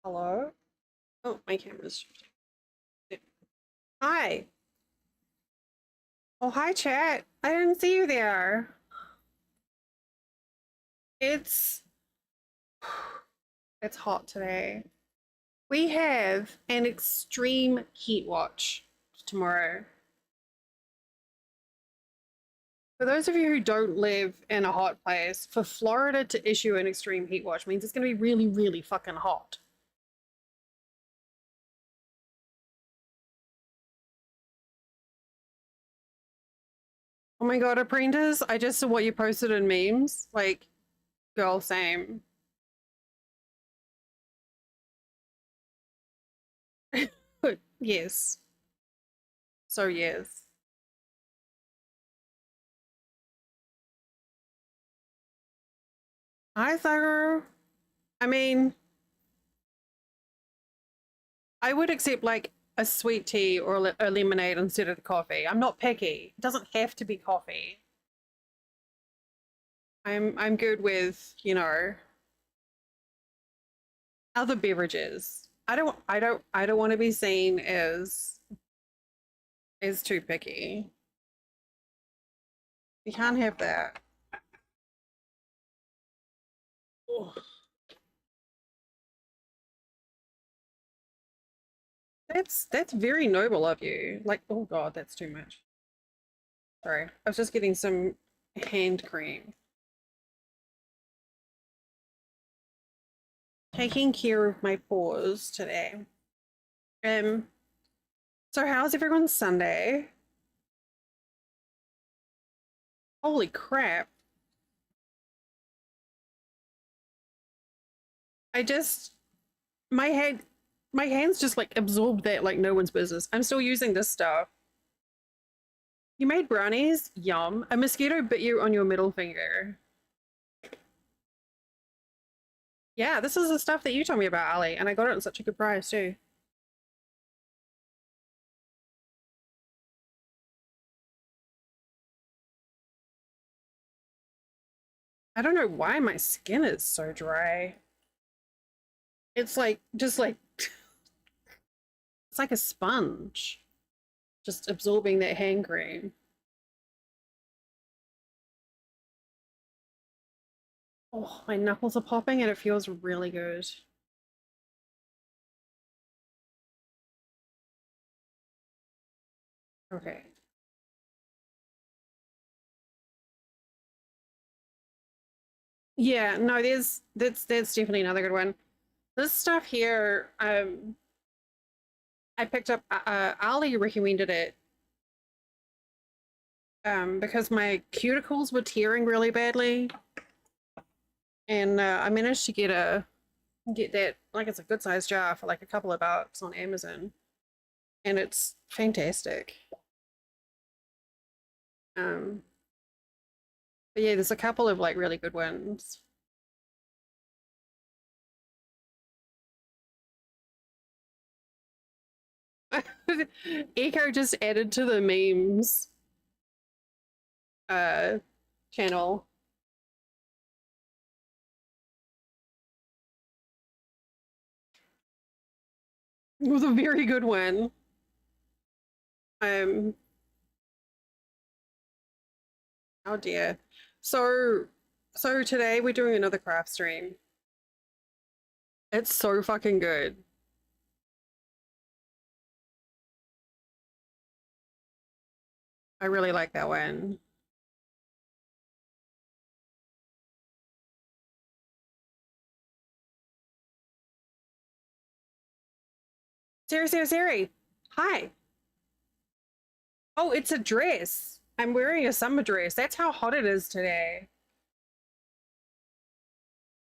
Hello? Oh, my camera's shifting. Yeah. Hi. Oh, hi, chat. I didn't see you there. It's it's hot today. We have an extreme heat watch tomorrow. For those of you who don't live in a hot place, for Florida to issue an extreme heat watch means it's going to be really, really fucking hot. Oh my god, Apprentice, I just saw what you posted in memes. Like, girl, same. Yes. So, yes. Hi, Tharu. I mean, I would accept like a sweet tea or a lemonade instead of the coffee. I'm not picky. It doesn't have to be coffee. I'm good with, other beverages. I don't want to be seen as too picky. You can't have that. Oh, that's very noble of you. Like, oh god, that's too much. Sorry. I was just getting some hand cream. Taking care of my paws today. Um, so how's everyone's Sunday? Holy crap. I just my head my hands just like absorbed that like no one's business. I'm still using this stuff. You made brownies? Yum. A mosquito bit you on your middle finger. Yeah, this is the stuff that you told me about, Ali, and I got it at such a good price too. I don't know why my skin is so dry. It's like just like it's like a sponge just absorbing that hand cream. Oh, my knuckles are popping and it feels really good. Okay. Yeah, no, that's definitely another good one. This stuff here, I picked up. Ali recommended it because my cuticles were tearing really badly, and I managed to get that like it's a good sized jar for like a couple of bucks on Amazon, and it's fantastic. Um, but yeah, there's a couple of like really good ones. Eco just added to the memes uh channel. It was a very good one. Um, oh dear. So so today we're doing another craft stream. It's so fucking good. I really like that one. Siri, Siri, Siri. Hi. Oh, it's a dress. I'm wearing a summer dress. That's how hot it is today.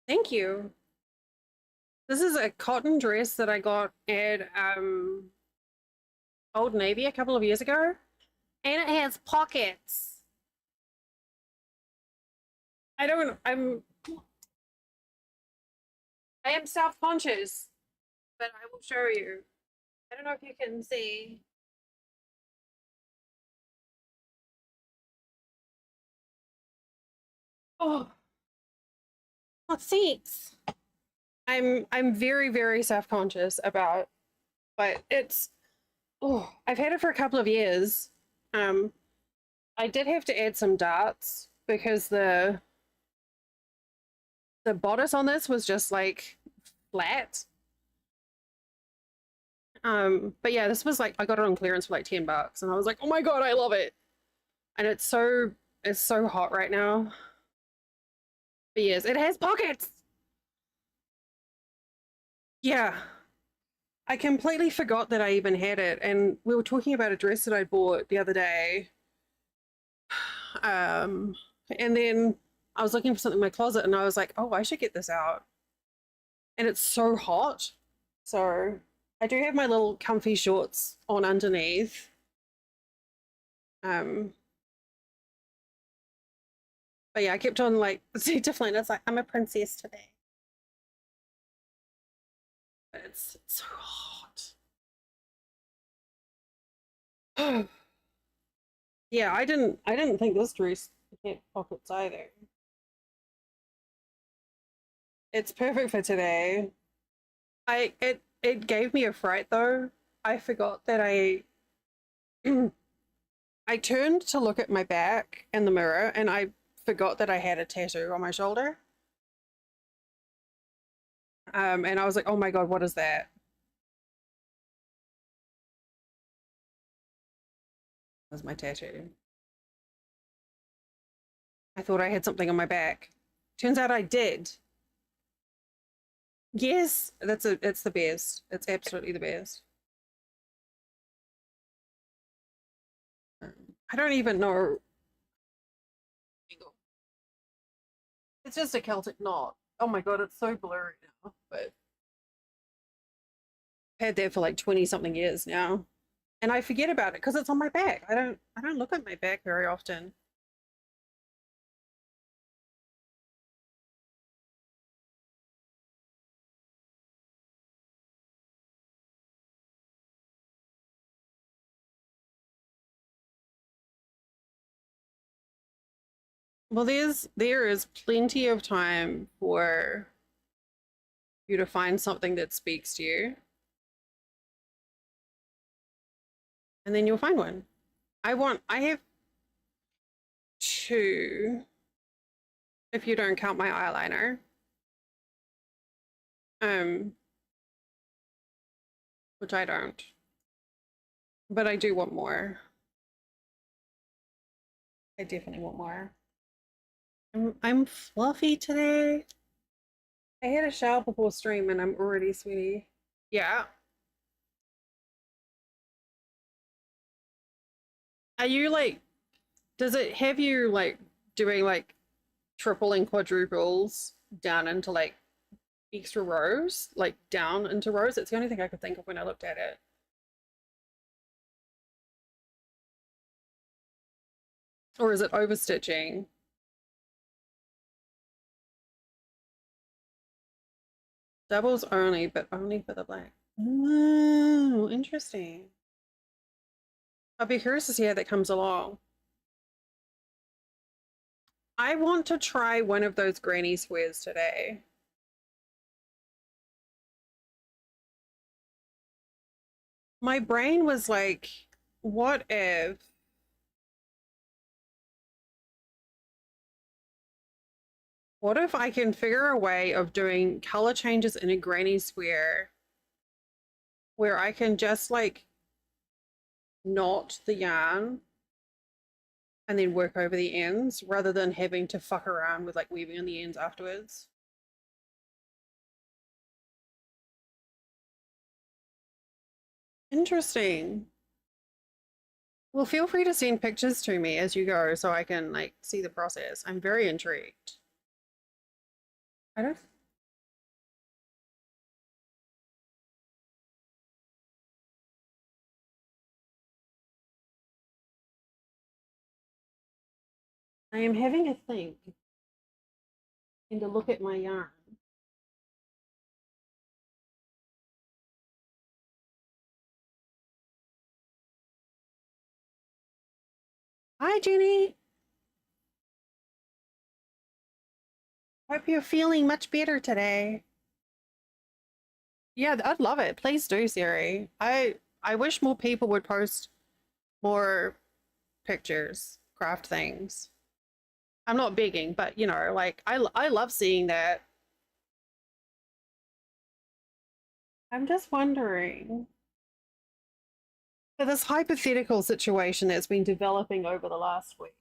Thank you. This is a cotton dress that I got at Old Navy a couple of years ago. And it has pockets. I am self-conscious, but I will show you. I don't know if you can see. Oh, what seats? I'm very, very self-conscious about, but it's, oh, I've had it for a couple of years. Um, I did have to add some darts because the bodice on this was just like flat. But yeah, this was like I got it on clearance for like $10 and I was like, oh my god, I love it. And it's so hot right now. But yes, it has pockets. Yeah. I completely forgot that I even had it. And we were talking about a dress that I bought the other day. Um, and then I was looking for something in my closet and I was like, oh, I should get this out. And it's so hot. So I do have my little comfy shorts on underneath. Um, but yeah, I kept on like saying to Flynn, it's like, I'm a princess today. But it's so hot. Yeah, I didn't think this dress had pockets either. It's perfect for today. It gave me a fright though. I forgot that I turned to look at my back in the mirror and I forgot that I had a tattoo on my shoulder. And I was like, oh my god, what is that? That's my tattoo. I thought I had something on my back. Turns out I did. Yes, it's the best. It's absolutely the best. I don't even know. It's just a Celtic knot. Oh my god, it's so blurry now. But I've had that for like 20 something years now. And I forget about it because it's on my back. I don't look at my back very often. Well, there is plenty of time for you to find something that speaks to you, and then you'll find one. I have two, if you don't count my eyeliner. Um, which I don't. But I do want more. I definitely want more. I'm fluffy today. I had a shower before stream and I'm already sweaty. Yeah. Are you like, does it have you like doing like triple and quadruples down into like extra rows? Like down into rows? It's the only thing I could think of when I looked at it. Or is it overstitching? Doubles only, but only for the black. Oh, interesting. I'll be curious to see how that comes along. I want to try one of those granny squares today. My brain was like, what if I can figure a way of doing color changes in a granny square where I can just like knot the yarn and then work over the ends rather than having to fuck around with like weaving on the ends afterwards. Interesting. Well, feel free to send pictures to me as you go so I can like see the process. I'm very intrigued. I don't I am having a think and to look at my yarn. Hi, Jenny. Hope you're feeling much better today. Yeah, I'd love it. Please do, Siri. I wish more people would post more pictures, craft things. I'm not begging, but you know, like I love seeing that. I'm just wondering. So this hypothetical situation that's been developing over the last week.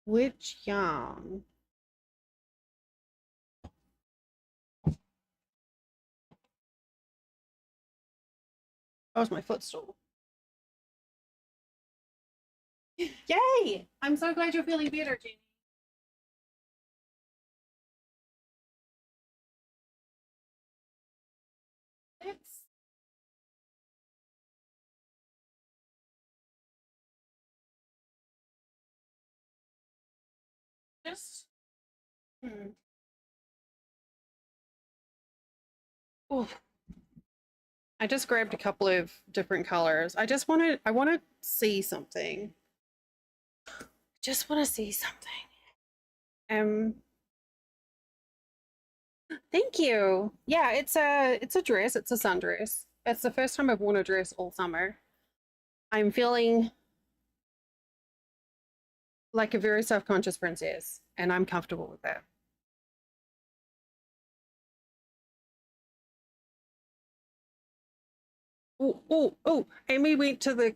Which yarn? Oh, it's my footstool. Yay! I'm so glad you're feeling better, Jenny. Let's just. Hmm. Oh, I just grabbed a couple of different colors. I want to see something. Just want to see something. Um, thank you. Yeah, it's a dress. It's a sundress. It's the first time I've worn a dress all summer. I'm feeling like a very self-conscious princess, and I'm comfortable with that. Oh, oh, oh! Amy went to the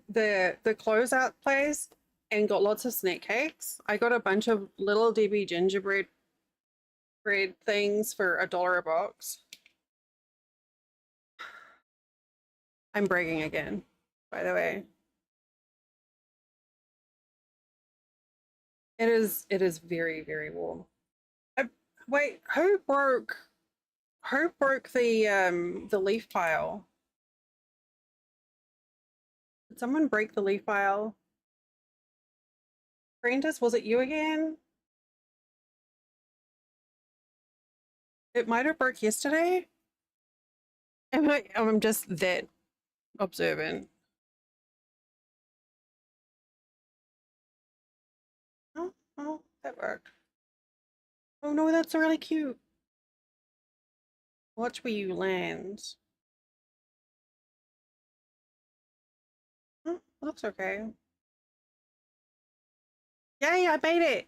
closeout place and got lots of snack cakes. I got a bunch of little Debbie gingerbread bread things for $1 a box. I'm bragging again, by the way. It is very, very warm. Wait, who broke the leaf pile? Did someone break the leaf pile? Brandis, was it you again? It might have broke yesterday. I'm just that observant. Oh, oh, that worked. Oh no, that's really cute. Watch where you land. Oh, looks okay. Yay, I made it!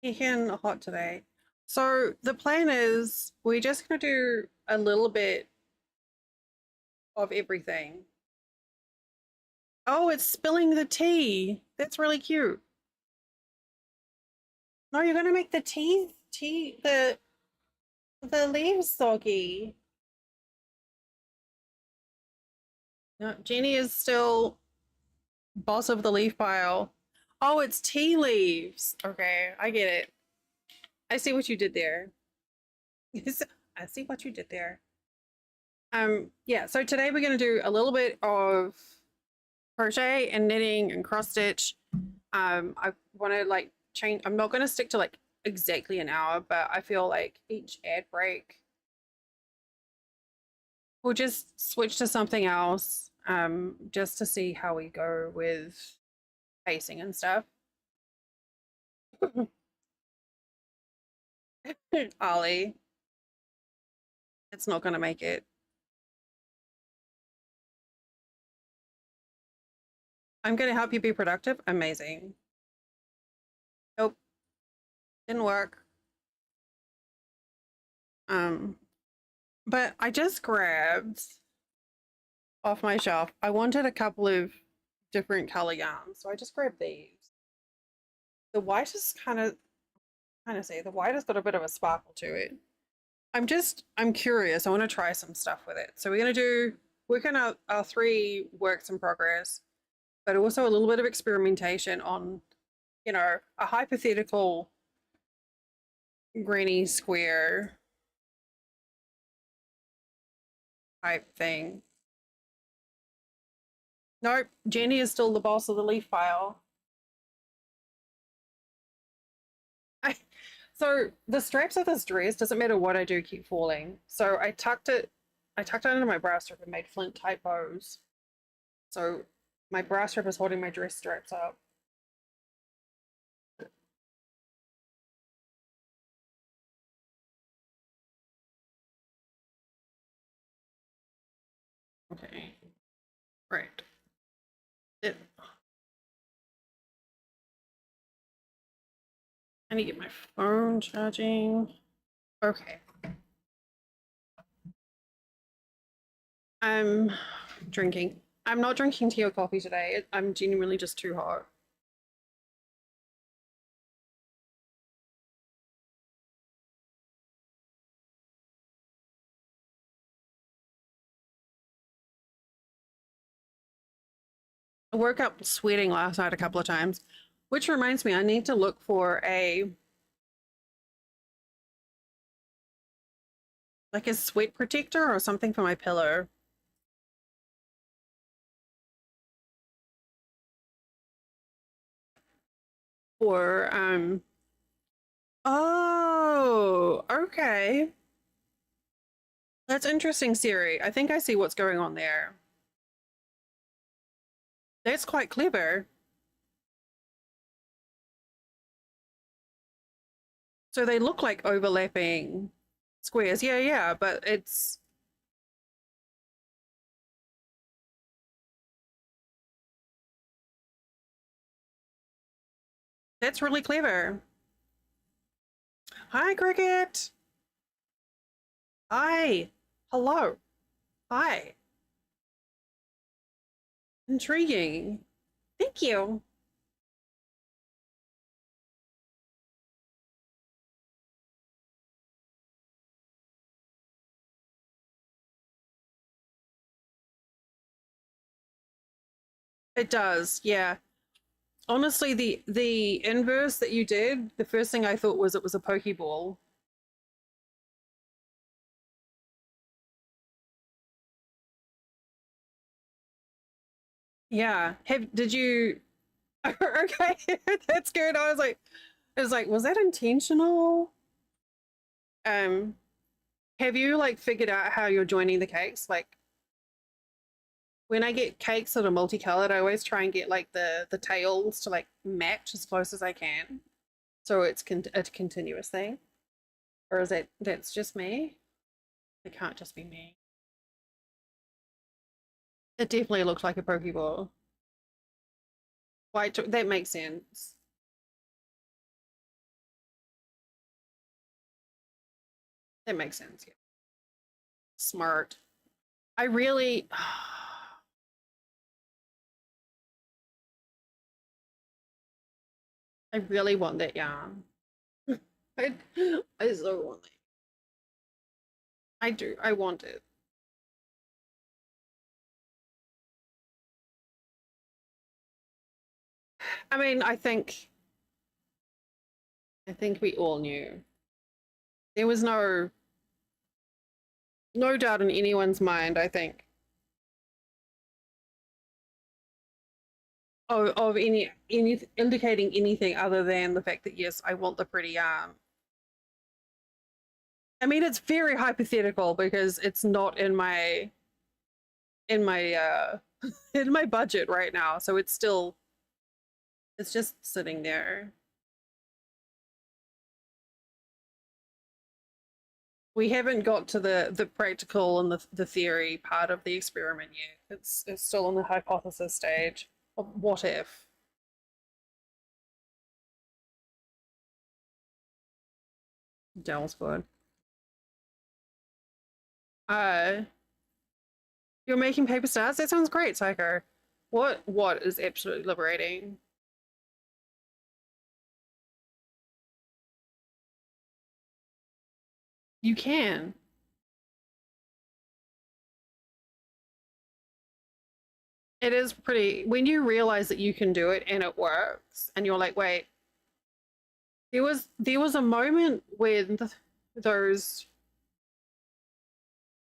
Getting hot today. So the plan is we're just gonna do a little bit of everything. Oh, it's spilling the tea. That's really cute. No, you're gonna make the the leaves soggy. No, Jenny is still boss of the leaf pile. Oh, it's tea leaves. Okay, I get it. I see what you did there. I see what you did there. Yeah, so today we're gonna do a little bit of crochet and knitting and cross stitch. I want to like change. I'm not going to stick to like exactly an hour, but I feel like each ad break we'll just switch to something else, just to see how we go with pacing and stuff. Ollie, it's not going to make it. I'm going to help you be productive. Amazing. Nope, didn't work. Um, but I just grabbed off my shelf. I wanted a couple of different color yarns, so I just grabbed these. The white is kind of see the white has got a bit of a sparkle to it. I'm curious. I want to try some stuff with it. So we're going to work on our 3 works in progress, but also a little bit of experimentation on, you know, a hypothetical granny square type thing. Nope, Jenny is still the boss of the leaf pile. So the straps of this dress, doesn't matter what I do, keep falling. So I tucked it I tucked it under my bra strap and made flint type bows. So my bra strap is holding my dress straps up. Okay. Right. It, I need to get my phone charging. Okay. I'm drinking. I'm not drinking tea or coffee today. I'm genuinely just too hot. I woke up sweating last night a couple of times, which reminds me, I need to look for like a sweat protector or something for my pillow. Or oh, okay. That's interesting, Siri. I think I see what's going on there. That's quite clever. So they look like overlapping squares. Yeah, yeah, but that's really clever. Hi, Cricket. Hi. Hello. Hi. Intriguing. Thank you. It does, yeah. Honestly, the inverse that you did, the first thing I thought was it was a Pokeball. Yeah. Did you okay, that's good. I was like, was that intentional? Um, have you like figured out how you're joining the cakes? Like when I get cakes that are multicolored, I always try and get like the tails to like match as close as I can. So it's a continuous thing. Or is that's just me? It can't just be me. It definitely looks like a Pokeball. White, that makes sense. That makes sense. Yeah. Smart. I really, I really want that yarn. I, I so want it. I do. I want it. I mean, I think we all knew. There was no doubt in anyone's mind, I think, of any indicating anything other than the fact that yes, I want the pretty yarn. I mean, it's very hypothetical because it's not in my in my budget right now, so it's just sitting there. We haven't got to the practical and the theory part of the experiment yet. It's still in the hypothesis stage of what if. Dell's good. Uh, you're making paper stars? That sounds great, Psycho. What is absolutely liberating? You can. It is pretty when you realize that you can do it and it works, and you're like, wait, there was a moment when those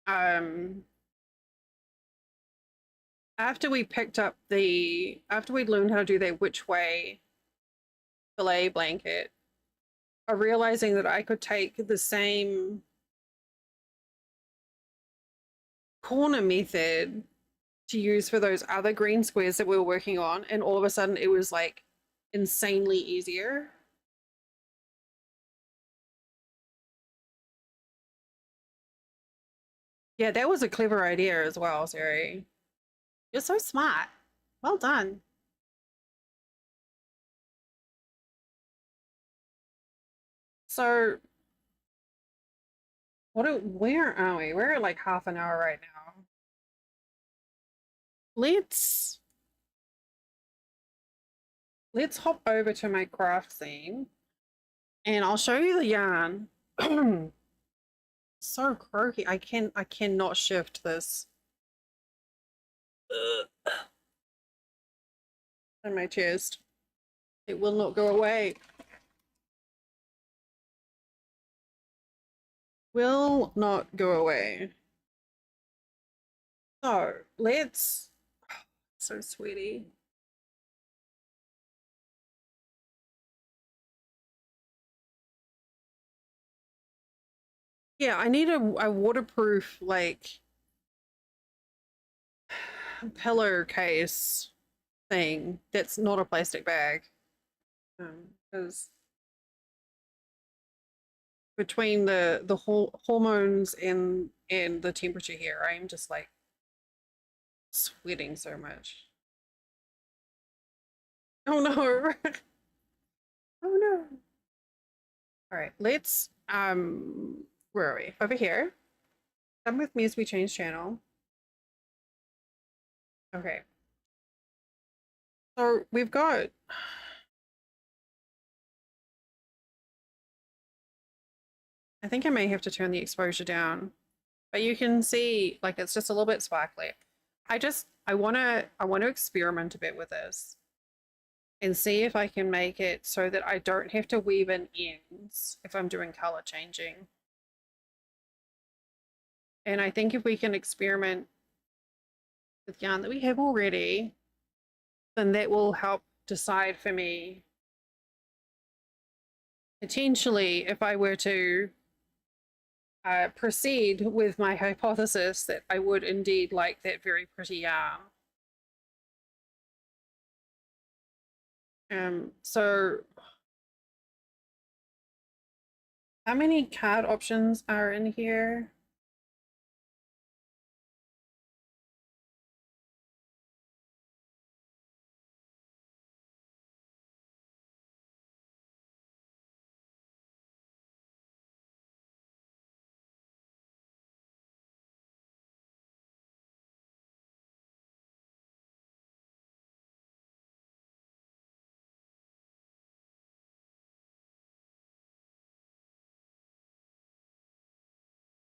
um after we learned how to do that which way fillet blanket, of realizing that I could take the same corner method to use for those other green squares that we were working on, and all of a sudden it was like insanely easier. Yeah, that was a clever idea as well, Sari. You're so smart. Well done. So where are we? We're at like half an hour right now. Let's hop over to my craft scene and I'll show you the yarn. So croaky. I cannot shift this in my chest. It will not go away. Will not go away. So let's so sweety. Yeah, I need a waterproof like pillowcase thing that's not a plastic bag. Because between the hormones and the temperature here, I am just like sweating so much. Oh no. Oh no. All right, let's where are we? Over here. Come with me as we change channel. Okay. So we've got I think I may have to turn the exposure down. But you can see like it's just a little bit sparkly. I want to experiment a bit with this and see if I can make it so that I don't have to weave in ends if I'm doing color changing. And I think if we can experiment with yarn that we have already, then that will help decide for me potentially if I were to proceed with my hypothesis that I would indeed like that very pretty yarn. So how many card options are in here?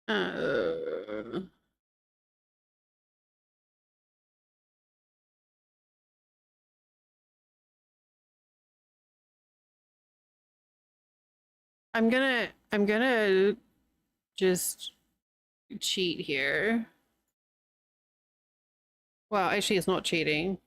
Uh, I'm gonna just cheat here. Well, actually, it's not cheating.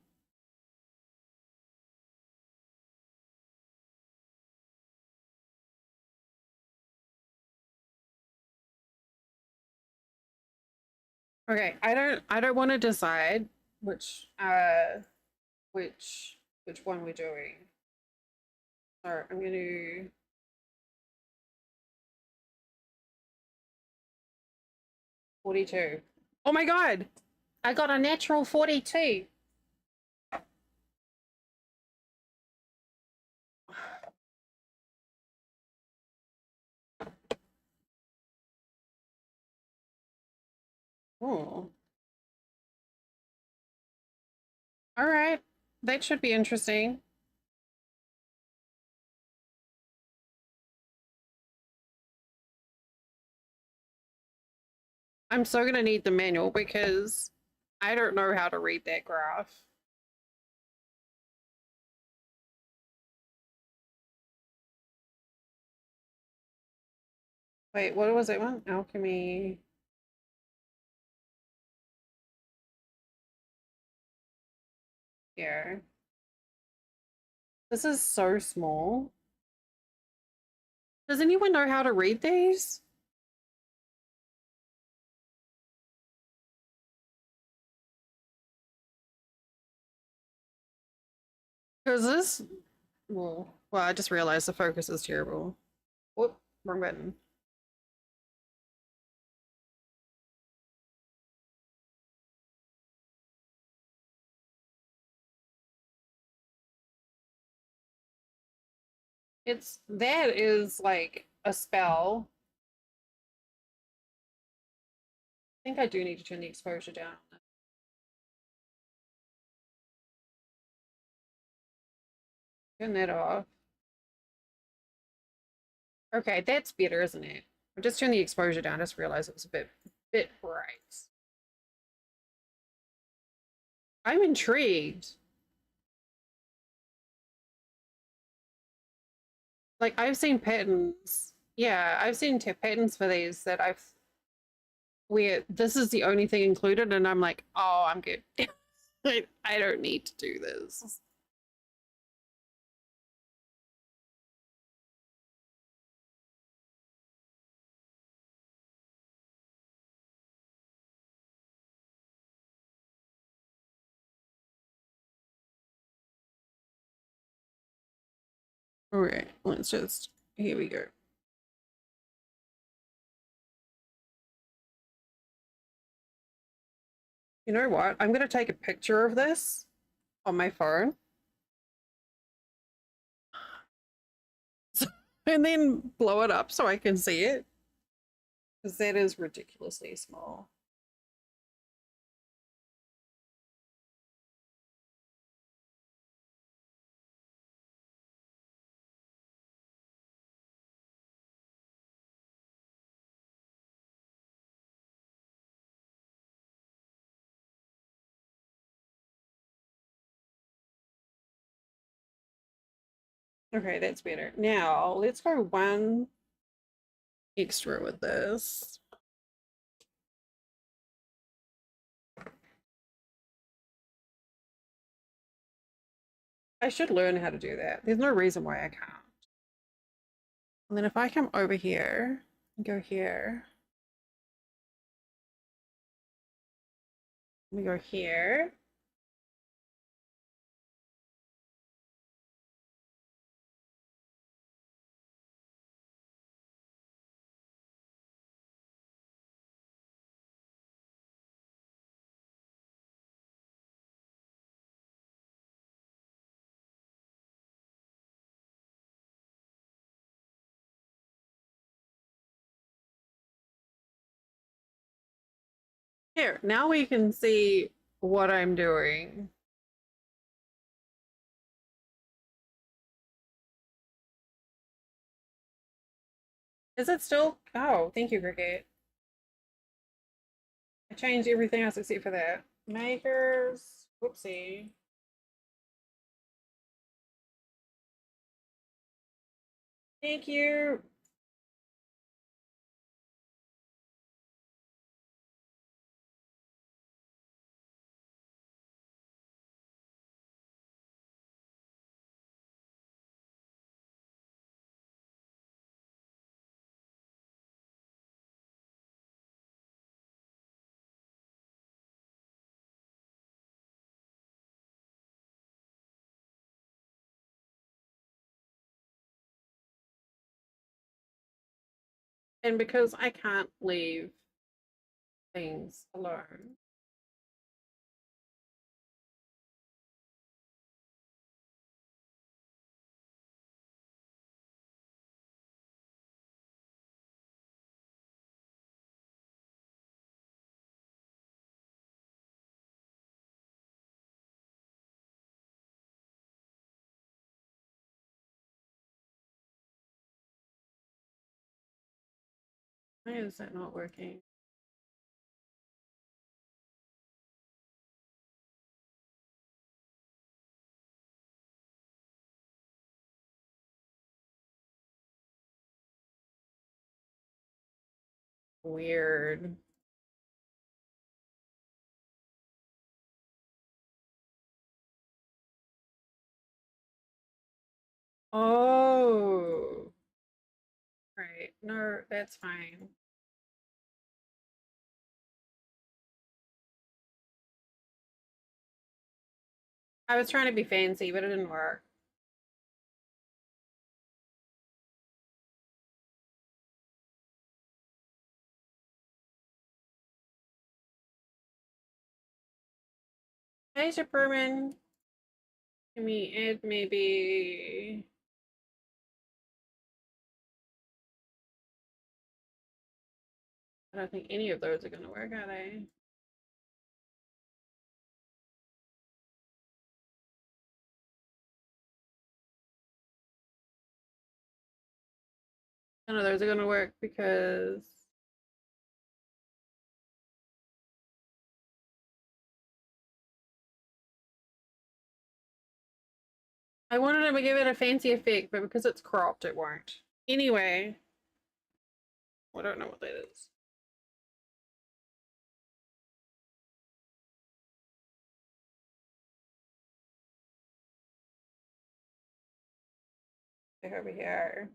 Okay, I don't want to decide which which one we're doing. So I'm gonna 42. Oh my god! I got a natural 42. Oh. All right. That should be interesting. I'm so gonna need the manual because I don't know how to read that graph. Wait, what was that one? Alchemy. Here. This is so small. Does anyone know how to read these? Because this, well, I just realized the focus is terrible. Whoop, wrong button. That is like a spell. I think I do need to turn the exposure down. Turn that off. Okay, that's better, isn't it? I just turned the exposure down. I just realized it was a bit bright. I'm intrigued. Like I've seen patterns. Yeah, I've seen patterns for these that I've where this is the only thing included, and I'm like, oh, I'm good. I don't need to do this. All right, let's just, here we go. You know what? I'm going to take a picture of this on my phone and then blow it up so I can see it. Because that is ridiculously small. Okay, that's better. Now, let's go one extra with this. I should learn how to do that. There's no reason why I can't. And then if I come over here and go here, we go here. Here, now we can see what I'm doing. Is it still? Oh, thank you, Cricket. I changed everything else except for that. Makers. Whoopsie. Thank you. And because I can't leave things alone. Why is that not working? Weird. Oh, right. No, that's fine. I was trying to be fancy, but it didn't work. Hey, Superman. Can we add maybe... I don't think any of those are going to work, are they? None of those are going to work because... I wanted to give it a fancy effect, but because it's cropped, it won't. Anyway, I don't know what that is. Back over here.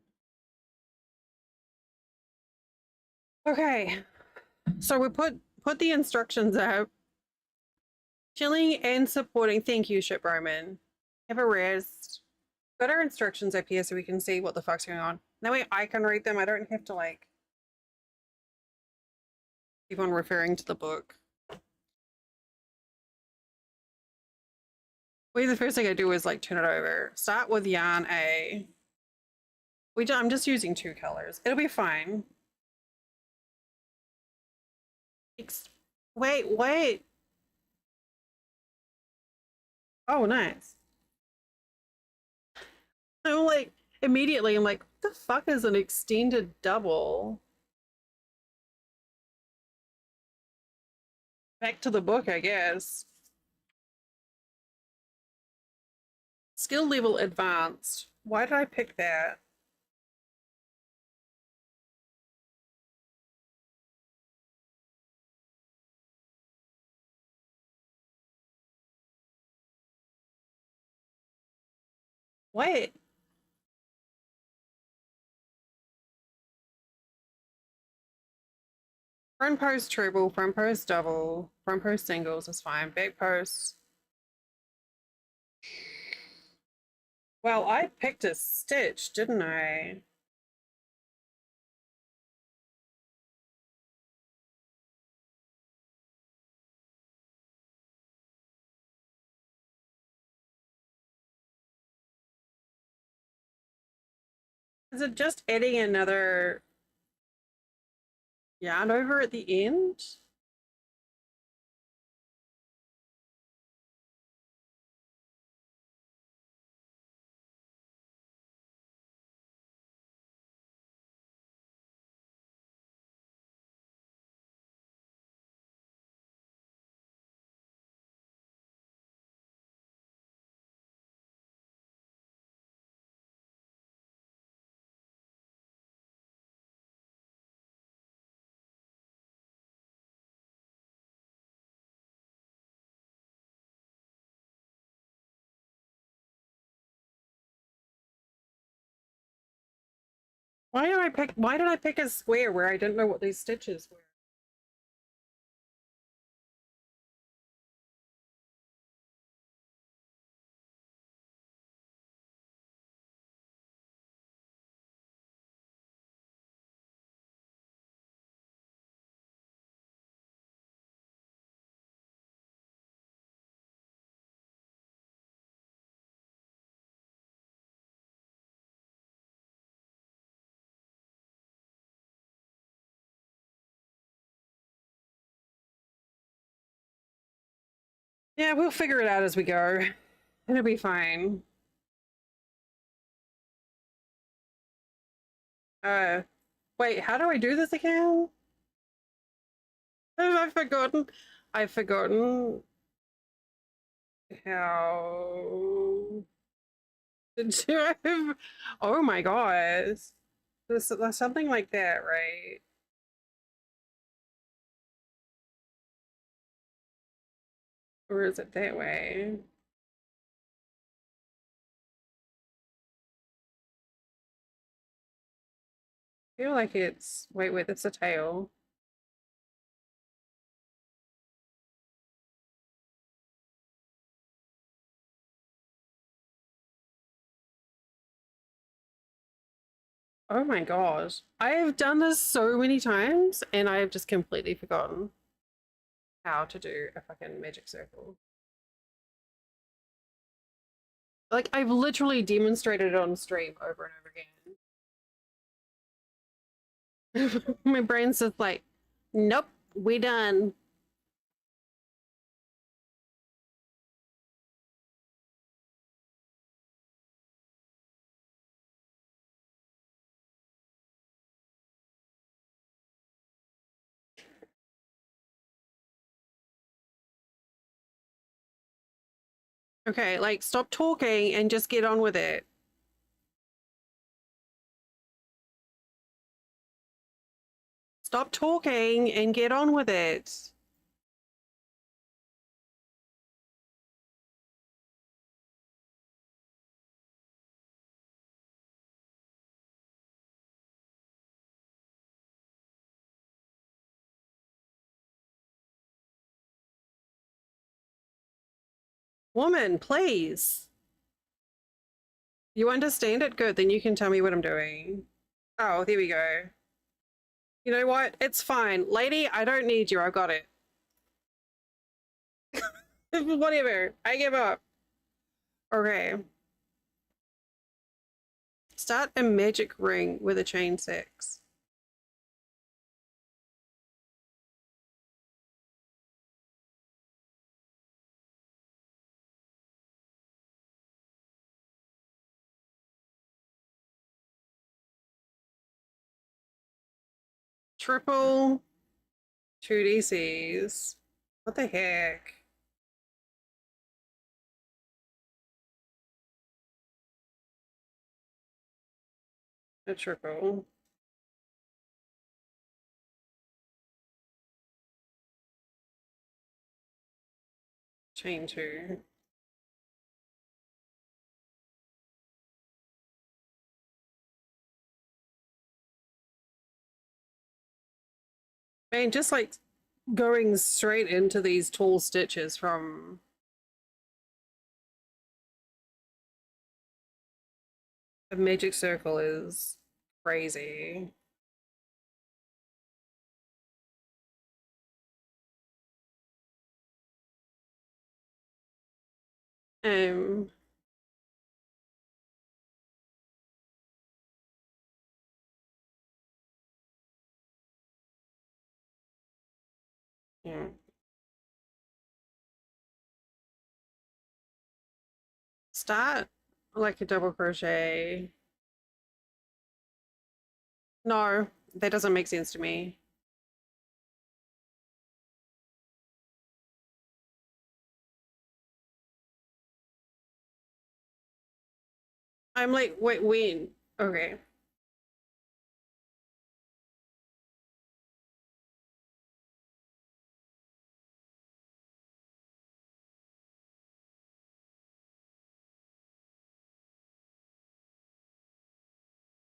Okay, so we put the instructions up. Chilling and supporting. Thank you, Ship Roman. Have a rest. Got our instructions up here so we can see what the fuck's going on. That way I can read them. I don't have to like keep on referring to the book. Well, the first thing I do is like turn it over. Start with yarn A. I'm just using 2 colors. It'll be fine. Wait. Oh, nice. I'm like, immediately, I'm like, what the fuck is an extended double? Back to the book, I guess. Skill level advanced. Why did I pick that? What? Front post treble, front post double, front post singles is fine. Back post. Well, I picked a stitch, didn't I? Is it just adding another yarn over at the end? Why did I pick a square where I didn't know what these stitches were? Yeah, we'll figure it out as we go. It'll be fine. Uh, wait, how do I do this again? Have I forgotten? I've forgotten how to do it. Oh my gosh. There's something like that, right? Or is it that way? I feel like it's... Wait, that's a tail. Oh my gosh. I have done this so many times and I have just completely forgotten how to do a fucking magic circle. Like, I've literally demonstrated it on stream over and over again. My brain's just like, nope, we done. Okay, like, stop talking and just get on with it. Stop talking and get on with it. Woman, please. You understand it? Good, then you can tell me what I'm doing. Oh, there we go. You know what? It's fine. Lady, I don't need you. I've got it. Whatever. I give up. Okay. Start a magic ring with a chain 6. Triple 2DCs. What the heck? A triple. Chain 2. Man, just like going straight into these tall stitches from a magic circle is crazy. Um, yeah. Start like a double crochet. No, that doesn't make sense to me. I'm like, wait, when? Okay.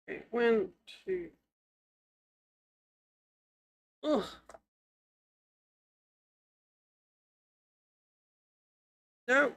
Okay. 1, 2. Ugh. Nope.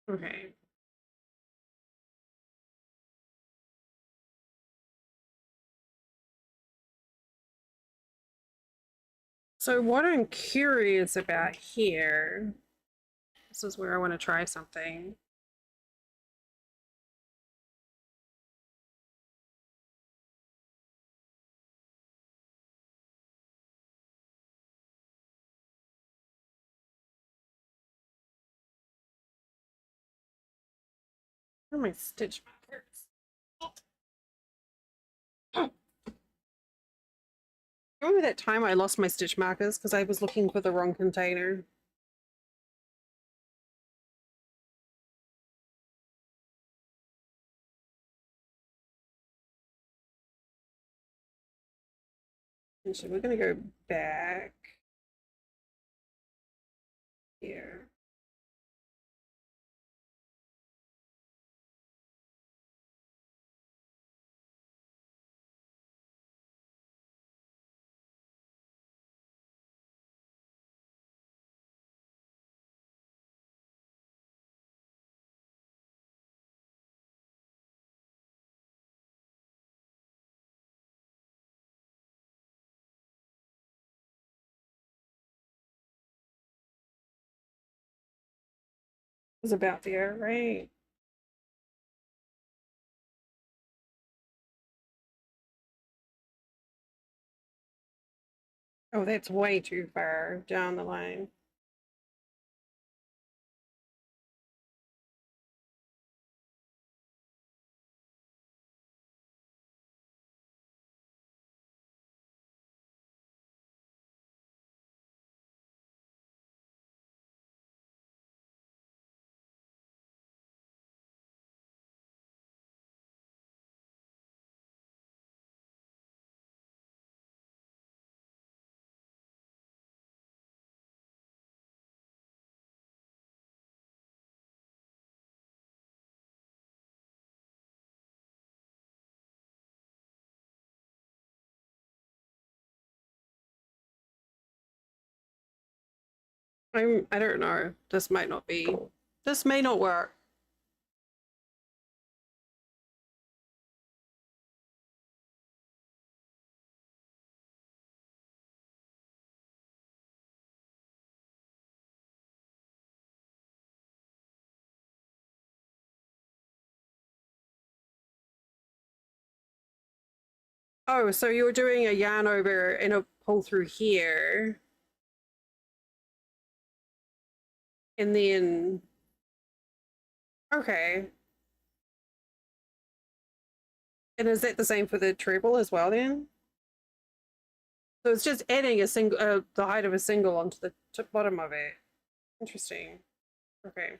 Okay. So what I'm curious about here, this is where I want to try something. Where are my stitch markers? Remember that time I lost my stitch markers because I was looking for the wrong container? And so we're going to go back here. Was about there, right? Oh, that's way too far down the line. I don't know. This might not be. This may not work. Oh, so you're doing a yarn over and a pull through here. And then, okay. And is that the same for the treble as well then? So it's just adding a single, the height of a single onto the bottom of it. Interesting. Okay.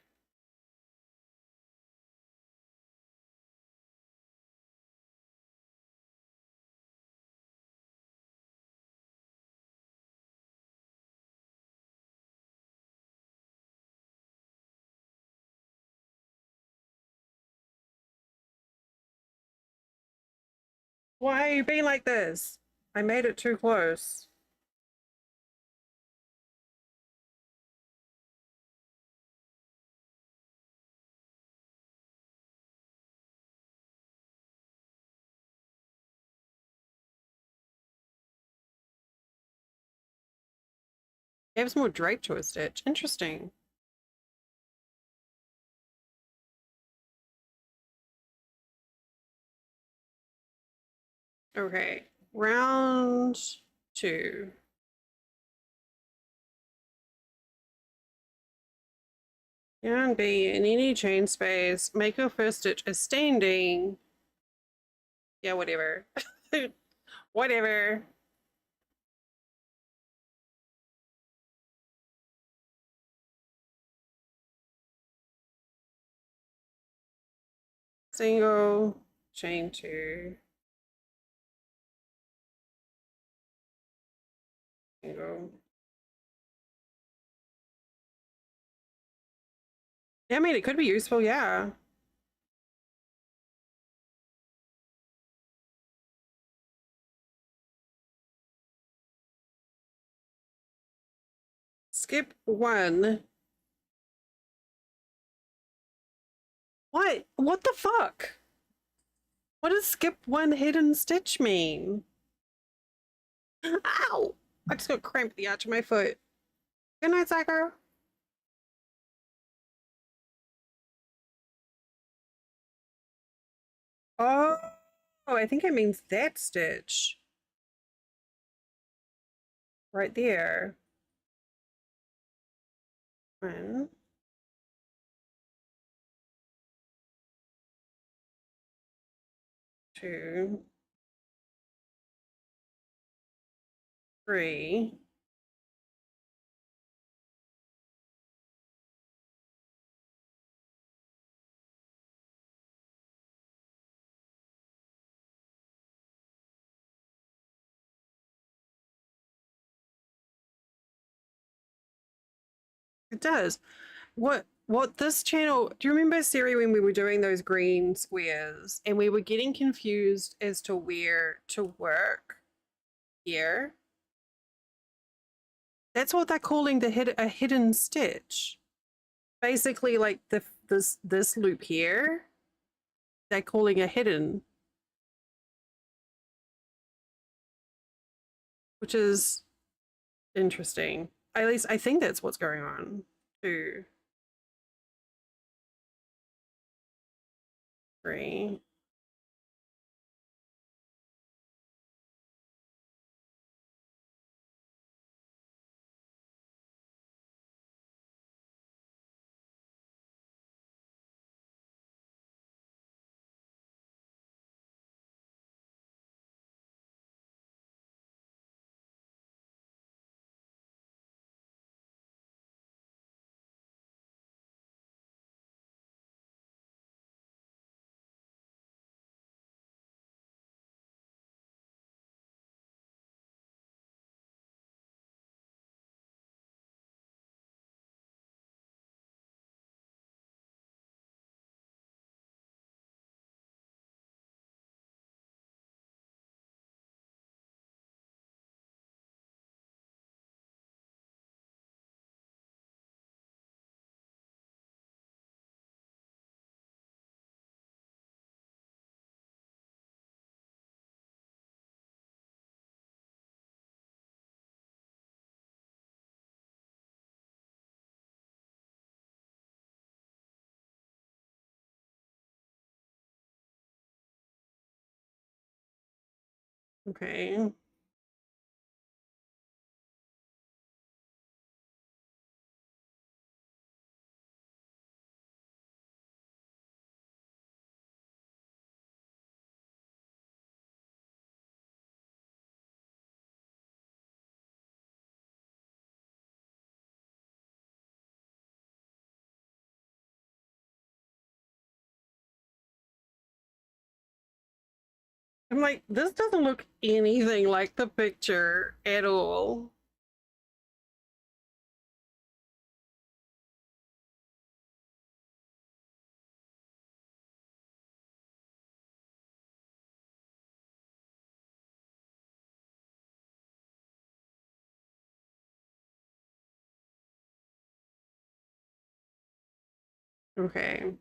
Why are you being like this? I made it too close. It has more drape to a stitch. Interesting. Okay. Round 2. Yarn B in any chain space. Make your first stitch a standing. Yeah, whatever. Whatever. Single, chain 2. Single. Yeah, I mean, it could be useful, yeah. Skip 1. What? What the fuck? What does skip 1 hidden stitch mean? Ow! I just got cramp at the arch of my foot. Good night, Psycho. Oh, I think it means that stitch. Right there. 1, 2, 3. It does. What this channel, do you remember, Siri, when we were doing those green squares and we were getting confused as to where to work here? That's what they're calling a hidden stitch. Basically, like this loop here, they're calling a hidden, which is interesting. At least I think that's what's going on too. 3. Okay. I'm like, this doesn't look anything like the picture at all. Okay.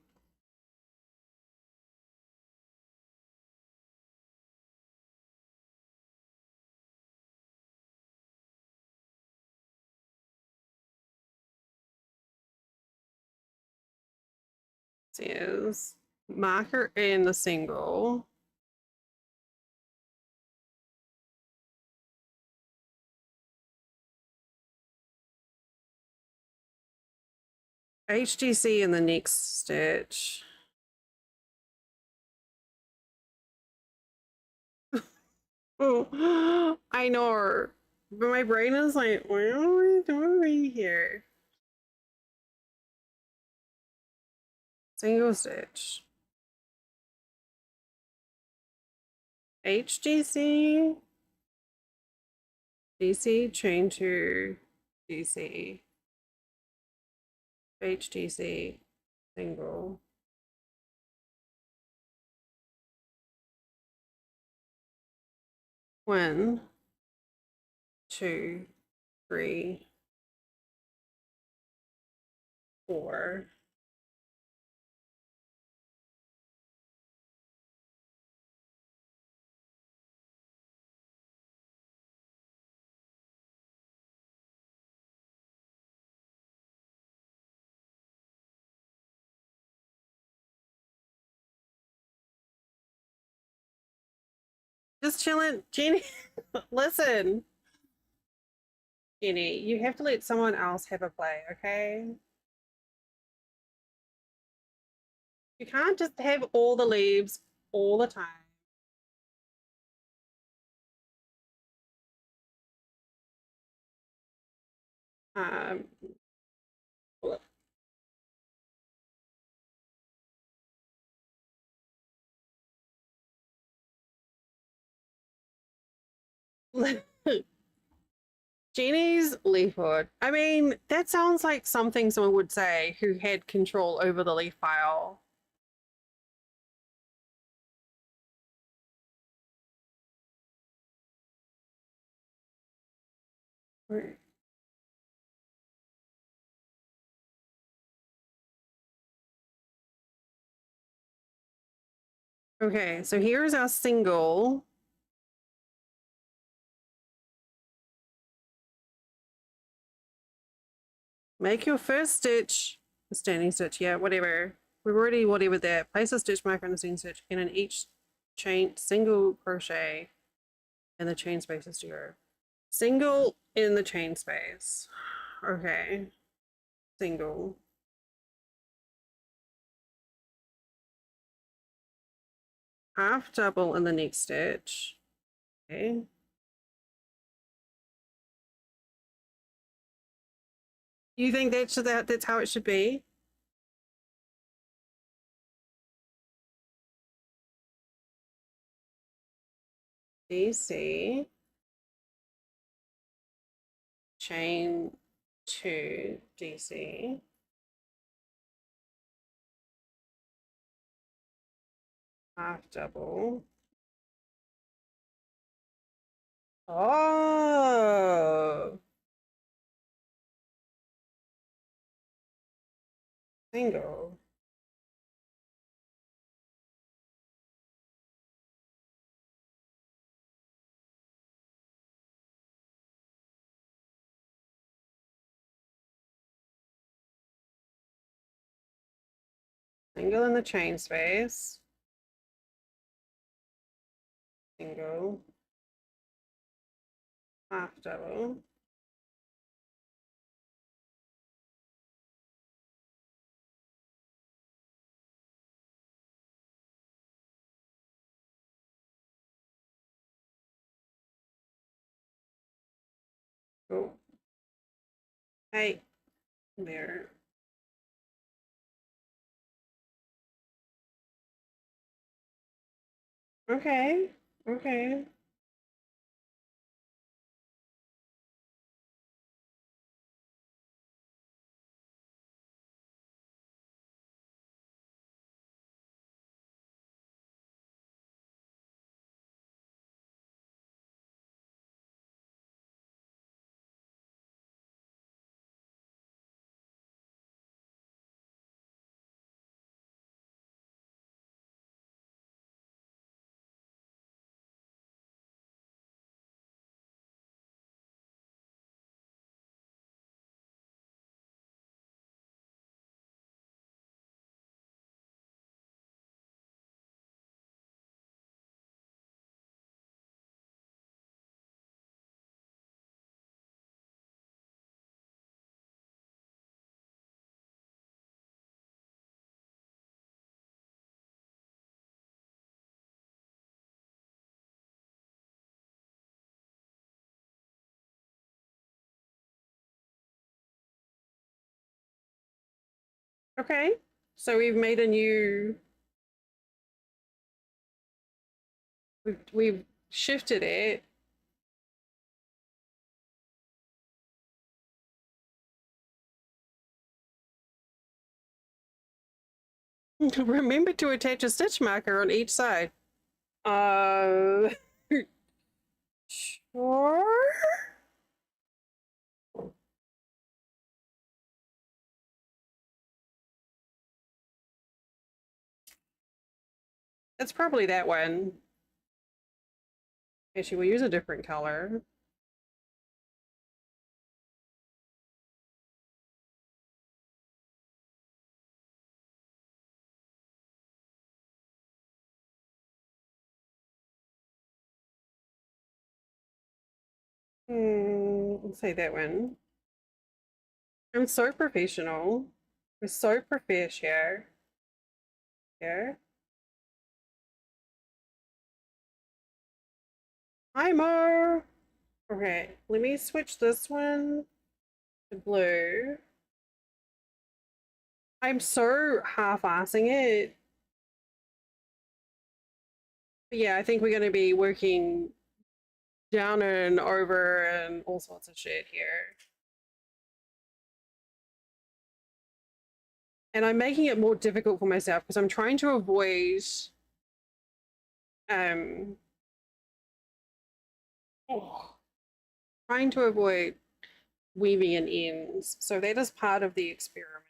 This is marker in the single. HDC in the next stitch. Oh, I know. But my brain is like, what are we doing here? Single stitch. HDC. DC, chain 2, DC. HDC, single. One, two, three, 4. Just chilling. Jeannie, listen. Jeannie, you have to let someone else have a play, okay? You can't just have all the leaves all the time. Um, Jeannie's leaf hood. I mean, that sounds like something someone would say who had control over the leaf file. Okay, so here's our single. Make your first stitch, a standing stitch, yeah, whatever. We've already whatever that. Place a stitch marker in the standing stitch and in each chain single crochet in the chain spaces to go. Single in the chain space. Okay. Single. Half double in the next stitch. Okay. You think that's how it should be? DC. Chain 2 DC. Half double. Oh. Single. Single in the chain space. Single. Half double. Oh. Hey. There. Okay. Okay. Okay. So we've made a new we've shifted it. Remember to attach a stitch marker on each side. Uh sure. It's probably that one. Actually, we'll use a different color. Let's say that one. I'm so professional. We're so profesh here. Here. Hi, Mo. Okay, let me switch this one to blue. I'm so half-assing it. But yeah, I think we're going to be working down and over and all sorts of shit here. And I'm making it more difficult for myself because I'm trying to avoid um oh, trying to avoid weaving in ends. So that is part of the experiment.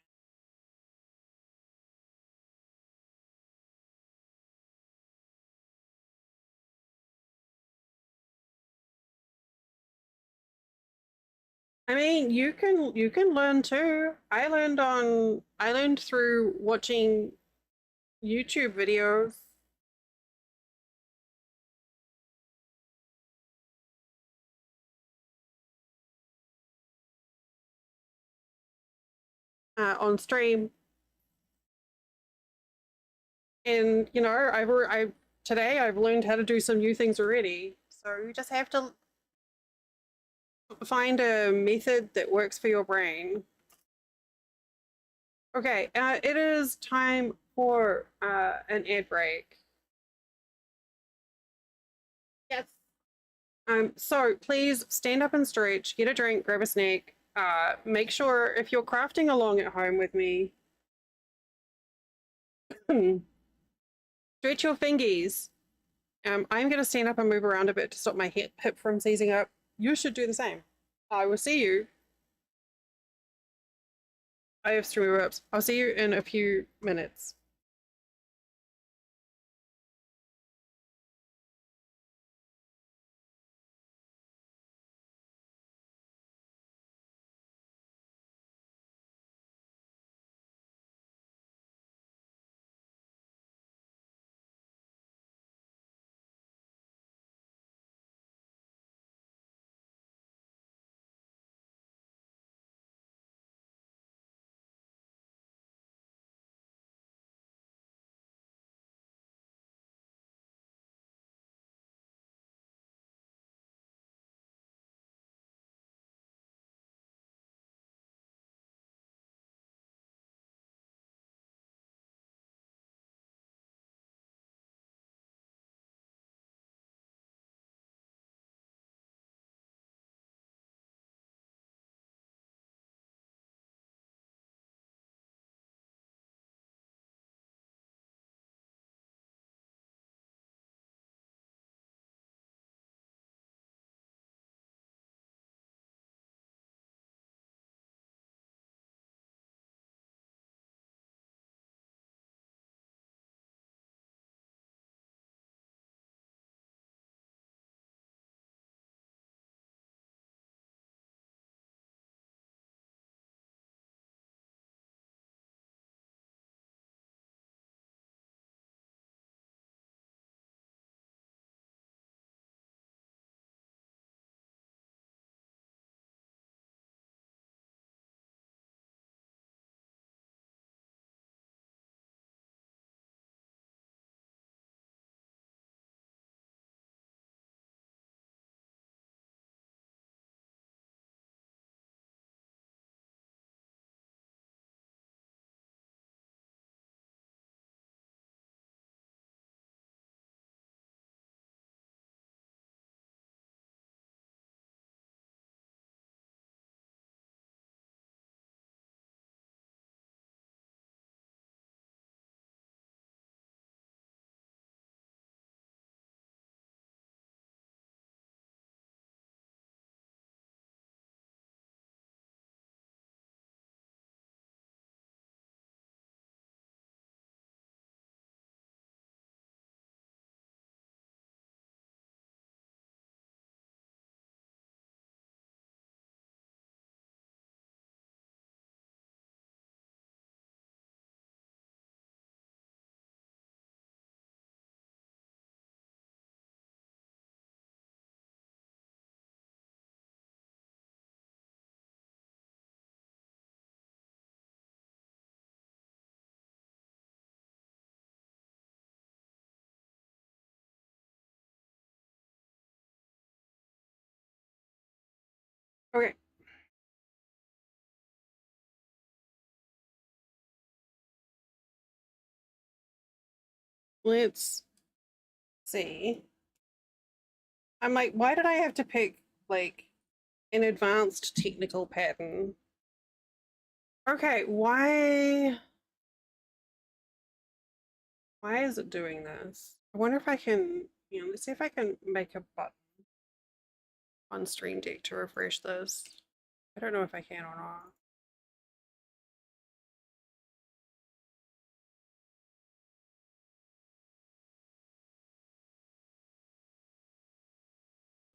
I mean, you can learn too. I learned through watching YouTube videos. On stream, and you know, I today I've learned how to do some new things already. So you just have to find a method that works for your brain. Okay, it is time for an ad break. Yes. So please stand up and stretch, get a drink, grab a snack. Make sure if you're crafting along at home with me, stretch your fingies. I'm going to stand up and move around a bit to stop my hip from seizing up. You should do the same. I will see you. I have 3 reps. I'll see you in a few minutes. Okay. Let's see. I'm like, why did I have to pick like an advanced technical pattern? Okay, why is it doing this? I wonder if I can, let's see if I can make a button on Stream Deck to refresh this. I don't know if I can or not.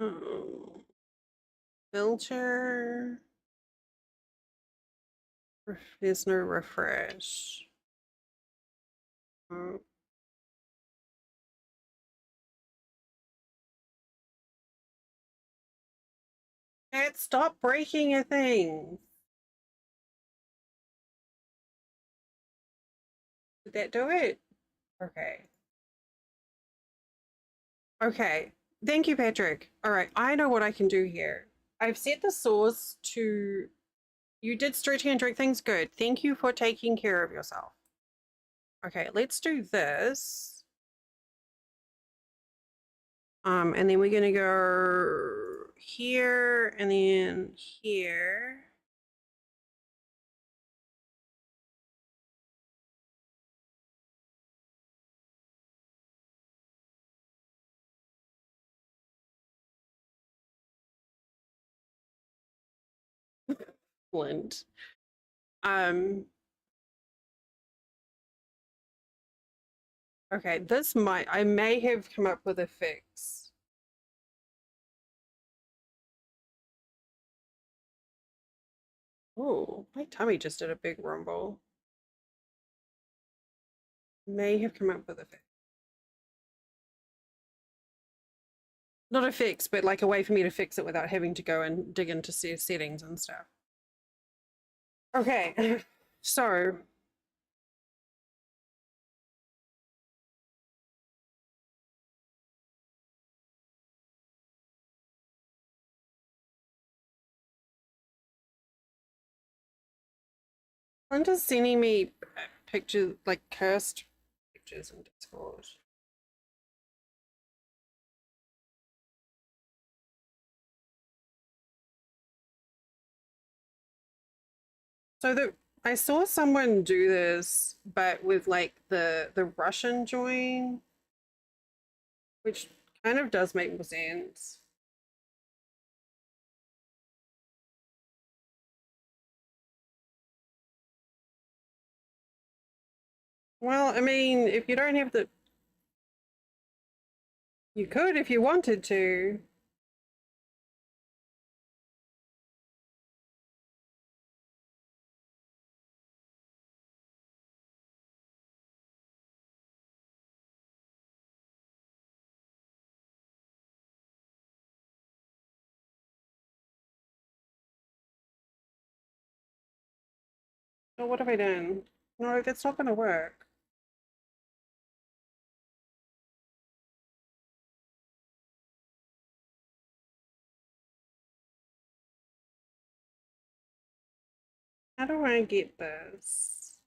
Oh, filter. There's no refresh. Oh. Cat, stop breaking a thing. Did that do it? Okay. Okay. Thank you, Patrick. All right, I know what I can do here. I've set the source to. You did stretching and drink things good. Thank you for taking care of yourself. Okay, let's do this. And then we're gonna go here and then here. Blend. Okay, I may have come up with a fix. Oh, my tummy just did a big rumble. May have come up with a fix. Not a fix, but like a way for me to fix it without having to go and dig into settings and stuff. Okay, so I'm just sending me pictures, like cursed pictures in Discord. So I saw someone do this, but with like the Russian join, which kind of does make more sense. Well, I mean, if you don't have the, you could if you wanted to. Oh, what have I done? No, that's not going to work. How do I get this?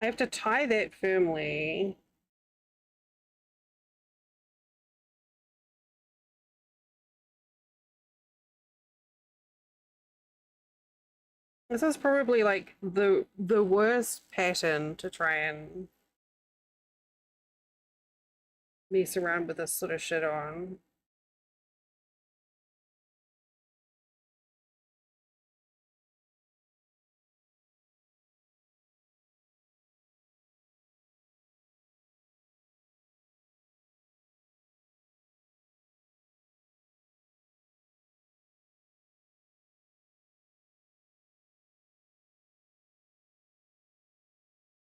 I have to tie that firmly. This is probably like the worst pattern to try and mess around with this sort of shit on.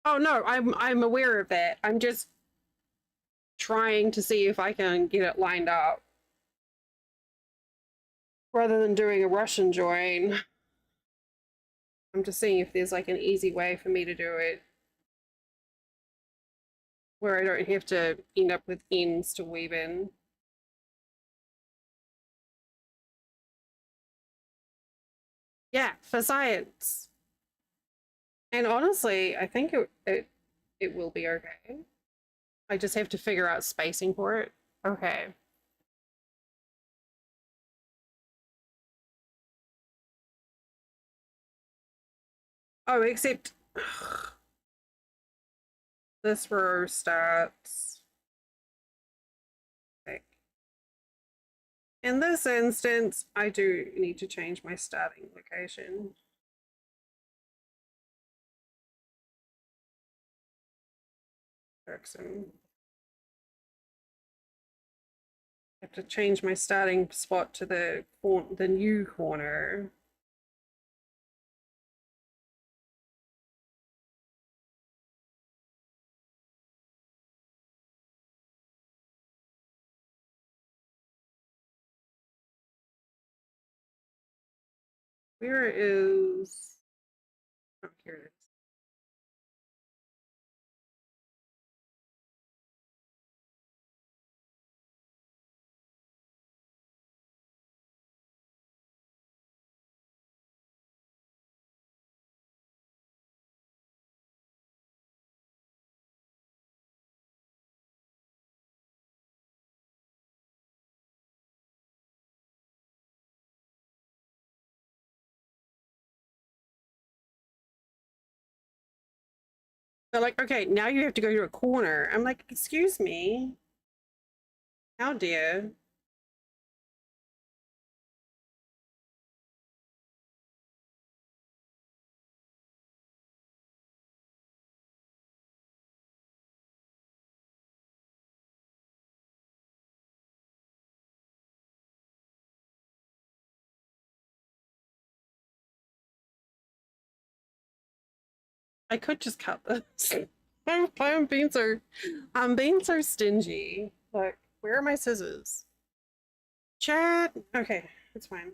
Oh no, I'm aware of that. I'm just trying to see if I can get it lined up rather than doing a Russian join. I'm just seeing if there's like an easy way for me to do it where I don't have to end up with ends to weave in. Yeah, for science. And honestly, I think it will be okay. I just have to figure out spacing for it. Okay. Oh, except this row starts. Okay. In this instance, I do need to change my starting location. I have to change my starting spot to the new corner. Where is... Oh, here it is. They're like, okay, now you have to go to a corner. I'm like, excuse me. How dare? I could just cut this. I'm being so stingy. Look, where are my scissors? Chat. Okay, it's fine.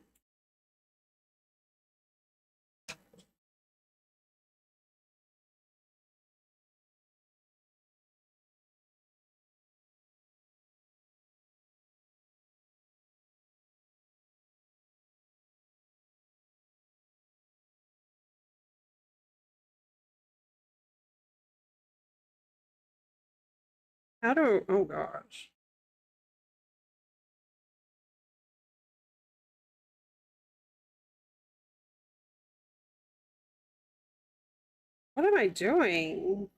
How do? Oh gosh. What am I doing?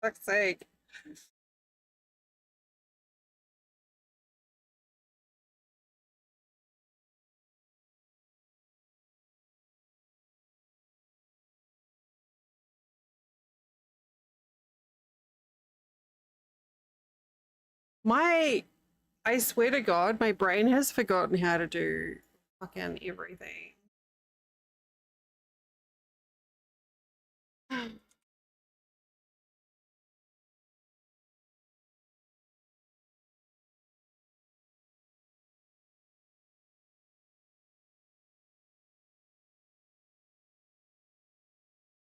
Fuck's sake. My, I swear to God, my brain has forgotten how to do fucking everything.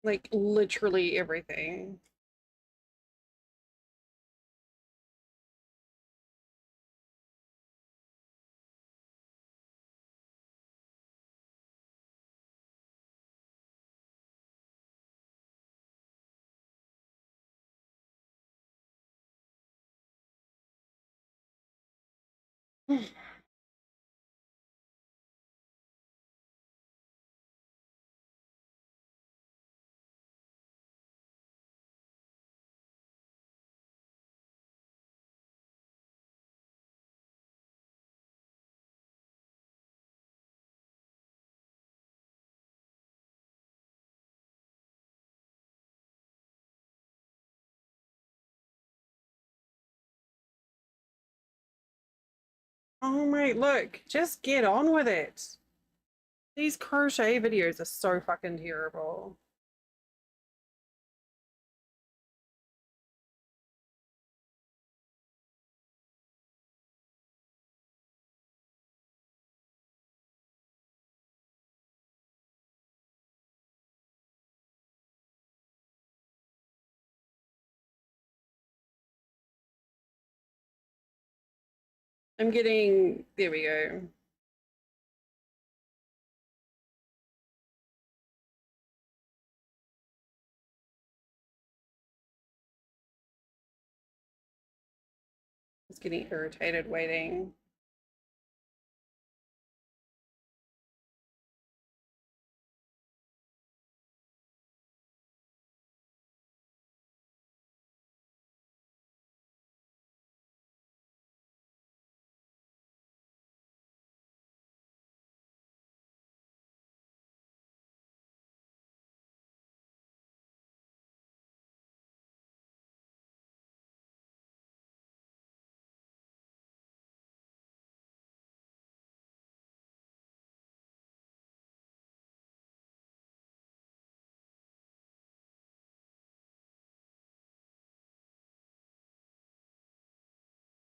Like literally everything. Oh my, look, just get on with it. These crochet videos are so fucking terrible. I'm getting, there we go. It's getting irritated waiting.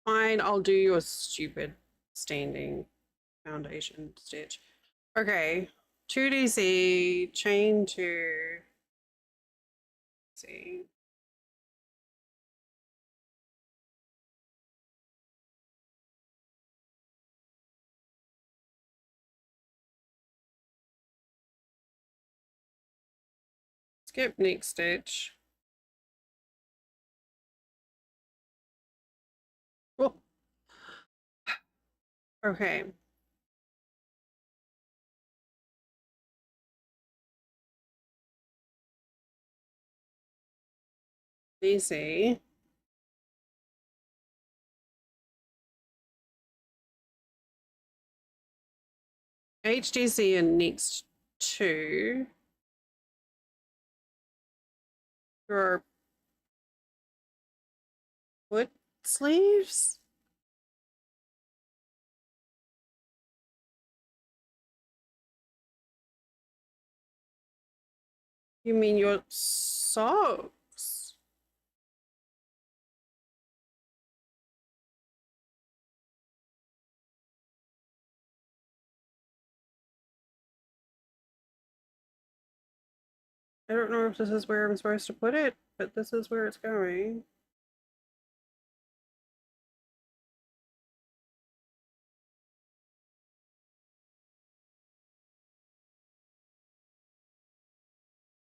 Fine, I'll do your stupid standing foundation stitch. Okay, 2DC, chain 2. See. Skip next stitch. Oh. Okay. DC. HDC and next 2. Your foot sleeves? You mean your socks? I don't know if this is where I'm supposed to put it, but this is where it's going.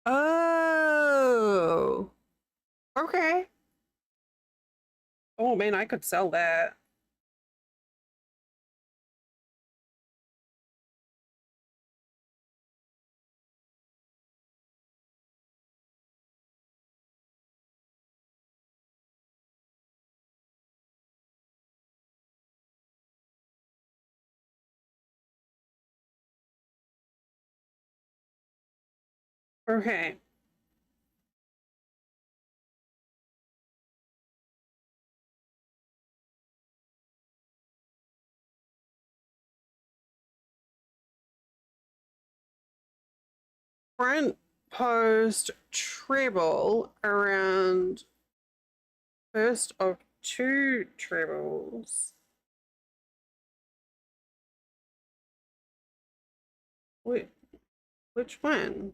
Oh, okay. Oh man, I could sell that. Okay. Front post treble around first of 2 trebles. Wait, which one?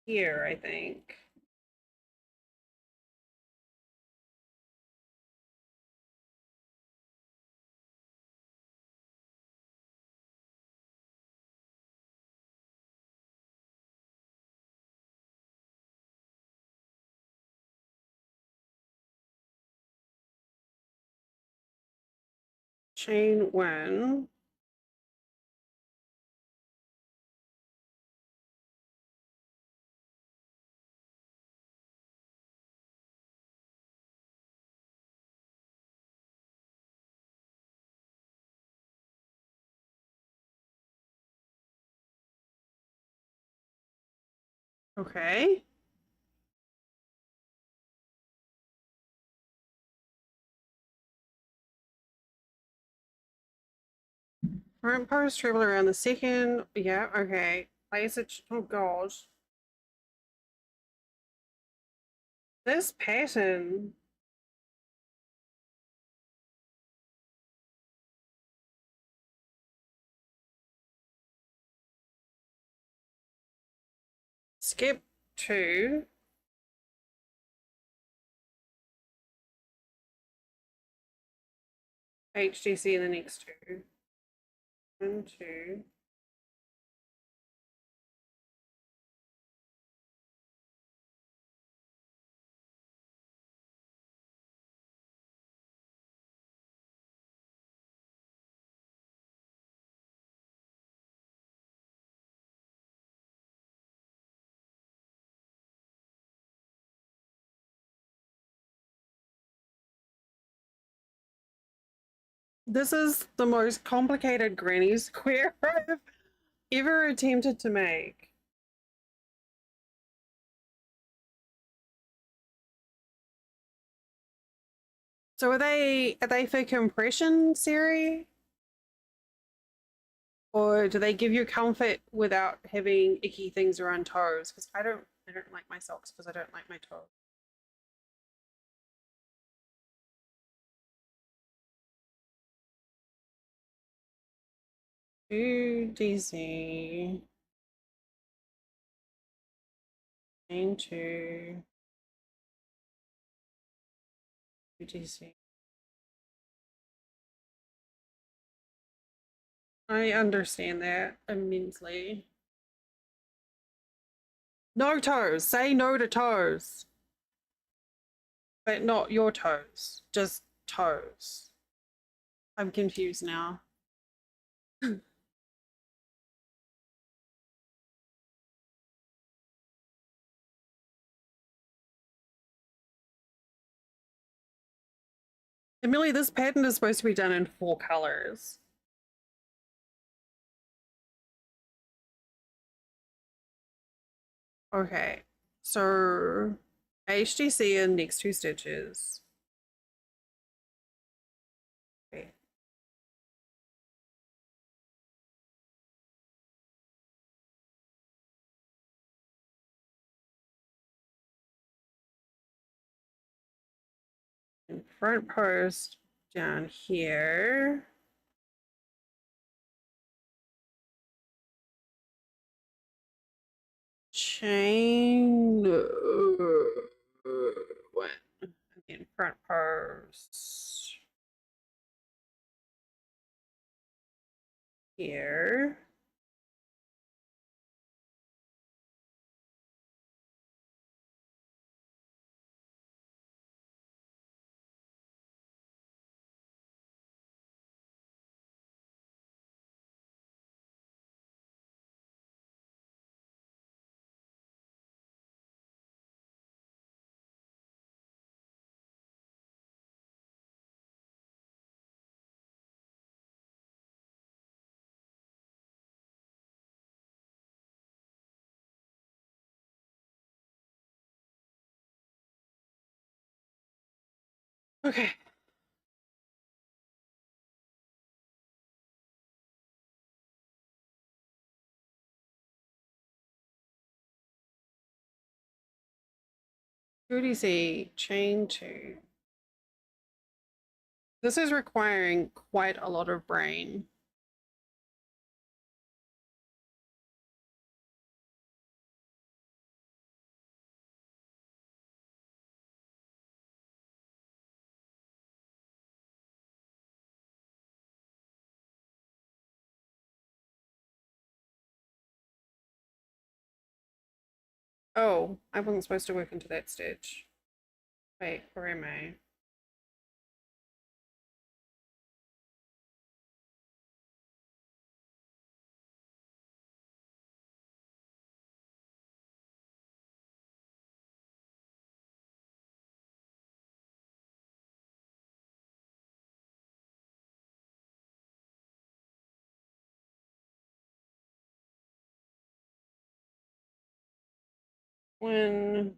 Here, I think. Chain 1. Okay. Front post treble around the second. Yeah, okay. Place it. Oh gosh. This pattern. Skip 2. HDC in the next 2. 1, 2. This is the most complicated granny square I've ever attempted to make. So are they for compression, Siri? Or do they give you comfort without having icky things around toes? Because I don't like my socks because I don't like my toes. 2DC into 2DC. I understand that immensely. No toes. Say no to toes. But not your toes. Just toes. I'm confused now. Emily, this pattern is supposed to be done in 4 colors. Okay, so HDC and next 2 stitches. Okay. And front post down here. Chain one. Again, front post here. Okay. Who do you see? Chain 2. This is requiring quite a lot of brain. Oh, I wasn't supposed to work into that stitch. Wait, where am I? When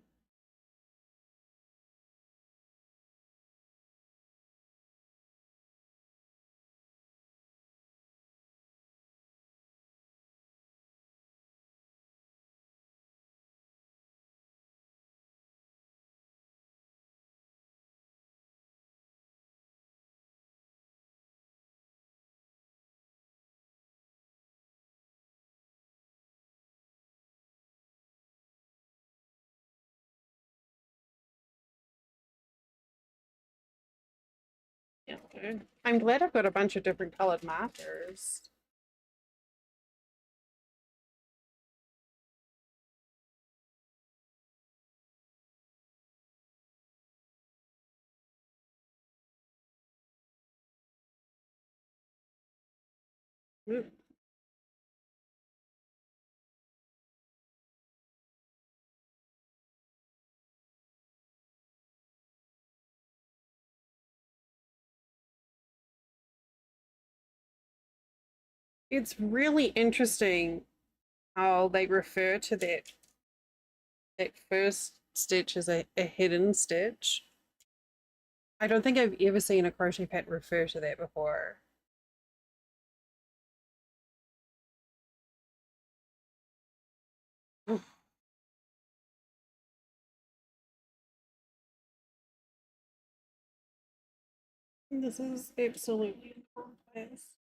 yeah, okay. I'm glad I've got a bunch of different colored markers. Ooh. It's really interesting how they refer to that first stitch as a hidden stitch. I don't think I've ever seen a crochet pattern refer to that before. This is absolutely gorgeous.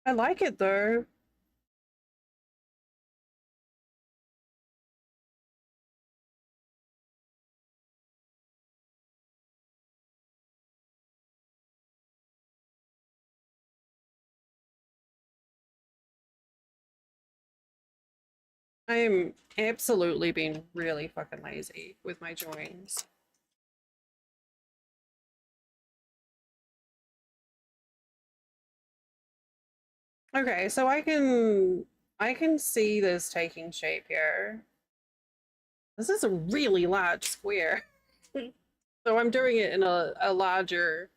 I like it though. I'm absolutely being really fucking lazy with my joins. Okay, so I can see this taking shape here. This is a really large square. So I'm doing it in a larger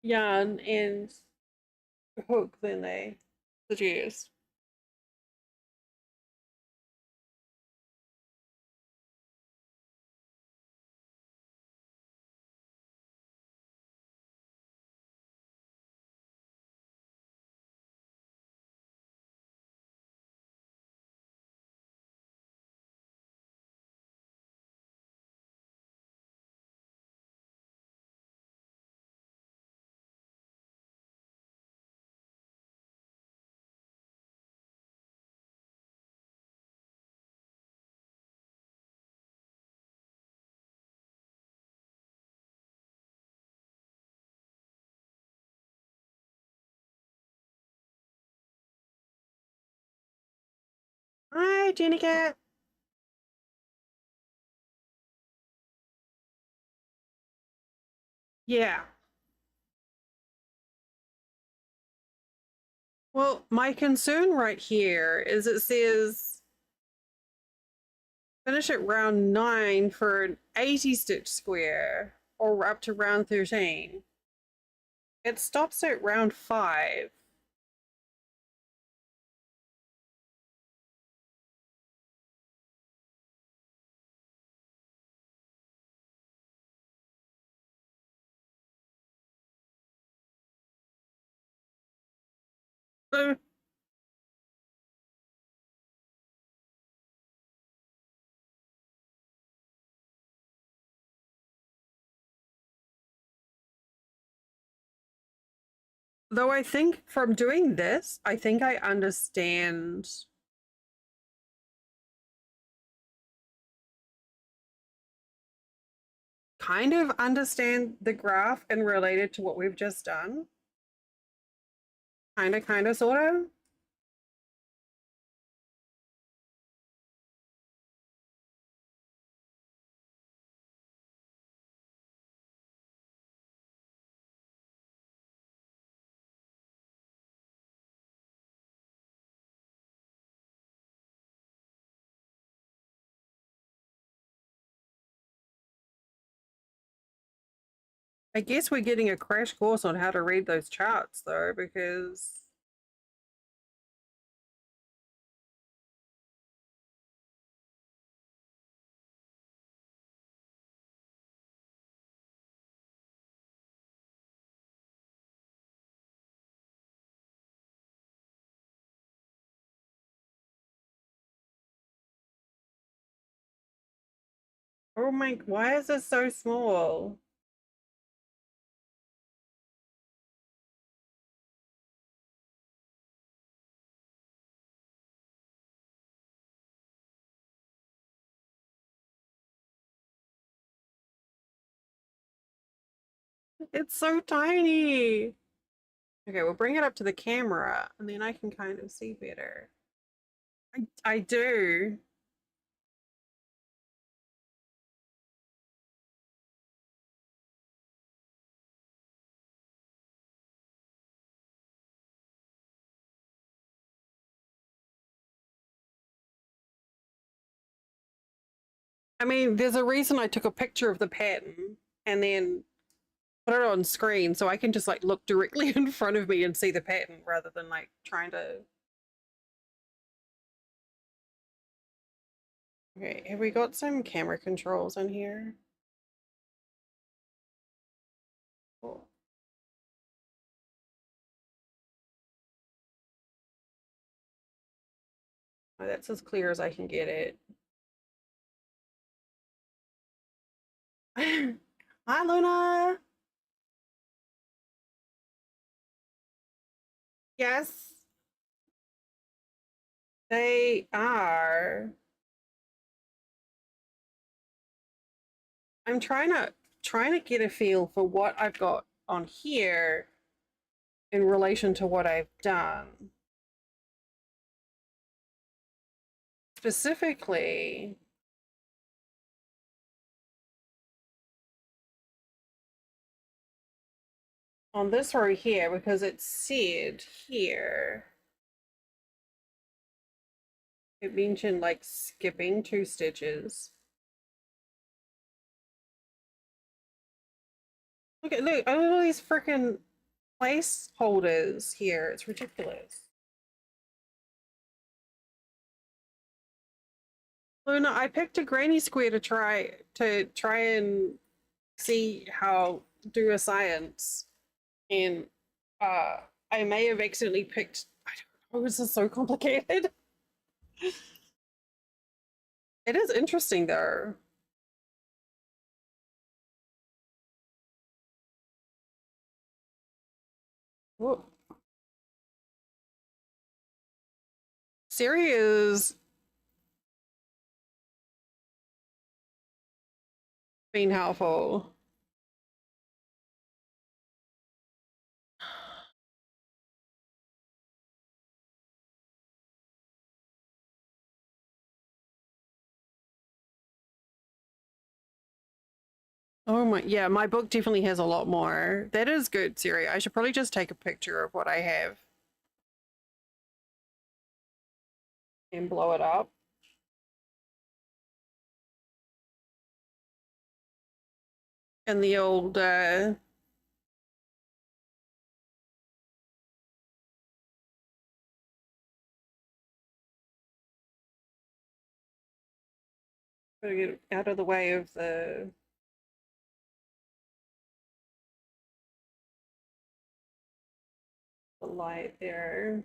yarn and hook than they suggest. Hi, Jenny Cat. Yeah. Well, my concern right here is it says finish at round 9 for an 80 stitch square or up to round 13. It stops at round 5. So, though I think from doing this, I think I understand kind of understand the graph and relate it to what we've just done. Kind of, sort of. I guess we're getting a crash course on how to read those charts, though, because oh my, why is this so small? It's so tiny. Okay, we'll bring it up to the camera and then I can kind of see better. I do. I mean, there's a reason I took a picture of the pattern and then put it on screen so I can just like look directly in front of me and see the pattern rather than like trying to. Okay, have we got some camera controls in here? Cool. Oh, that's as clear as I can get it. Hi, Luna. Yes, they are. I'm trying to get a feel for what I've got on here in relation to what I've done. Specifically, on this row here, because it said here, it mentioned like skipping 2 stitches. Look, all these freaking placeholders here. It's ridiculous. Luna, I picked a granny square to try and see how do a science, and I may have accidentally picked. I don't know. This is so complicated. It is interesting though. Whoa. Siri is being helpful. Oh my, yeah, my book definitely has a lot more. That is good, Siri. I should probably just take a picture of what I have and blow it up. And the old, gotta get out of the way of the light there.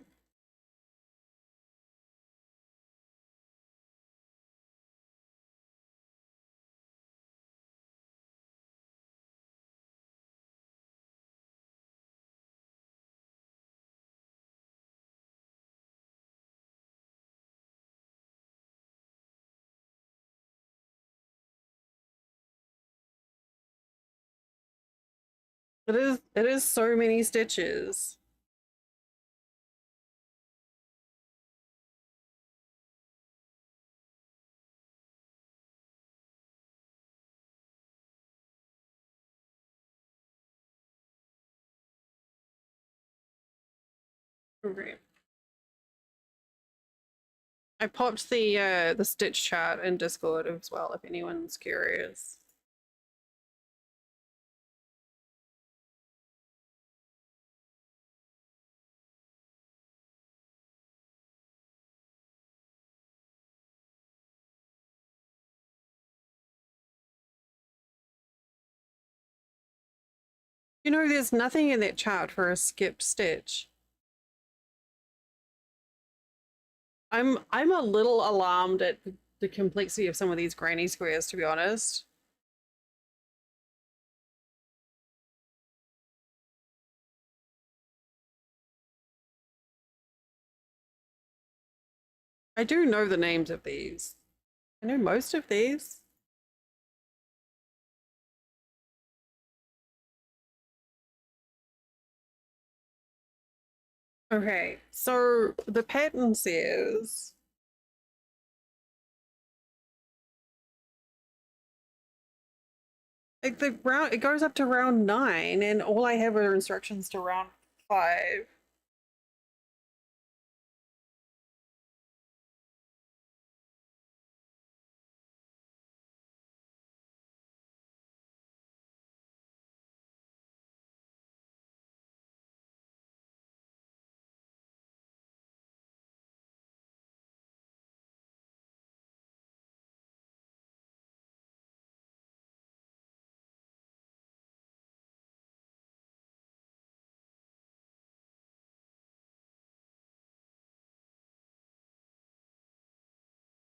It is so many stitches. Okay. I popped the stitch chart in Discord as well if anyone's curious. You know, there's nothing in that chart for a skipped stitch. I'm a little alarmed at the complexity of some of these granny squares, to be honest. I do know the names of these. I know most of these. Okay, so the pattern says like the round, it goes up to round 9, and all I have are instructions to round 5.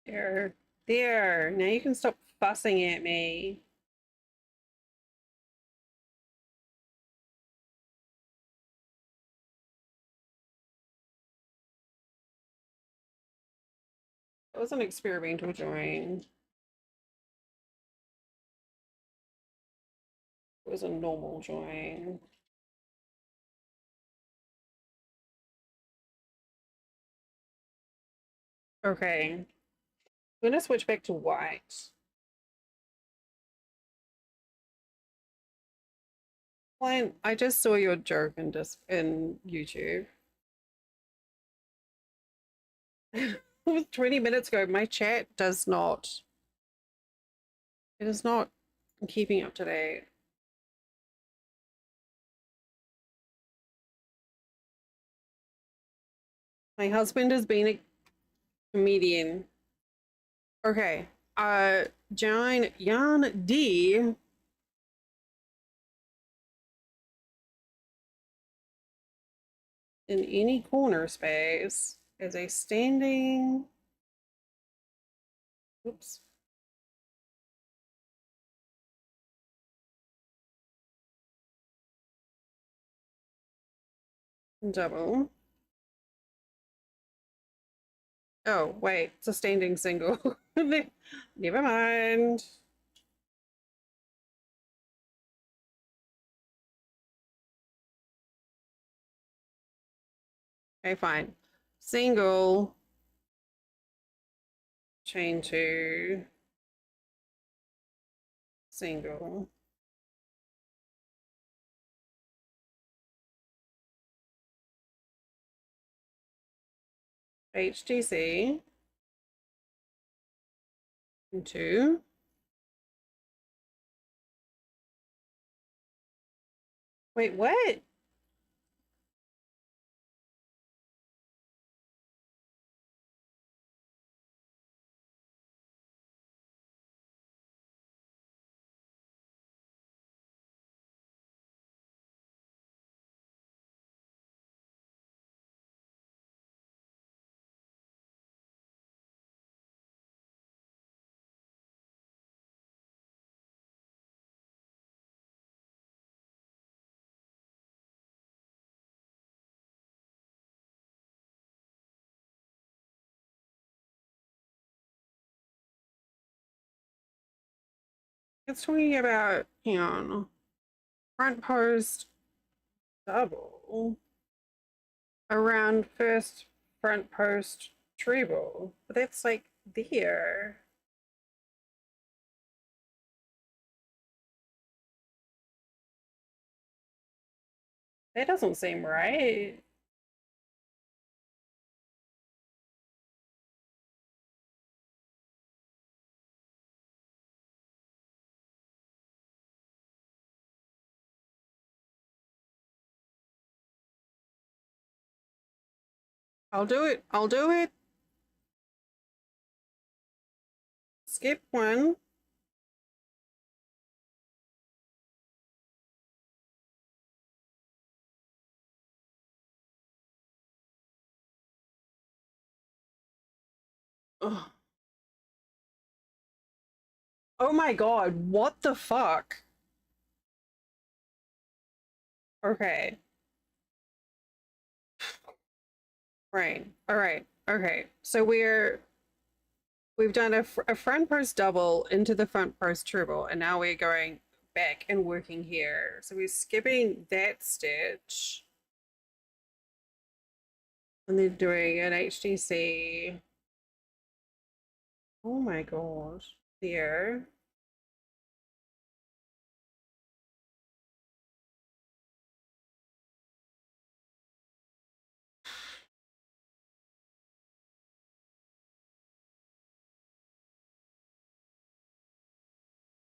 There, there. Now you can stop fussing at me. It was an experimental drawing. It was a normal drawing. Okay, I'm gonna switch back to white. Well, I just saw your joke in YouTube. It was 20 minutes ago. My chat does not. It is not keeping up to date. My husband has been a comedian. Okay. John Jan D. In any corner space is a standing. Oops. Double. Oh, wait, it's a standing single. Never mind. Okay, fine. Single, chain 2, single. HTC, and 2. Wait, what? It's talking about, hang on, front post double around first front post treble. But that's like there. That doesn't seem right. I'll do it. I'll do it. Skip one. Ugh. Oh my god, what the fuck? Okay. Right. All right. Okay. So we've done a front post double into the front post treble, and now we're going back and working here. So we're skipping that stitch. And they're doing an HTC. Oh my gosh. There.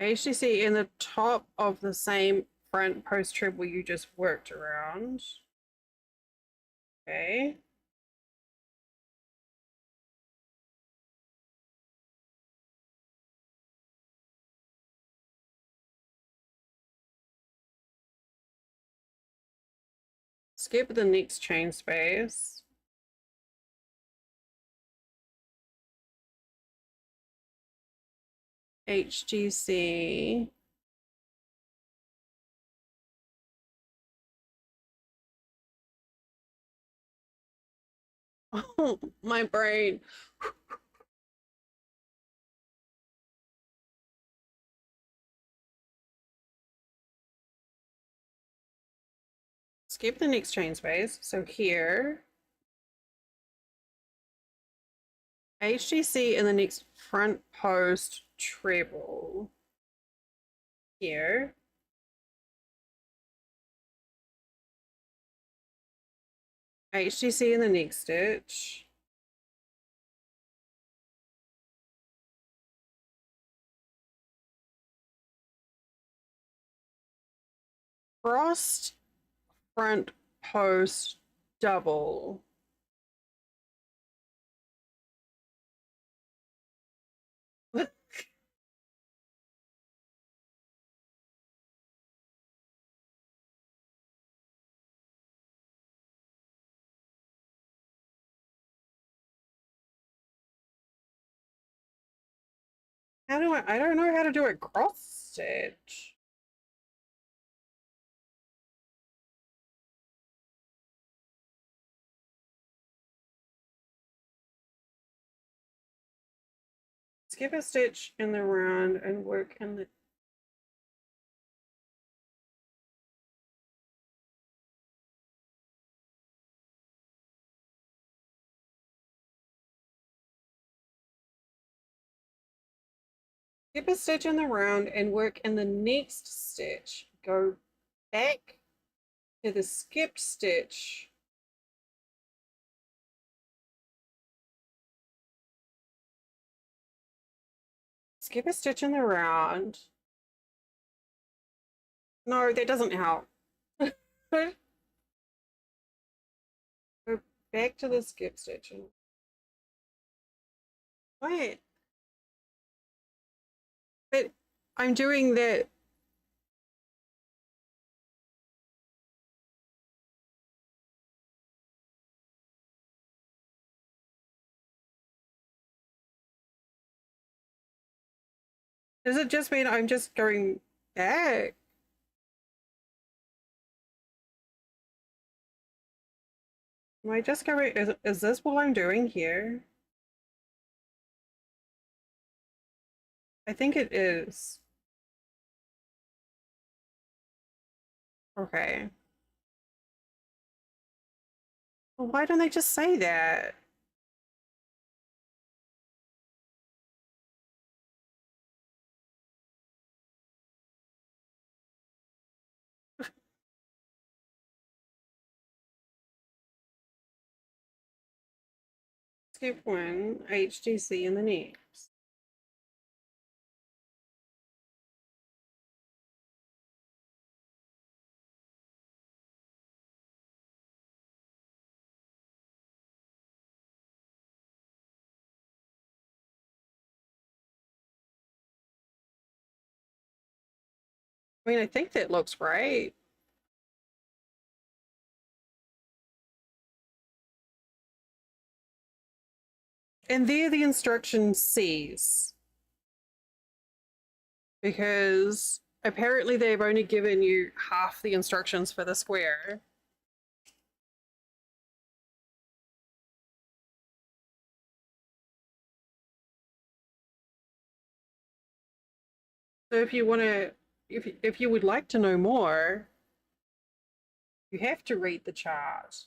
HTC in the top of the same front post treble you just worked around. Okay. Skip the next chain space. HTC. Oh, my brain. Skip the next chain space. So here, HTC in the next front post treble. Here. HTC in the next stitch. Crossed front post double. How do I don't know how to do a cross stitch. Skip a stitch in the round and work in the skip a stitch in the round and work in the next stitch. Go back to the skipped stitch. Skip a stitch in the round. No, that doesn't help. Go back to the skip stitch. Wait. But I'm doing that. Does it just mean I'm just going back? Am I just going, is this what I'm doing here? I think it is. Okay. Well, why don't they just say that? Skip one, HTC in the next. I mean, I think that looks right. And there the instruction cease. Because apparently they've only given you half the instructions for the square. So if you want to, if you would like to know more, you have to read the chart.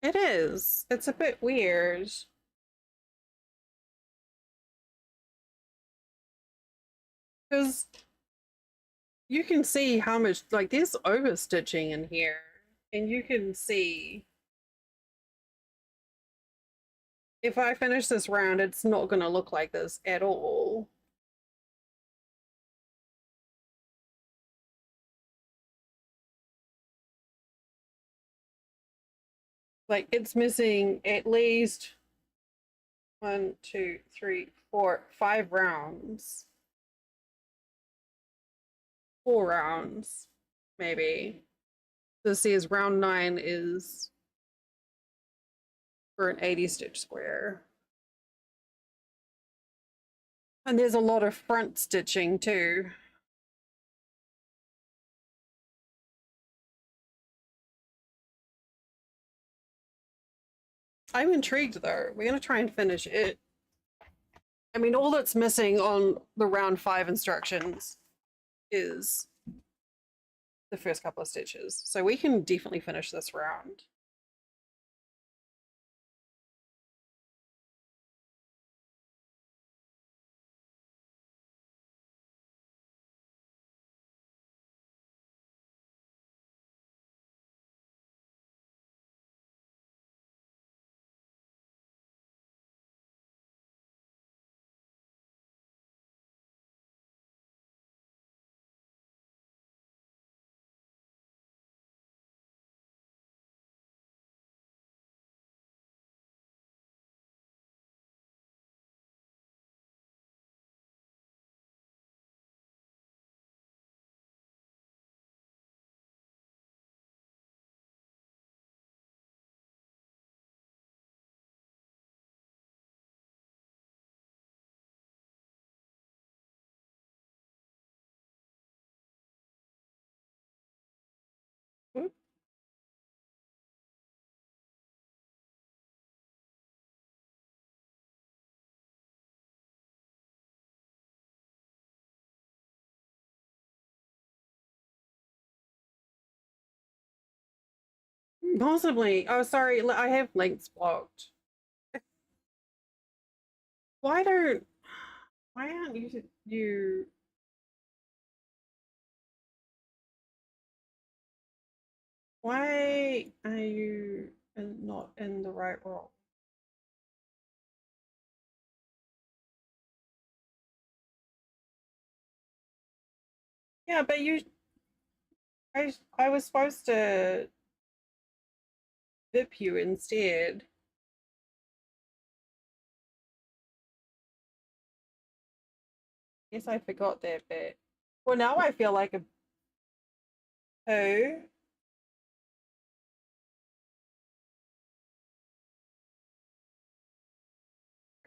It is. It's a bit weird. Because you can see how much, like, there's overstitching in here. And you can see if I finish this round, it's not going to look like this at all. Like, it's missing at least 1, 2, 3, 4, 5 rounds. 4 rounds, maybe. This is round 9 is for an 80 stitch square. And there's a lot of front stitching too. I'm intrigued though. We're going to try and finish it. I mean, all that's missing on the round 5 instructions is the first couple of stitches. So we can definitely finish this round. Possibly. Oh, sorry. I have links blocked. Why don't? Why aren't you? Why are you not in the right role? Yeah, but I was supposed to VIP you instead. Guess I forgot that bit. Well, now I feel like a poo.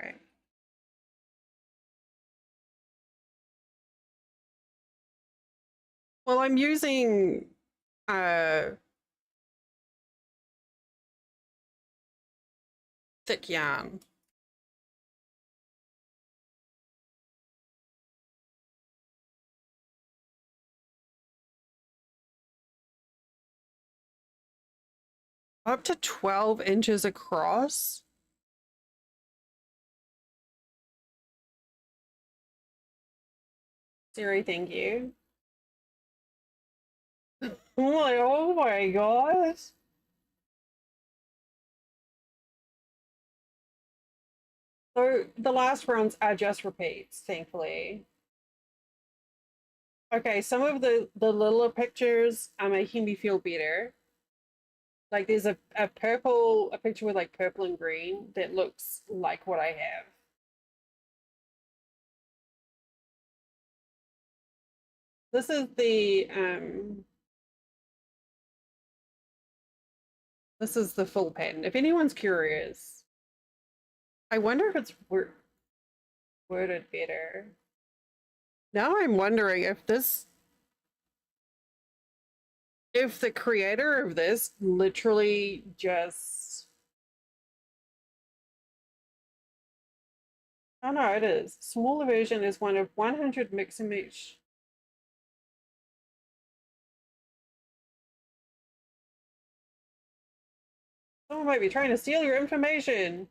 Right. Well, I'm using thick yarn. Up to 12 inches across. Siri, thank you. Oh my gosh. So the last rounds are just repeats, thankfully. Okay, some of the littler pictures are making me feel better. Like there's a picture with like purple and green that looks like what I have. This is the full pattern. If anyone's curious, I wonder if it's worded better. Now I'm wondering if the creator of this literally just, oh no, it is. Smaller version is one of 100 mix and match. Someone might be trying to steal your information.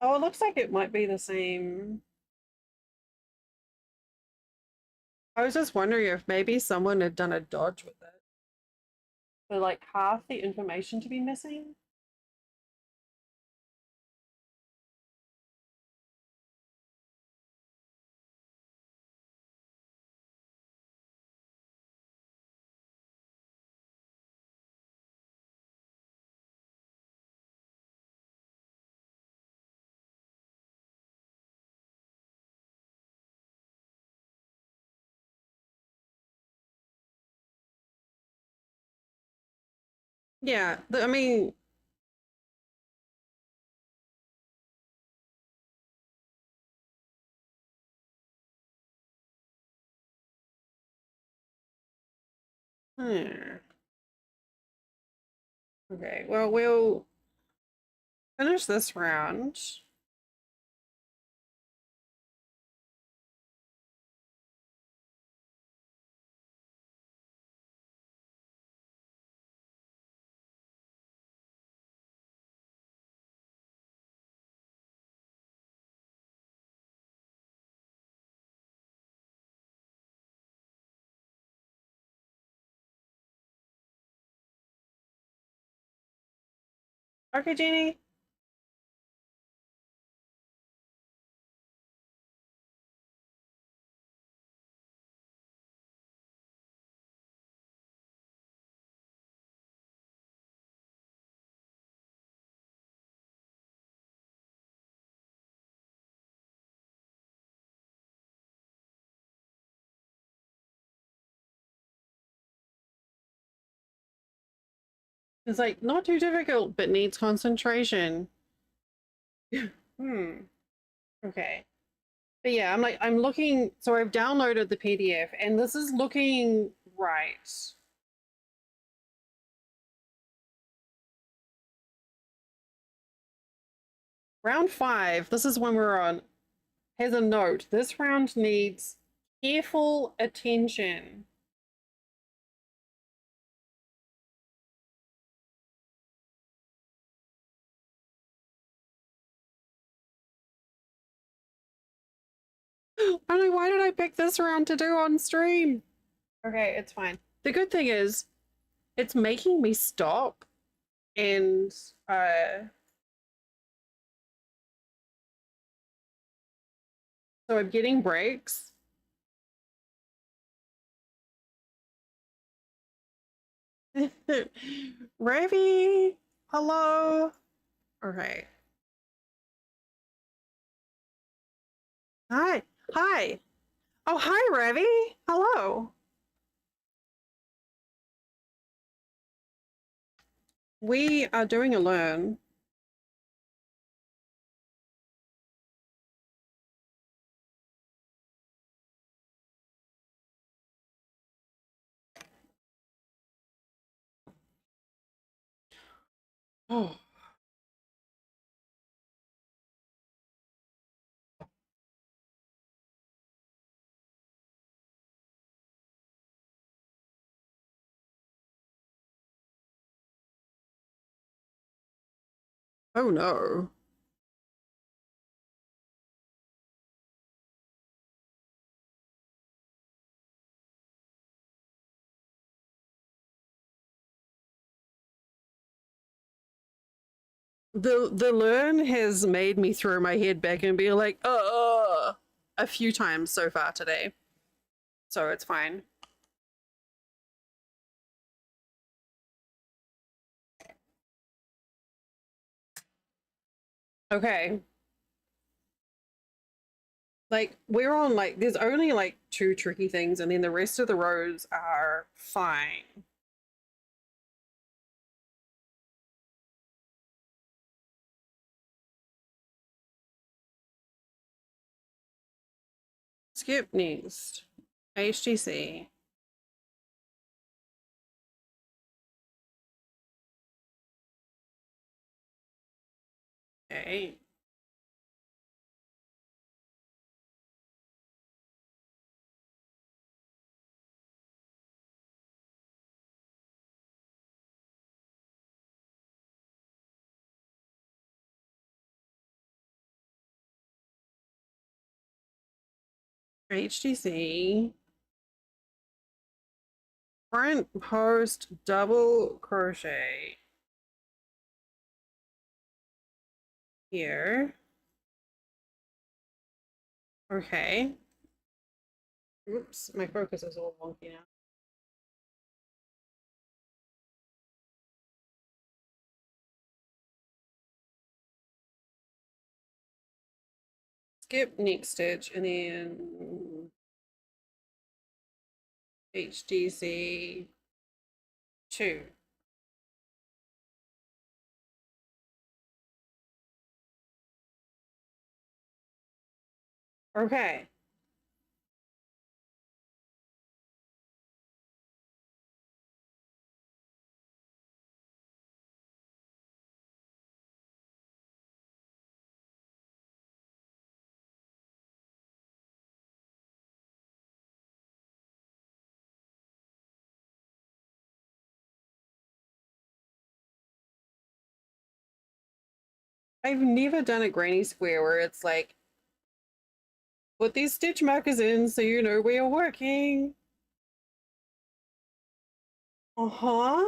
Oh, it looks like it might be the same. I was just wondering if maybe someone had done a dodge with it. For like half the information to be missing. Yeah, I mean, hmm. Okay, well, we'll finish this round. Okay, Jeannie. It's like not too difficult, but needs concentration. Hmm. Okay. But yeah, I'm looking, so I've downloaded the PDF and this is looking right. Round 5, this is when we're on, has a note. This round needs careful attention. I'm like, why did I pick this round to do on stream? Okay, it's fine. The good thing is, it's making me stop and so I'm getting breaks. Ravi, hello. Okay. Hi. Hi. Oh, hi, Ravi. Hello. We are doing a learn. Oh. Oh no. The learn has made me throw my head back and be like, a few times so far today. So it's fine. Okay. Like we're on like there's only like 2 tricky things and then the rest of the rows are fine. Skip next. HTC. Okay. HTC front post double crochet here. Okay. Oops, my focus is all wonky now. Skip next stitch and then HDC 2. Okay. I've never done a granny square where it's like, put these stitch markers in so you know where you're working. Uh-huh.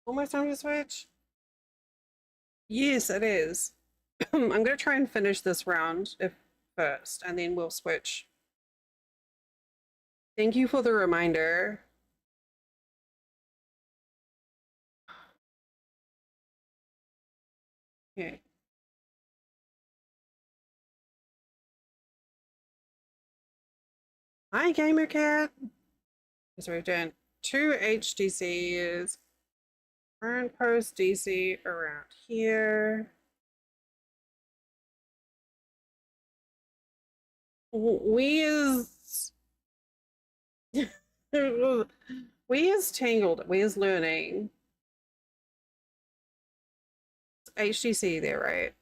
Almost time to switch. Yes, it is. I'm going to try and finish this round first, and then we'll switch. Thank you for the reminder. Okay. Hi, Gamer Cat. So we've done 2 HDCs, front post DC around here. Where's where's tangled? Where's learning? It's HDC there, right?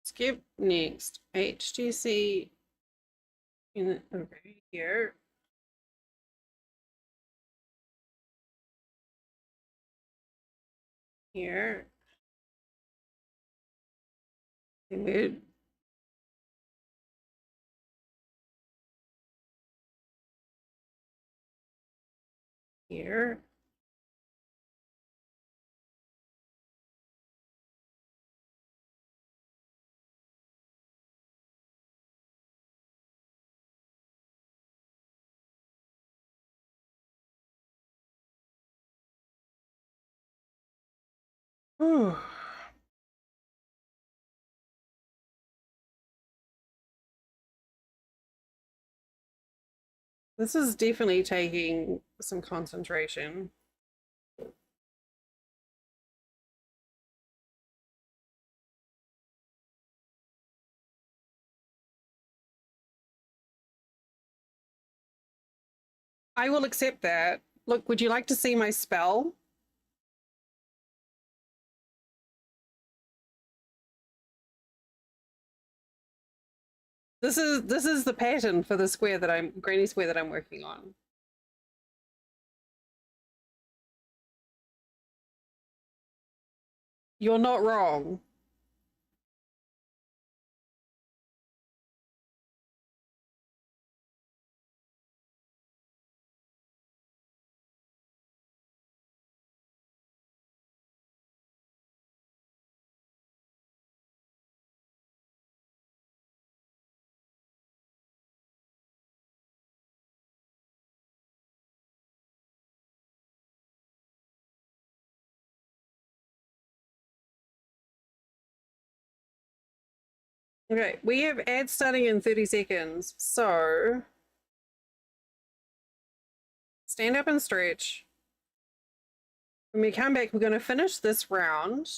Skip next. HTC in over here. Here. Good. Here. Whew. This is definitely taking some concentration. I will accept that. Look, would you like to see my spell? This is the pattern for the square that granny square that I'm working on. You're not wrong. Okay, we have ads starting in 30 seconds. So stand up and stretch. When we come back, we're going to finish this round.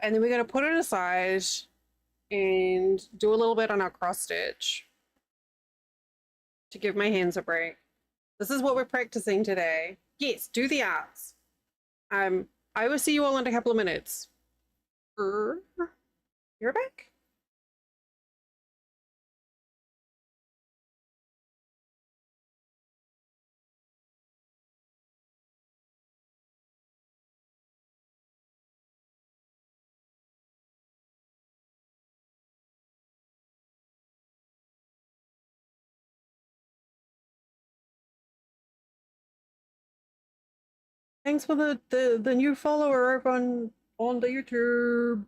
And then we're going to put it aside and do a little bit on our cross stitch. to give my hands a break. This is what we're practicing today. Yes, do the arts. I will see you all in a couple of minutes. You're back? Thanks for the new follower over on the YouTube.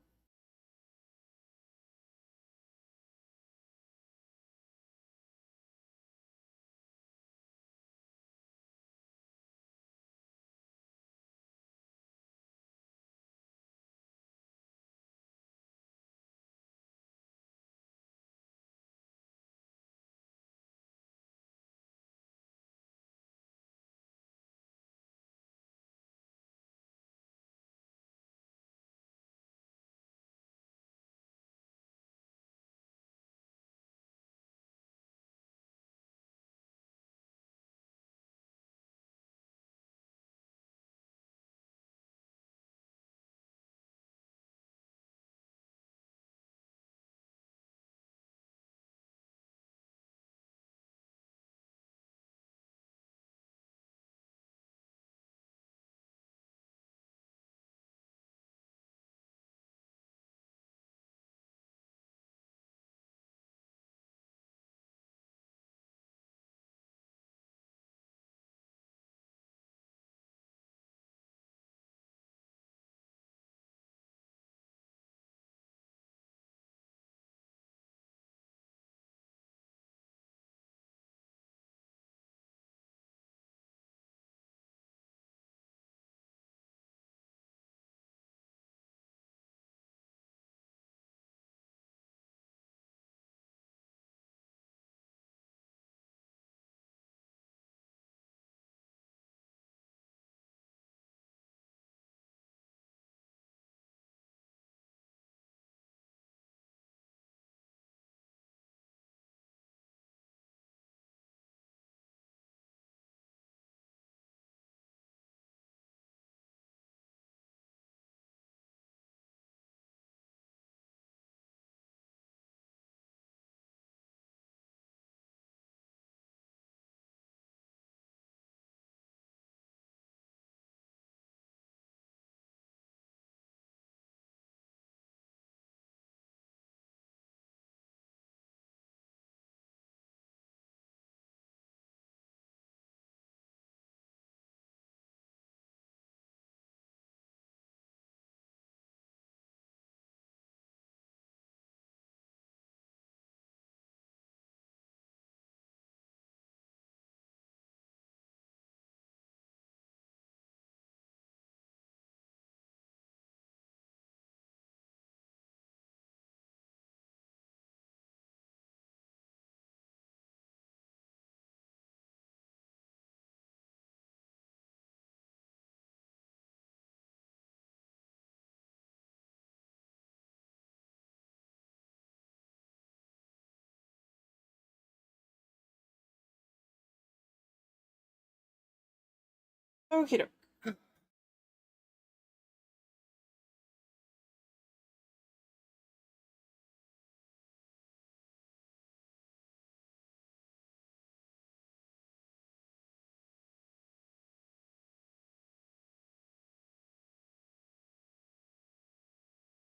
Okay.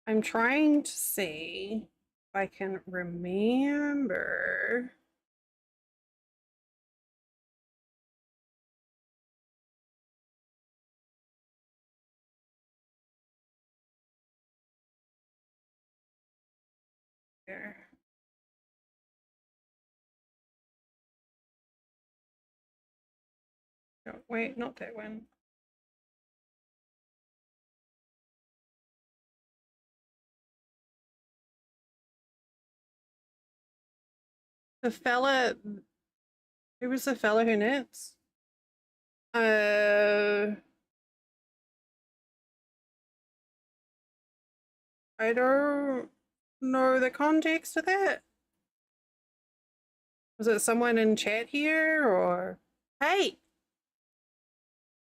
I'm trying to see if I can remember. There. No, wait, not that one. The fella, who was the fella who knits? I don't know the context of that. Was it someone in chat here or? Hey!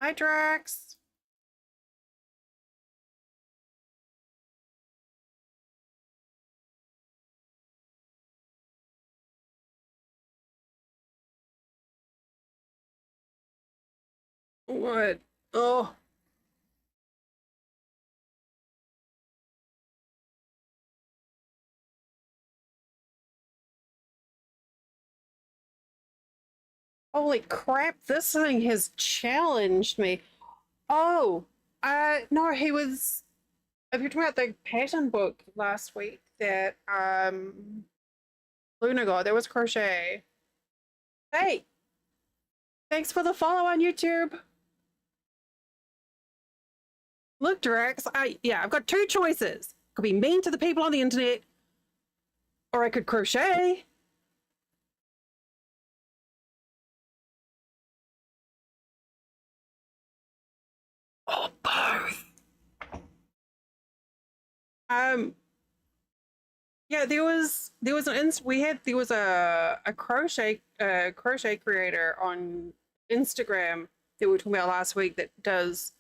Hi, Drax. What? Oh. Holy crap, this thing has challenged me. Oh, no, he was. If you're talking about the pattern book last week that Luna got, there was crochet. Hey, thanks for the follow on YouTube. Look, Drax, I've got two choices. Could be mean to the people on the internet, or I could crochet. Or both. Yeah, there was a crochet creator on Instagram that we were talking about last week that does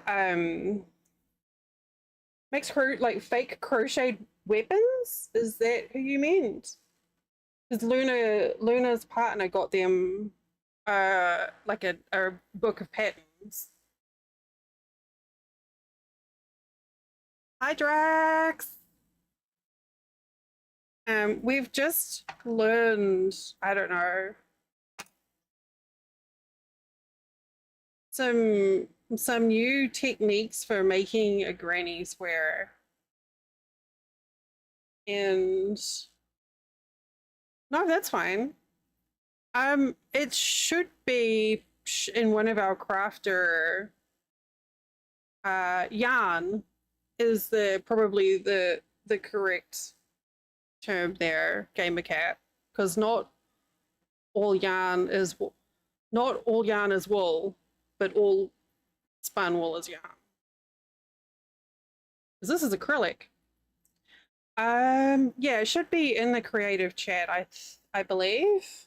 um makes like fake crocheted weapons. Is that who you meant? Because Luna's partner got them like a book of patterns. Hi, Drax. We've just learned, I don't know, some new techniques for making a granny square. And no, that's fine. It should be in one of our crafter yarn is probably the correct term there, Gamer Cat, because not all yarn is wool, but all spun wool is yarn. Because this is acrylic. Yeah, it should be in the creative chat, I believe.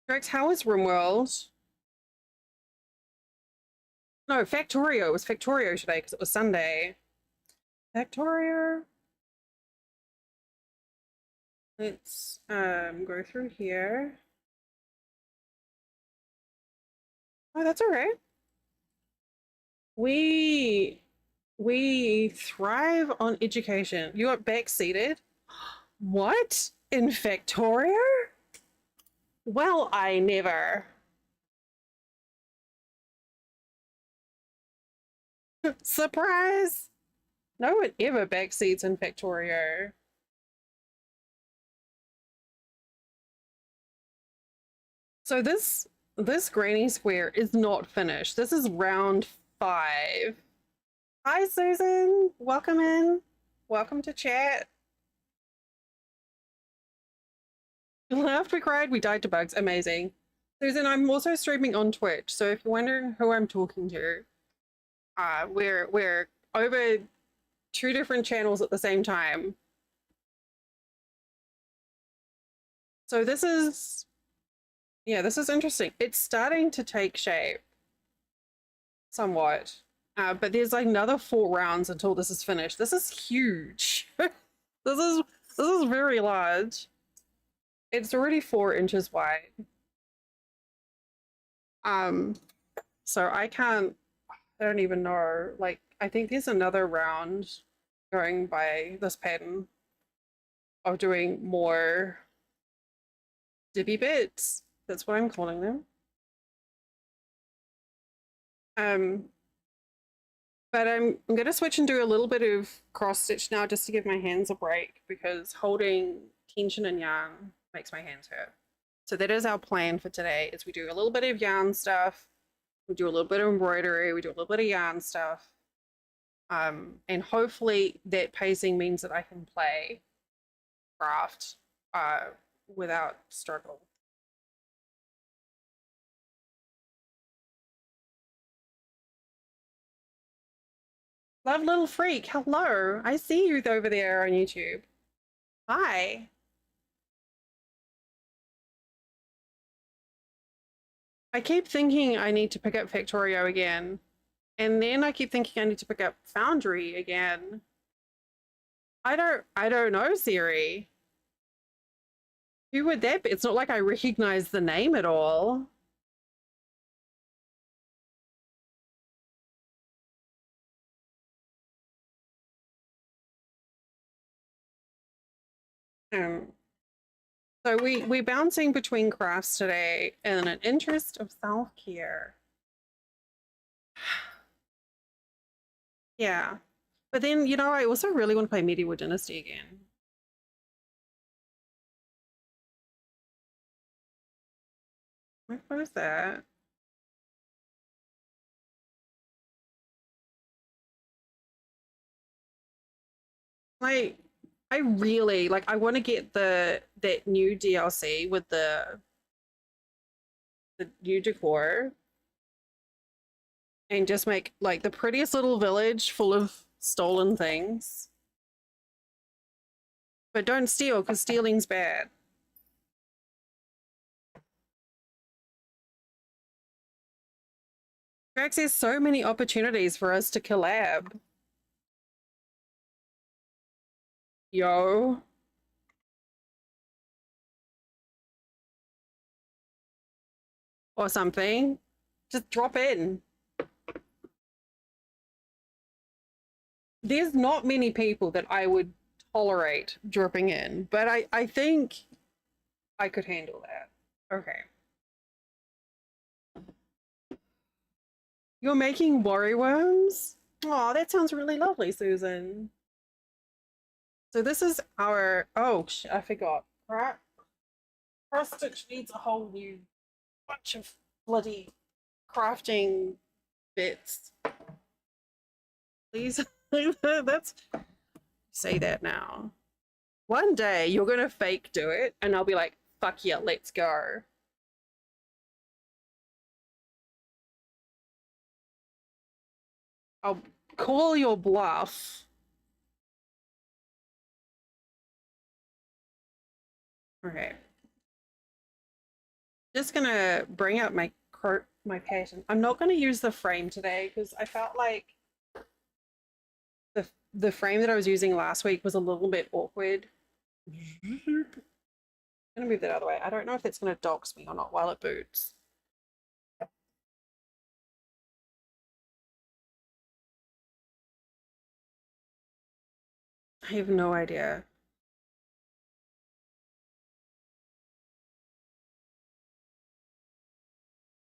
Rex, how is RimWorld? No, Factorio. It was Factorio today because it was Sunday. Factorio. Let's go through here. Oh, that's all right. We thrive on education. You are backseated? What? In Factorio? Well, I never. Surprise! No one ever backseats in Factorio. So this granny square is not finished. This is round 5. Hi, Susan. Welcome in. Welcome to chat. Laughed, we cried, we died to bugs. Amazing. Susan, I'm also streaming on Twitch, so if you're wondering who I'm talking to, we're over 2 different channels at the same time. So this is interesting. It's starting to take shape somewhat, but there's like another 4 rounds until this is finished. This is huge. This is very large. It's already 4 inches wide. So I don't even know. Like, I think there's another round going by this pattern of doing more dippy bits. That's what I'm calling them. But I'm gonna switch and do a little bit of cross stitch now just to give my hands a break because holding tension and yarn makes my hands hurt. So that is our plan for today, is we do a little bit of yarn stuff, we do a little bit of embroidery, we do a little bit of yarn stuff. And hopefully that pacing means that I can play craft without struggle. Love little freak. Hello. I see you over there on YouTube. Hi. I keep thinking I need to pick up Factorio again. And then I keep thinking I need to pick up Foundry again. I don't know, Siri. Who would that be? It's not like I recognize the name at all. Um, so we're bouncing between crafts today in an interest of self-care. Yeah. But then, you know, I also really want to play Medieval Dynasty again. What is that? Like, I really like. I want to get that new DLC with the new decor, and just make like the prettiest little village full of stolen things. But don't steal, because stealing's bad. Drax, there's so many opportunities for us to collab. Yo. Or something. Just drop in. There's not many people that I would tolerate dropping in, but I think I could handle that. Okay. You're making worry worms? Oh, that sounds really lovely, Susan. So this is our, oh, I forgot. Right? Stitch needs a whole new bunch of bloody crafting bits. Please, that's, say that now. One day you're gonna fake do it and I'll be like, fuck yeah, let's go. I'll call your bluff. Okay. Just gonna bring up my pattern. I'm not gonna use the frame today because I felt like the frame that I was using last week was a little bit awkward. I'm gonna move that out of the way. I don't know if that's gonna dox me or not while it boots. I have no idea.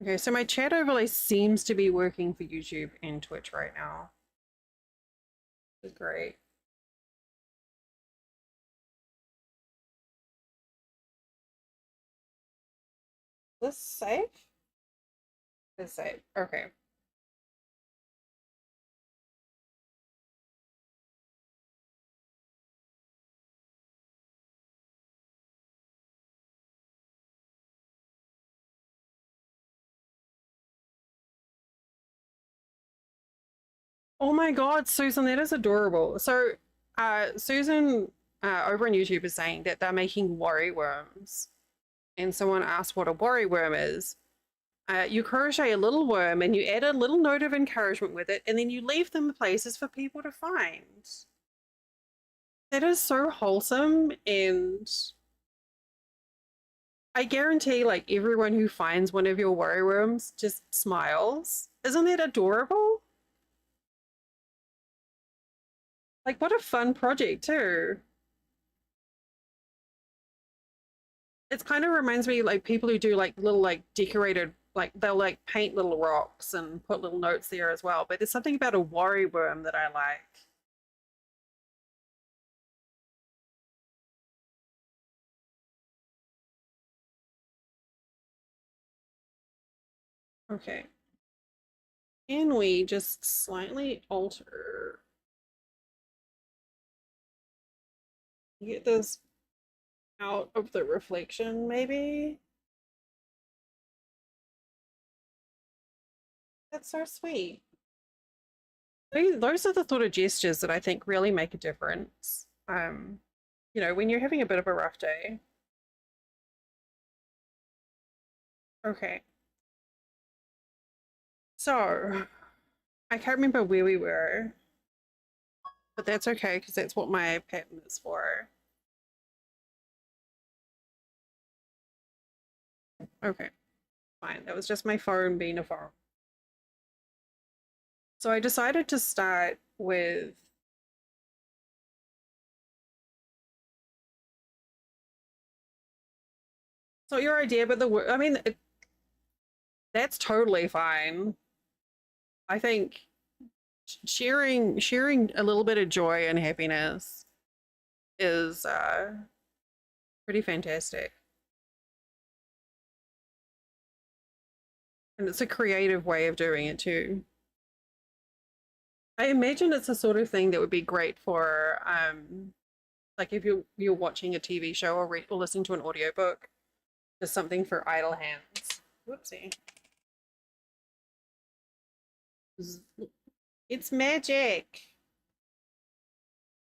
Okay, so my chat overlay seems to be working for YouTube and Twitch right now. Which is great. Is this safe? It's safe. Okay. Oh my God, Susan, that is adorable. So, Susan over on YouTube is saying that they're making worry worms. And someone asked what a worry worm is. You crochet a little worm and you add a little note of encouragement with it, and then you leave them places for people to find. That is so wholesome, and I guarantee like everyone who finds one of your worry worms just smiles. Isn't that adorable? Like, what a fun project too. It's kind of reminds me like people who do like little like decorated, like they'll like paint little rocks and put little notes there as well. But there's something about a worry worm that I like. Okay. Can we just slightly alter? Get this out of the reflection, maybe? That's so sweet. those are the sort of gestures that I think really make a difference. You know, when you're having a bit of a rough day. Okay. So, I can't remember where we were, but that's okay because that's what my pattern is for. Okay, fine. That was just my phone being a phone. So I decided to start with so your idea, but I mean, that's totally fine. I think sharing a little bit of joy and happiness is pretty fantastic. And it's a creative way of doing it too. I imagine it's the sort of thing that would be great for like if you're watching a TV show or listening to an audiobook. There's something for idle hands. Whoopsie. It's magic.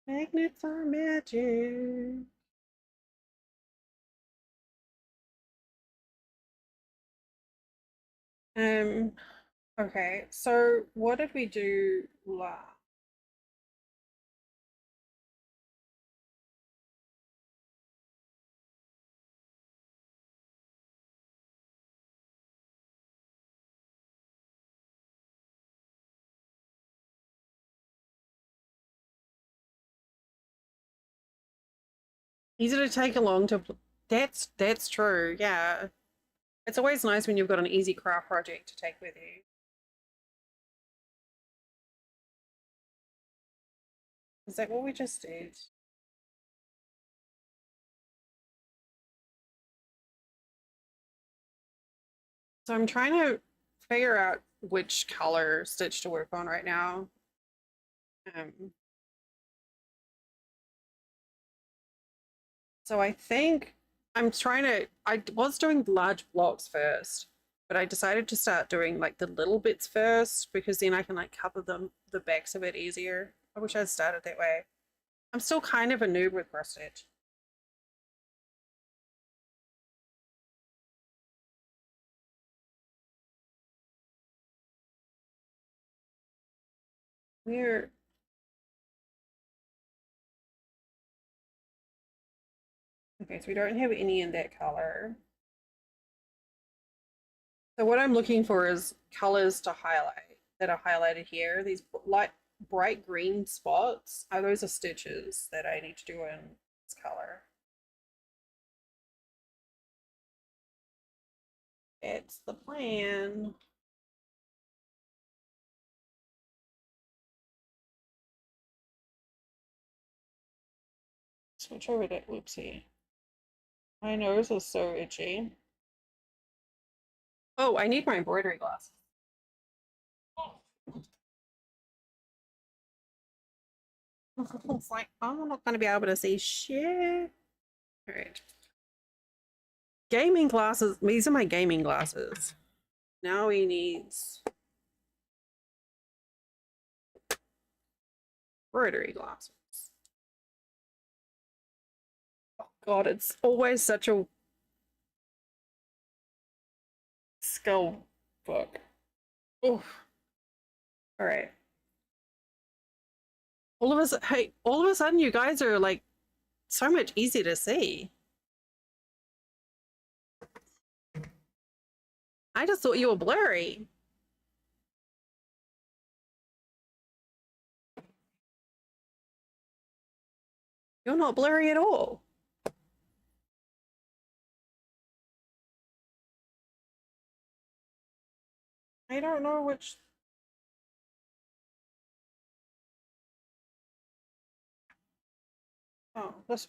Magnets are magic. Um, okay, so what did we do last? Easy to take along to that's true, yeah. It's always nice when you've got an easy craft project to take with you. Is that what we just did? So I'm trying to figure out which color stitch to work on right now. Um, so I think I was doing large blocks first, but I decided to start doing like the little bits first because then I can like cover the backs a bit easier. I wish I'd started that way. I'm still kind of a noob with cross stitch. We're okay, so we don't have any in that color. So what I'm looking for is colors to highlight that are highlighted here. These light bright green spots are those are stitches that I need to do in this color. It's the plan. Switch over to oopsie. My nose is so itchy. Oh, I need my embroidery glasses. It's like I'm not gonna be able to see shit. All right. Gaming glasses. These are my gaming glasses. Now he needs embroidery glasses. Oh God, it's always such a skill book. Oh, all right. All of a sudden, you guys are like so much easier to see. I just thought you were blurry. You're not blurry at all. I don't know which. Oh, this.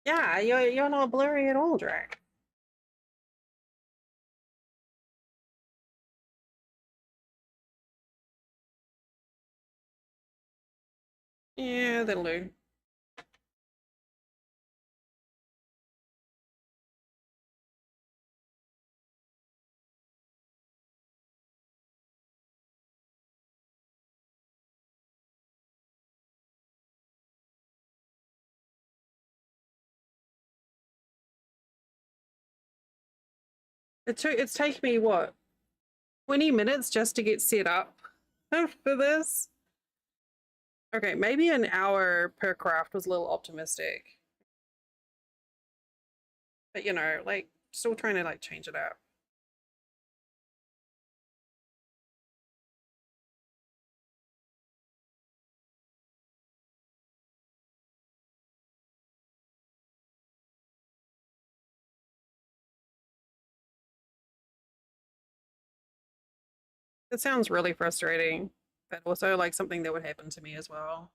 Yeah, you're not blurry at all, Drake. Yeah, that'll do. It's taken me what, 20 minutes just to get set up for this. Okay, maybe an hour per craft was a little optimistic. But you know, like still trying to like change it up. It sounds really frustrating, but also like something that would happen to me as well.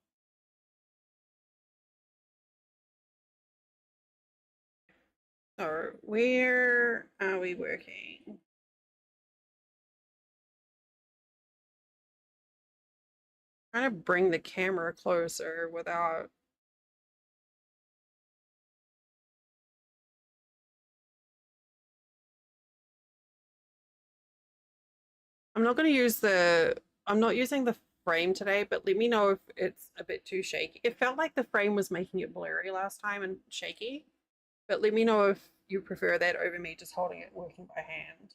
So where are we working? Trying to bring the camera closer without. I'm not going to use the. I'm not using the frame today, but let me know if it's a bit too shaky. It felt like the frame was making it blurry last time and shaky, but let me know if you prefer that over me just holding it and working by hand.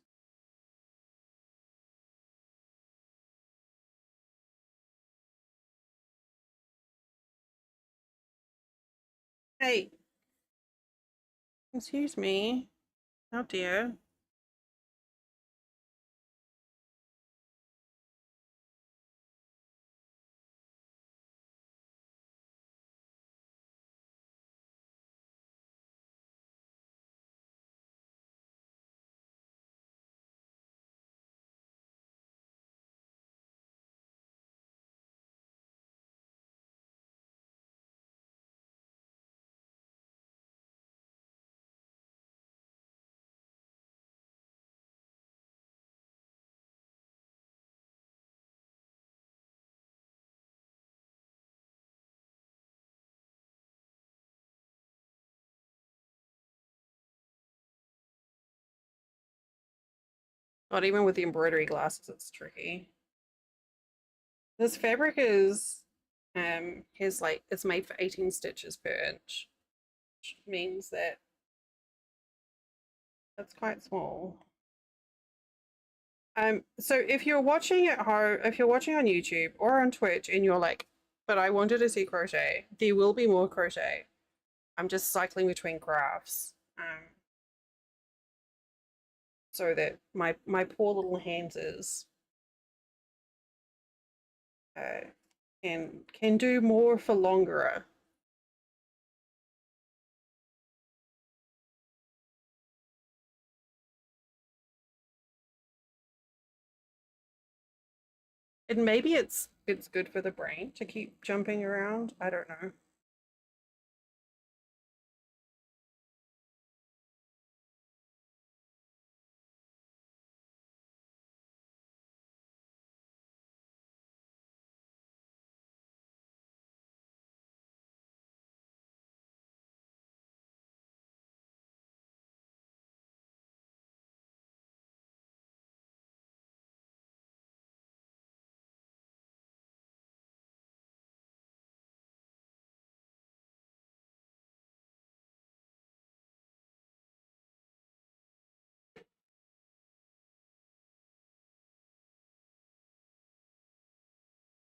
Hey, excuse me. Oh dear. Not even with the embroidery glasses, it's tricky. This fabric is has like it's made for 18 stitches per inch, which means that that's quite small. So if you're watching at home, if you're watching on YouTube or on Twitch and you're like, but I wanted to see crochet, there will be more crochet. I'm just cycling between crafts. So that my poor little hands is uh can do more for longer. And maybe it's good for the brain to keep jumping around. I don't know.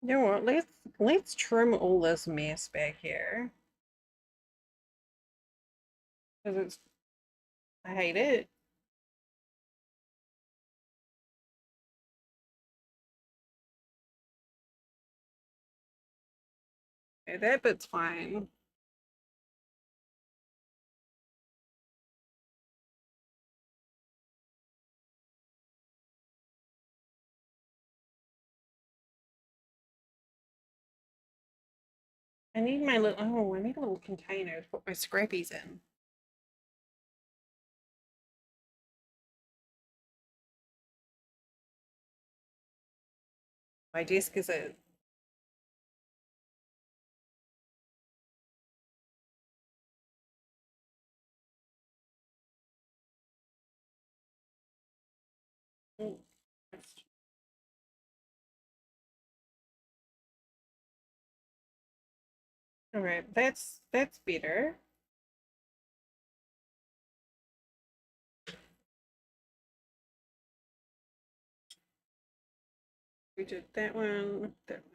You know what? Let's trim all this mess back here because it's I hate it. Okay, that bit's fine. I need my little I need a little container to put my scrappies in. My desk is a oh, all right, that's better. We did that one, that one.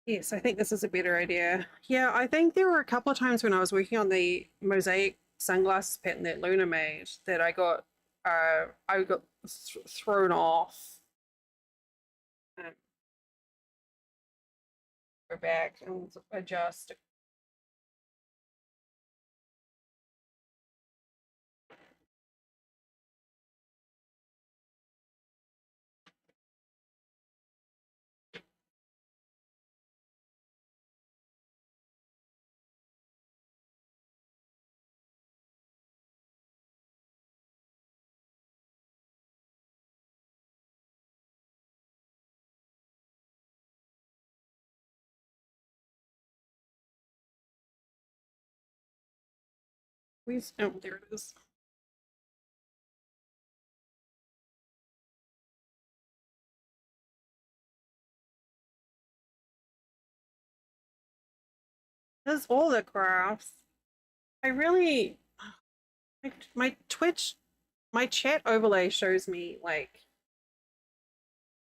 Yes, I think this is a better idea. Yeah, I think there were a couple of times when I was working on the mosaic sunglasses pattern that Luna made that I got thrown off. Go back and adjust. Please, oh, there it is. That's all the crafts. I really, my Twitch, my chat overlay shows me like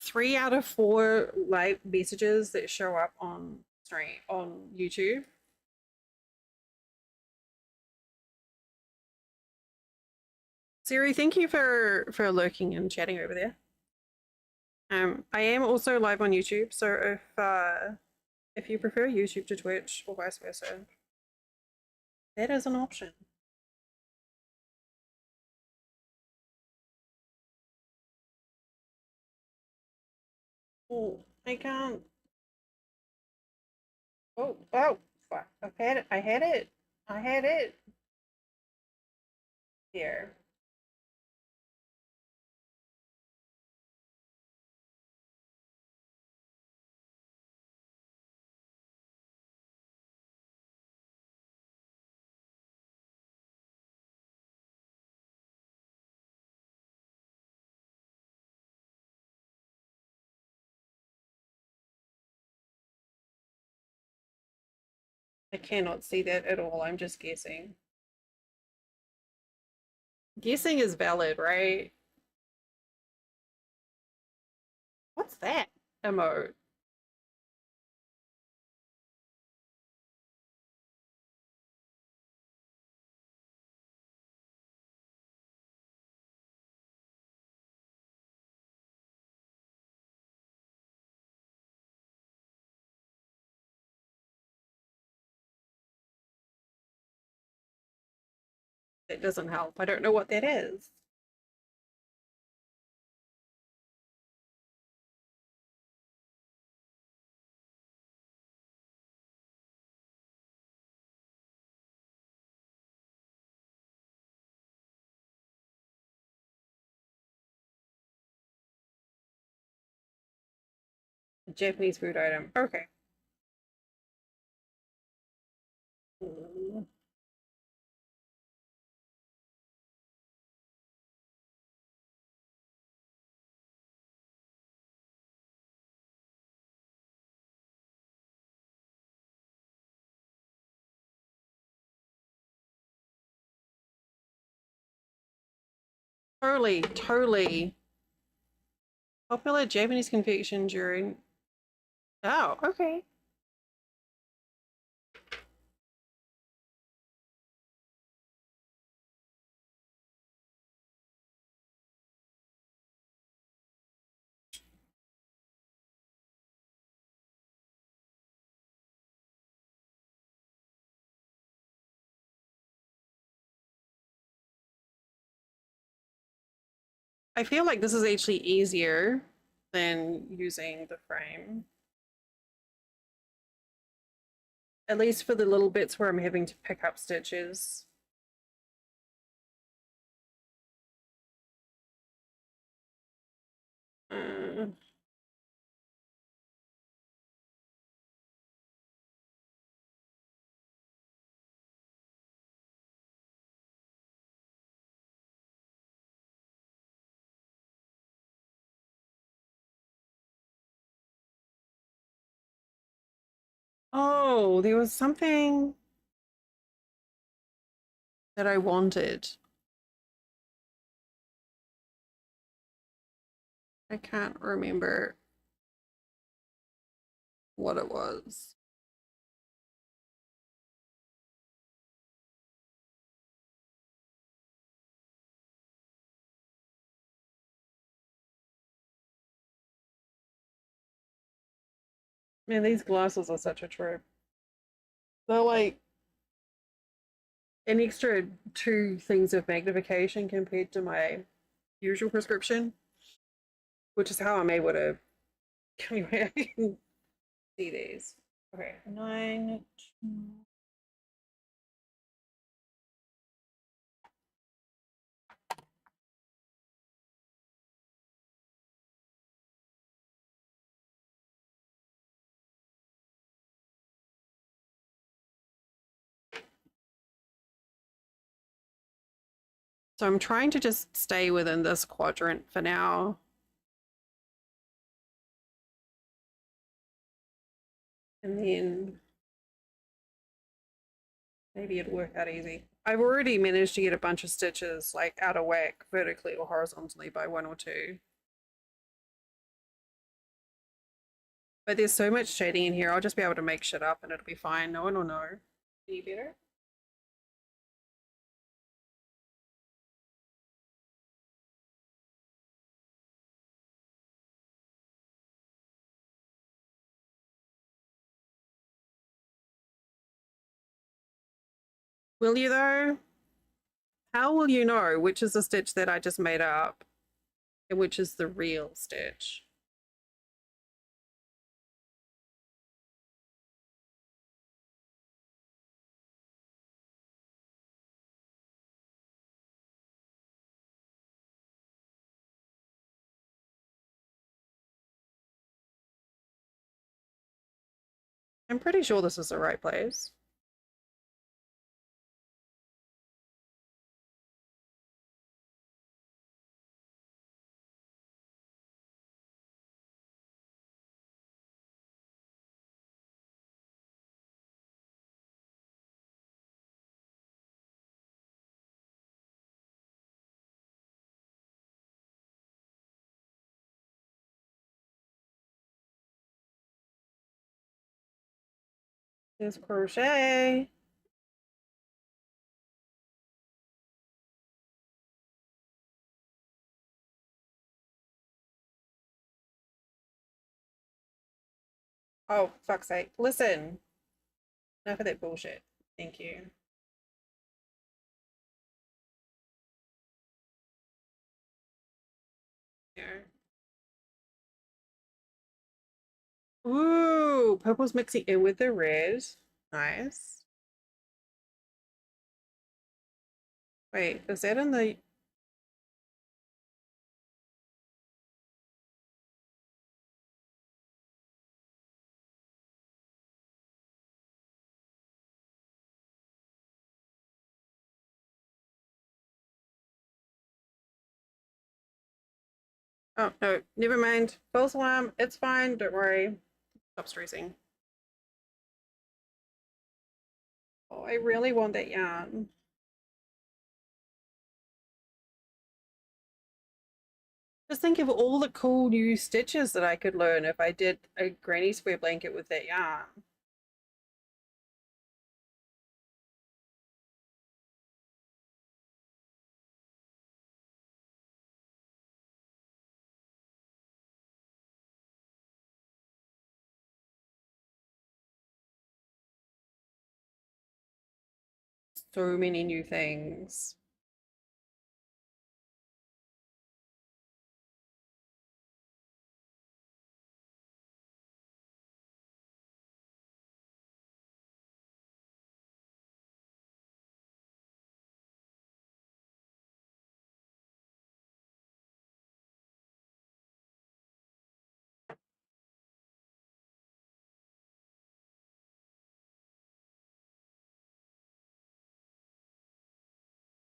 3 out of 4 live messages that show up on stream on YouTube. Siri, thank you for lurking and chatting over there. I am also live on YouTube, so if you prefer YouTube to Twitch or vice versa, that is an option. Oh, I can't. Oh, fuck. I've had it. I had it. I had it. Here. I cannot see that at all. I'm just guessing. Guessing is valid, right? What's that emote? That doesn't help. I don't know what that is. A Japanese food item. Okay. Totally, totally. Popular Japanese confection during. Oh, okay. I feel like this is actually easier than using the frame. At least for the little bits where I'm having to pick up stitches. Uh, Oh, there was something that I wanted. I can't remember what it was. Man, these glasses are such a trip. They're like an extra two things of magnification compared to my usual prescription, which is how I'm able to. Anyway, I can see these. Okay, 9. So I'm trying to just stay within this quadrant for now. And then maybe it'll work out easy. I've already managed to get a bunch of stitches like out of whack vertically or horizontally by 1 or 2. But there's so much shading in here, I'll just be able to make shit up and it'll be fine. No one will know. Any better? Will you though? How will you know which is the stitch that I just made up and which is the real stitch? I'm pretty sure this is the right place. There's crochet. Oh, fuck's sake. Listen. Enough of that bullshit. Thank you. Yeah. Ooh, purple's mixing in with the red. Nice. Wait, is that in the... Oh, no, never mind. False alarm. It's fine. Don't worry. Stop stressing. Oh, I really want that yarn. Just think of all the cool new stitches that I could learn if I did a granny square blanket with that yarn. So many new things.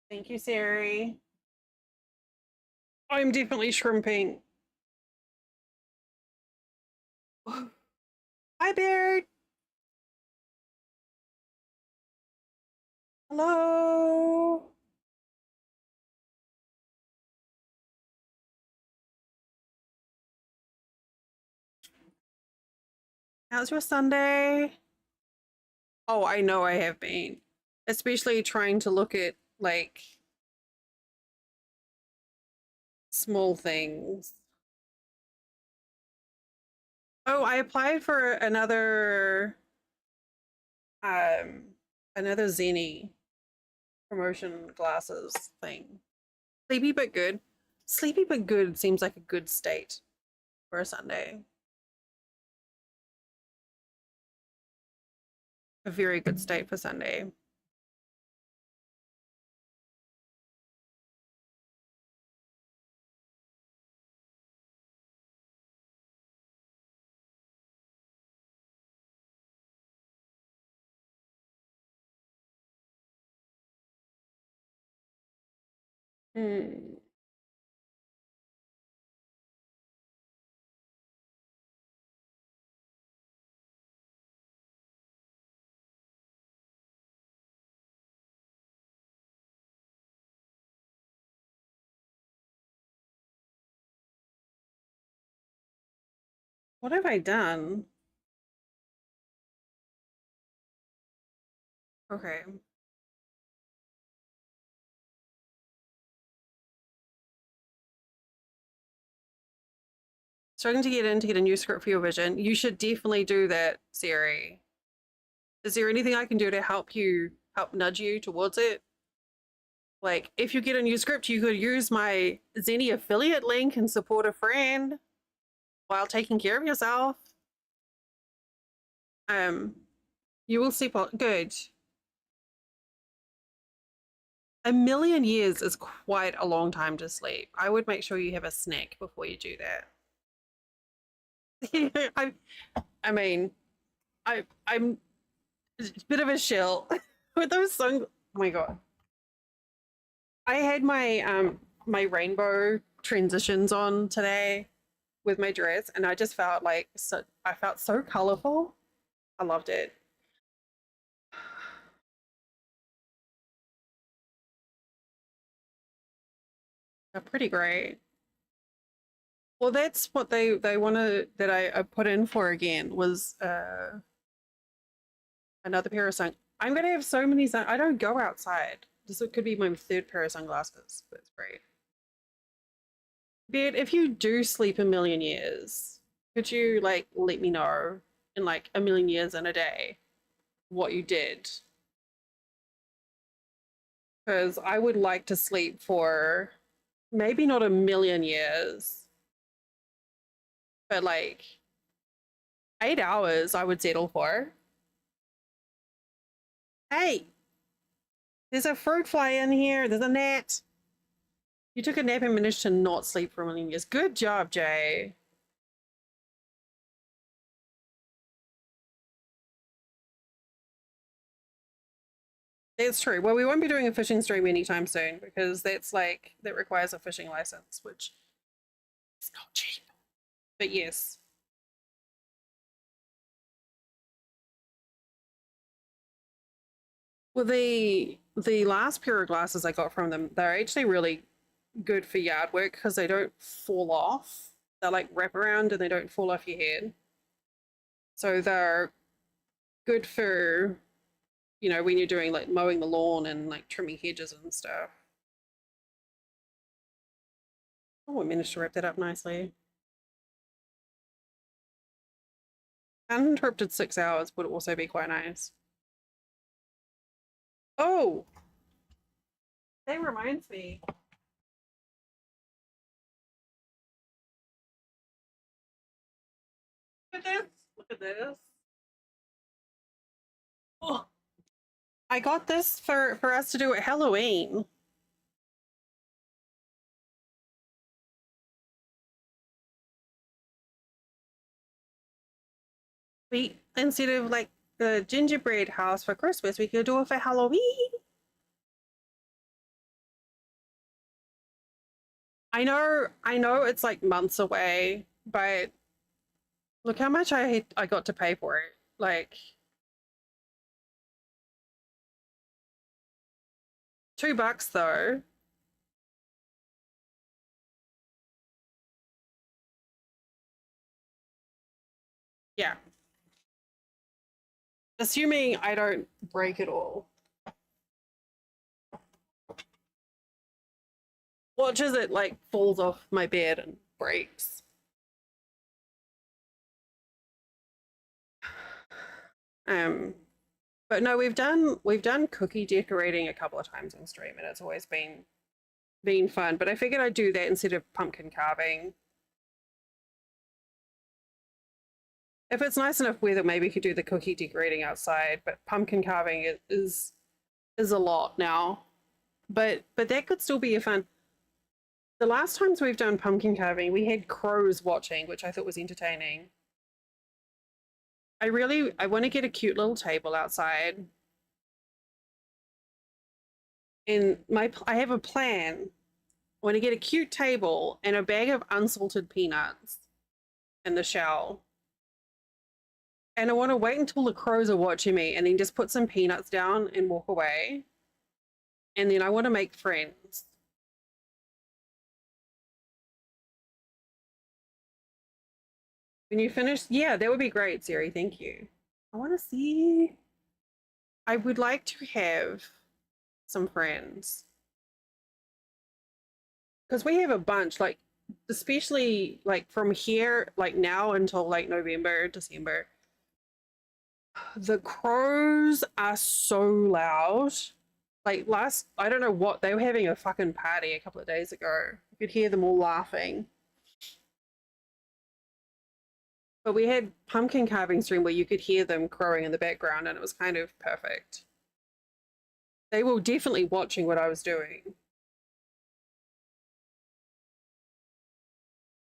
Thank you, Sari. I'm definitely shrimping. Hi, Beard. Hello. How's your Sunday? Oh, I know I have been. Especially trying to look at like small things. Oh, I applied for um another Zenny promotion glasses thing. Sleepy but good. Sleepy but good seems like a good state for a Sunday. A very good state for Sunday. Hmm. What have I done? Okay. Starting to get a new script for your vision. You should definitely do that, Siri. Is there anything I can do to help nudge you towards it? Like, if you get a new script, you could use my Zenny affiliate link and support a friend while taking care of yourself. Um, you will sleep good. A million years is quite a long time to sleep. I would make sure you have a snack before you do that. I, I mean, I'm a bit of a shill with those songs. Oh my god. I had my rainbow transitions on today with my dress, and I just felt like I felt so colorful. I loved it. They're pretty great. Well, that's what they wanted that I put in for again was another pair of sun. I'm gonna have so many sun. I don't go outside. This could be my third pair of sunglasses. That's great. But if you do sleep a million years, could you like let me know in like a million years in a day what you did? Because I would like to sleep for maybe not a million years, but like 8 hours I would settle for. Hey, there's a fruit fly in here. There's a gnat. You took a nap and managed to not sleep for a million years. Good job, Jay. That's true. Well, we won't be doing a fishing stream anytime soon because that requires a fishing license, which is not cheap. But yes. Well, the last pair of glasses I got from them, they're actually really good for yard work because they don't fall off. They're like wrap around and they don't fall off your head. So they're good for, when you're doing like mowing the lawn and like trimming hedges and stuff. Oh, I managed to wrap that up nicely. Uninterrupted 6 hours would also be quite nice. Oh, that reminds me. Look at this. Look at this. Oh, I got this for us to do at Halloween. We instead of like the gingerbread house for Christmas, we could do it for Halloween. I know it's like months away, but look how much I got to pay for it. Like $2 though. Yeah. Assuming I don't break it all. Watch as it like falls off my bed and breaks. But no, we've done cookie decorating a couple of times on stream, and it's always been fun. But I figured I'd do that instead of pumpkin carving. If it's nice enough weather, maybe we could do the cookie decorating outside. But pumpkin carving is a lot now. But that could still be a fun. The last times we've done pumpkin carving, we had crows watching, which I thought was entertaining. I want to get a cute little table outside. And I have a plan. I want to get a cute table and a bag of unsalted peanuts in the shell. And I want to wait until the crows are watching me and then just put some peanuts down and walk away. And then I want to make friends. When you finish, yeah, that would be great, Siri. Thank you. I want to see. I would like to have some friends. Because we have a bunch, like, especially like from here, like now until like November, December. The crows are so loud. Like I don't know what, they were having a fucking party a couple of days ago. You could hear them all laughing. But we had pumpkin carving stream where you could hear them crowing in the background, and it was kind of perfect. They were definitely watching what I was doing.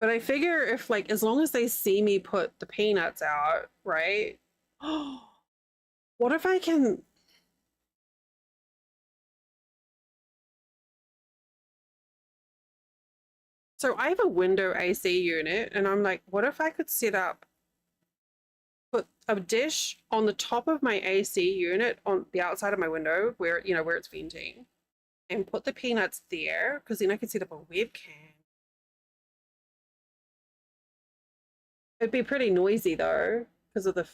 But I figure if, like, as long as they see me put the peanuts out, right? What if I can... So I have a window AC unit, and I'm like, what if I could put a dish on the top of my AC unit on the outside of my window where, you know, where it's venting, and put the peanuts there, because then I could set up a webcam. It'd be pretty noisy though, because of the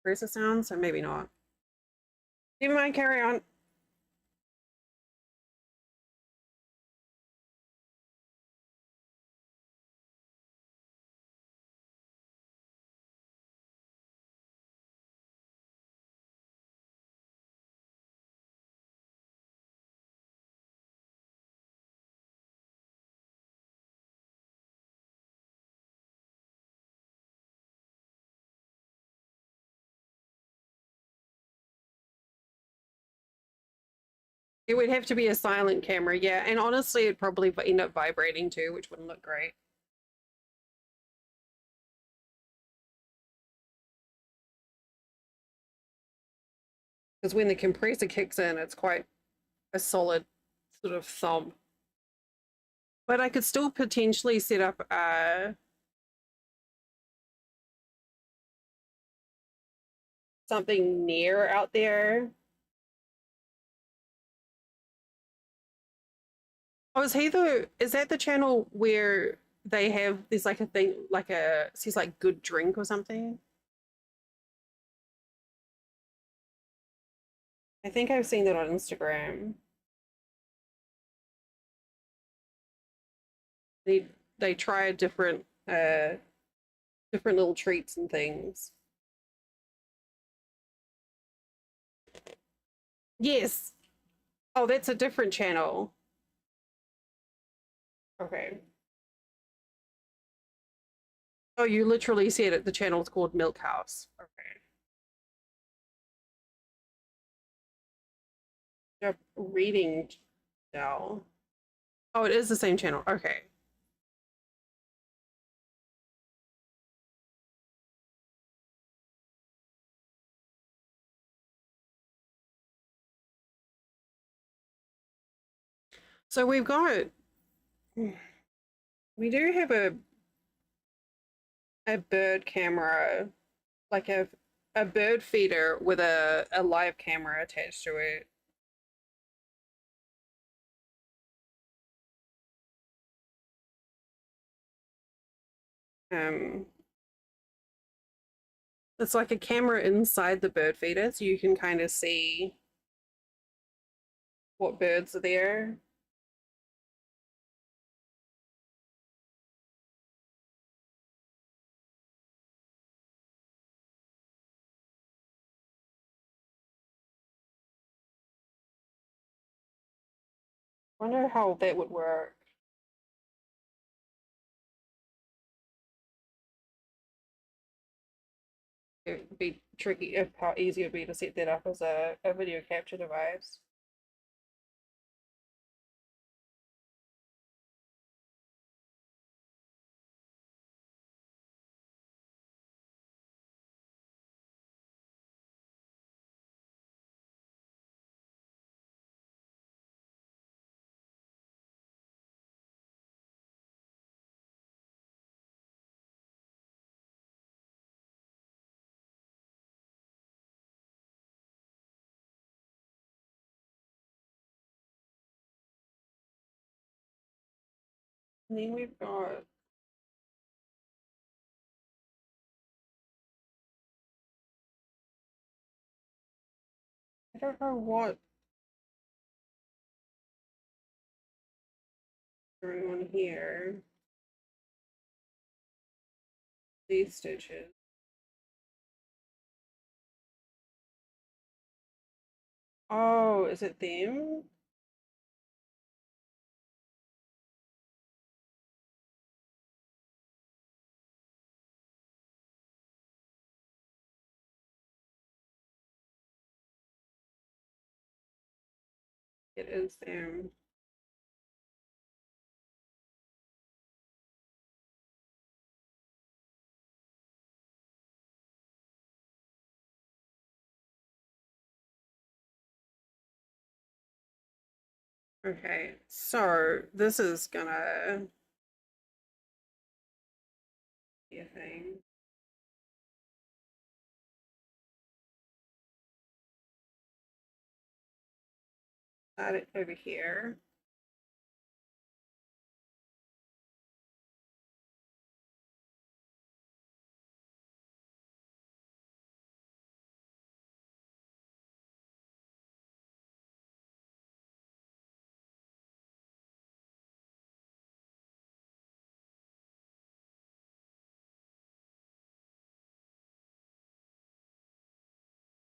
compressor sound, so maybe not. Never mind, carry on. It would have to be a silent camera, yeah. And honestly, it'd probably end up vibrating too, which wouldn't look great. Because when the compressor kicks in, it's quite a solid sort of thump. But I could still potentially set up something near out there. Oh, is that the channel where there's like a thing, like it says like good drink or something? I think I've seen that on Instagram. They try different little treats and things. Yes. Oh, that's a different channel. Okay. Oh, you literally said it. The channel's called Milk House. Okay. Yep, reading now. Oh, it is the same channel. Okay. So we do have a bird camera, like a bird feeder with a live camera attached to it. Um, it's like a camera inside the bird feeder, so you can kind of see what birds are there. Wonder how that would work. It would be tricky if how easy it would be to set that up as a video capture device. And then we've got I don't know what going on here. These stitches. Oh, is it them? It is them. Okay, so this is gonna be a thing. Start it over here.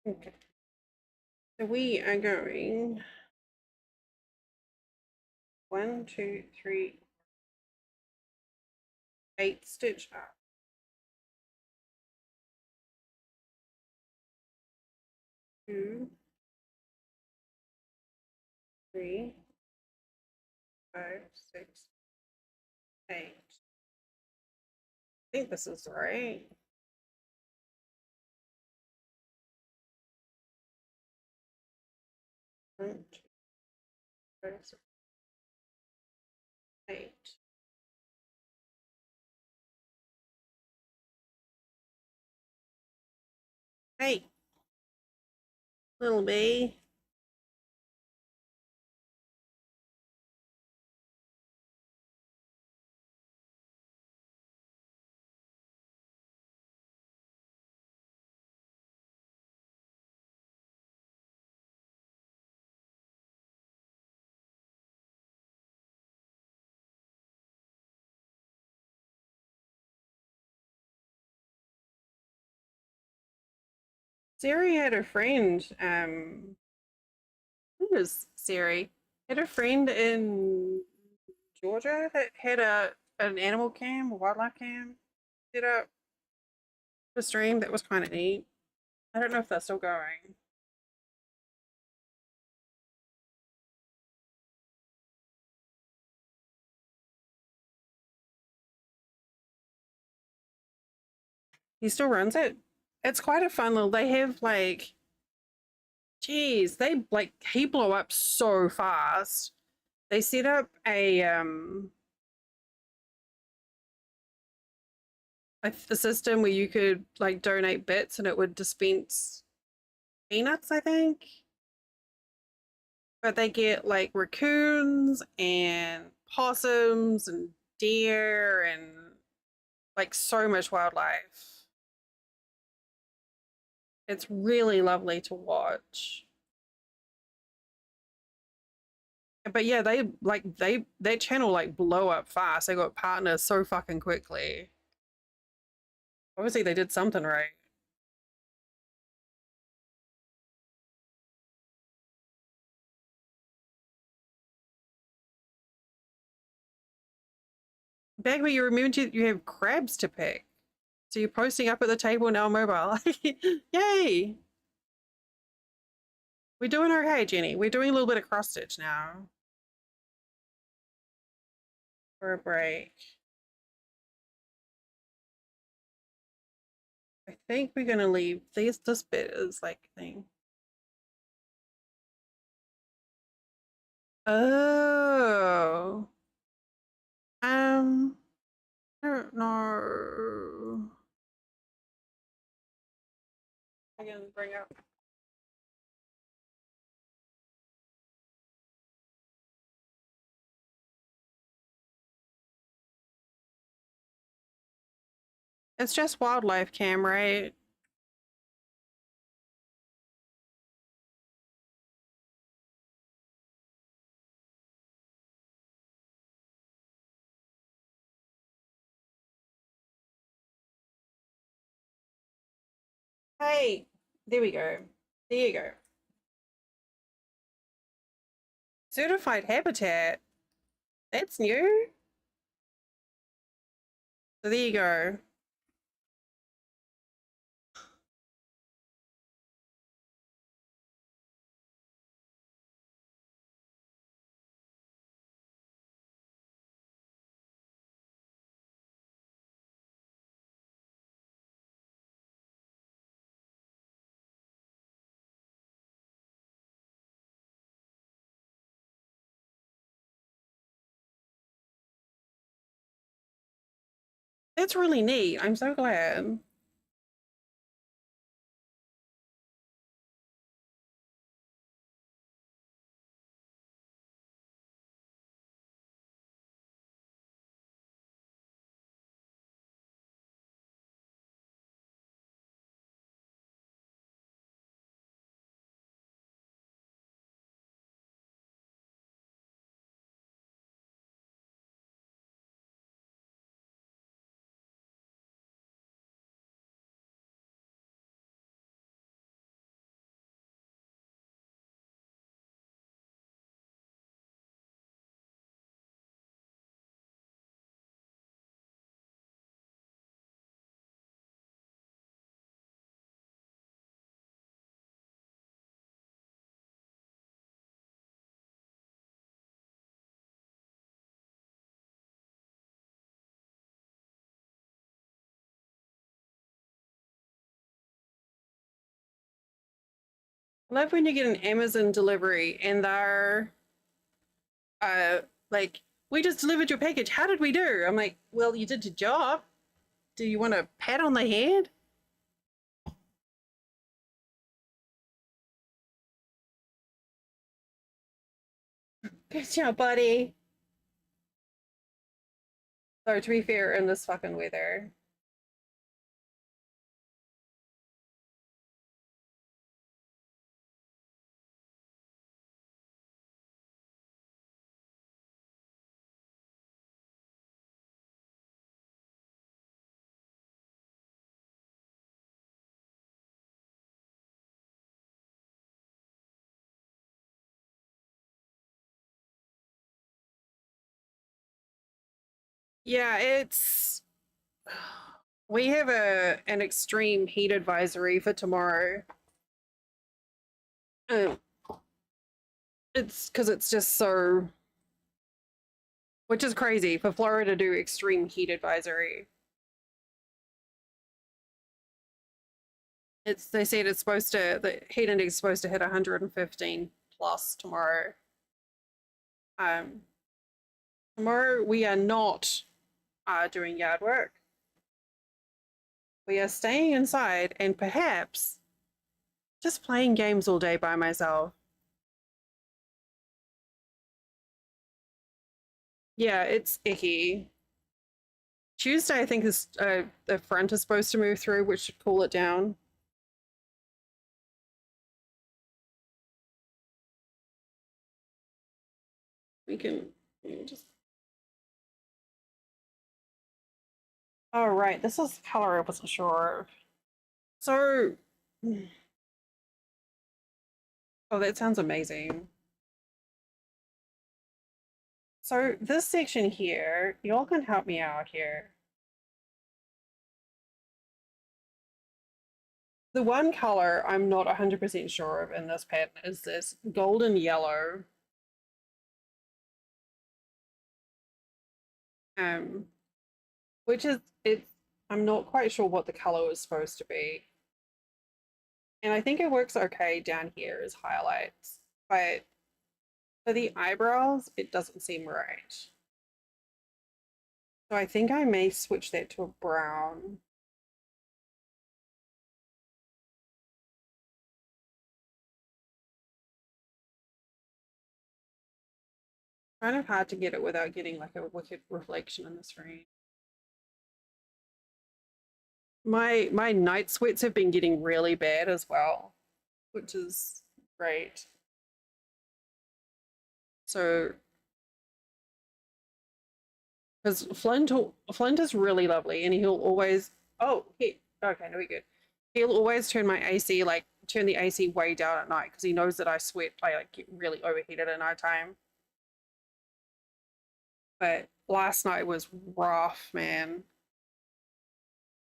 Okay. So we are going 1, 2, 3, 8 stitch up. 2, 3, 5, 6, 8. I think this is right. 1, 2, 5, 6, 8. Hey, little bee. Siri had a friend, who was Siri? Had a friend in Georgia that had an animal cam, a wildlife cam set up to stream. That was kind of neat. I don't know if that's still going. He still runs it. It's quite a fun little. They have like, geez, they like he blew up so fast. They set up a system where you could like donate bits and it would dispense peanuts, I think. But they get like raccoons and possums and deer and like so much wildlife. It's really lovely to watch. But yeah, they like their channel like blow up fast. They got partners so fucking quickly. Obviously they did something right. Bagby, you remembered you have crabs to pick. So you're posting up at the table now mobile. Yay! We're doing okay, Jenny. We're doing a little bit of cross stitch now. For a break. I think we're gonna leave this bit is like thing. Oh. I don't know. I can bring up. It's just wildlife cam, right? Hey, there we go. There you go. Certified habitat. That's new. So there you go. That's really neat. I'm so glad. I love when you get an Amazon delivery and they're like, we just delivered your package. How did we do? I'm like, well, you did your job. Do you want a pat on the head? Good job, buddy. So to be fair, in this fucking weather. Yeah, it's we have an extreme heat advisory for tomorrow. Um, it's because it's just so, which is crazy for Florida to do extreme heat advisory. It's they said it's supposed to the heat index is supposed to hit 115 plus tomorrow. Um, Tomorrow we are not doing yard work. We are staying inside and perhaps just playing games all day by myself. Yeah, it's icky. Tuesday, I think, is the front is supposed to move through, which should cool it down. We can just. Oh, right. This is the color I wasn't sure of. So, oh, that sounds amazing. So this section here, y'all can help me out here. The one color I'm not 100% sure of in this pattern is this golden yellow. Which is, I'm not quite sure what the color is supposed to be. And I think it works okay down here as highlights, but for the eyebrows, it doesn't seem right. So I think I may switch that to a brown. Kind of hard to get it without getting like a wicked reflection in the screen. My night sweats have been getting really bad as well, which is great. So, because Flint is really lovely, and he'll always okay, no, we're good. He'll always turn my AC turn the AC way down at night because he knows that I sweat. I like get really overheated at night time. But last night was rough, man.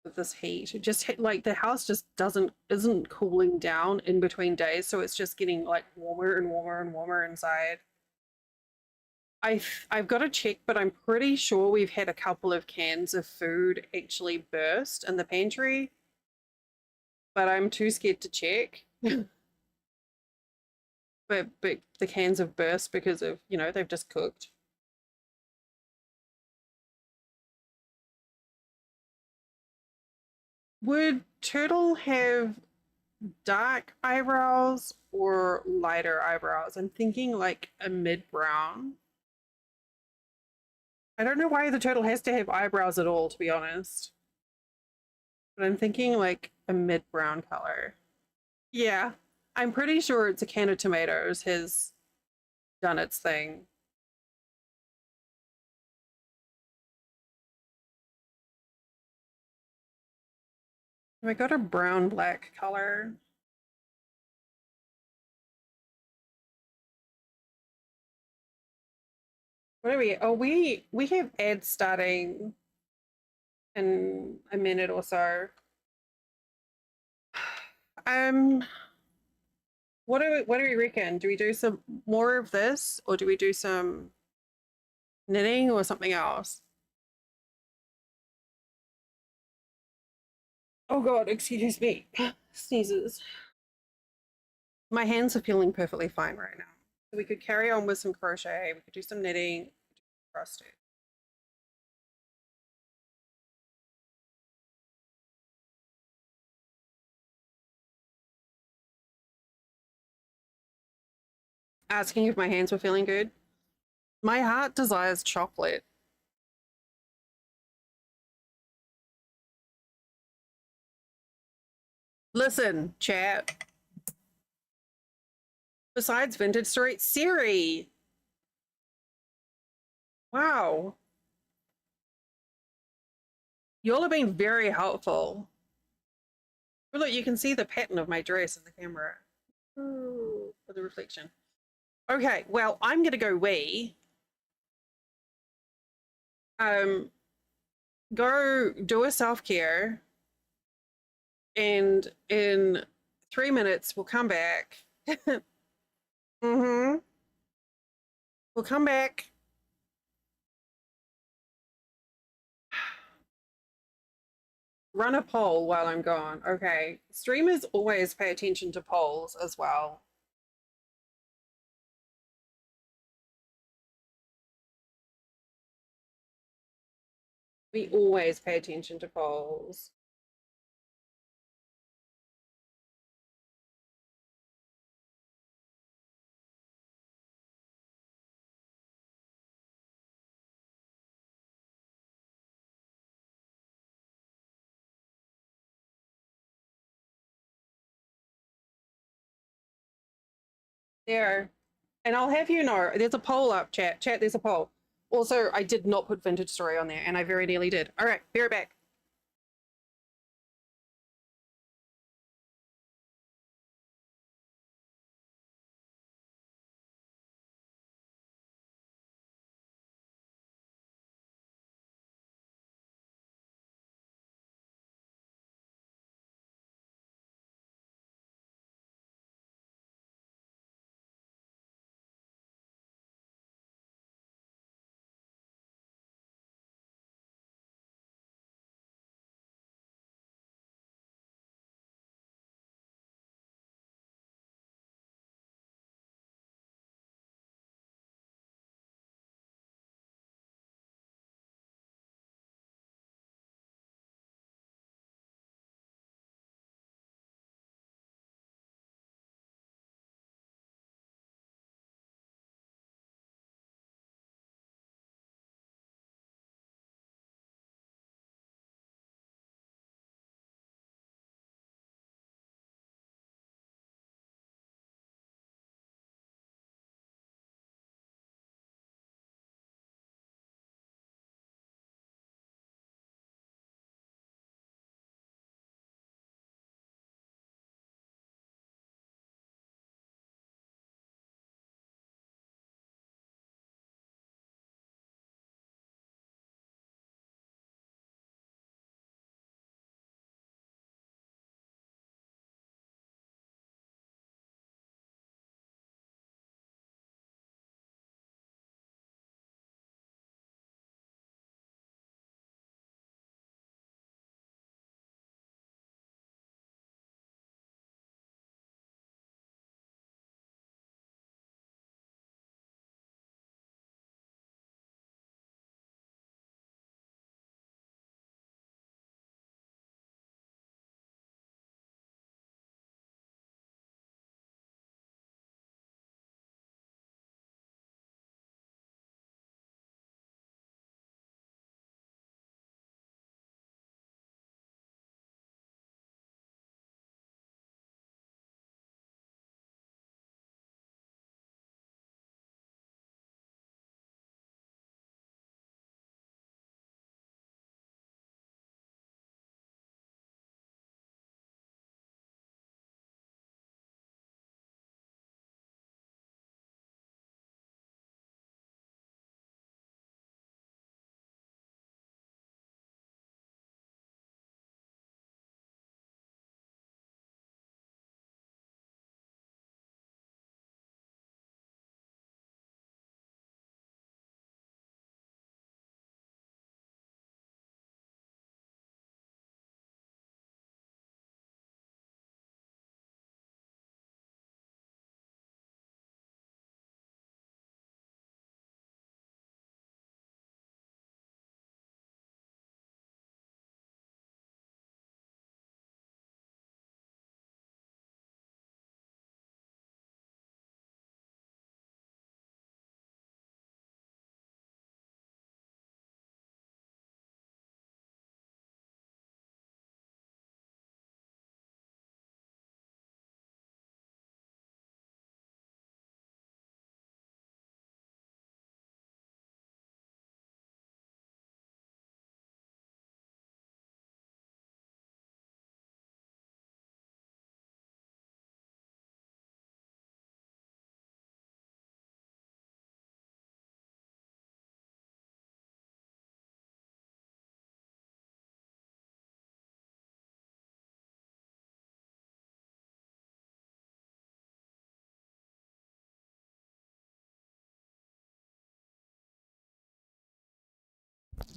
With this heat, it just like the house just isn't cooling down in between days, so it's just getting like warmer and warmer and warmer inside. I've got to check, but I'm pretty sure we've had a couple of cans of food actually burst in the pantry, but I'm too scared to check. but the cans have burst because of, they've just cooked. Would Turtle have dark eyebrows or lighter eyebrows? I'm thinking like a mid-brown. I don't know why the turtle has to have eyebrows at all, to be honest. But I'm thinking like a mid-brown color. Yeah, I'm pretty sure it's a can of tomatoes has done its thing. Have I got a brown-black color? What are we? Oh, we have ads starting in a minute or so. What do we reckon? Do we do some more of this, or do we do some knitting or something else? Oh God, excuse me. Sneezes. My hands are feeling perfectly fine right now. So we could carry on with some crochet. We could do some knitting, cross it. Asking if my hands were feeling good. My heart desires chocolate. Listen, chat. Besides Vintage Story, Siri. Wow. Y'all have been very helpful. Oh, look, you can see the pattern of my dress in the camera. Ooh, for the reflection. Okay, well, I'm gonna go wee. Go do a self-care, and in 3 minutes we'll come back. Mm-hmm. We'll come back. Run a poll while I'm gone. Okay. Streamers always pay attention to polls as well. We always pay attention to polls. There. And I'll have you know, there's a poll up, chat. Chat, there's a poll. Also, I did not put Vintage Story on there, and I very nearly did. All right, be right back.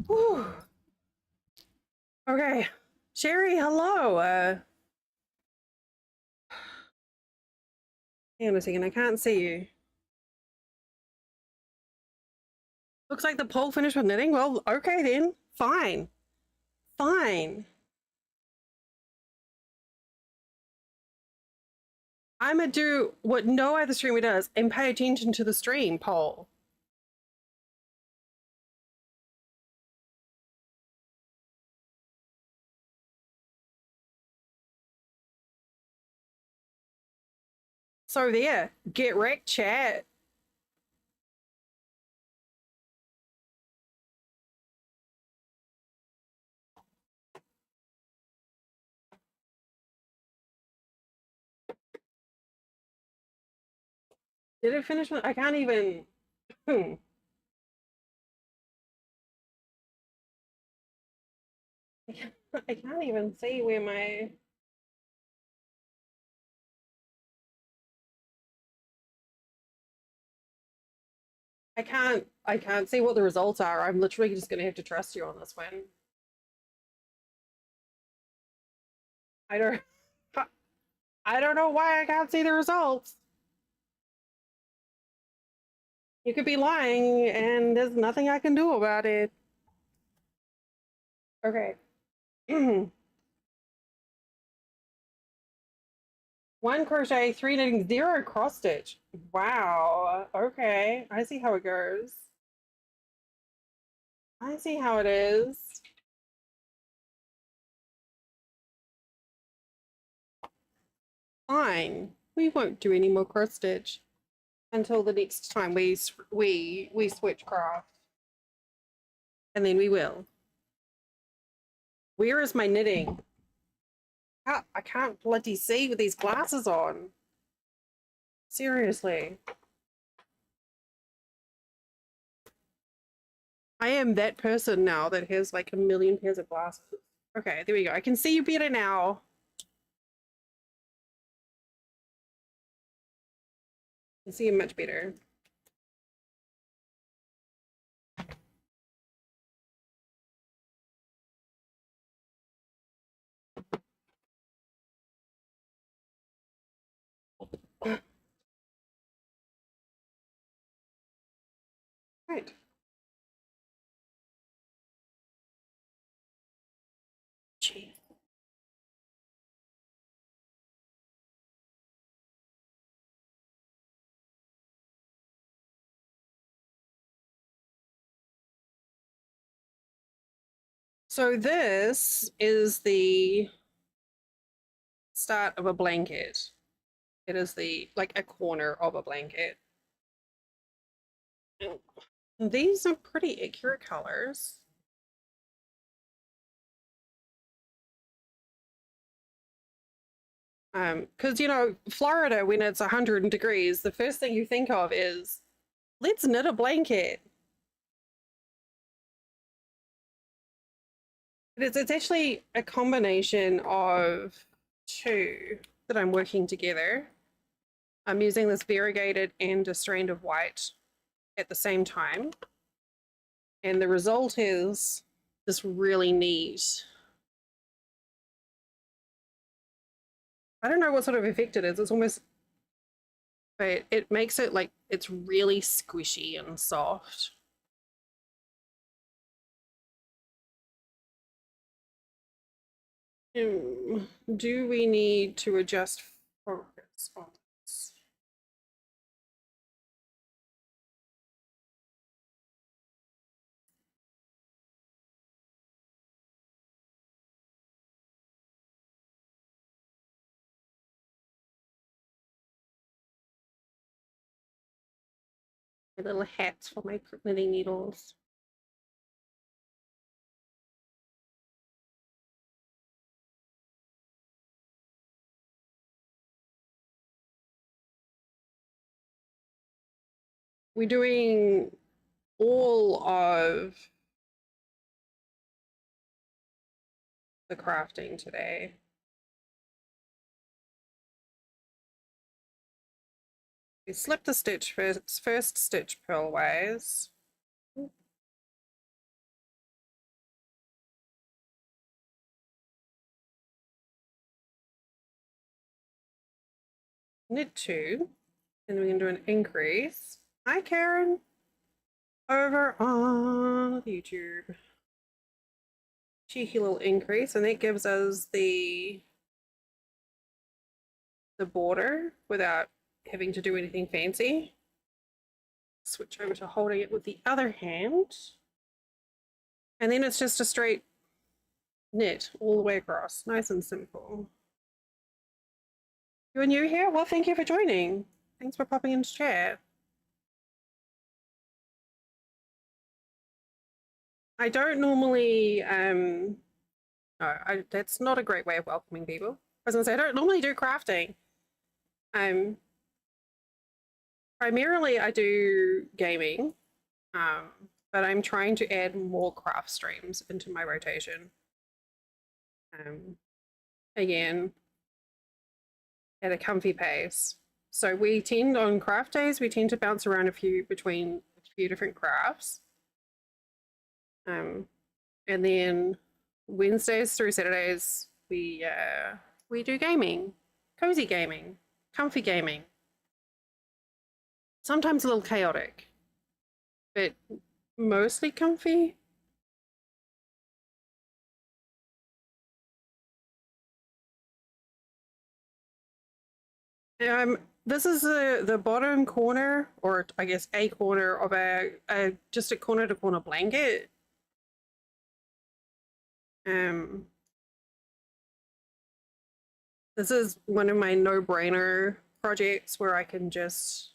Whew. Okay. Sherry, hello. Hang on a second, I can't see you. Looks like the poll finished with knitting. Well, okay then. Fine. Fine. I'm gonna do what no other streamer does and pay attention to the stream poll. So there, get wrecked, chat. Did it finish? I can't even. I can't even see where my. I can't see what the results are. I'm literally just gonna have to trust you on this one. I don't I don't know why I can't see the results. You could be lying and there's nothing I can do about it. Okay. 1 crochet, 3 knitting, 0 cross stitch. Wow. Okay. I see how it goes. I see how it is. Fine. We won't do any more cross stitch until the next time we switch craft. And then we will. Where is my knitting? I can't bloody see with these glasses on. Seriously. I am that person now that has like a million pairs of glasses. Okay, there we go. I can see you better now. I can see you much better. Right. Gee. So this is the start of a blanket. It is the like a corner of a blanket. These are pretty accurate colors. Because you know, Florida, when it's 100 degrees, the first thing you think of is let's knit a blanket. It's actually a combination of two that I'm working together. I'm using this variegated and a strand of white at the same time. And the result is this really neat. I don't know what sort of effect it is. It's almost, but it makes it like it's really squishy and soft. Do we need to adjust focus on this? My little hats for my knitting needles. We're doing all of the crafting today. We slip the stitch first stitch purlways. Knit 2, and we're going to do an increase. Hi, Karen. Over on YouTube. Cheeky little increase, and that gives us the border without having to do anything fancy. Switch over to holding it with the other hand. And then it's just a straight knit all the way across. Nice and simple. You're new here? Well, thank you for joining. Thanks for popping into chat. I don't normally, no, that's not a great way of welcoming people. I was gonna say, I don't normally do crafting. Um, Primarily I do gaming, but I'm trying to add more craft streams into my rotation. Again, at a comfy pace. So we tend on craft days, we tend to bounce around between a few different crafts. And then Wednesdays through Saturdays we do gaming, cozy gaming, comfy gaming. Sometimes a little chaotic, but mostly comfy. This is the bottom corner, or I guess a corner of just a corner to corner blanket. This is one of my no-brainer projects where I can just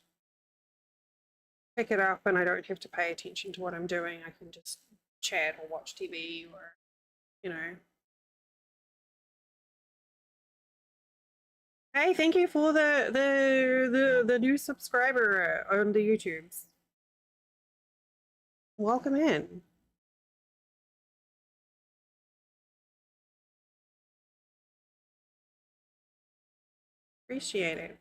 pick it up and I don't have to pay attention to what I'm doing. I can just chat or watch TV or, you know. Hey, thank you for the new subscriber on the YouTubes. Welcome in. Appreciate it.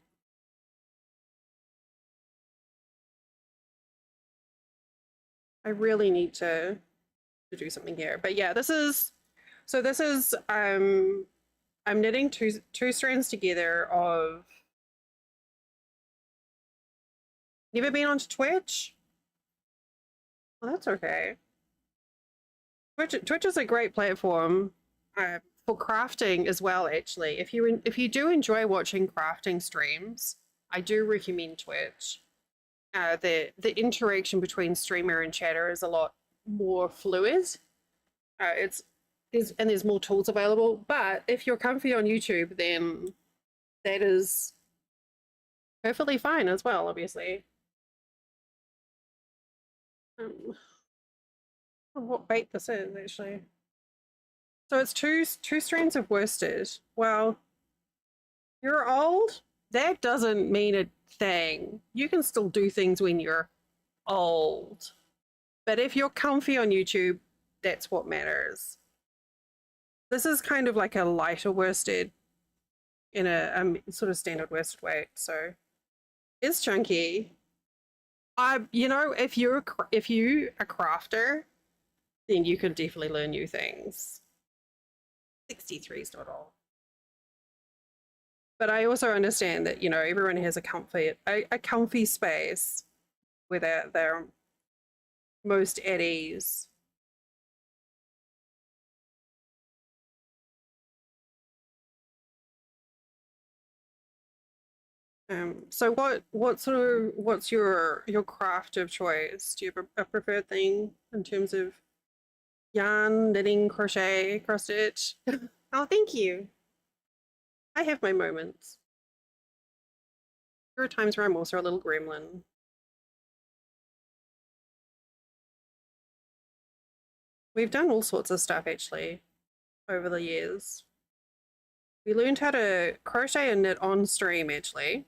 I really need to do something here. But yeah, this is I'm knitting two strands together of. Never been onto Twitch? Well, that's okay. Twitch is a great platform for crafting as well. Actually, if you do enjoy watching crafting streams, I do recommend Twitch. The interaction between streamer and chatter is a lot more fluid. There's more tools available. But if you're comfy on YouTube, then that is perfectly fine as well. Obviously. What bait this is actually. So it's two strands of worsted. Well, you're old. That doesn't mean a thing. You can still do things when you're old. But if you're comfy on YouTube, that's what matters. This is kind of like a lighter worsted in a sort of standard worsted weight. So it's chunky. You know, if you a crafter, then you can definitely learn new things. 63 is not all. But I also understand that, you know, everyone has a comfy space where they're most at ease. So what's your craft of choice? Do you have a preferred thing in terms of yarn, knitting, crochet, cross stitch? Oh, thank you. I have my moments. There are times where I'm also a little gremlin. We've done all sorts of stuff actually over the years. We learned how to crochet and knit on stream actually,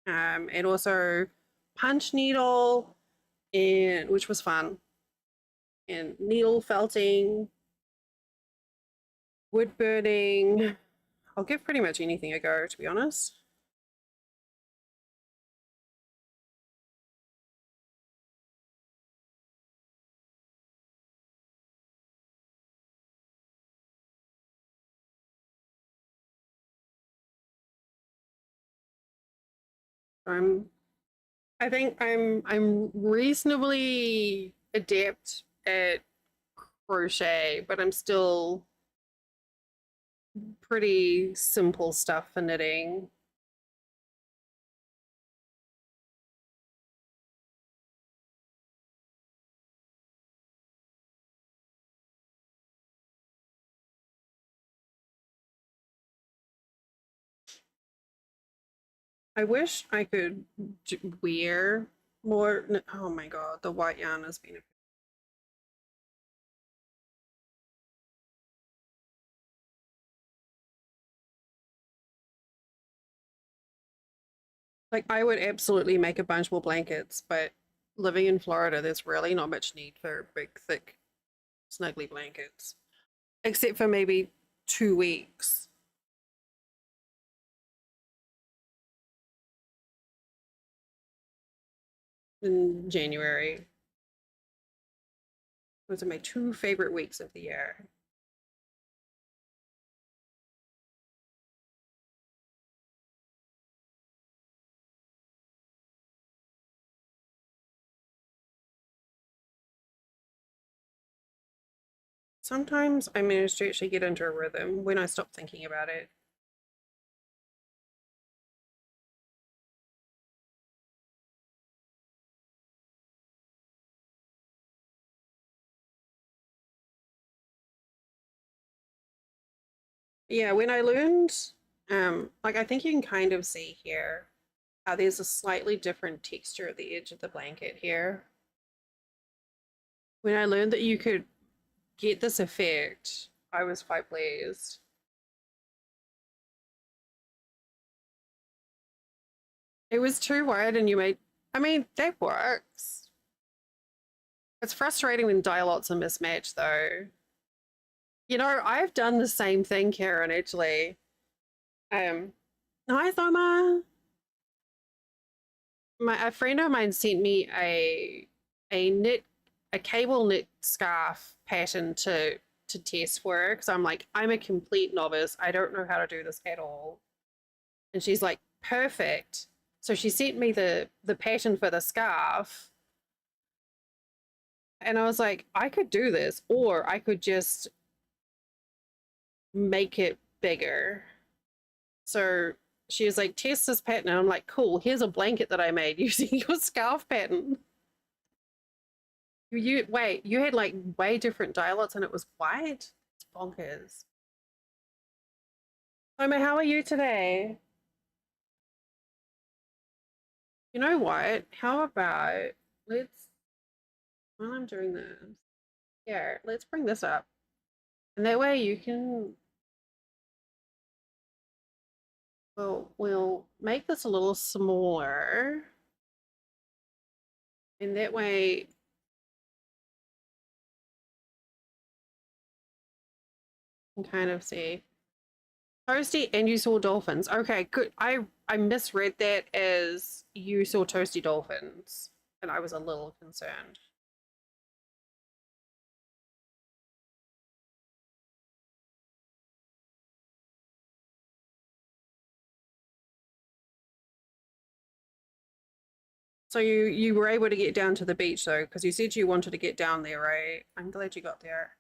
and also punch needle, which was fun, and needle felting, wood burning. I'll give pretty much anything a go, to be honest. I think I'm reasonably adept at crochet, but I'm still pretty simple stuff for knitting. I wish I could wear more. Oh my god, the white yarn has been. Like, I would absolutely make a bunch more blankets, but living in Florida, there's really not much need for big, thick, snuggly blankets, except for maybe 2 weeks in January. Those are my two favorite weeks of the year. Sometimes I manage to actually get into a rhythm when I stop thinking about it. Yeah, when I learned, like I think you can kind of see here how there's a slightly different texture at the edge of the blanket here. When I learned that you could get this effect, I was quite pleased. It was too wide and you made, I mean, that works. It's frustrating when dye lots are mismatched though. You know, I've done the same thing, Karen, actually. Um, Hi, Thoma. A friend of mine sent me a knit a cable knit scarf pattern to test for her because I'm like, I'm a complete novice. I don't know how to do this at all. And she's like, perfect. So she sent me the pattern for the scarf. And I was like, I could do this, or I could just make it bigger. So she was like, test this pattern. And I'm like, cool, here's a blanket that I made using your scarf pattern. You wait, you had like way different dialogues and it was white? It's bonkers. Homer, how are you today? You know what? How about let's while I'm doing this, yeah, let's bring this up. And that way you can we'll make this a little smaller. And that way you can kind of see. Toasty and you saw dolphins. Okay, good. I misread that as you saw toasty dolphins, and I was a little concerned. So you were able to get down to the beach though, because you said you wanted to get down there, right? I'm glad you got there.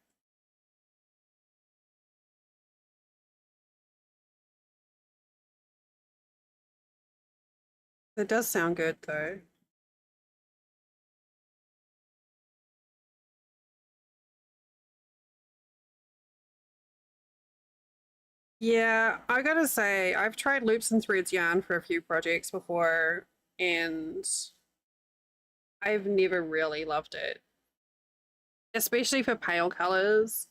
That does sound good though. Yeah, I gotta say, I've tried loops and threads yarn for a few projects before, and I've never really loved it, especially for pale colors.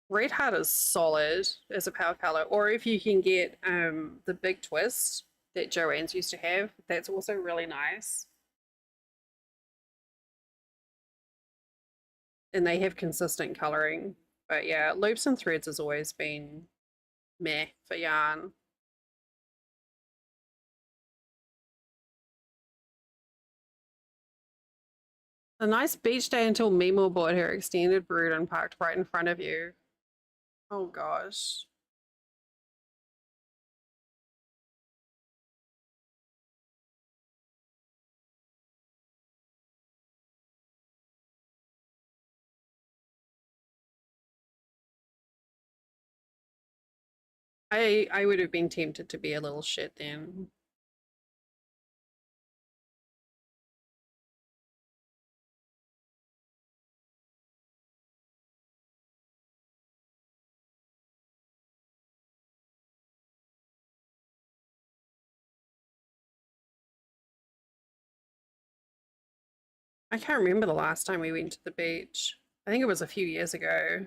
Red Heart is solid as a pale color, or if you can get the big twist that Joanne's used to have, that's also really nice. And they have consistent coloring. But yeah, loops and threads has always been meh for yarn. A nice beach day until Mimo bought her extended brood and parked right in front of you. Oh gosh. I would have been tempted to be a little shit then. I can't remember the last time we went to the beach. I think it was a few years ago.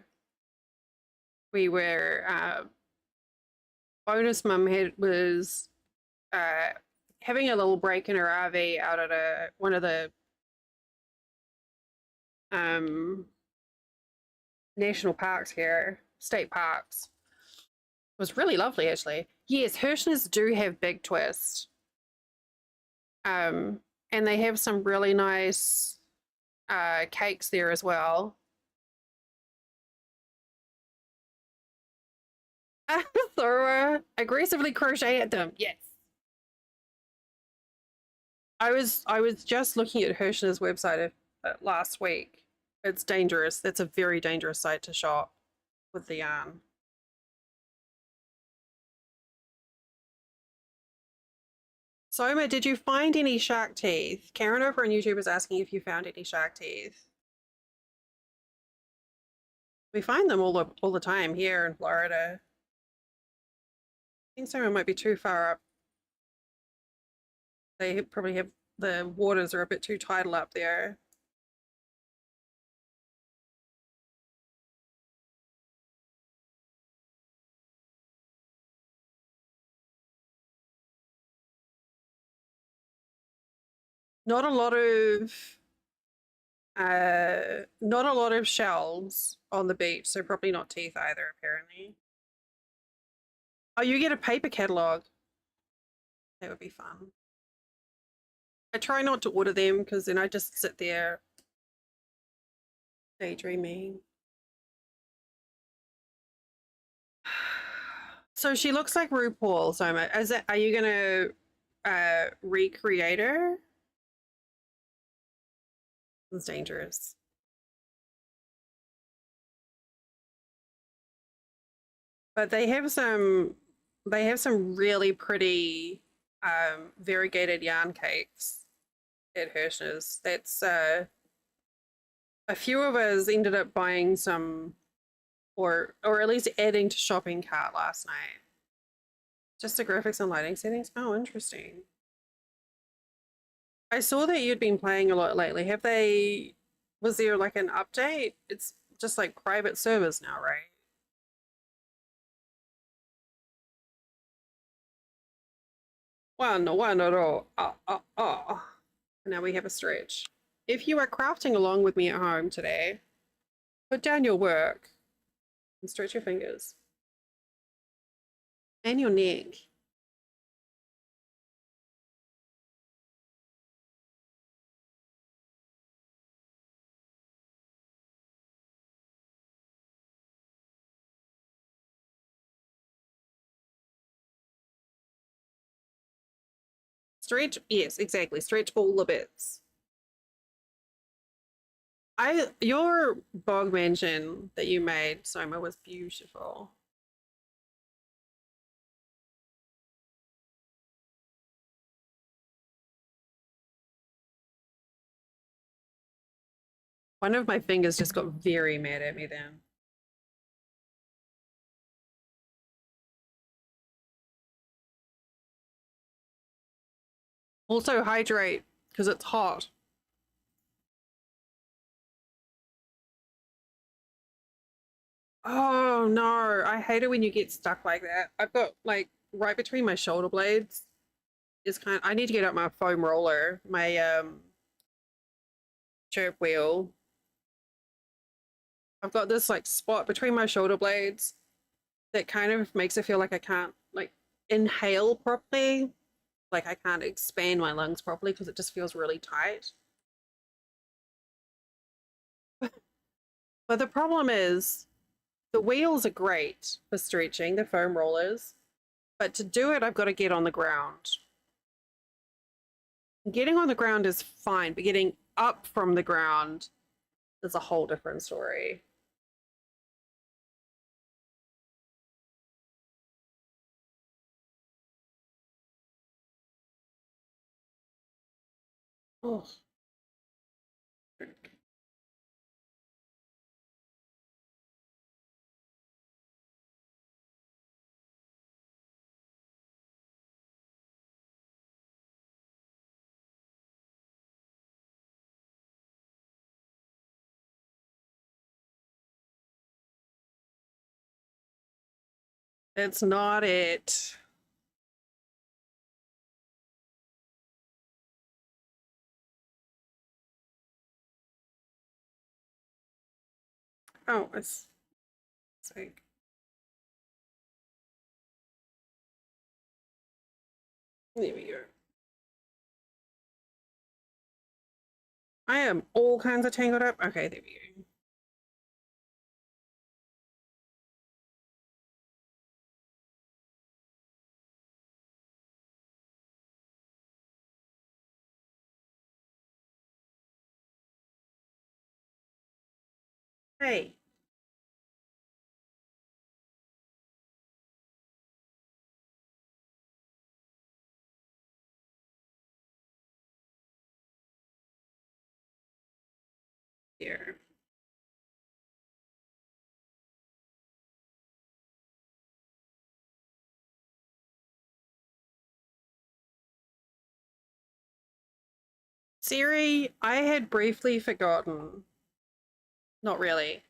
We were bonus mum was having a little break in her RV out at one of the um, national parks here, state parks. It was really lovely, actually. Yes, Hirschner's do have big twists. And they have some really nice cakes there as well. So aggressively crochet at them. Yes. I was just looking at Hirschner's website last week. It's dangerous. That's a very dangerous site to shop with the yarn. Soma, did you find any shark teeth? Karen over on YouTube was asking if you found any shark teeth. We find them all the time here in Florida. I think Soma might be too far up. They probably have the waters are a bit too tidal up there. Not a lot of not a lot of shells on the beach, so probably not teeth either, apparently. Oh, you get a paper catalog. That would be fun. I try not to order them because then I just sit there daydreaming. So she looks like RuPaul, Soma. Are you gonna recreate her? It's dangerous. But they have some really pretty variegated yarn cakes at Hirschner's. That's a few of us ended up buying some or at least adding to shopping cart last night. Just the graphics and lighting settings. Oh, interesting. I saw that you'd been playing a lot lately. Was there like an update? It's just like private servers now, right? One, no. Now we have a stretch. If you are crafting along with me at home today, put down your work and stretch your fingers and your neck. Stretch, yes, exactly. Stretch all the bits. Your bog mansion that you made, Soma, was beautiful. One of my fingers just got very mad at me then. Also hydrate because it's hot. Oh no, I hate it when you get stuck like that. I've got like right between my shoulder blades is I need to get out my foam roller, my chirp wheel. I've got this like spot between my shoulder blades that kind of makes it feel like I can't like inhale properly. Like I can't expand my lungs properly because it just feels really tight. But the problem is the wheels are great for stretching, the foam rollers, but to do it, I've got to get on the ground. Getting on the ground is fine, but getting up from the ground is a whole different story. Oh. It's not it. Oh, it's like there we go. I am all kinds of tangled up. Okay, there we go. Hey. Here. Siri, I had briefly forgotten. Not really,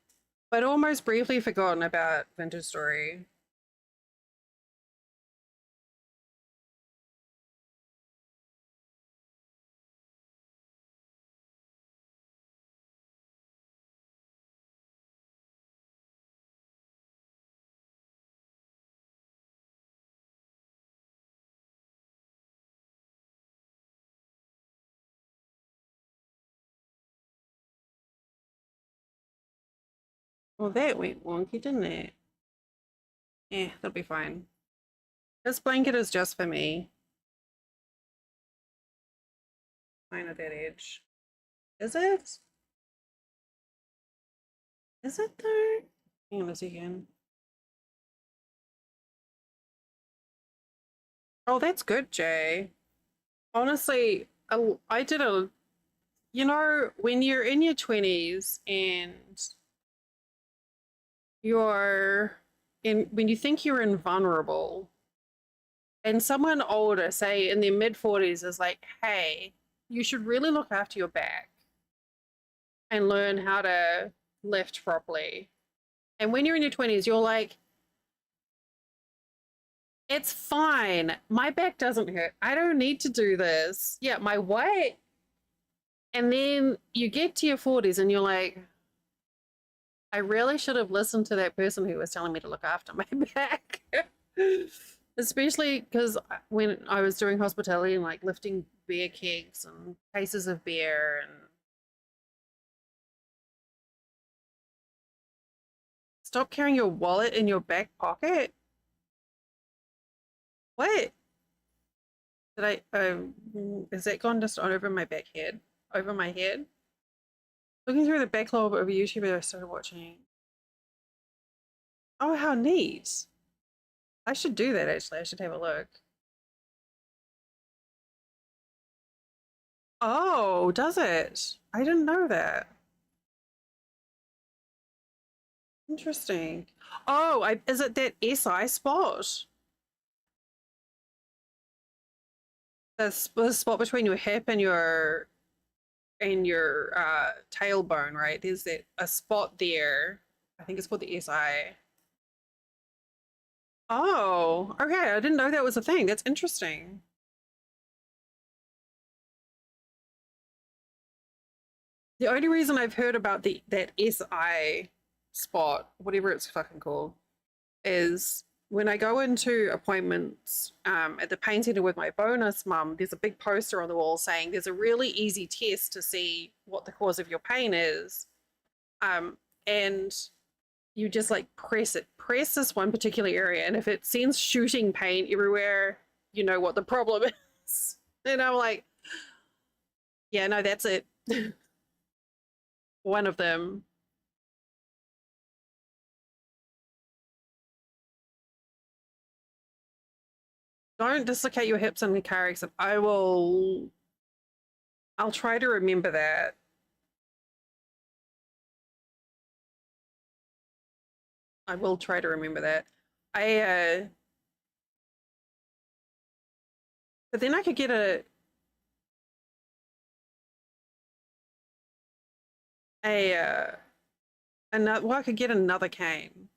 but almost briefly forgotten about Vintage Story. Well, that went wonky, didn't it? Yeah, that'll be fine. This blanket is just for me. Fine at that edge. Is it? Is it though? Hang on a second. Oh, that's good, Jay. Honestly, I did a, you know, when you're in your 20s and you're in, when you think you're invulnerable, and someone older, say in their mid 40s, is like, hey, you should really look after your back and learn how to lift properly. And when you're in your 20s, you're like, it's fine. My back doesn't hurt. I don't need to do this. Yeah, my weight. And then you get to your 40s and you're like, I really should have listened to that person who was telling me to look after my back. Especially because when I was doing hospitality and like lifting beer kegs and cases of beer and stop carrying your wallet in your back pocket. What? Did I, is that gone just on over my back head? Over my head? Looking through the backlog of YouTube I started watching. Oh, how neat. I should do that actually. I should have a look. Oh, does it? I didn't know that. Interesting. Oh, is it that SI spot? The spot between your hip and your tailbone, right? There's that a spot there. I think it's called the SI. Oh, okay. I didn't know that was a thing. That's interesting. The only reason I've heard about the that SI spot, whatever it's fucking called, is when I go into appointments at the pain center with my bonus mum, there's a big poster on the wall saying there's a really easy test to see what the cause of your pain is. And you just like press this one particular area, and if it sends shooting pain everywhere, you know what the problem is. And I'm like, yeah, no, that's it. One of them. Don't dislocate your hips in the car except I'll try to remember that. I will try to remember that. I but then I could get a another, well, I could get another cane.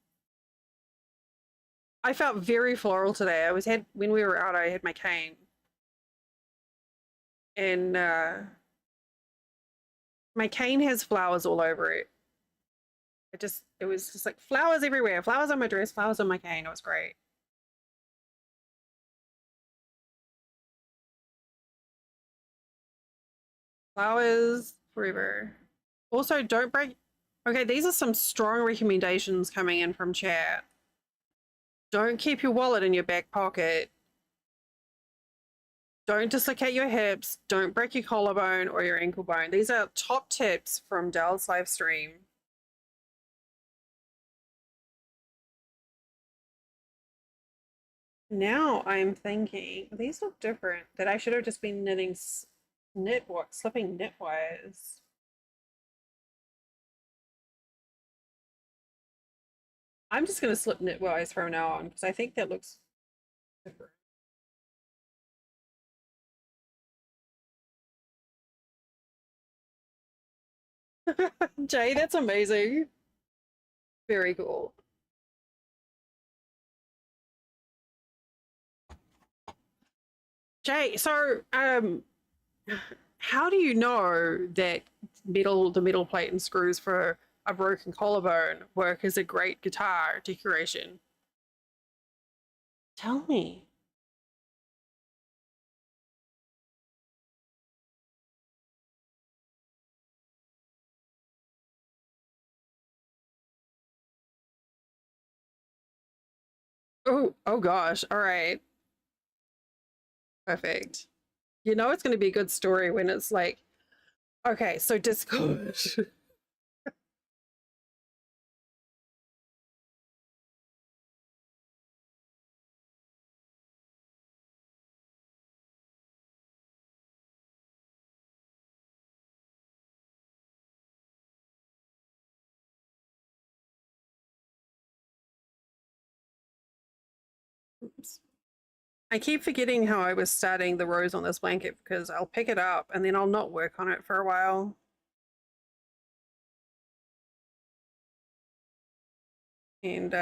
I felt very floral today. When we were out, I had my cane. And my cane has flowers all over it. It was just like flowers everywhere. Flowers on my dress, flowers on my cane. It was great. Flowers forever. Also, don't break. Okay, these are some strong recommendations coming in from chat. Don't keep your wallet in your back pocket. Don't dislocate your hips. Don't break your collarbone or your ankle bone. These are top tips from Dell's live stream. Now I'm thinking, these look different, that I should have just been knitting slipping knitwise. I'm just going to slip knitwise from now on because I think that looks different. Jay, that's amazing. Very cool. Jay, so how do you know that the metal plate and screws for a broken collarbone work as a great guitar decoration? Tell me. Oh gosh. All right. Perfect. You know it's going to be a good story when it's like, okay, so Discord. Oops. I keep forgetting how I was starting the rows on this blanket because I'll pick it up and then I'll not work on it for a while. And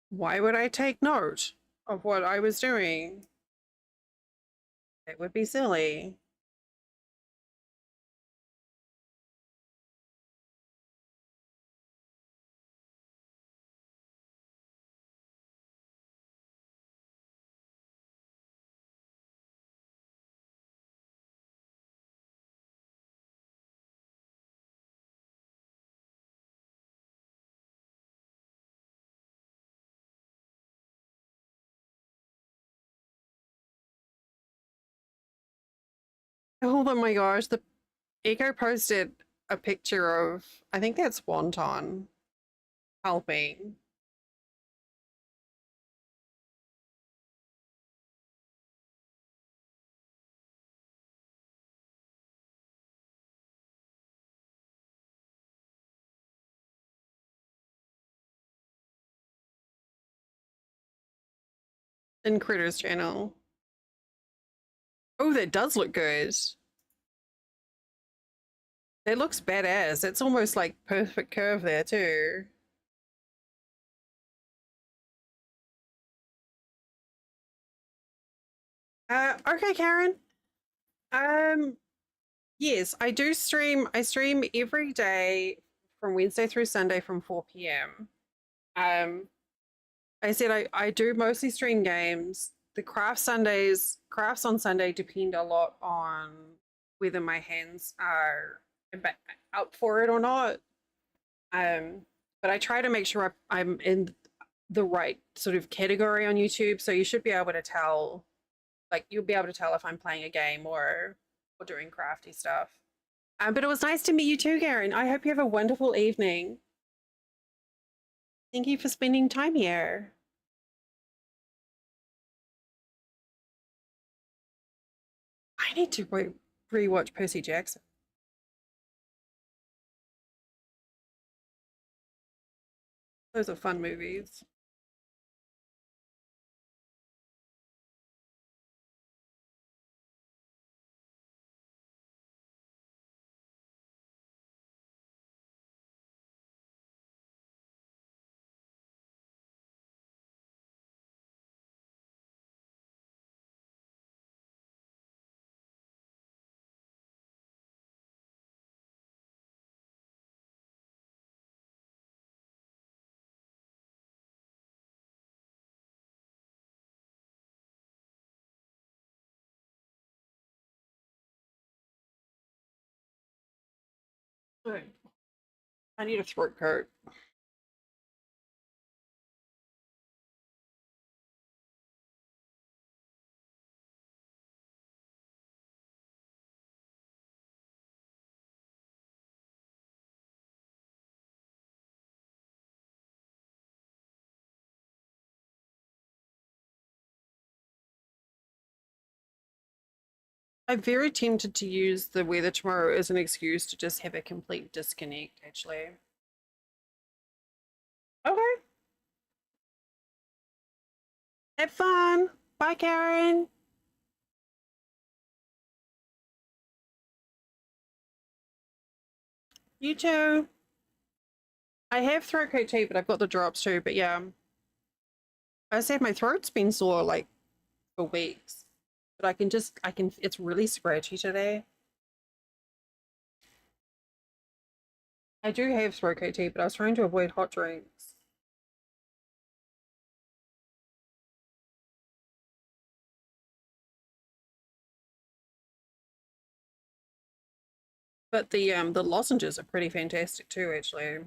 why would I take note of what I was doing? It would be silly. Oh my gosh, the Eco posted a picture of, I think that's Wonton helping. In Critter's channel. Oh, that does look good. That looks badass. It's almost like perfect curve there too. Okay, Karen. Um, yes, I do stream. I stream every day from Wednesday through Sunday from 4 p.m. Um, I said I do mostly stream games. The crafts on Sunday depend a lot on whether my hands are up for it or not. Um, but I try to make sure I'm in the right sort of category on YouTube, so you should be able to tell, like you'll be able to tell if I'm playing a game or doing crafty stuff. But it was nice to meet you too, Karen. I hope you have a wonderful evening. Thank you for spending time here. I need to rewatch Percy Jackson. Those are fun movies. Okay. I need a throat coat. I'm very tempted to use the weather tomorrow as an excuse to just have a complete disconnect, actually. Okay. Have fun. Bye, Karen. You too. I have throat coat tea, but I've got the drops too. But yeah, I said my throat's been sore like for weeks, but it's really scratchy today. I do have throat coat tea, but I was trying to avoid hot drinks. But the lozenges are pretty fantastic too, actually.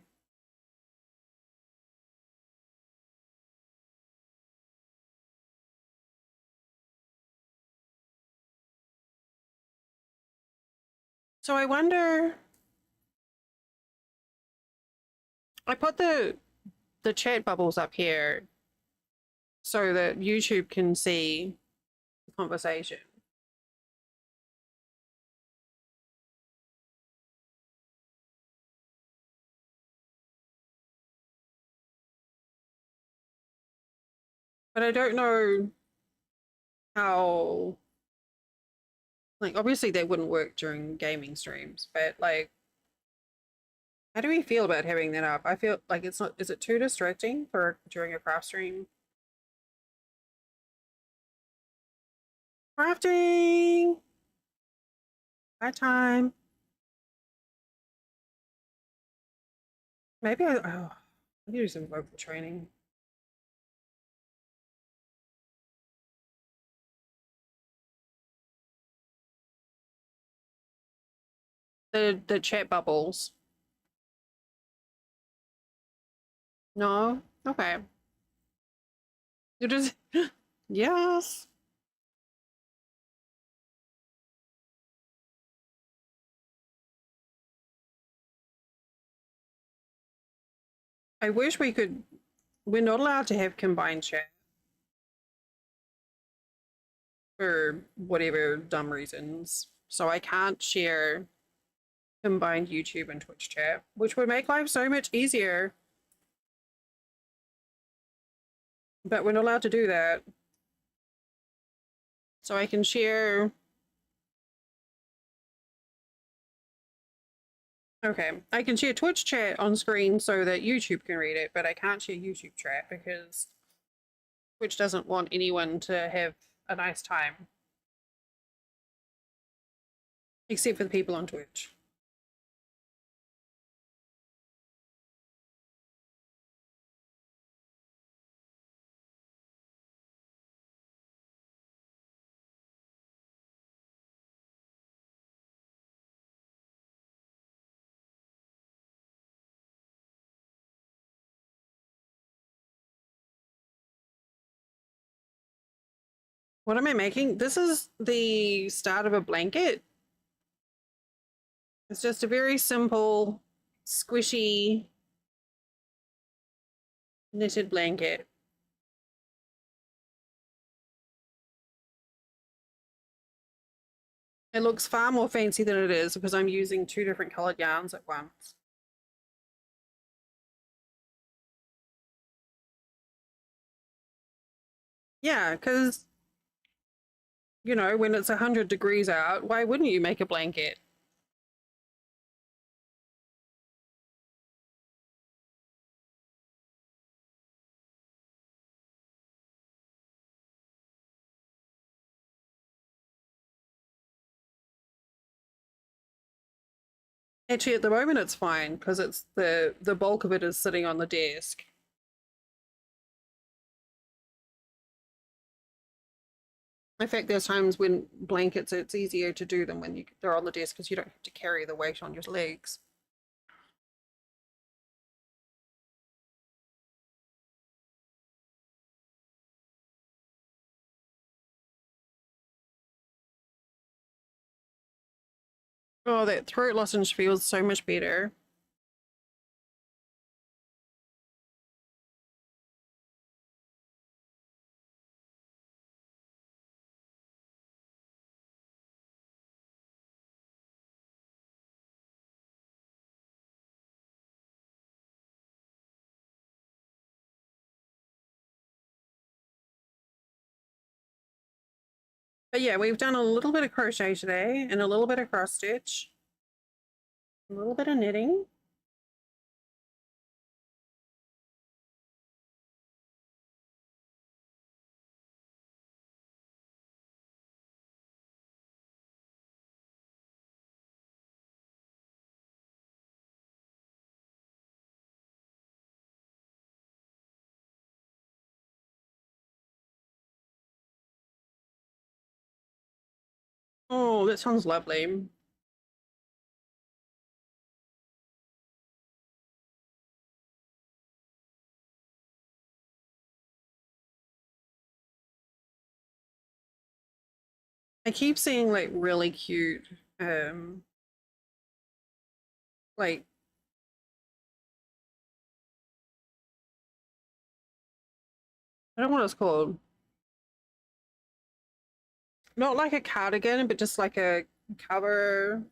So I wonder. I put the chat bubbles up here so that YouTube can see the conversation. But I don't know how, like, obviously they wouldn't work during gaming streams, but like, how do we feel about having that up? I feel like it's not, is it too distracting for during a craft stream? Crafting! High time. Maybe I need to do some vocal training. The chat bubbles. No? Okay. You just yes. I wish we could. We're not allowed to have combined chat for whatever dumb reasons. So I can't share combined YouTube and Twitch chat, which would make life so much easier. But we're not allowed to do that. So I can share. Okay, I can share Twitch chat on screen so that YouTube can read it, but I can't share YouTube chat because Twitch doesn't want anyone to have a nice time. Except for the people on Twitch. What am I making? This is the start of a blanket. It's just a very simple, squishy, knitted blanket. It looks far more fancy than it is because I'm using two different colored yarns at once. Yeah, because, you know, when it's 100 degrees out, why wouldn't you make a blanket? Actually, at the moment it's fine because it's the bulk of it is sitting on the desk. In fact, there's times when blankets, it's easier to do them when they're on the desk because you don't have to carry the weight on your legs. Oh, that throat lozenge feels so much better. But yeah, we've done a little bit of crochet today and a little bit of cross stitch, a little bit of knitting. Oh, that sounds lovely. I keep seeing like really cute, like I don't know what it's called. Not like a cardigan, but just like a cover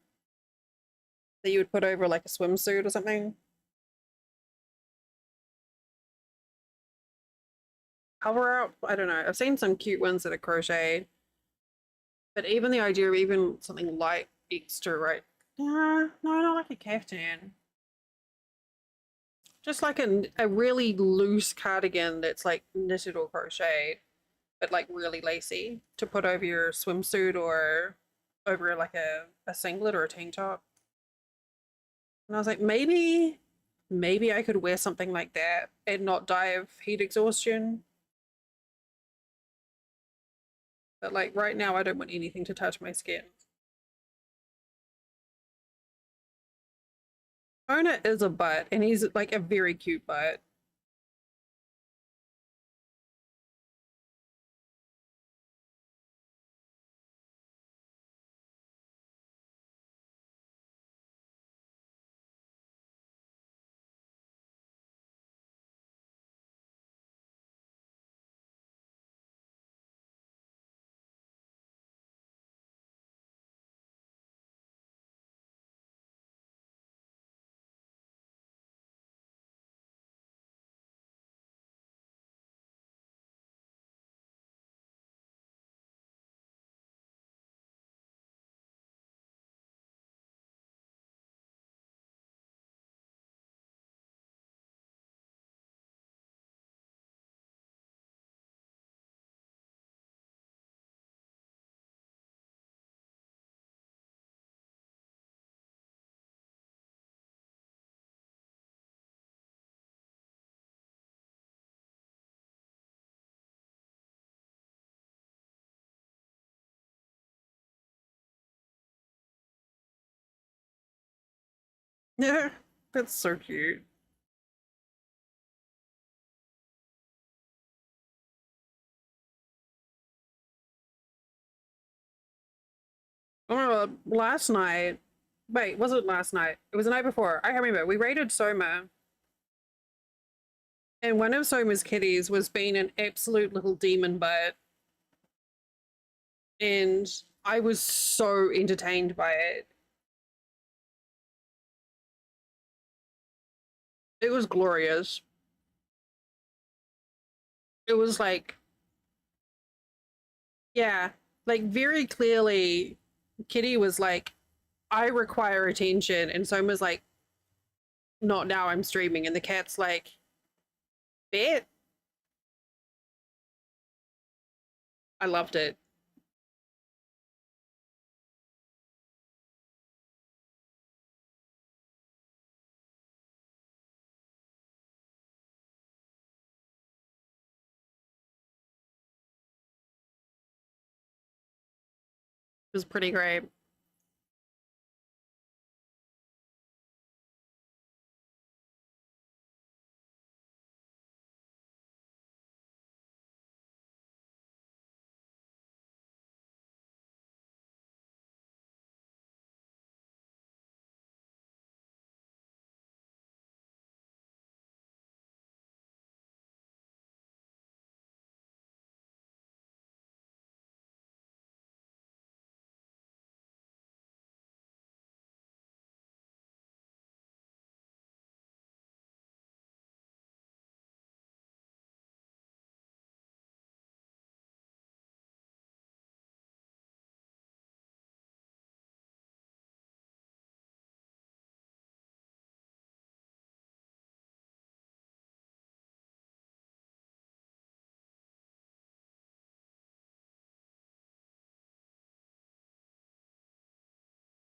that you would put over like a swimsuit or something. Cover up. I don't know. I've seen some cute ones that are crocheted, but even the idea of even something light extra, right? No, not like a caftan. Just like a really loose cardigan that's like knitted or crocheted, but like really lacy to put over your swimsuit or over like a singlet or a tank top. And I was like, maybe I could wear something like that and not die of heat exhaustion. But like right now, I don't want anything to touch my skin. Owner is a butt, and he's like a very cute butt. Yeah, that's so cute. Oh, last night. Wait, was it last night? It was the night before. I remember. We raided Soma, and one of Soma's kitties was being an absolute little demon butt, and I was so entertained by it. It was glorious. It was like, yeah, like very clearly, Kitty was like, I require attention, and Soma's like, not now, I'm streaming, and the cat's like, bet. I loved it. It was pretty great.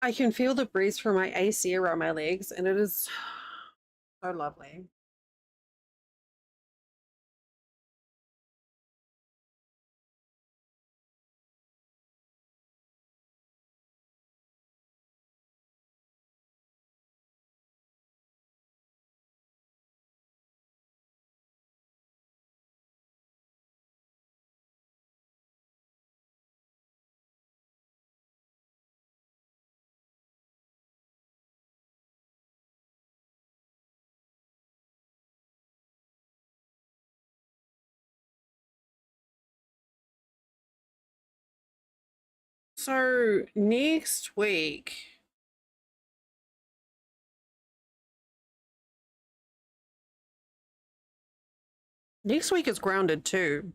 I can feel the breeze from my AC around my legs, and it is so lovely. So next week is grounded too.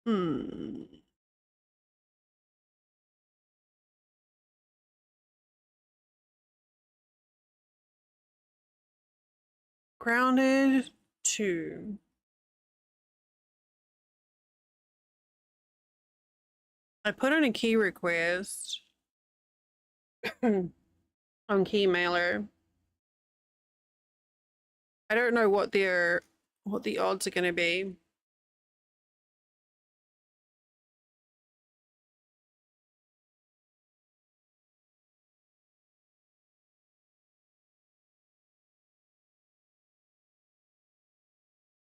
Hmm. Grounded 2. I put in a key request on Key Mailer. I don't know what the odds are going to be.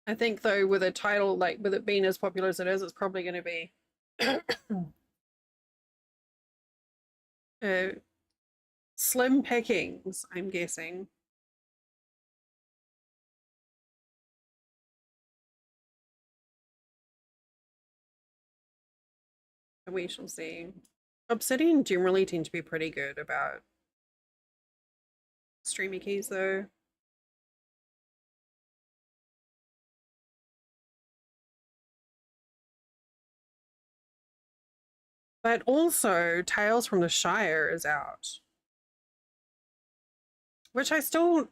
I think though, with a title like with it being as popular as it is, it's probably going to be uh, slim pickings, I'm guessing. We shall see. Obsidian generally tend to be pretty good about streamy keys though. But also Tales from the Shire is out. Which I still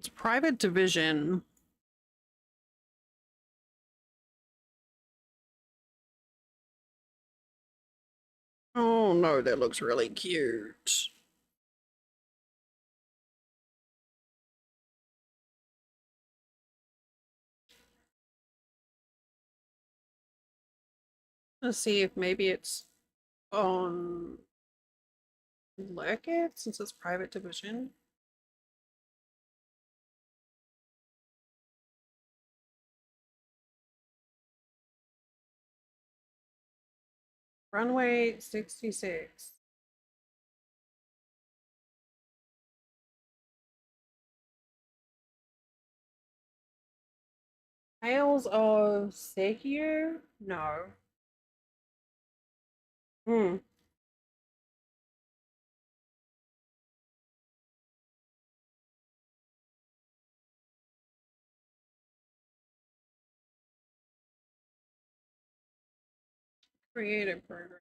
it's private division. Oh no, that looks really cute. Let's see if maybe it's on Lurkit since it's private division. Runway 66. Tales of Sekio? No. Hmm. Creative program.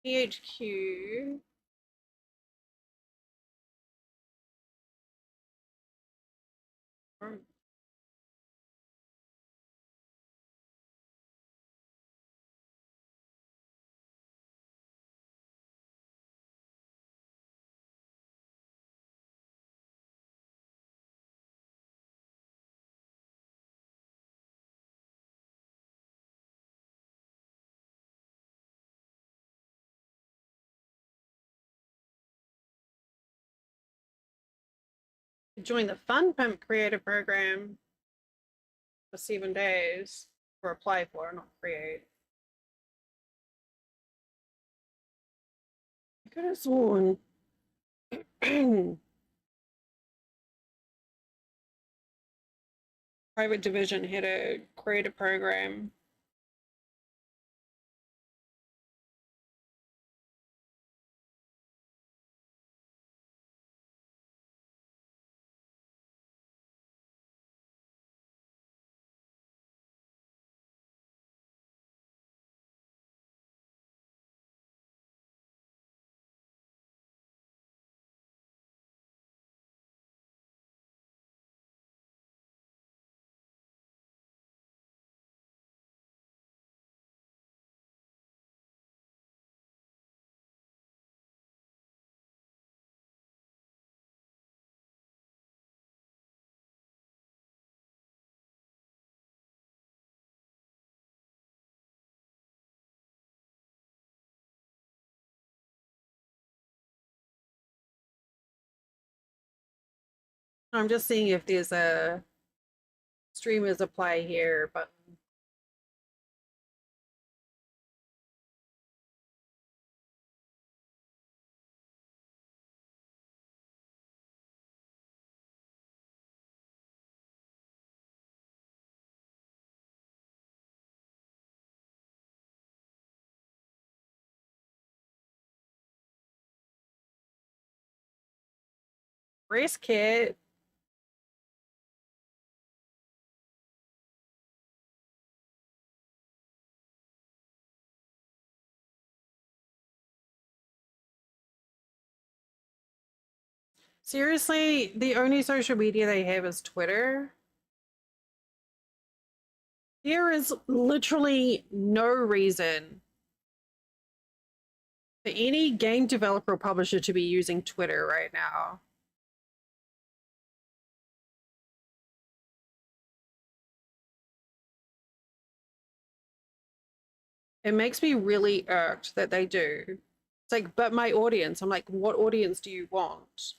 PHQ. Join the Fun Pimp Creator Program for 7 days, or apply for, not create. I could have sworn private division had a creator program. I'm just seeing if there's a streamers apply here button. Race kit. Seriously, the only social media they have is Twitter. There is literally no reason for any game developer or publisher to be using Twitter right now. It makes me really irked that they do. It's like, but my audience. I'm like, what audience do you want?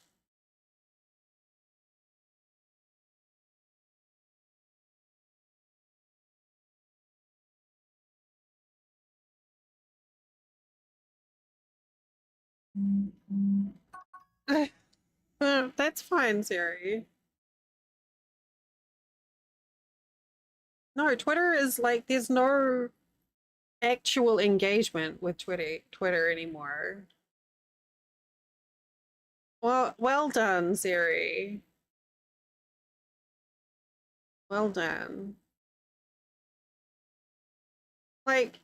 That's fine, Siri. No, Twitter is like, there's no actual engagement with Twitter anymore. Well done, Siri. Well done. Like,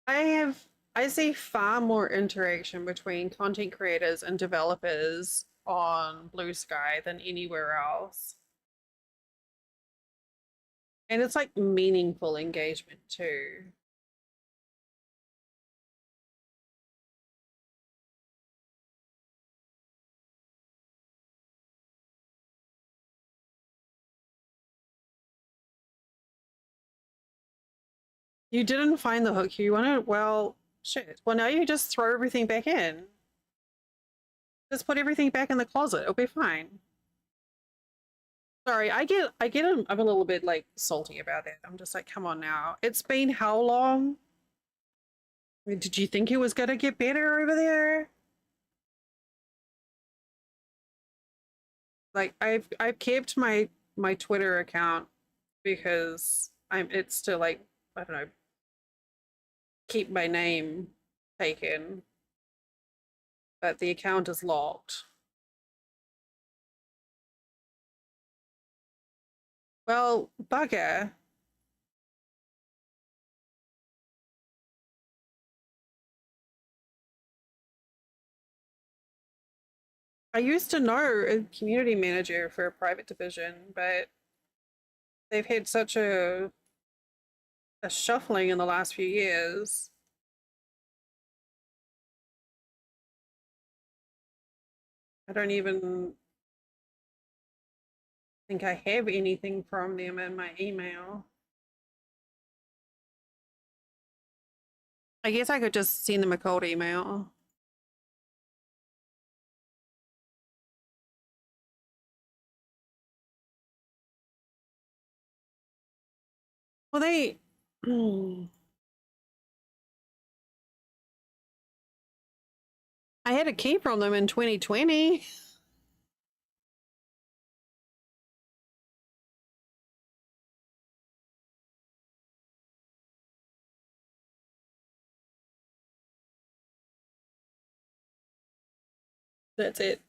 I see far more interaction between content creators and developers on Blue Sky than anywhere else. And it's like meaningful engagement too. You didn't find the hook you wanted? Well, shit. Well, now you just throw everything back in. Just put everything back in the closet. It'll be fine. Sorry, I'm a little bit like salty about that. I'm just like, come on now. It's been how long? I mean, did you think it was gonna get better over there? Like I've kept my Twitter account because it's to like, I don't know, keep my name taken, but the account is locked. Well, bugger. I used to know a community manager for a private division, but they've had such a shuffling in the last few years. I don't even think I have anything from them in my email. I guess I could just send them a cold email. Well, they. I had a key from them in 2020. That's it.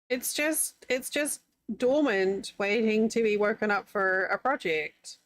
It's just dormant, waiting to be woken up for a project.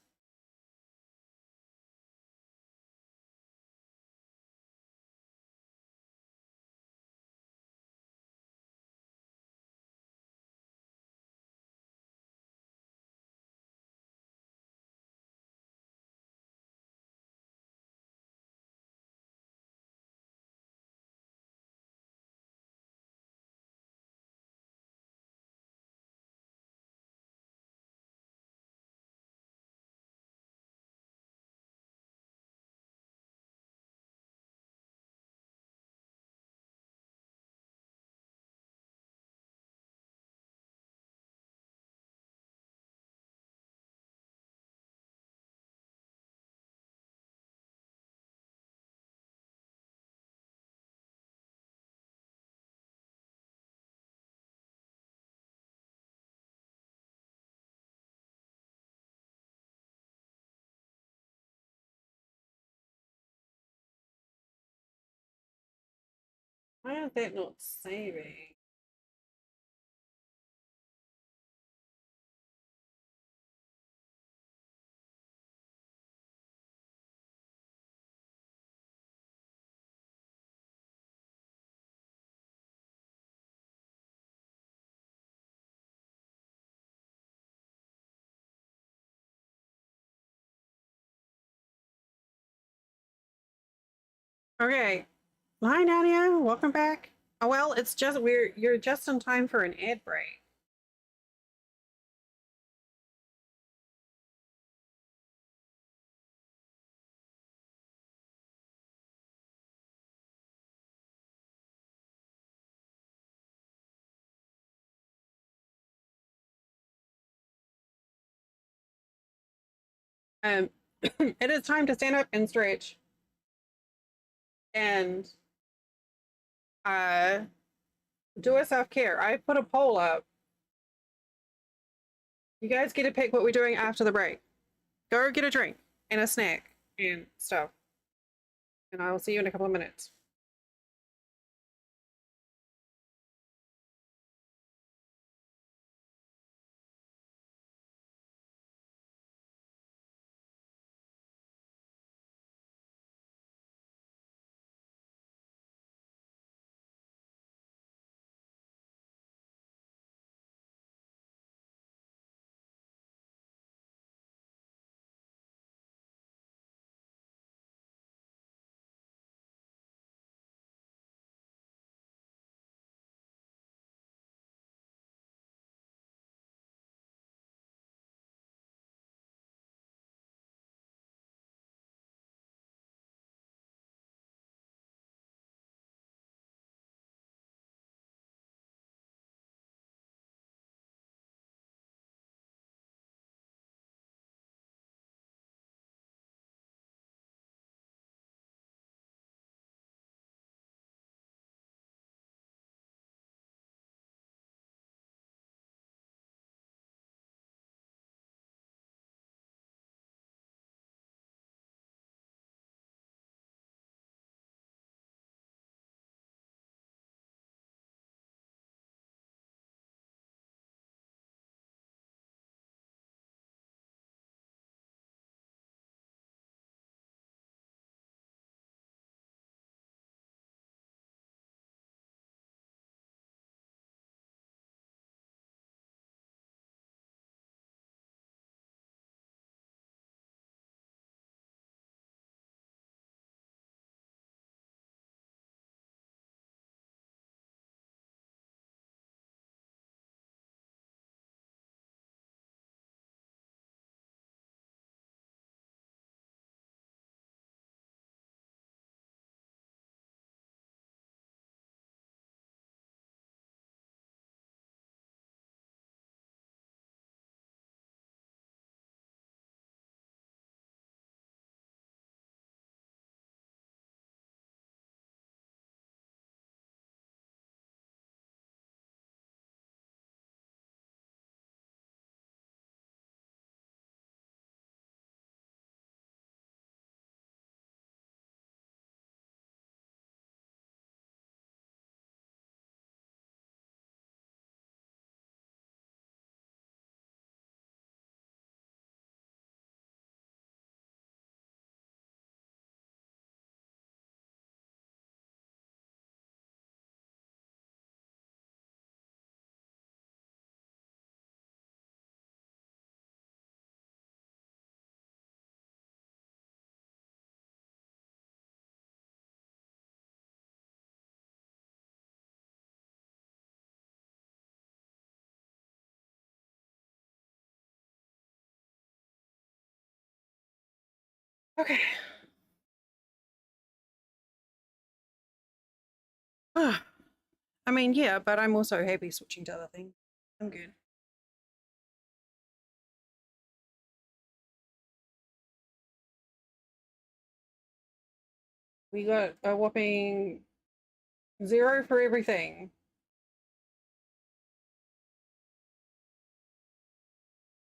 Why is that not saving? Okay. Hi, Nadia. Welcome back. Oh, well, it's just you're just in time for an ad break. Um, it is time to stand up and stretch and uh do a self-care. I put a poll up. You guys get to pick what we're doing after the break. Go get a drink and a snack and stuff. And I will see you in a couple of minutes. Okay. I mean, yeah, but I'm also happy switching to other things. I'm good. We got a whopping 0 for everything.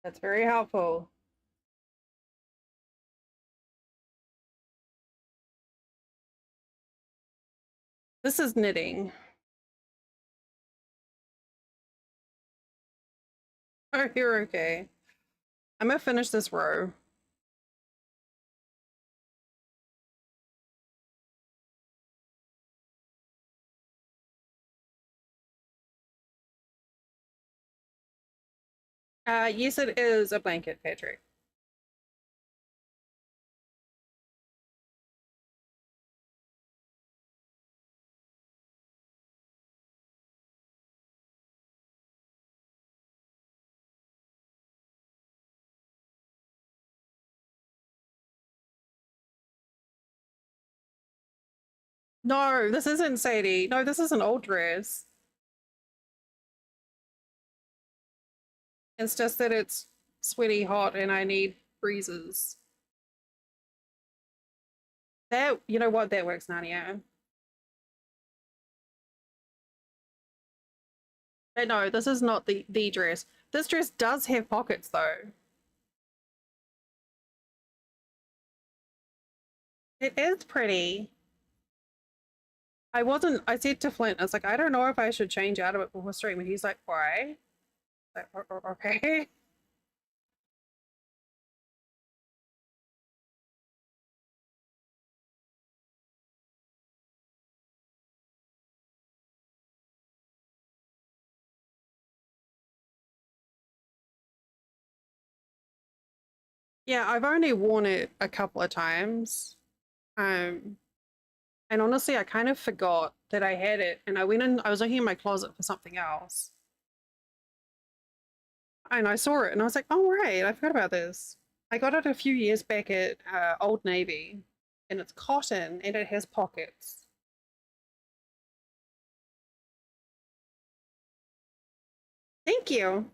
That's very helpful. This is knitting. Oh, you're okay. I'm gonna finish this row. Yes, it is a blanket, Patrick. No, this isn't Sadie. No, this is an old dress. It's just that it's sweaty hot and I need breezes. That, you know what, that works, Narnia. No, this is not the dress. This dress does have pockets though. It is pretty. I said to Flint, I was like, I don't know if I should change out of it before stream. And he's like, why? Like, okay. Yeah, I've only worn it a couple of times. Um, and honestly, I kind of forgot that I had it. And I was looking in my closet for something else. And I saw it and I was like, oh, right, I forgot about this. I got it a few years back at Old Navy and it's cotton and it has pockets. Thank you.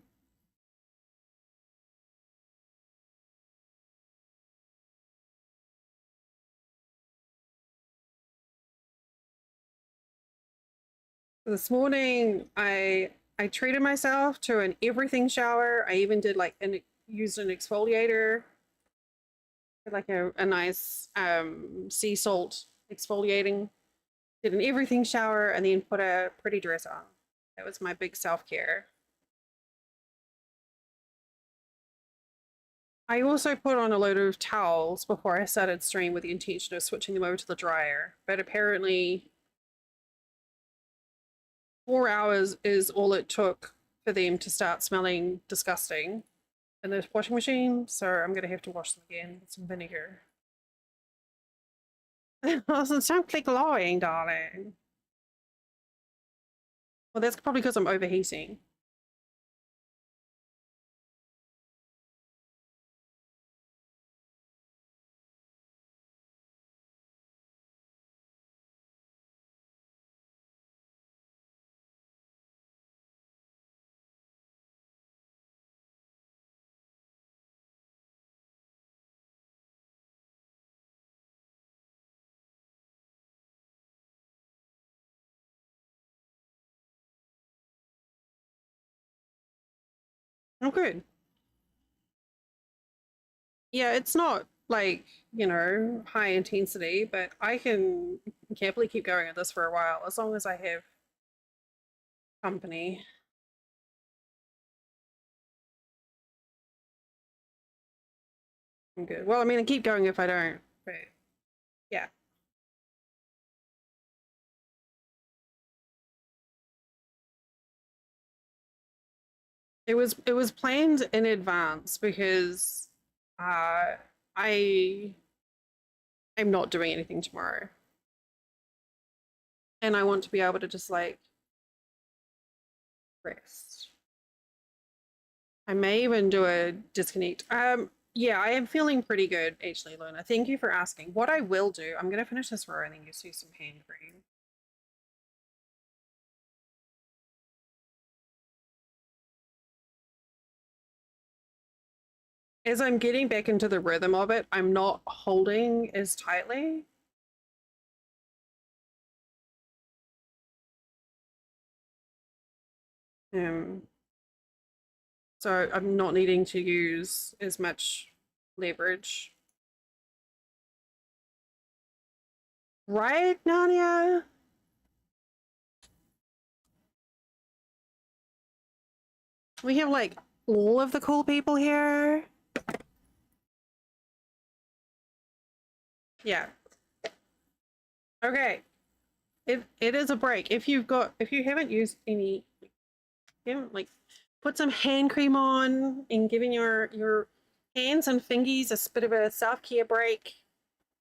This morning, I treated myself to an everything shower. I even did like used an exfoliator, like a nice sea salt exfoliating. Did an everything shower and then put a pretty dress on. That was my big self care. I also put on a load of towels before I started stream with the intention of switching them over to the dryer. But apparently, 4 hours is all it took for them to start smelling disgusting in the washing machine. So I'm going to have to wash them again with some vinegar. Stop glowing, darling. Well, that's probably because I'm overheating. Oh, good. Yeah, it's not like, high intensity, but I can carefully keep going at this for a while as long as I have company. I'm good. Well, I mean, I keep going if I don't, but yeah. It was planned in advance because uh I am not doing anything tomorrow. And I want to be able to just like rest. I may even do a disconnect. Yeah, I am feeling pretty good, actually, Luna. Thank you for asking. What I will do, I'm going to finish this row and then use some hand cream. As I'm getting back into the rhythm of it, I'm not holding as tightly. Um, so I'm not needing to use as much leverage. Right, Nadia? We have like all of the cool people here. Yeah. Okay. It is a break. If you haven't used any, like put some hand cream on and giving your hands and fingies a bit of a self-care break.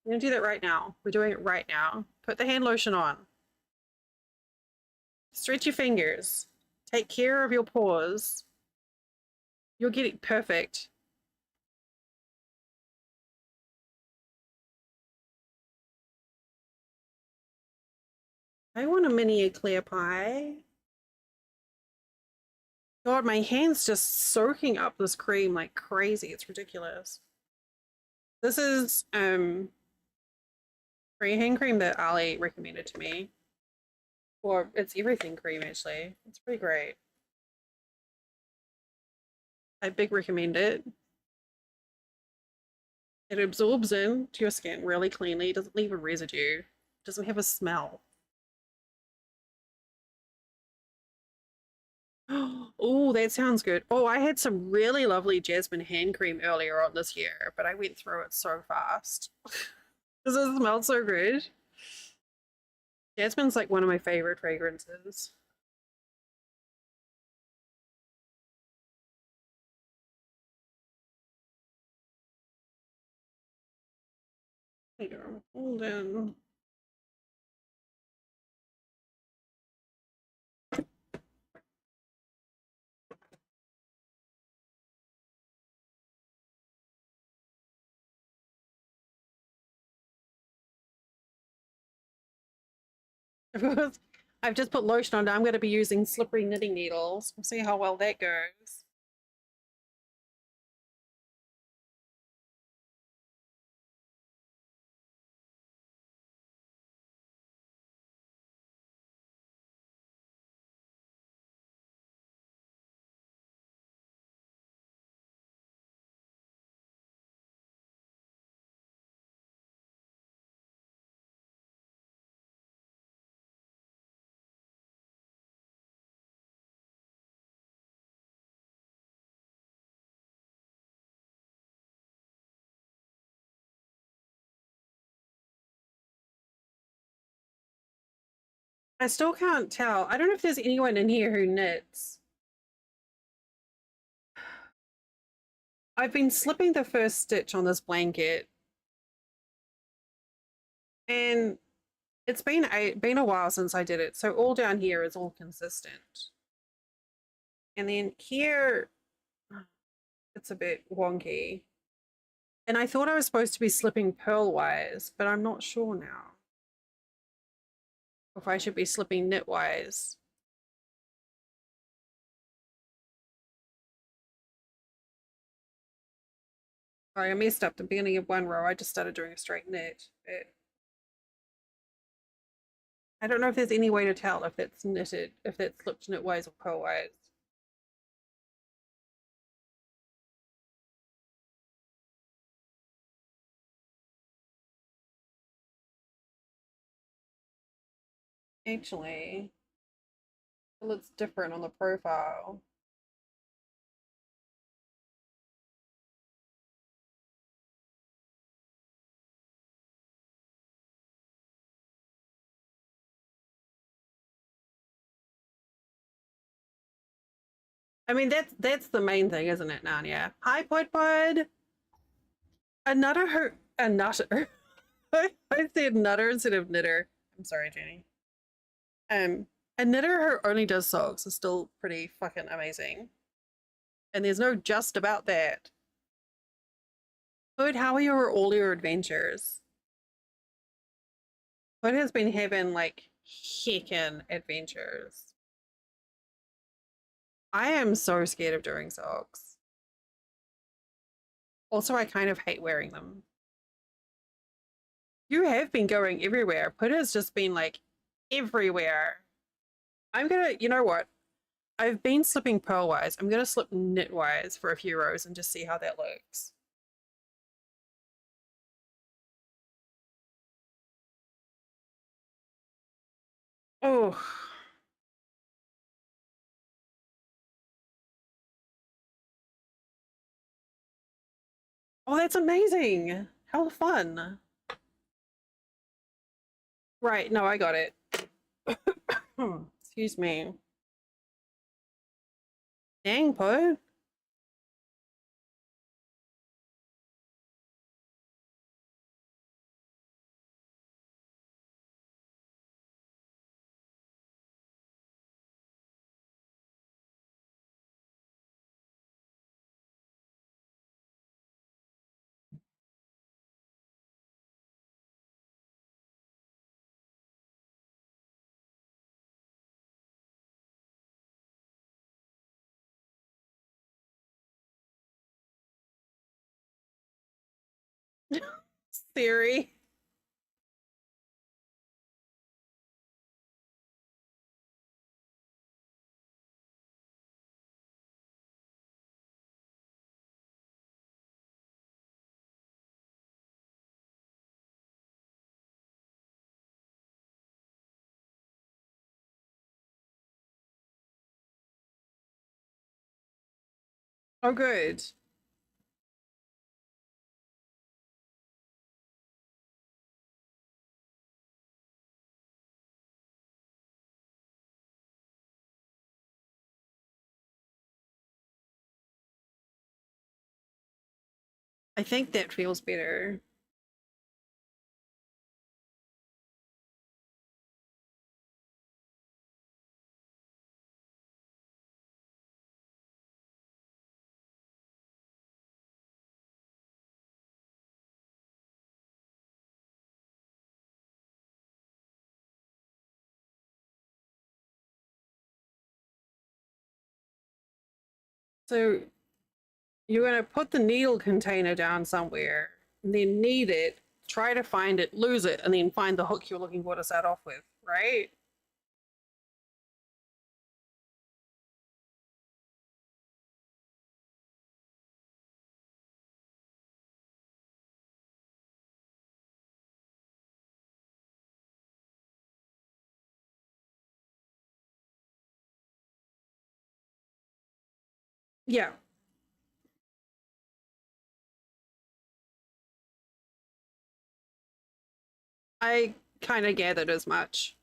I'm gonna do that right now. We're doing it right now. Put the hand lotion on. Stretch your fingers. Take care of your paws. You'll get it perfect. I want a mini eclair pie. God, my hand's just soaking up this cream like crazy. It's ridiculous. This is hand cream that Ali recommended to me. Or it's everything cream actually. It's pretty great. I big recommend it. It absorbs into your skin really cleanly. It doesn't leave a residue. It doesn't have a smell. Oh, that sounds good. Oh, I had some really lovely jasmine hand cream earlier on this year, but I went through it so fast. Does it smell so good? Jasmine's like one of my favorite fragrances. There you go. Hold on. I've just put lotion on. I'm going to be using slippery knitting needles. We'll see how well that goes. I still can't tell. I don't know if there's anyone in here who knits. I've been slipping the first stitch on this blanket, and it's been a while since I did it. So all down here is all consistent. And then here, it's a bit wonky. And I thought I was supposed to be slipping purlwise, but I'm not sure now. If I should be slipping knitwise. Sorry, I messed up the beginning of one row. I just started doing a straight knit. I don't know if there's any way to tell if it's knitted, if that's slipped knitwise or purlwise. Actually, it looks different on the profile. I mean, that's the main thing, isn't it, Nanya? Hi, Pud Pud. A nutter. I said nutter instead of knitter. I'm sorry, Jenny. A knitter who only does socks is still pretty fucking amazing. And there's no just about that. Hood, how are all your adventures? Hood has been having like heckin' adventures. I am so scared of doing socks. Also, I kind of hate wearing them. You have been going everywhere. Put has just been like everywhere. I'm gonna, you know what? I've been slipping purlwise. I'm gonna slip knitwise for a few rows and just see how that looks. Oh, oh, that's amazing. How fun. Right, no, I got it. Excuse me. Dang, Put. Theory. Oh, good. I think that feels better. So you're gonna put the needle container down somewhere, and then knead it, try to find it, lose it, and then find the hook you're looking for to start off with, right? Yeah, I kind of gathered as much.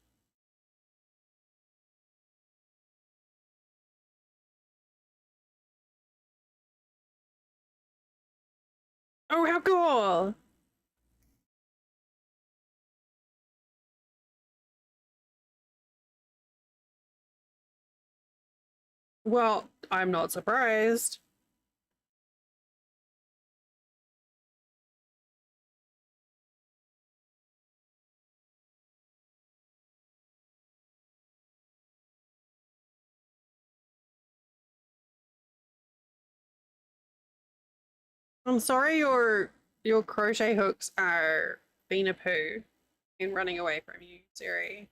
Oh, how cool! Well, I'm not surprised. I'm sorry your crochet hooks are being a poo and running away from you, Siri.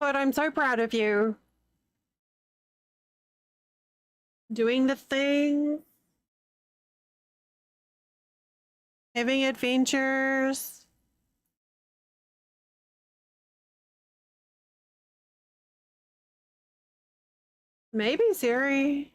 But I'm so proud of you. Doing the thing, having adventures. Maybe Siri.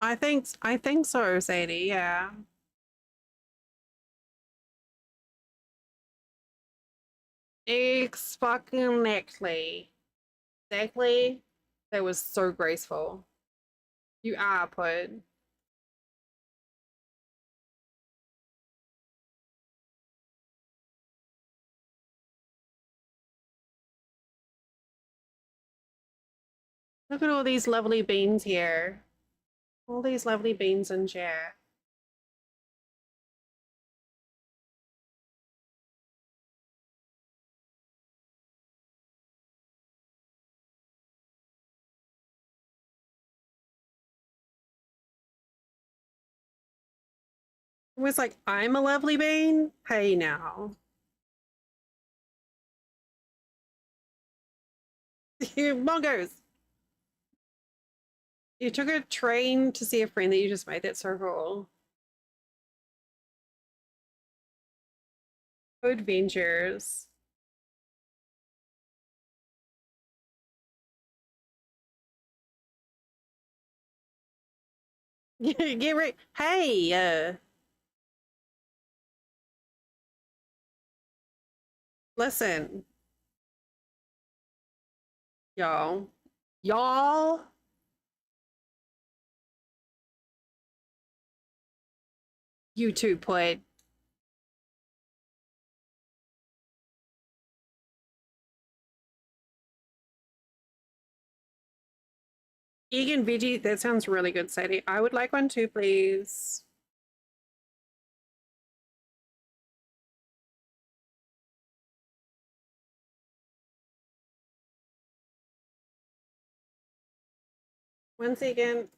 I think so, Sadie. Yeah. Exactly. Exactly. That was so graceful. You are put. Look at all these lovely beans here. All these lovely beans in chat. It was like, I'm a lovely bean? Hey now. You mongos. You took a train to see a friend that you just made. That's so cool. Adventures. Get ready. Hey, listen, y'all. Y'all, you two put vegan veggie. That sounds really good, Sadie. I would like one too, please. One second.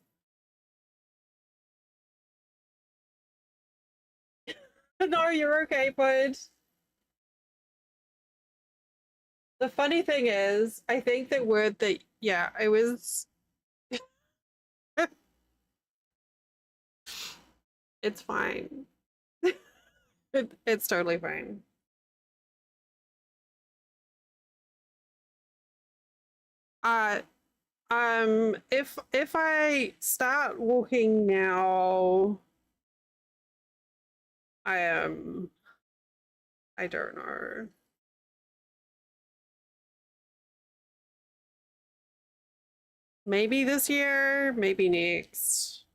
No, you're okay, bud. The funny thing is, I think that word that, yeah, I was, it's fine. It's totally fine. Uh, if I start walking now, I am, I don't know. Maybe this year, maybe next.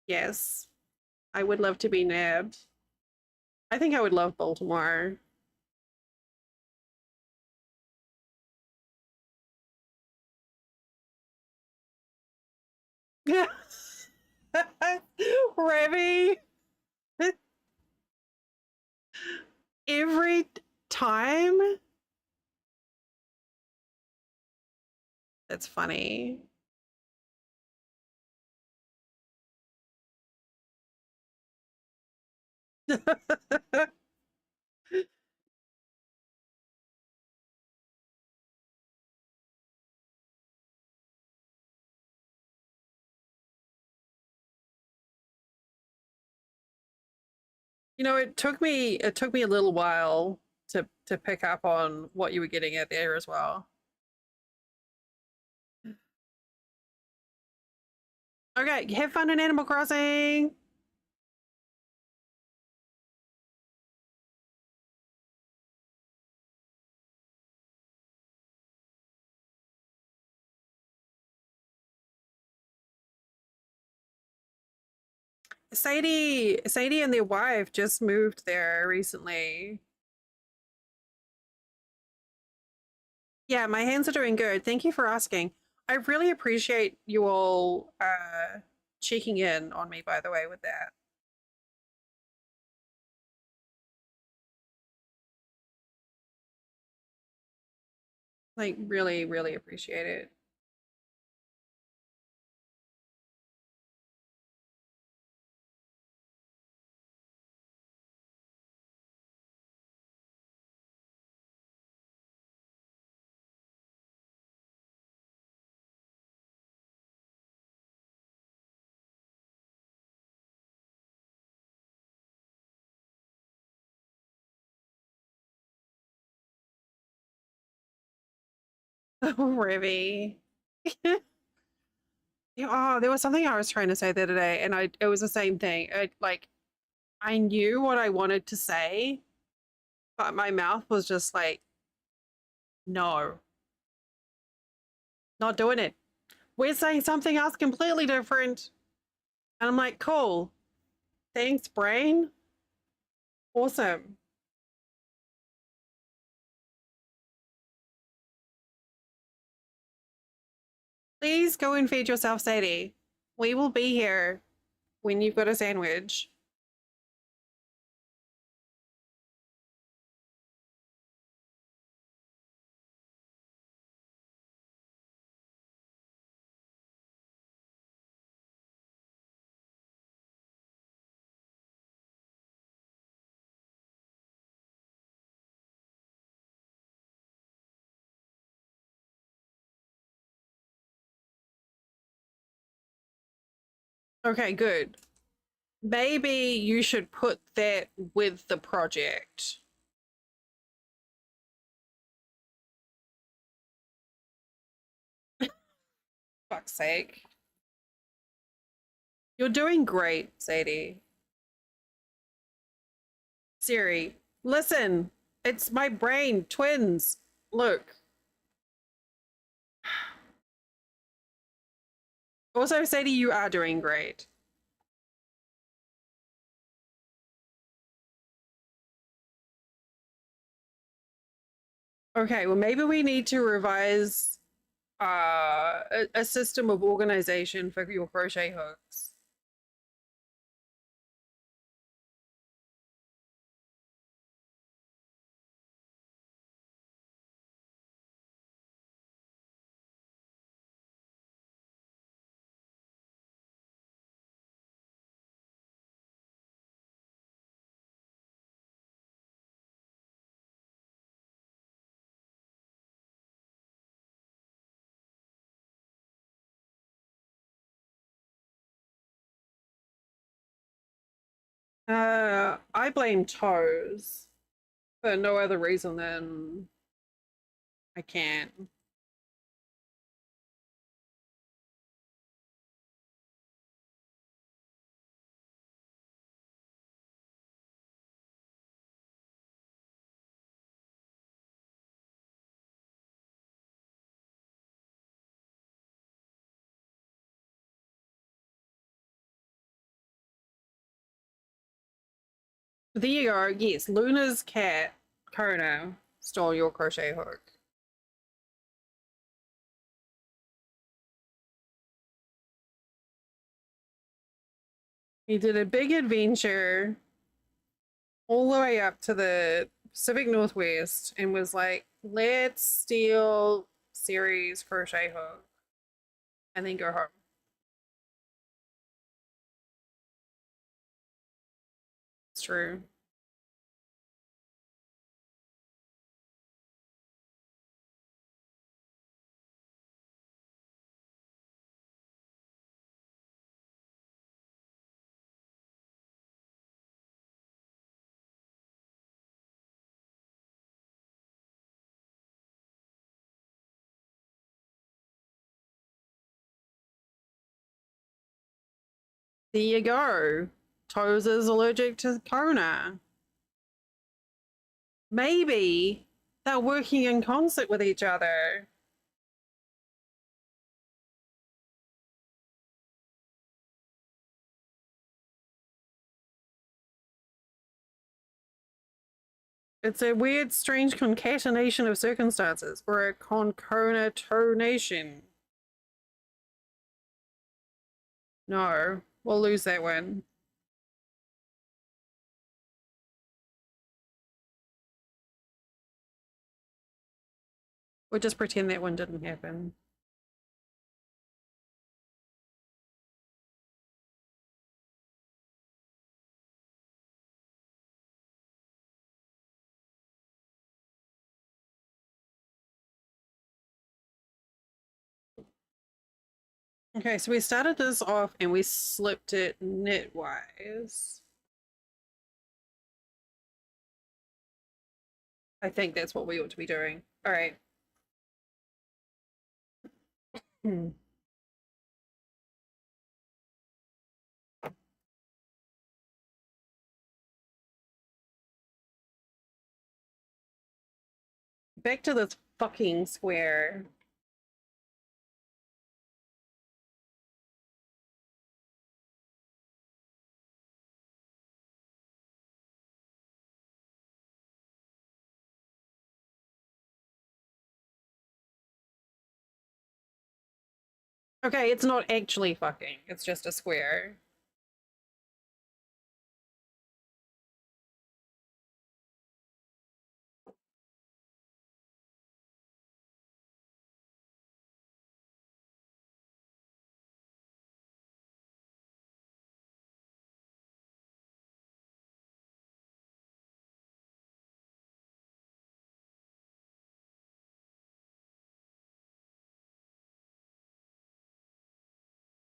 Yes, I would love to be nabbed. I think I would love Baltimore. Revy, every time. That's funny. You know, it took me a little while to pick up on what you were getting at there as well. Okay, have fun in Animal Crossing. Sadie and their wife just moved there recently. Yeah, my hands are doing good. Thank you for asking. I really appreciate you all checking in on me, by the way, with that. Like, really, really appreciate it. Oh, Rivy. Oh, there was something I was trying to say the other day, and it was the same thing. I knew what I wanted to say, but my mouth was just like, no, not doing it. We're saying something else completely different. And I'm like, cool. Thanks, brain. Awesome. Please go and feed yourself, Sadie. We will be here when you've got a sandwich. Okay, good. Maybe you should put that with the project. Fuck's sake. You're doing great, Sadie. Siri, listen. It's my brain. Twins. Look. Also, Sadie, you are doing great. Okay, well, maybe we need to revise a system of organization for your crochet hooks. I blame toes for no other reason than I can't. There you go. Yes, Luna's cat, Kona, stole your crochet hook. He did a big adventure all the way up to the Pacific Northwest and was like, let's steal Siri's crochet hook and then go home. It's true. There you go. Toes is allergic to Kona. Maybe they're working in concert with each other. It's a weird, strange concatenation of circumstances, or a concatenation. No, we'll lose that one. We'll just pretend that one didn't happen. Okay, so we started this off and we slipped it knitwise. I think that's what we ought to be doing. All right. Back to this fucking square. Okay, it's not actually fucking. It's just a square.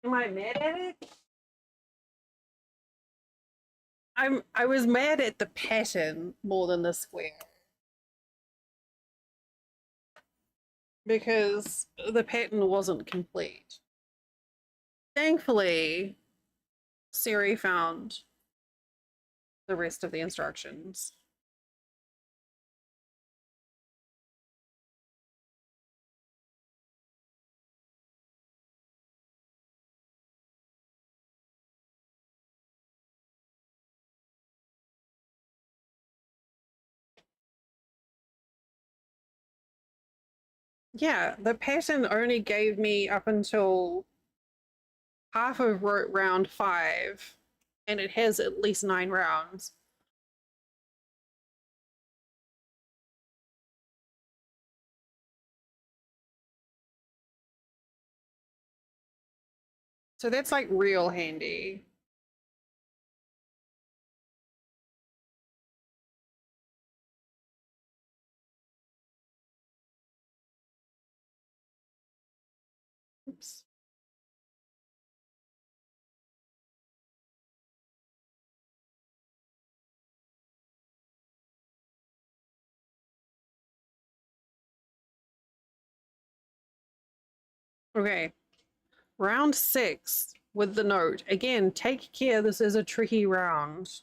Am I mad at it? I was mad at the pattern more than the square. Because the pattern wasn't complete. Thankfully, Siri found the rest of the instructions. Yeah, the pattern only gave me up until half of round 5, and it has at least 9 rounds. So that's like real handy. Oops. Okay, round 6 with the note. Again, take care, this is a tricky round.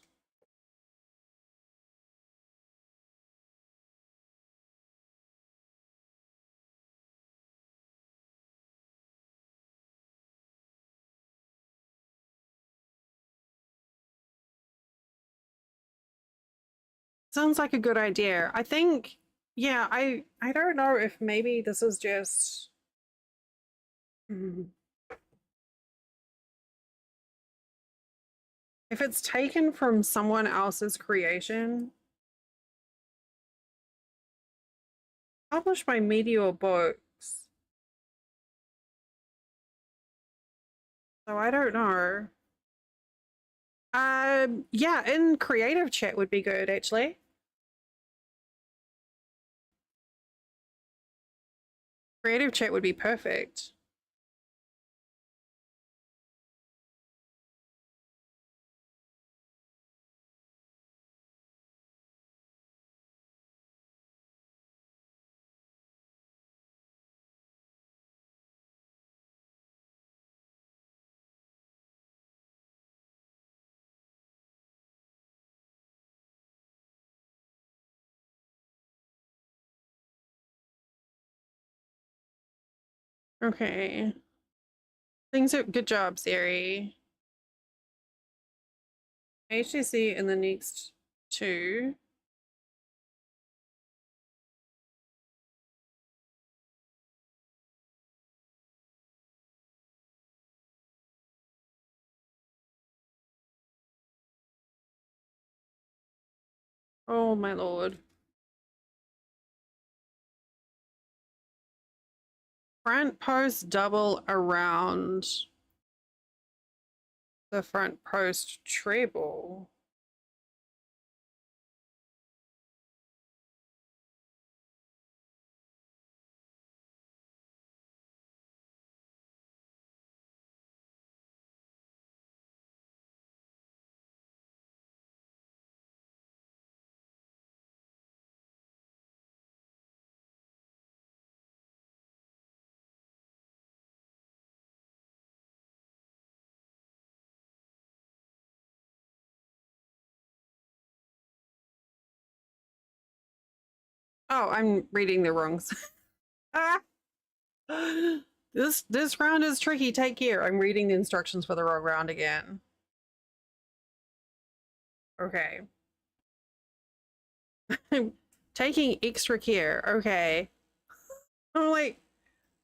Sounds like a good idea. I think, yeah, I don't know if maybe this is just if it's taken from someone else's creation, published by Meteor Books. So I don't know. Yeah, in creative chat would be good actually. Creative chat would be perfect. Okay. Things are good job, Siri. HTC in the next 2. Oh my lord. Front post double around the front post treble. Oh, I'm reading the wrong. Ah! This round is tricky. Take care. I'm reading the instructions for the wrong round again. Okay. I'm taking extra care. Okay. I'm like,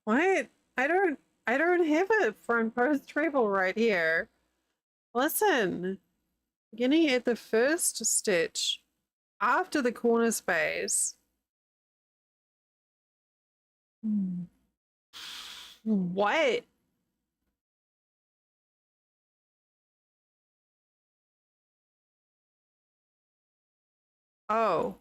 what? I don't have a front post treble right here. Listen. Beginning at the first stitch after the corner space. What? Oh.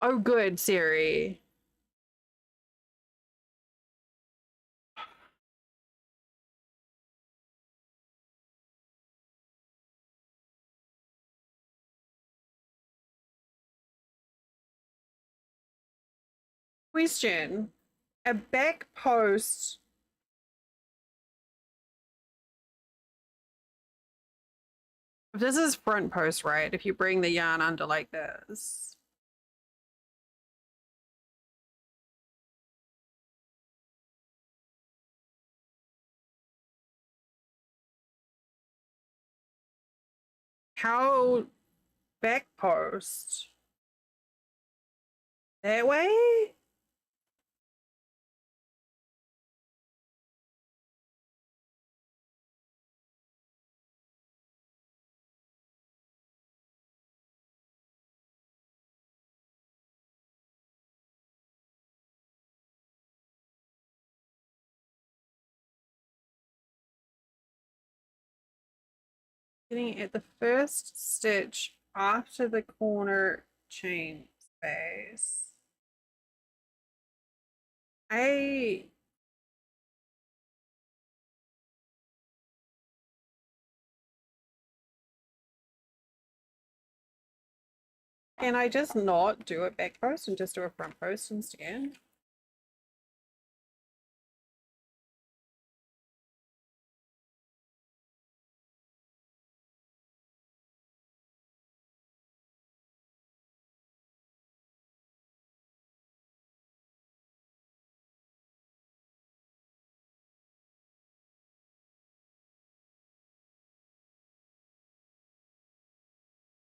Oh, good, Siri. Question. A back post. This is front post, right? If you bring the yarn under like this. How back post? That way? Getting at the first stitch after the corner chain space. I Can I just not do a back post and just do a front post instead?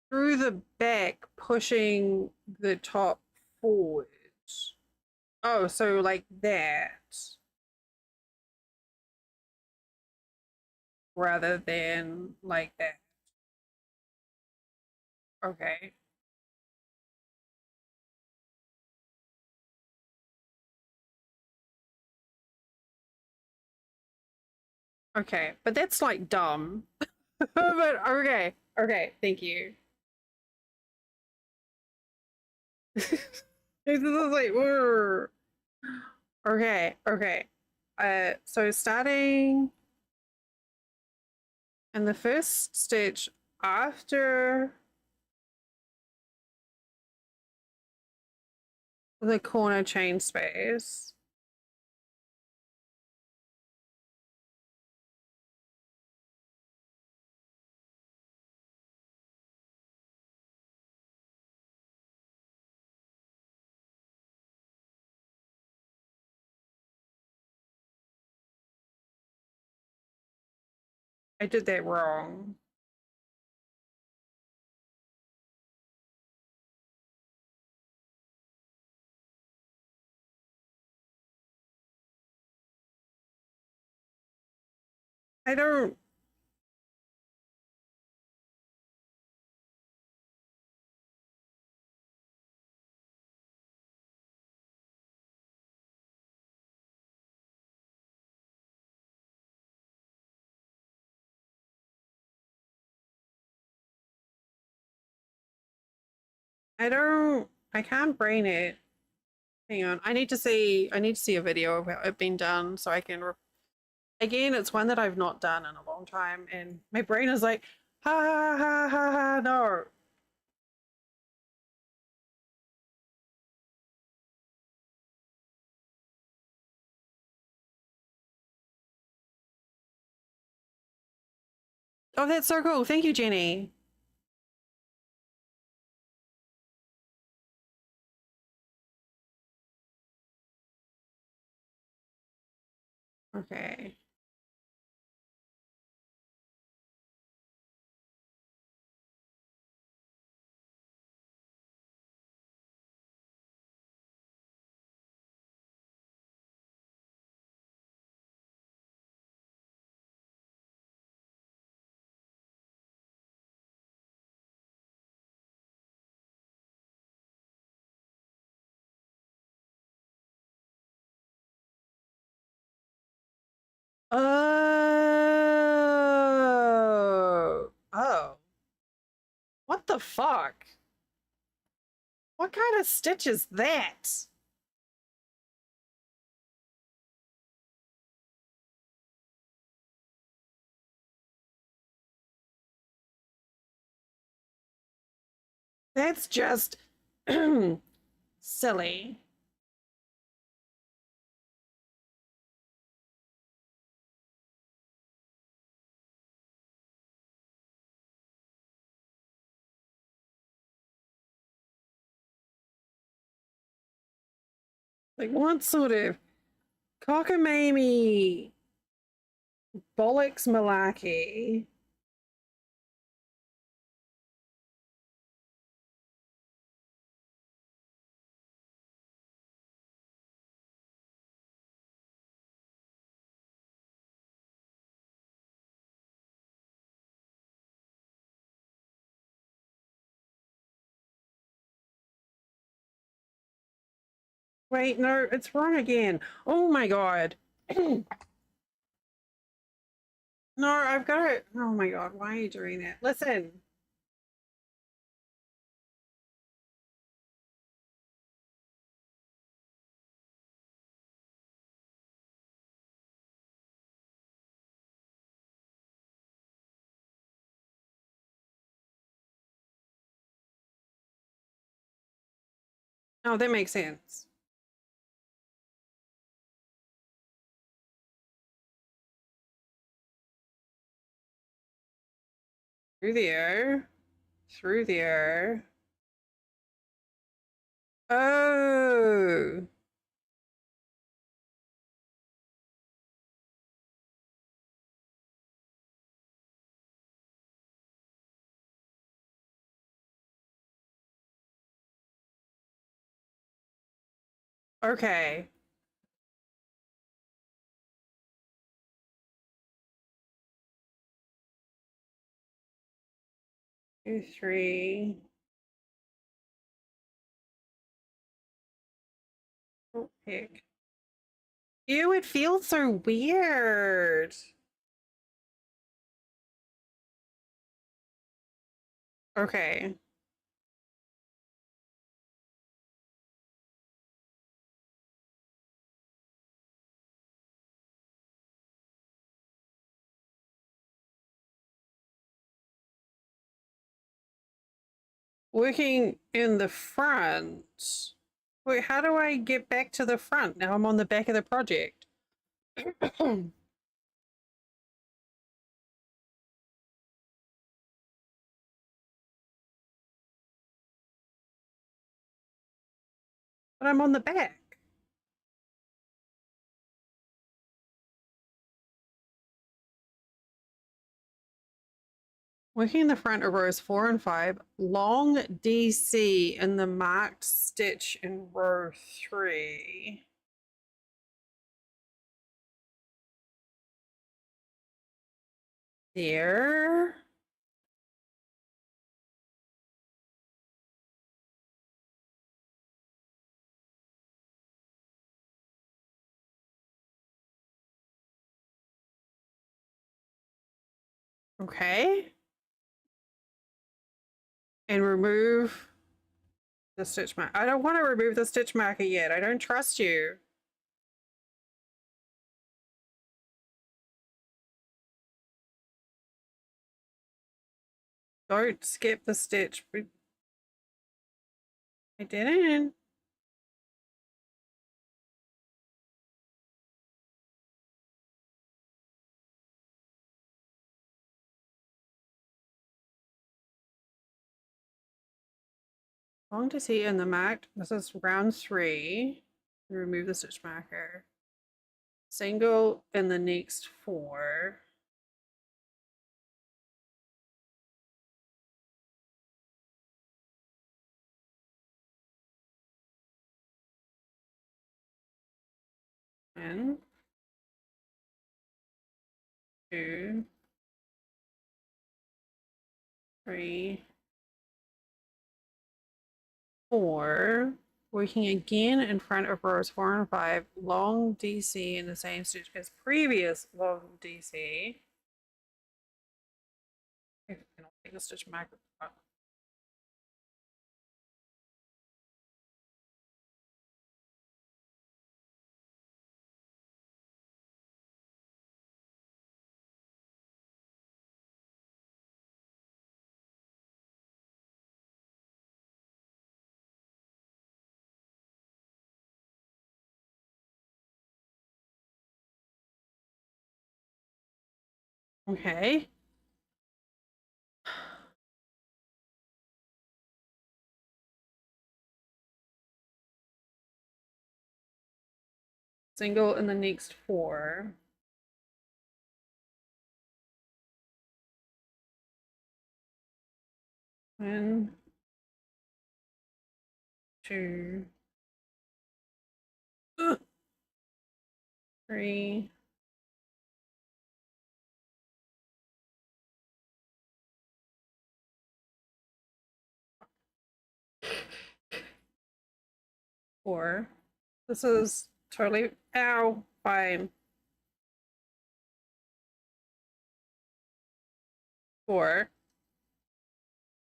Through the back, pushing the top forward. Oh, so like that. Rather than like that. Okay. Okay, but that's like dumb. But okay, okay, thank you. This is like, "Urgh." Okay, okay. So starting in the first stitch after the corner chain space. I did that wrong. I don't. I can't brain it. Hang on. I need to see a video of it being done so I can again, it's one that I've not done in a long time and my brain is like, ha ha ha ha ha no. Oh, that's so cool. Thank you, Jenny. Okay. Oh. Oh. What the fuck? What kind of stitch is that? That's just silly. Like, what sort of cockamamie bollocks malarkey? Wait, no, it's wrong again. Oh my god. No, I've got it. Oh my god, why are you doing that? Listen. Oh, that makes sense. Through there. Through there. Oh. Okay. 2, 3. Oh, heck. Ew, it feels so weird. Okay. Working in the front. Wait, how do I get back to the front? Now I'm on the back of the project. But I'm on the back. Working in the front of rows 4 and 5, long DC in the marked stitch in row 3. there. Okay. And remove the stitch mark. I don't want to remove the stitch marker yet. I don't trust you. Don't skip the stitch. I didn't. Long to see in the mark. This is round 3. Remove the stitch marker. Single in the next 4. And 2, 3, 4. Working again in front of rows 4 and 5. Long DC in the same stitch as previous long DC. Okay, I'll take the stitch marker out. Okay. Single in the next 4. 1, 2, 3, 4. This is totally, ow, fine. 4.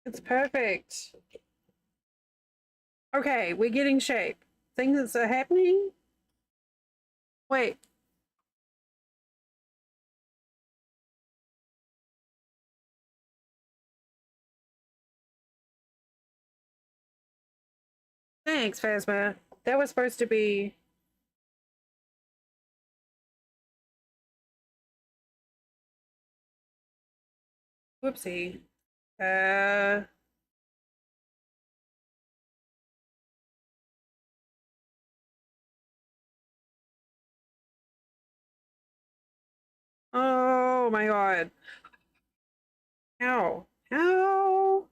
It's perfect. Okay, we're getting shape. Things are happening. Wait. Thanks, Phasma. That was supposed to be... Whoopsie. Oh my god. How? How?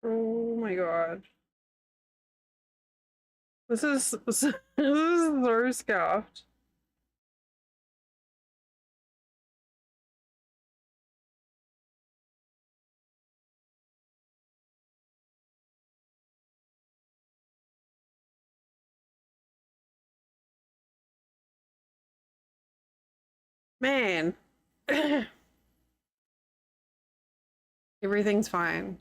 Oh my god. This is so scuffed. Man. Everything's fine.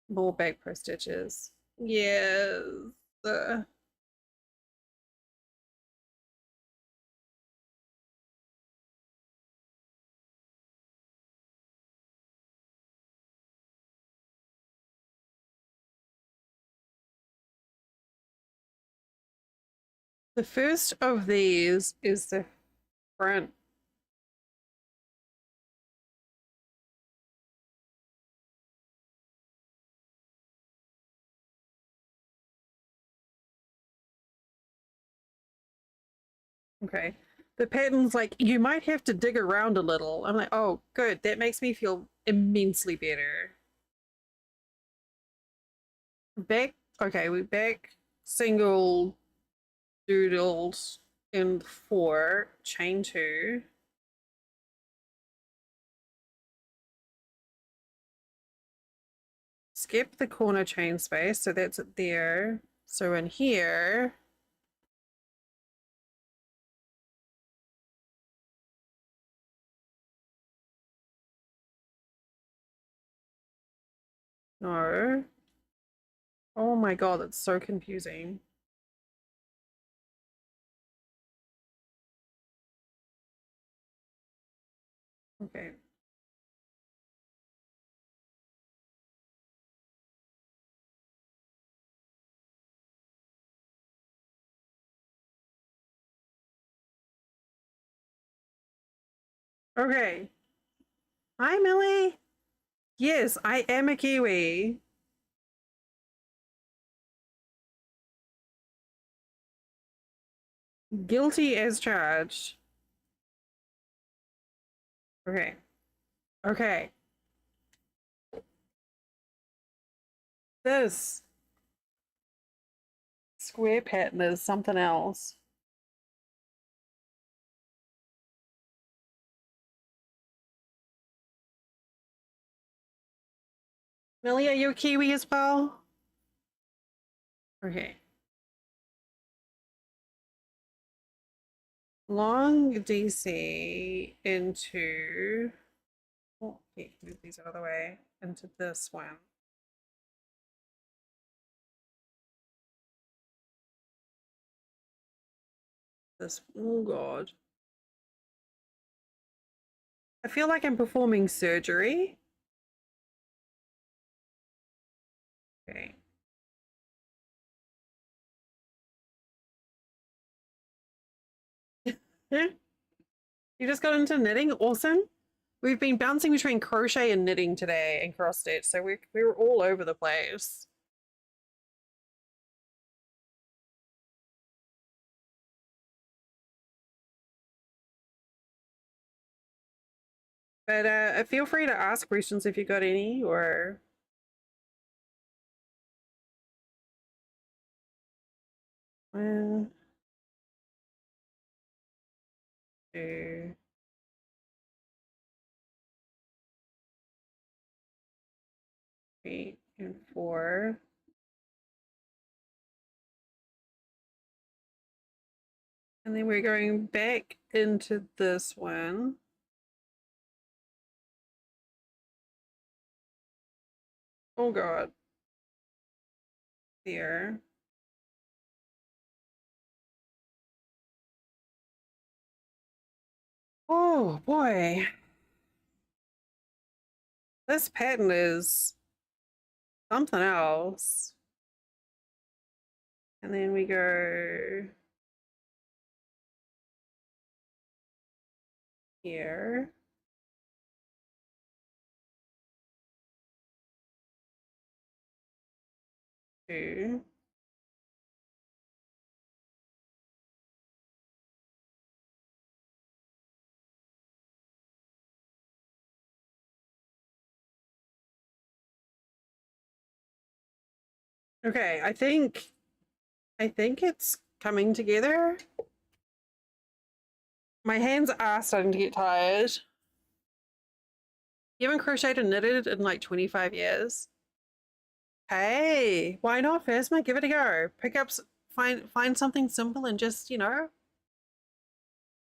More back pro stitches. Yes. Uh, the first of these is the front. Okay. The pattern's like, you might have to dig around a little. I'm like, oh, good. That makes me feel immensely better. Back, okay, we back single doodled in 4, chain 2. Skip the corner chain space, so that's it there. So in here, no. Oh my god, that's so confusing. Okay. Okay. Hi, Millie. Yes, I am a Kiwi. Guilty as charged. Okay. Okay. This square pattern is something else. Millie, are you a Kiwi as well? Okay. Long DC into, oh, okay, move these out of the way, into this one. This, oh god. I feel like I'm performing surgery. Okay. You just got into knitting? Awesome. We've been bouncing between crochet and knitting today and cross stitch, so we're all over the place. But feel free to ask questions if you got any, or 1, 2, 3, and 4. And then we're going back into this one. Oh god. There. Oh boy. This pattern is something else. And then we go here. Two. Okay, I think it's coming together. My hands are starting to get tired. You haven't crocheted and knitted in like 25 years. Hey, why not, Phasma? Give it a go. Pick up, find something simple and just,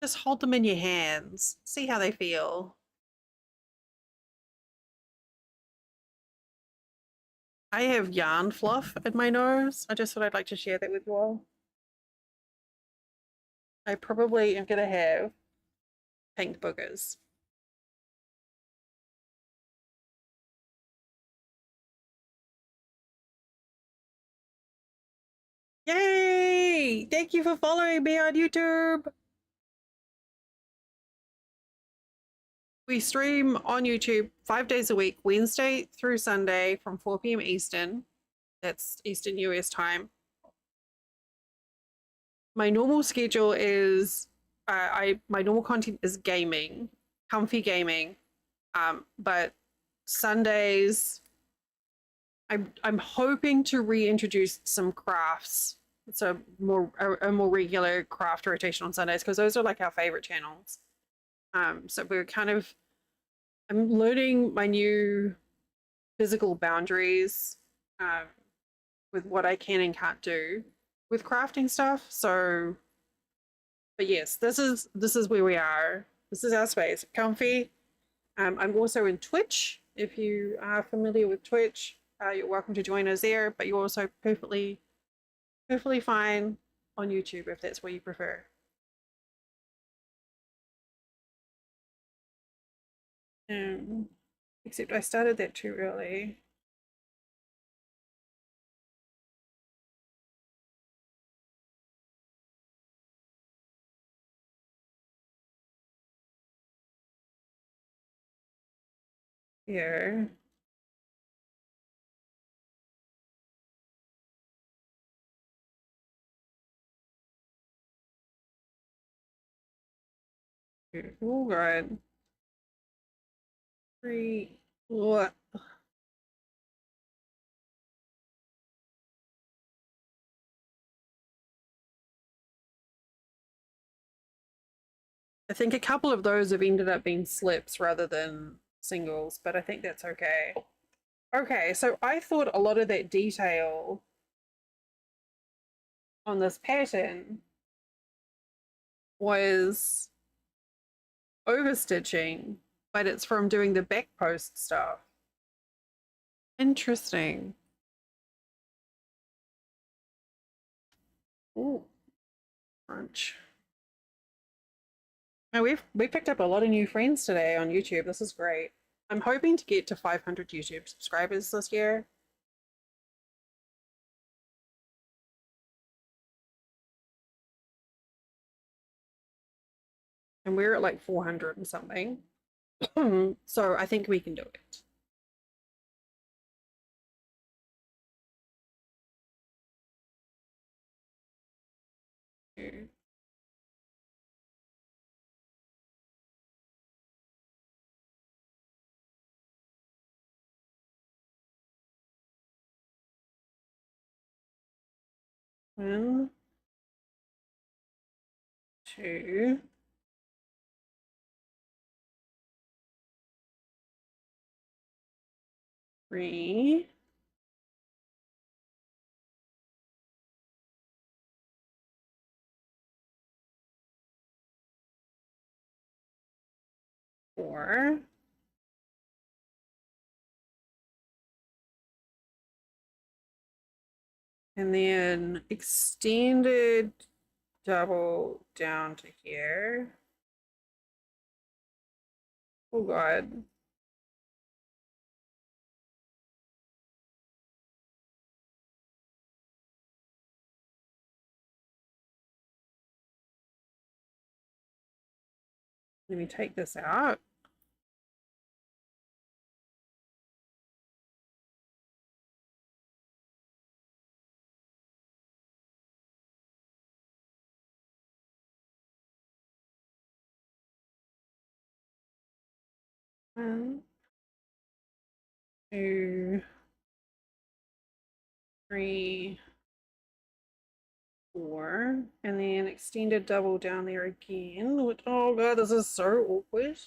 just hold them in your hands. See how they feel. I have yarn fluff in my nose. I just thought I'd like to share that with you all. I probably am gonna have pink boogers. Yay! Thank you for following me on YouTube. We stream on YouTube 5 days a week, Wednesday through Sunday from 4 p.m. Eastern. That's Eastern US time. My normal schedule is my normal content is gaming, comfy gaming. But Sundays I'm hoping to reintroduce some crafts. It's a more regular craft rotation on Sundays because those are like our favorite channels. So we're kind of I'm learning my new physical boundaries with what I can and can't do with crafting stuff. So, but yes, this is where we are. This is our space, comfy. I'm also in Twitch. If you are familiar with Twitch, you're welcome to join us there. But you're also perfectly fine on YouTube if that's what you prefer. Except I started that too early. Here. Oh god. What? I think a couple of those have ended up being slips rather than singles, but I think that's okay. Okay, so I thought a lot of that detail on this pattern was overstitching, but it's from doing the back post stuff. Interesting. Ooh, crunch. Now we picked up a lot of new friends today on YouTube. This is great. I'm hoping to get to 500 YouTube subscribers this year. And we're at like 400 and something. So I think we can do it. One, two, three, four, and then extended double down to here. Oh god. Let me take this out. One, two, three, four, and then extended double down there again. Which, oh god, this is so awkward.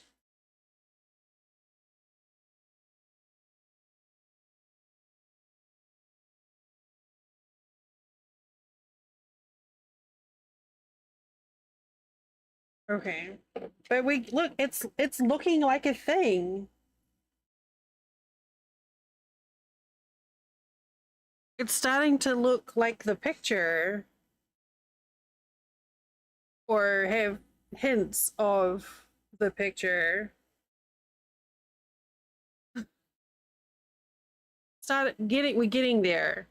Okay, but we look. It's looking like a thing. It's starting to look like the picture or have hints of the picture. We're getting there.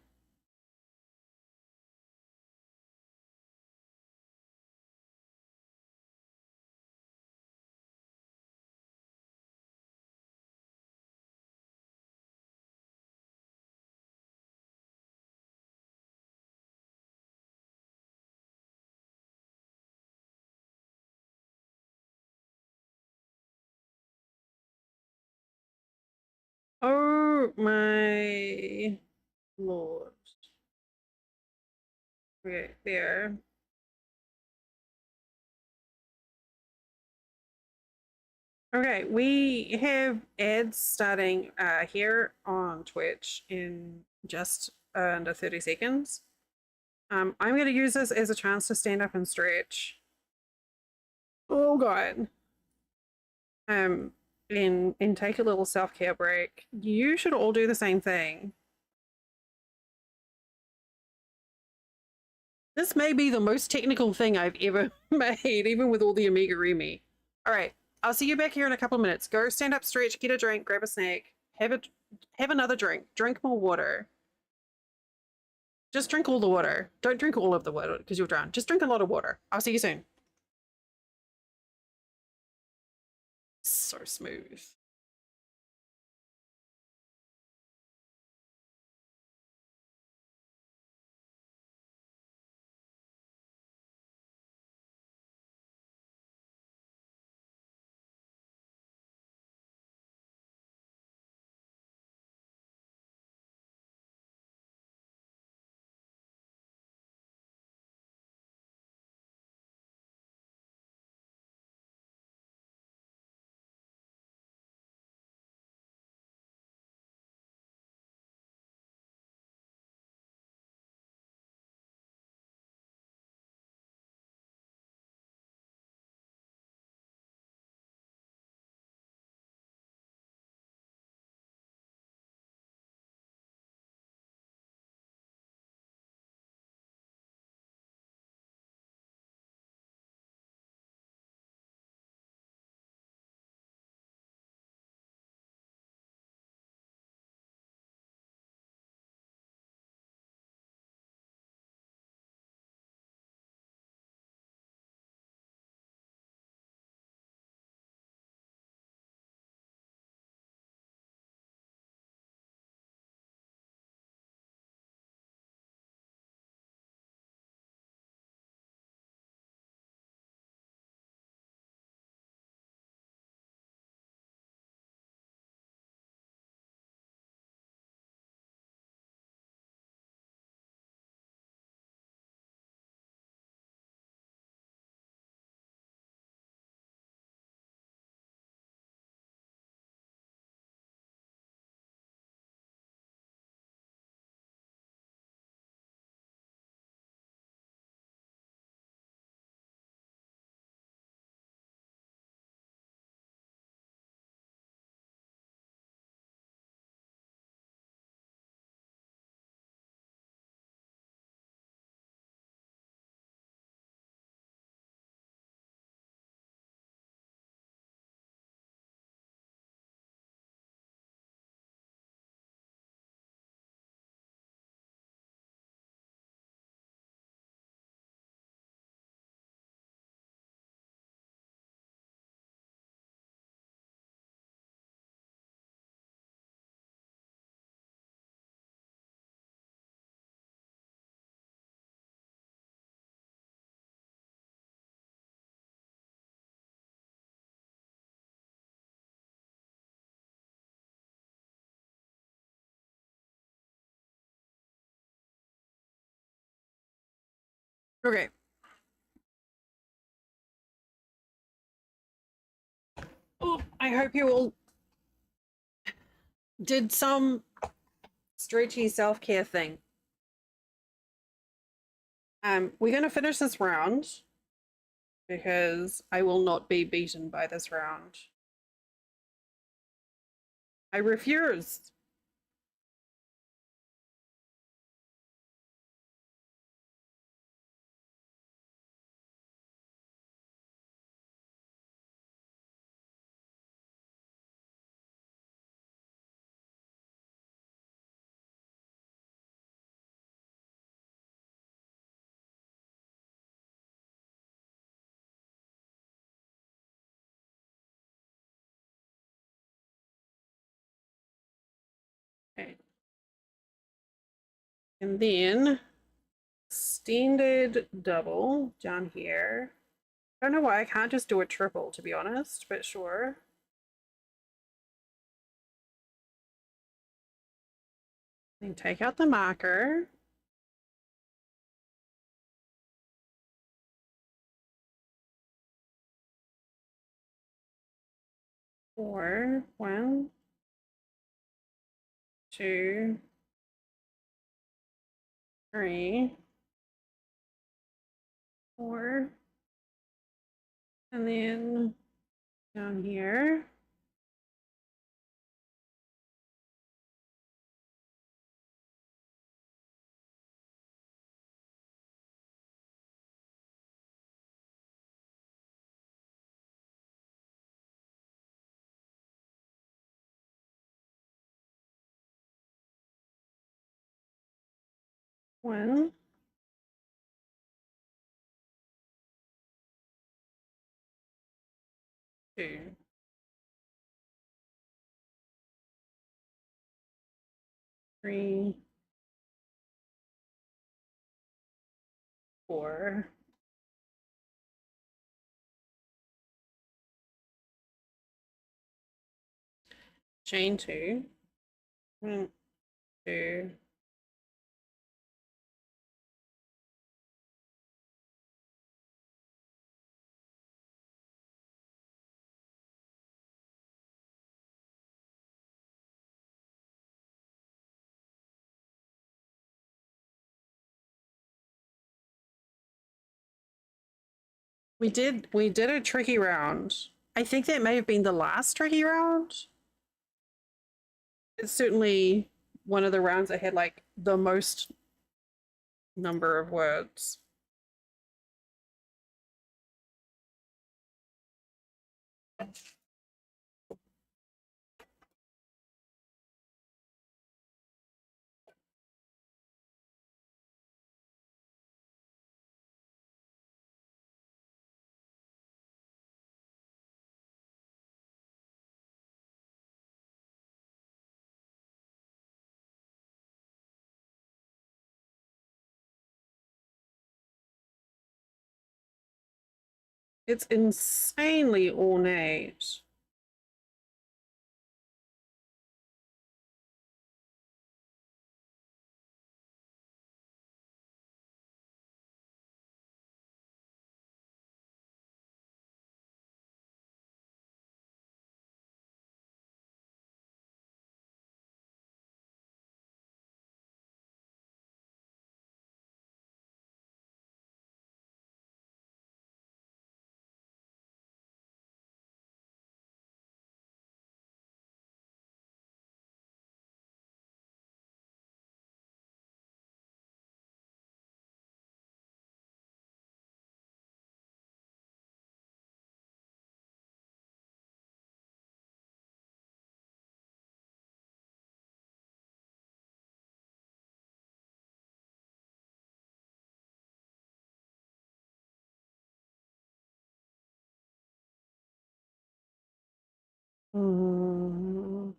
Oh my lord. Okay, there. Okay, we have ads starting here on Twitch in just under 30 seconds. I'm going to use this as a chance to stand up and stretch. Oh god. And take a little self-care break. You should all do the same thing. This may be the most technical thing I've ever made, even with all the amigurumi. All right, I'll see you back here in a couple of minutes. Go stand up, stretch, get a drink, grab a snack, have another drink, drink more water. Just drink all the water. Don't drink all of the water because you'll drown. Just drink a lot of water. I'll see you soon. So smooth. Okay. Oh, I hope you all did some stretchy self-care thing. We're going to finish this round because I will not be beaten by this round. I refuse. And then extended double down here. I don't know why I can't just do a triple, to be honest, but sure. Then take out the marker. Four, 1, 2, 3, 4, and then down here. One, 2, 3, 4. Chain 2. 1, 2. We did a tricky round. I think that may have been the last tricky round. It's certainly one of the rounds that had like the most number of words. It's insanely ornate. Mm.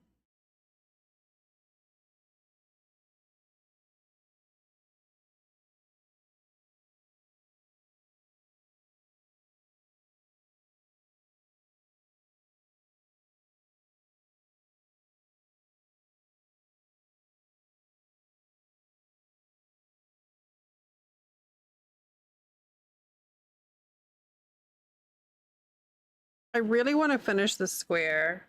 I really want to finish the square.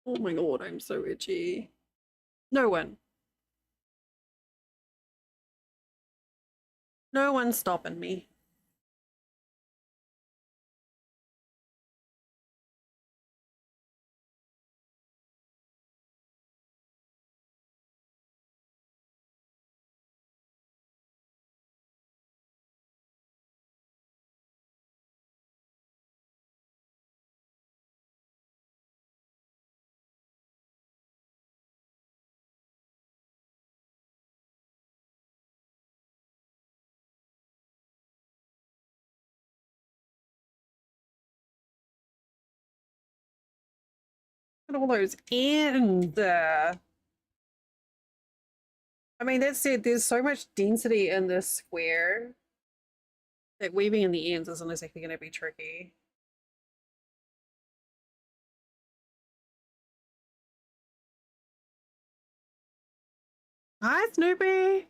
Oh my god, I'm so itchy. No one. No one's stopping me. at all those ends. I mean, that said, there's so much density in this square that weaving in the ends isn't exactly going to be tricky. Hi, Snoopy.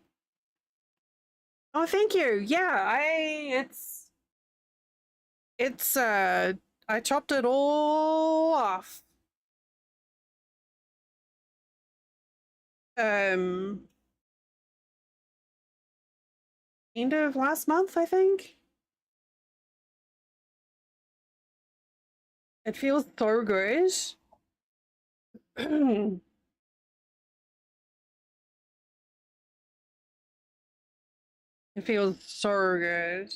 Oh, thank you. Yeah, it's I chopped it all off. Um End of last month, I think. It feels so good. It feels so good.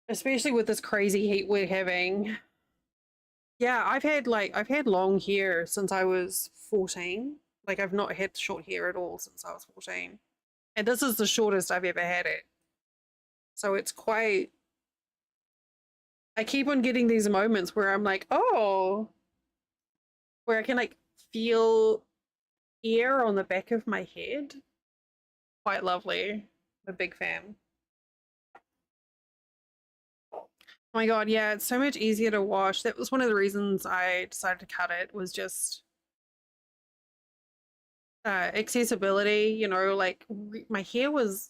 Especially with this crazy heat we're having. Yeah, I've had long hair since I was 14. Like I've not had short hair at all since I was 14. And this is the shortest I've ever had it. So it's quite I keep on getting these moments where I'm like, "Oh," where I can like feel air on the back of my head. Quite lovely. I'm a big fan. Oh my god, yeah, it's so much easier to wash. That was one of the reasons I decided to cut it was just accessibility, you know, like my hair was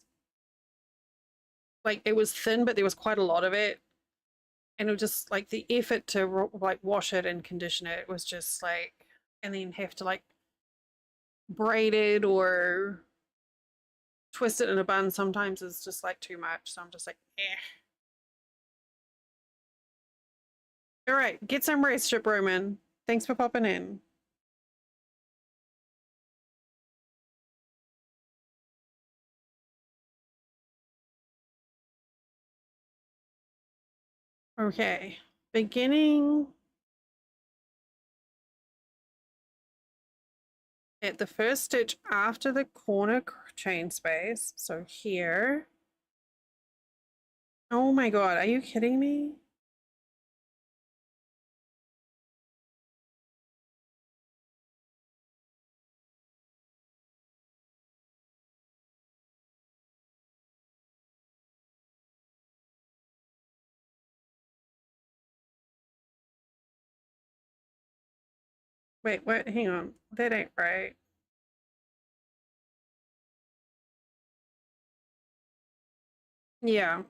like it was thin, but there was quite a lot of it. And it was just like the effort to like wash it and condition it was just like, and then have to like braid it or twist it in a bun sometimes is just like too much. So I'm just like, eh. All right, get some rest, Ship Roman. Thanks for popping in. Okay, beginning at the first stitch after the corner chain space. So here. Oh my god, are you kidding me? Wait, what? Hang on. That ain't right. Yeah.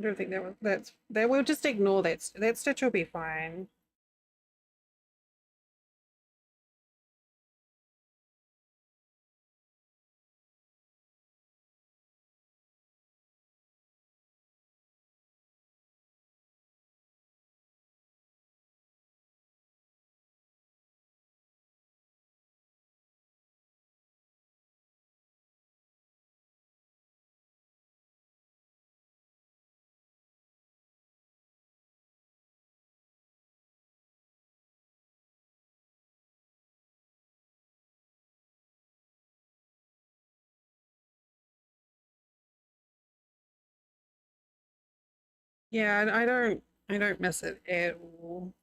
I don't think that we'll just ignore that. That stitch will be fine. Yeah, I don't miss it at all.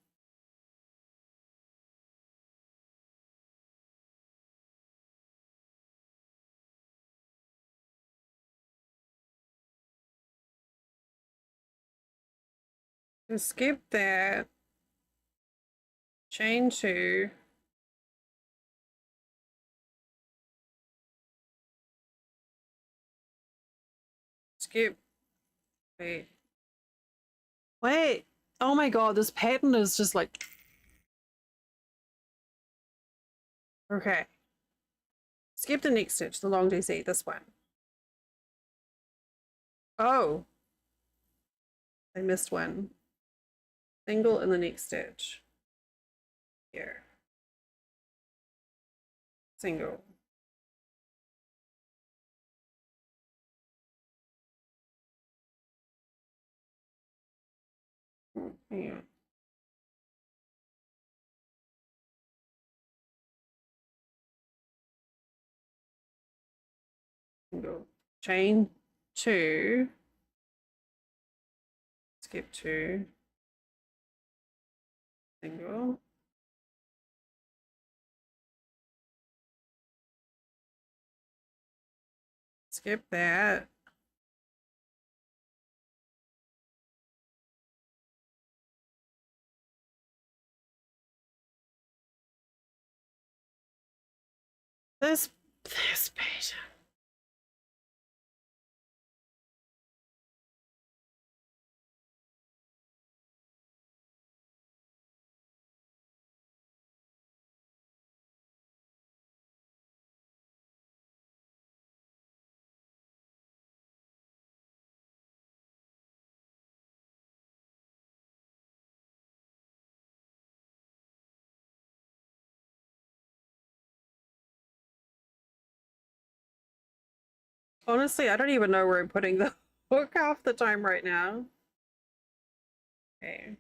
Just skip that. Chain two. Skip. Wait. Wait. Oh my god, this pattern is just like okay. Skip the next stitch, the long DC, this one. Oh, I missed one. Single in the next stitch. Here. Single. Yeah. Go chain 2, skip 2, single, skip that, this page. Honestly, I don't even know where I'm putting the hook half the time right now. Okay.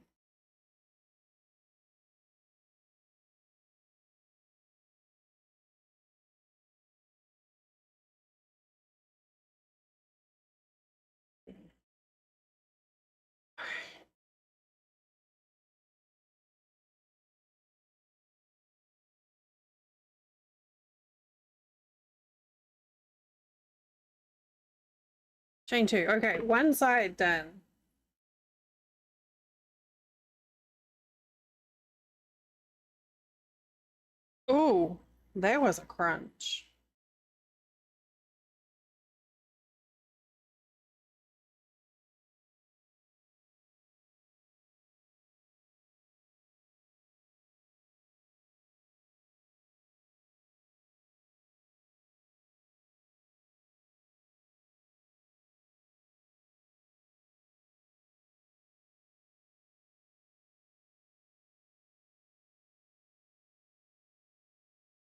Chain 2. Okay, one side done. Ooh, there was a crunch.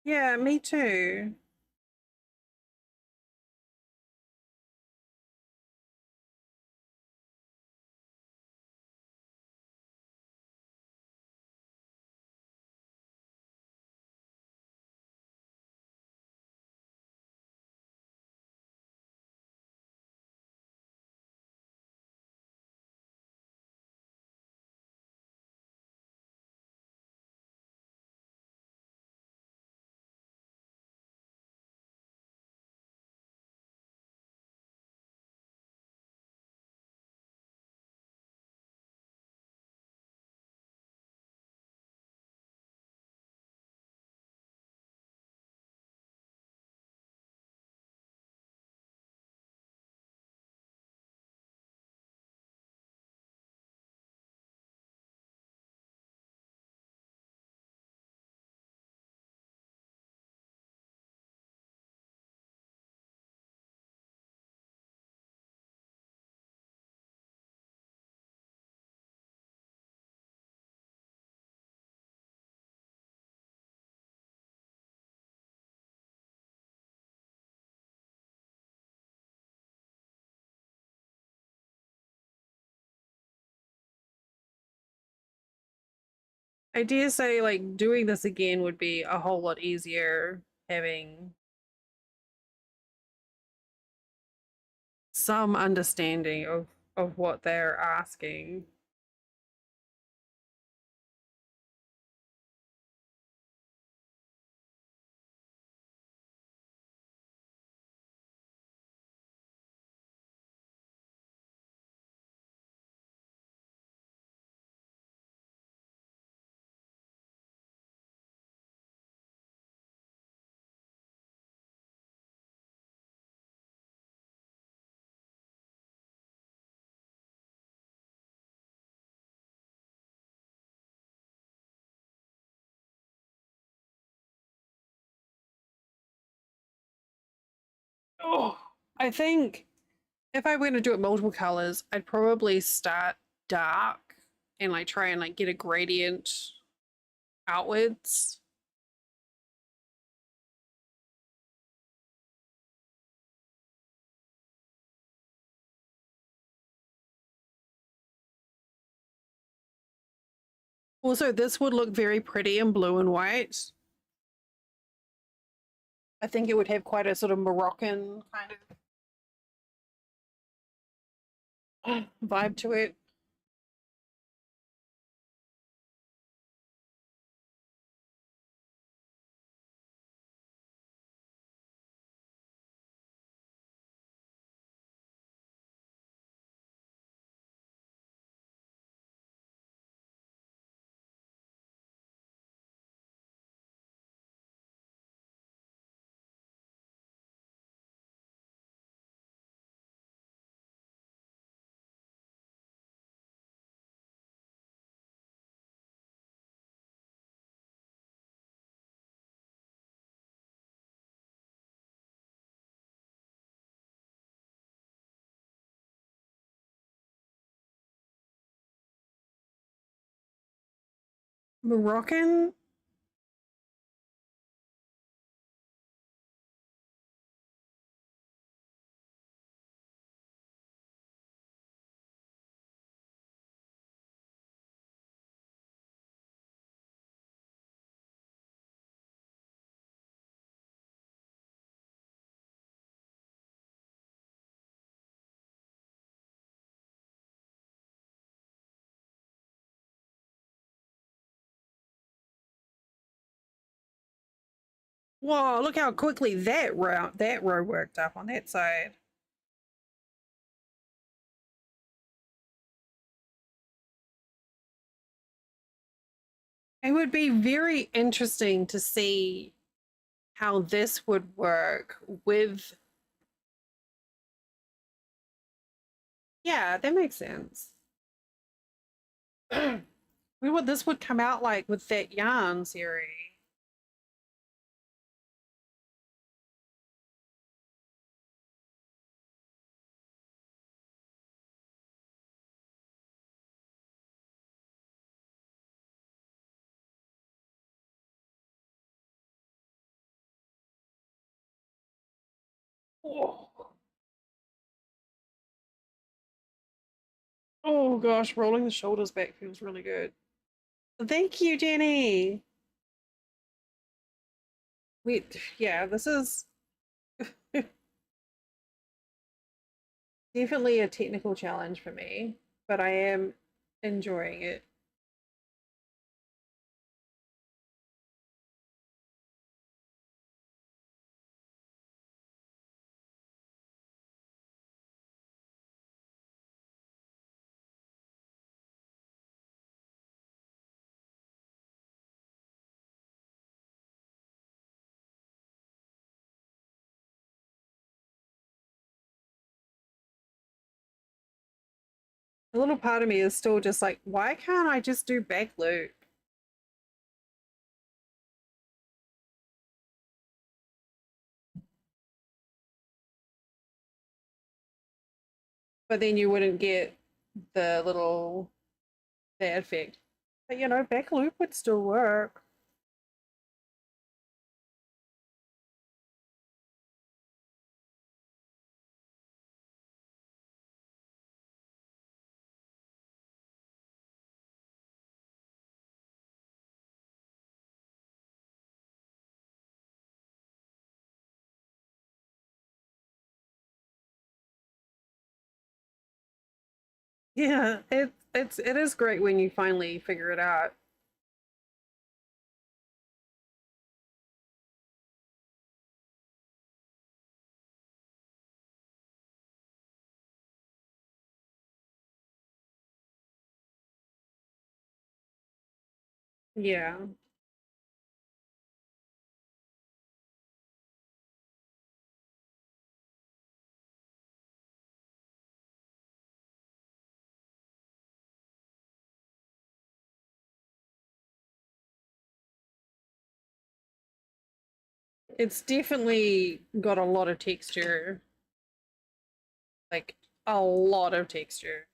Yeah, me too. I dare say, like, doing this again would be a whole lot easier having some understanding of what they're asking. Oh, I think if I were going to do it multiple colors, I'd probably start dark and like try and like get a gradient outwards. Also, this would look very pretty in blue and white. I think it would have quite a sort of Moroccan kind of vibe to it. Moroccan? Whoa, look how quickly that row worked up on that side. It would be very interesting to see how this would work with. Yeah, that makes sense. This would come out like with that yarn series. Oh. Oh gosh, rolling the shoulders back feels really good. Thank you, Jenny. Yeah, this is definitely a technical challenge for me, but I am enjoying it. A little part of me is still just like, why can't I just do back loop? But then you wouldn't get the little that effect. But you know, back loop would still work. Yeah, it is great when you finally figure it out. Yeah. It's definitely got a lot of texture, like a lot of texture.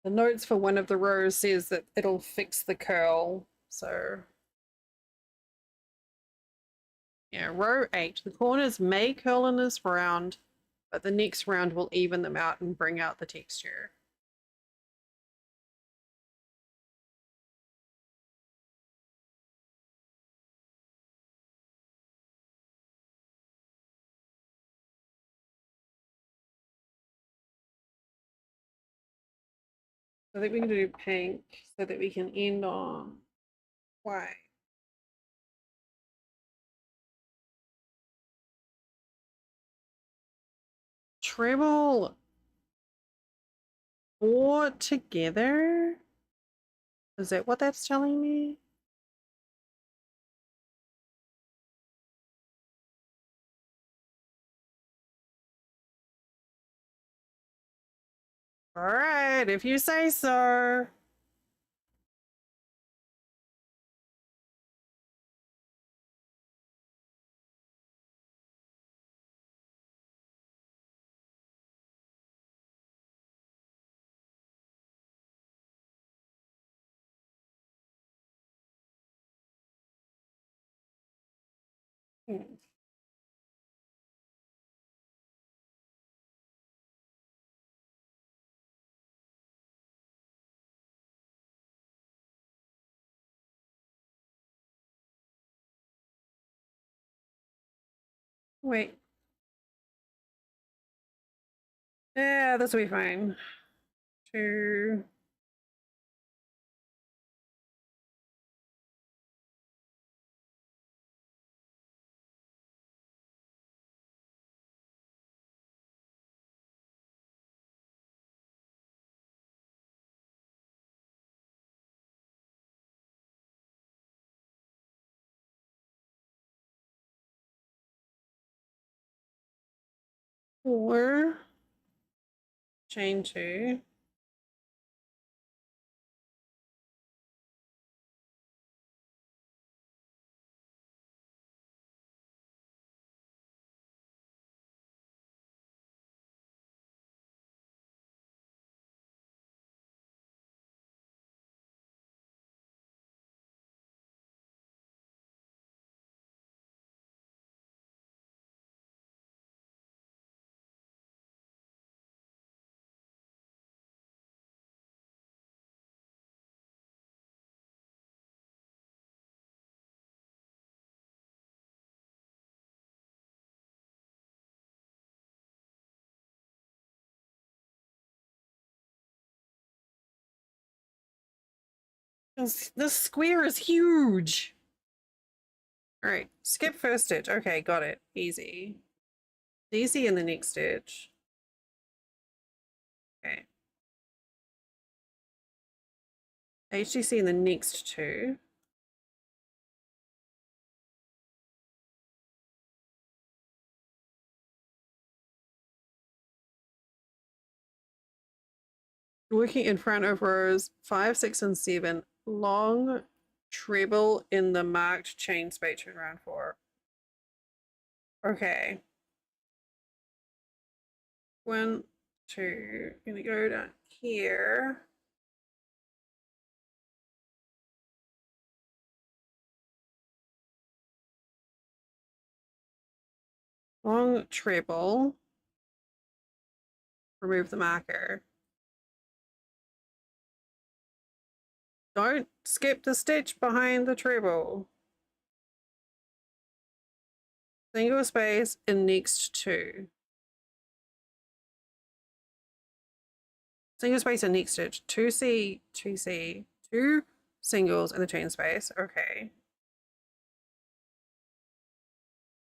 The notes for one of the rows says that it'll fix the curl. So yeah, row 8. The corners may curl in this round, but the next round will even them out and bring out the texture. I think we can do pink so that we can end on white. Treble 4 together? Is that what that's telling me? All right, if you say so. Hmm. Wait. Yeah, this will be fine. 2. Four. Chain 2. This square is huge. All right, skip first stitch. Okay, got it. Easy. Easy in the next stitch. Okay. HTC in the next 2. Working in front of rows 5, 6, and 7. Long treble in the marked chain space in round 4. Okay. 1, 2. Gonna go down here. Long treble. Remove the marker. Don't skip the stitch behind the treble. Single space in next 2. Single space in next stitch. 2C, 2C, 2 singles in the chain space. Okay.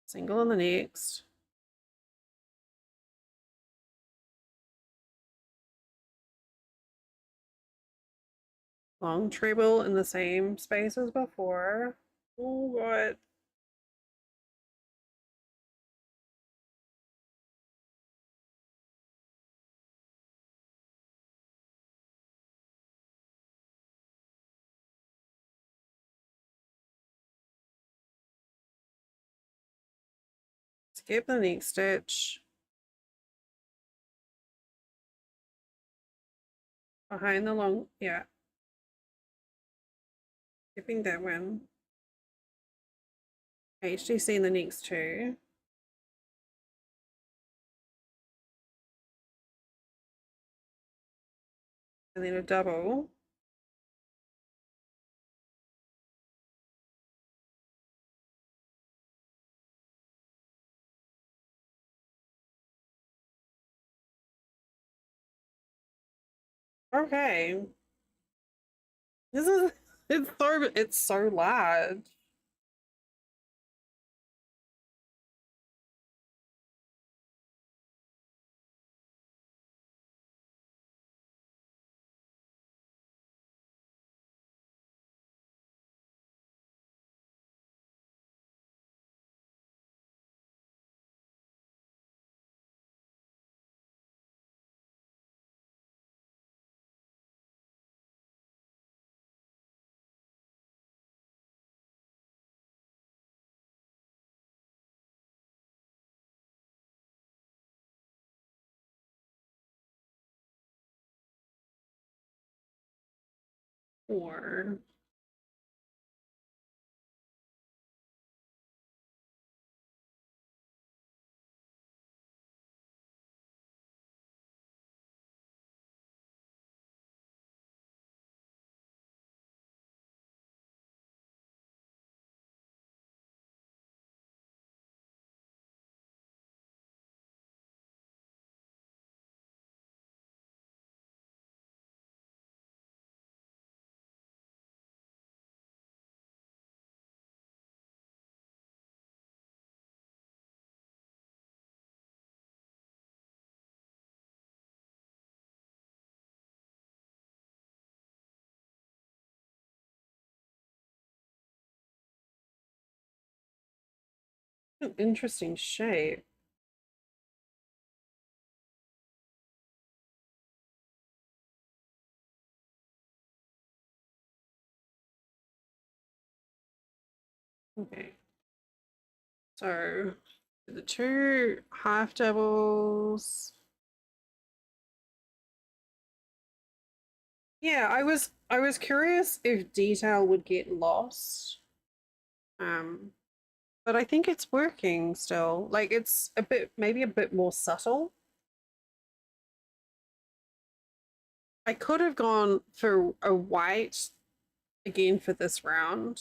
Single in the next. Long treble in the same space as before. Oh, God. Skip the next stitch. behind the long, yeah, skipping that one. HDC in the next two. And then a double. Okay. This is it's so large. Or an interesting shape. Okay. So the two half doubles. Yeah, I was curious if detail would get lost. Um, but I think it's working still. Like it's a bit maybe a bit more subtle. I could have gone for a white again for this round.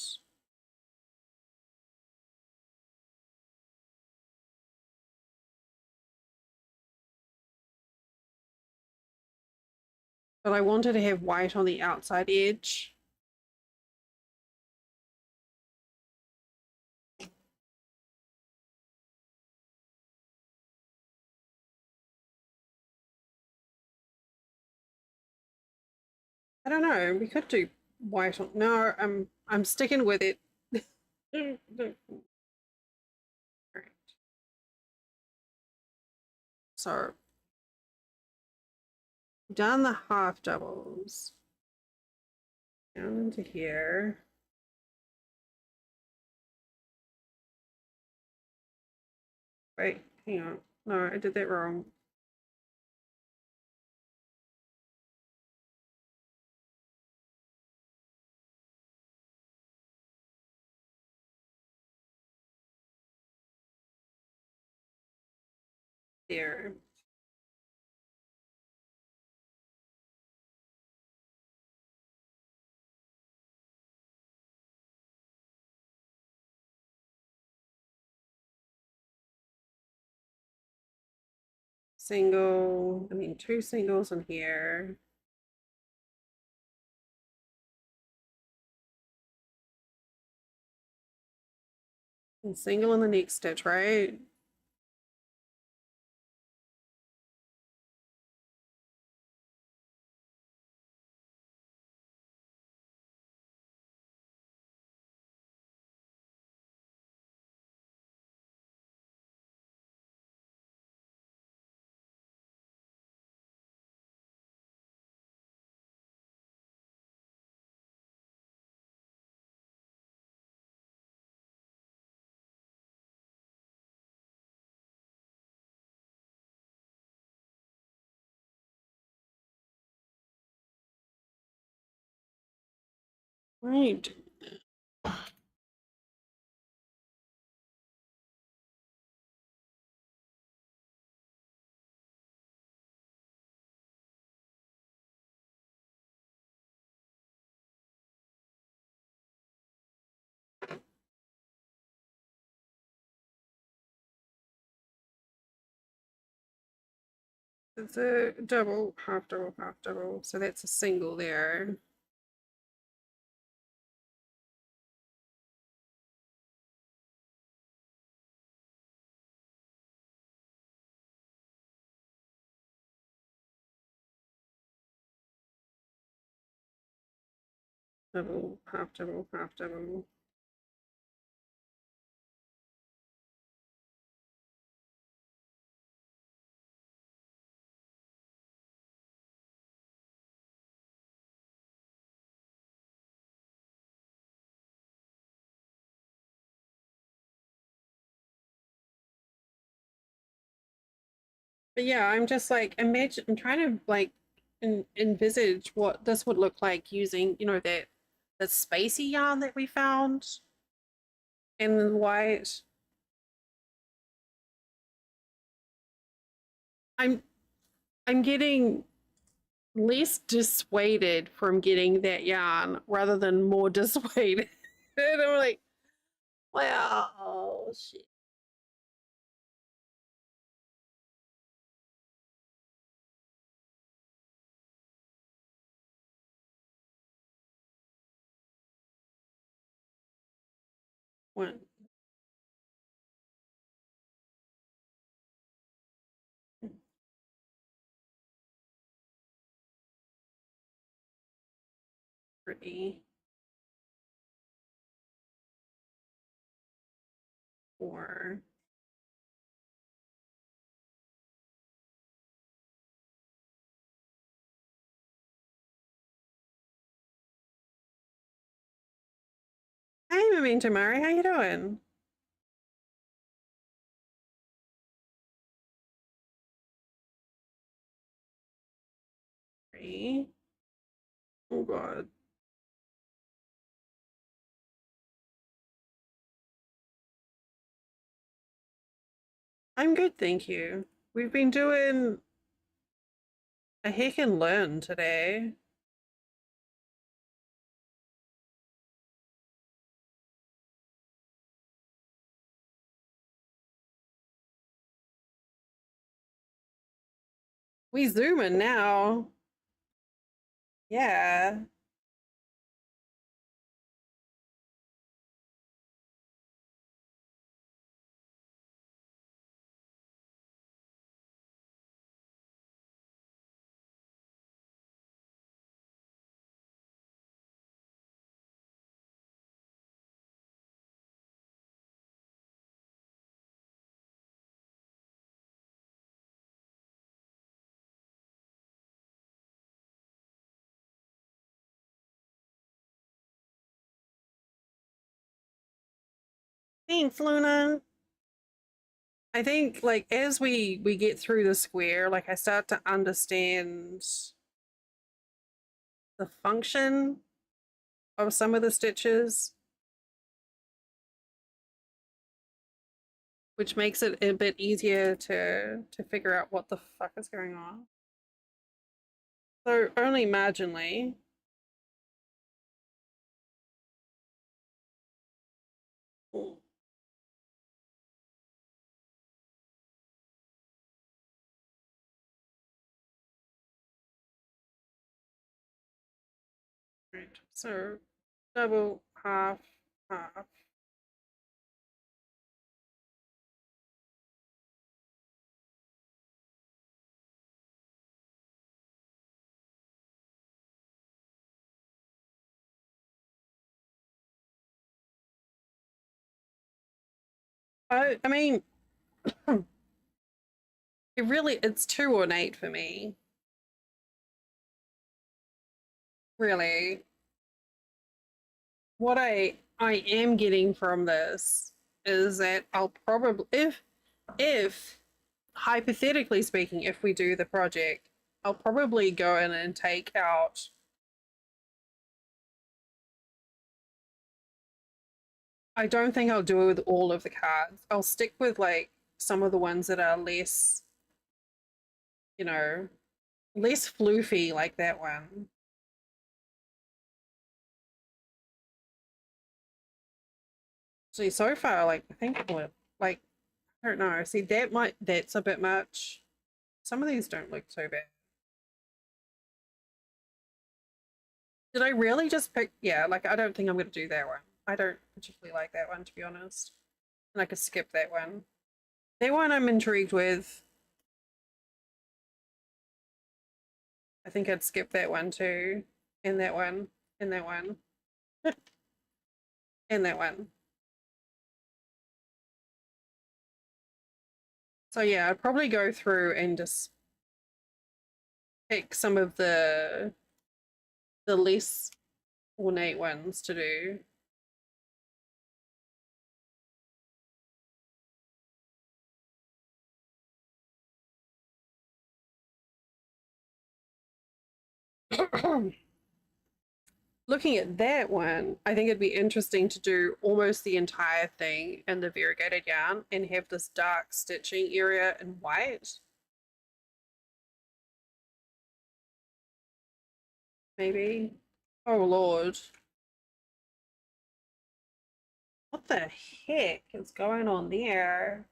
But I wanted to have white on the outside edge. I don't know. We could do white on. No, I'm sticking with it. All right. So done the half doubles. Down into here. Wait, hang on. No, I did that wrong. There. Single, I mean, two singles in here. And single in the next stitch, right? Right. It's a double, half double, half double. So that's a single there. Double, half double, half double. But yeah, I'm just like imagine. I'm trying to like envisage what this would look like using, you know, that spacey yarn that we found and the white. I'm I'm getting less dissuaded from getting that yarn rather than more dissuaded. And I'm like, wow, shit. One, 3, 4. Hey, Memento Mari, how you doing? 3. Oh God. I'm good, thank you. We've been doing a heck and learn today. We zooming now. Yeah. Thanks, Luna. I think like as we get through the square, like I start to understand the function of some of the stitches, which makes it a bit easier to figure out what the fuck is going on. So only marginally. Right. So double, half, half. I mean, it's too ornate for me. Really. What I am getting from this is that I'll probably if hypothetically speaking, if we do the project, I'll probably go in and take out I don't think I'll do it with all of the cards. I'll stick with like some of the ones that are less, you know, less floofy, like that one. See, so far, like I think like I don't know. See, that's a bit much. Some of these don't look so bad. Did I really just pick? Yeah, like I don't think I'm going to do that one. I don't particularly like that one, to be honest. And I could skip that one. That one I'm intrigued with. I think I'd skip that one too. And that one. And that one. And that one. So yeah, I'd probably go through and just pick some of the less ornate ones to do. Looking at that one, I think it'd be interesting to do almost the entire thing in the variegated yarn and have this dark stitching area in white. Maybe. Oh Lord. What the heck is going on there?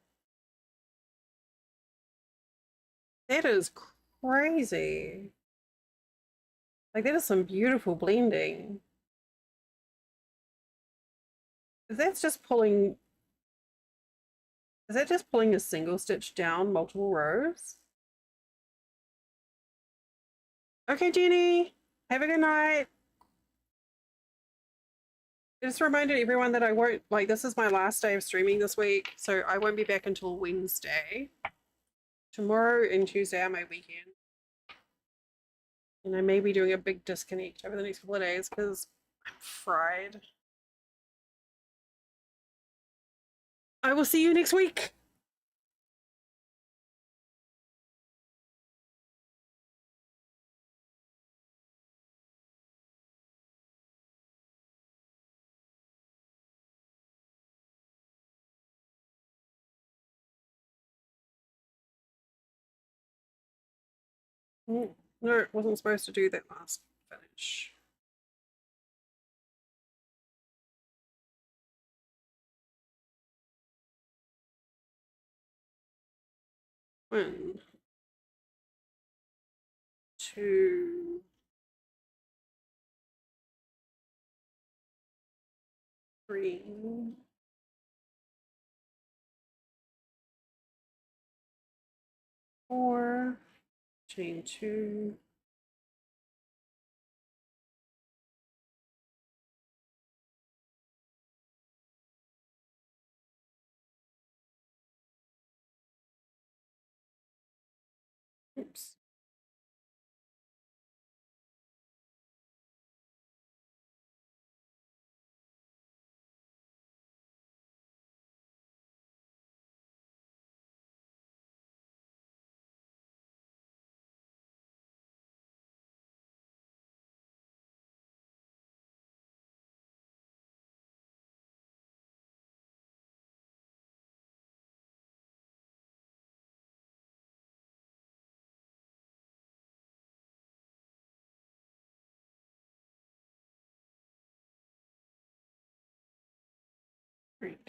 That is crazy. Like that is some beautiful blending. Is that just pulling Is that just pulling a single stitch down multiple rows? Okay, Jenny. Have a good night. I just reminded everyone that I won't, like, this is my last day of streaming this week, so I won't be back until Wednesday. Tomorrow and Tuesday are my weekend. And I may be doing a big disconnect over the next couple of days because I'm fried. I will see you next week. No, it wasn't supposed to do that last finish. One, two, three, four, chain two, oops. Right.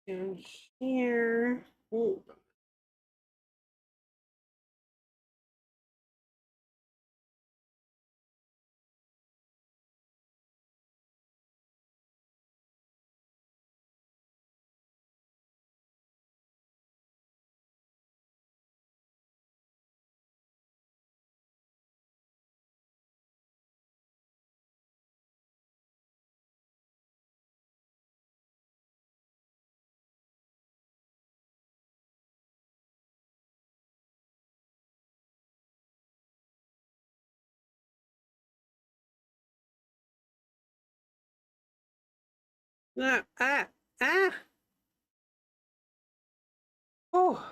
Down here. Ooh. Ah, ah, ah. Oh.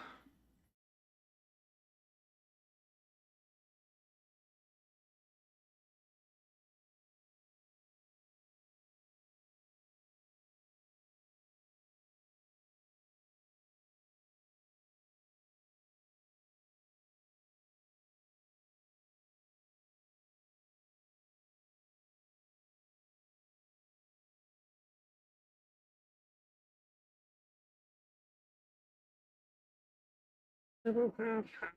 Double half, half.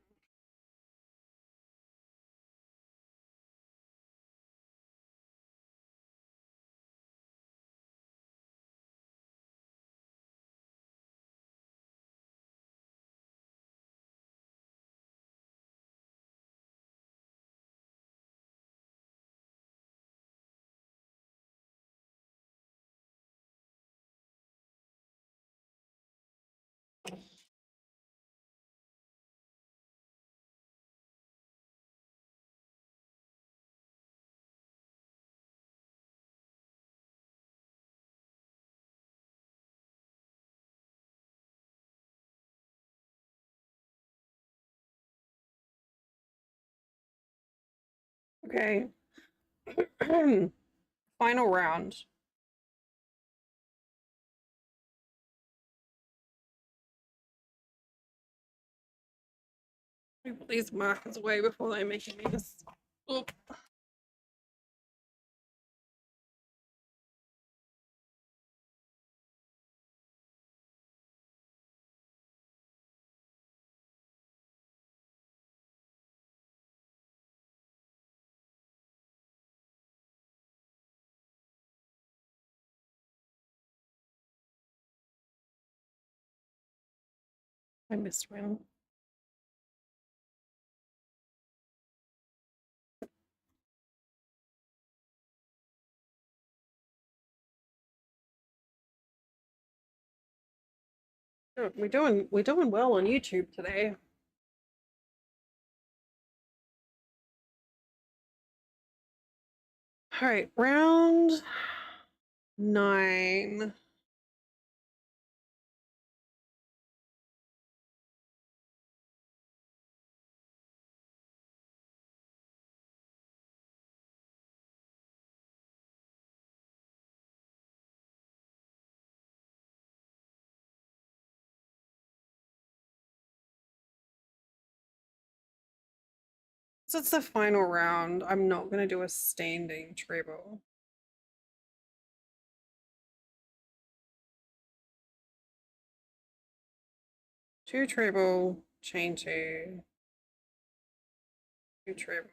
Okay. Final round. Put these markers away before they make a mess. Oop. I missed one. Oh, we're doing well on YouTube today. All right, round 9. So it's the final round. I'm not gonna do a standing treble. Two treble, chain two, two treble.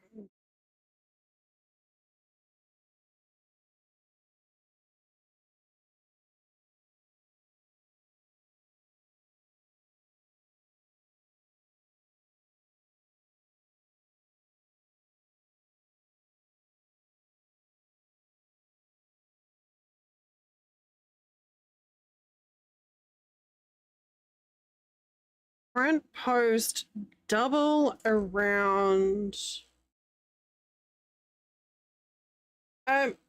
Front post double around.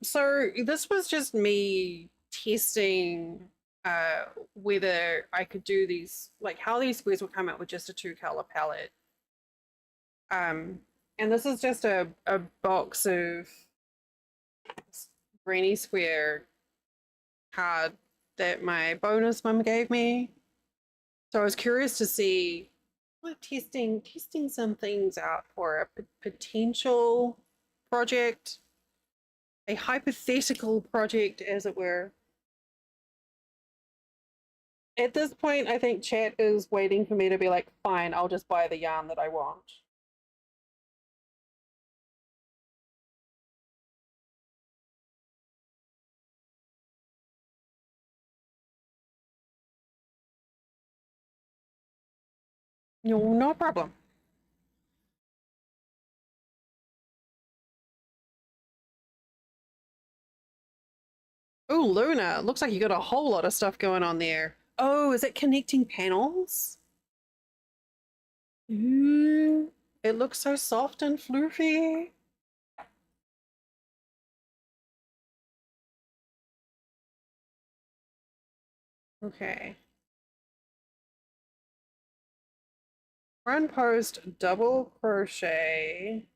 So this was just me testing whether I could do these, like how these squares would come out with just a 2-color palette. And this is just a box of Granny Square card that my bonus mum gave me. So I was curious to see, testing some things out for a potential project, a hypothetical project, as it were. At this point, I think chat is waiting for me to be like, fine, I'll just buy the yarn that I want. No problem. Oh, Luna, looks like you got a whole lot of stuff going on there. Oh, is it connecting panels? Ooh, it looks so soft and floofy. Okay. Front post double crochet.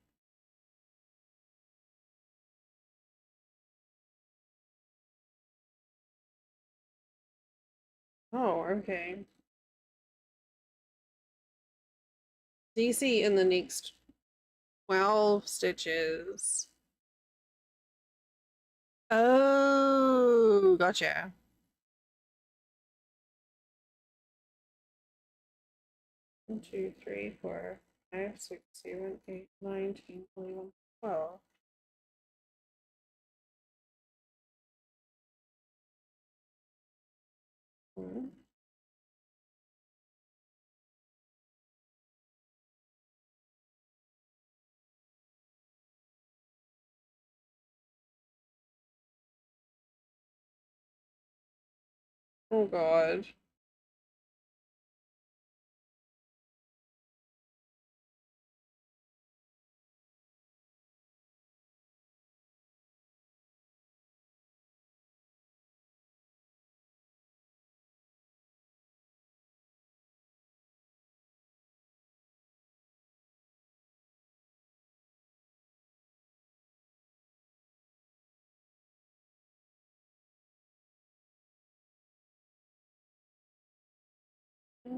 Oh, okay. DC in the next 12 stitches. Oh, gotcha. 1, 2, 3, 4, 5, 6, 7, 8, 9, 10, 11, 12. Hmm. Oh God.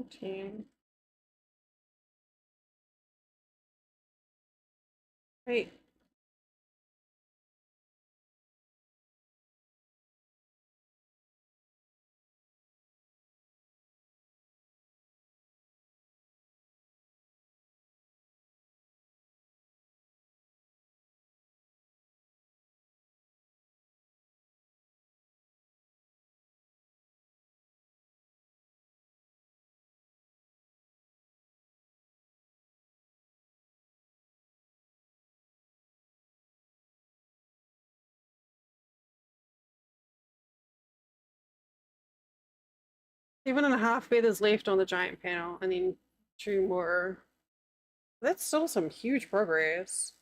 Team. Wait. Seven and a half feathers left on the giant panel, and then 2 more. That's still some huge progress.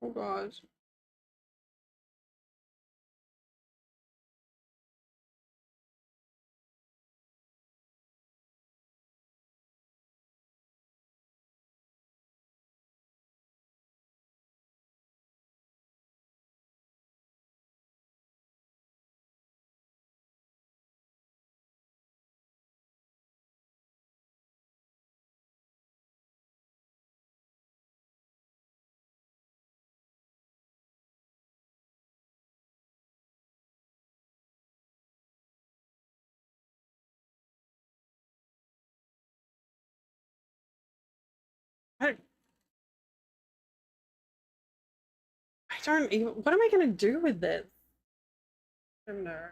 Oh God. I, I don't even. What am I gonna do with this? I don't know.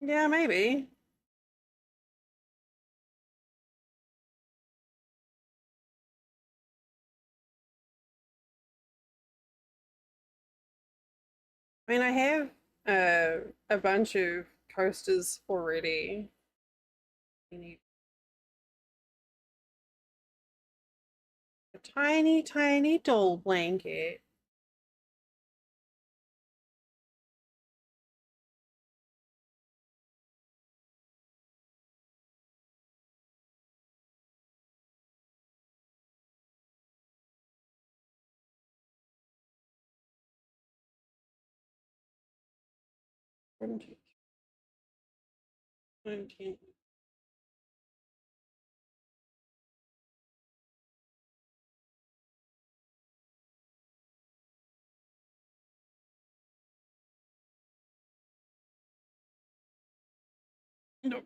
'Yeah, maybe. I mean, I have a bunch of coasters already. You need a tiny, tiny doll blanket. One, two, 19. Nope,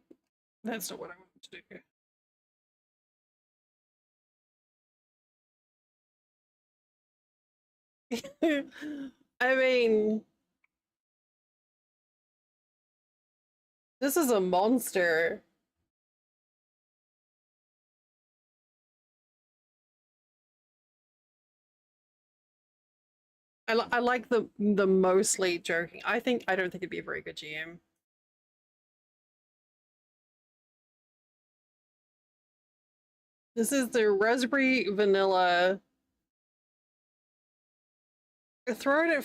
that's not what I wanted to do. I mean, this is a monster. I like the mostly joking. I don't think it'd be a very good GM. This is the raspberry vanilla. Throw it at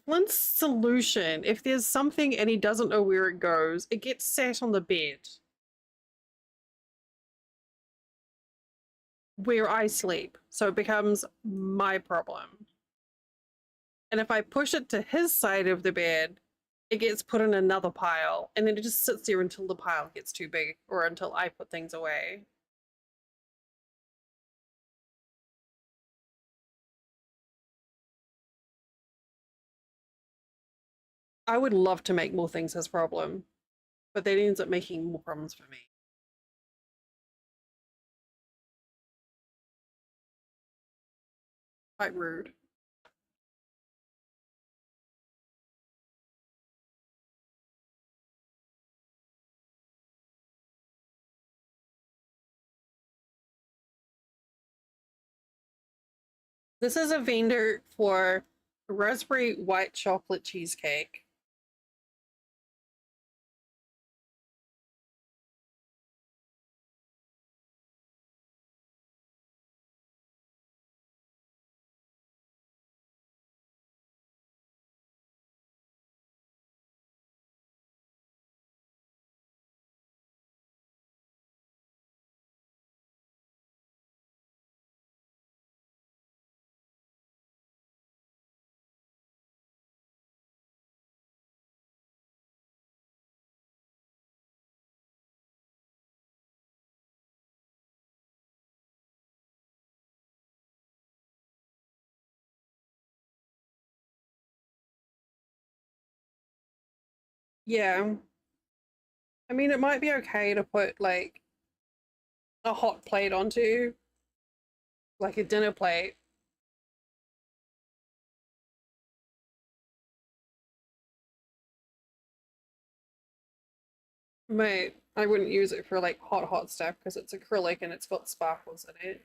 Flint's solution. If there's something and he doesn't know where it goes, it gets sat on the bed where I sleep. So it becomes my problem. And if I push it to his side of the bed, it gets put in another pile. And then it just sits there until the pile gets too big or until I put things away. I would love to make more things his problem, but that ends up making more problems for me. Quite rude. This is a vendor for raspberry white chocolate cheesecake. Yeah. I mean, it might be okay to put like a hot plate onto, like a dinner plate. But I wouldn't use it for like hot stuff because it's acrylic and it's got sparkles in it.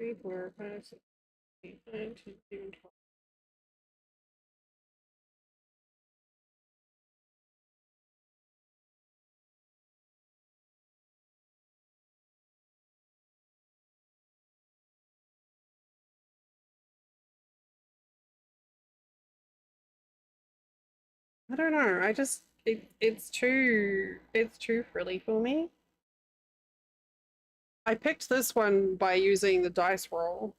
Three, four, five, six, eight, nine, 10, 11, 12. I don't know. I just it's too frilly for me. I picked this one by using the dice roll.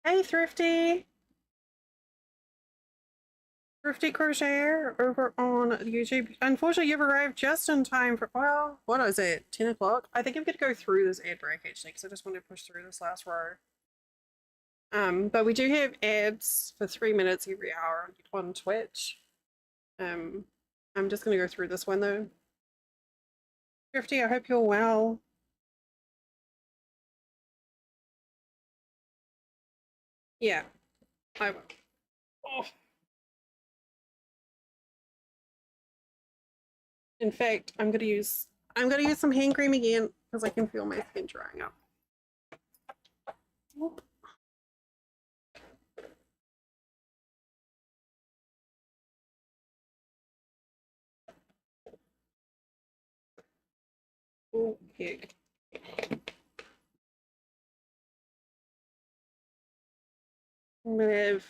Hey, Thrifty! Thrifty Crocheter over on YouTube. Unfortunately, you've arrived just in time for, well, what is it, 10 o'clock? I think I'm going to go through this ad break actually because I just want to push through this last row. But we do have ads for 3 minutes every hour on Twitch. Um, I'm just going to go through this one though. Thrifty, I hope you're well. Yeah, I will. Oh. In fact, I'm gonna use some hand cream again because I can feel my skin drying up. Oh, heck. I'm gonna have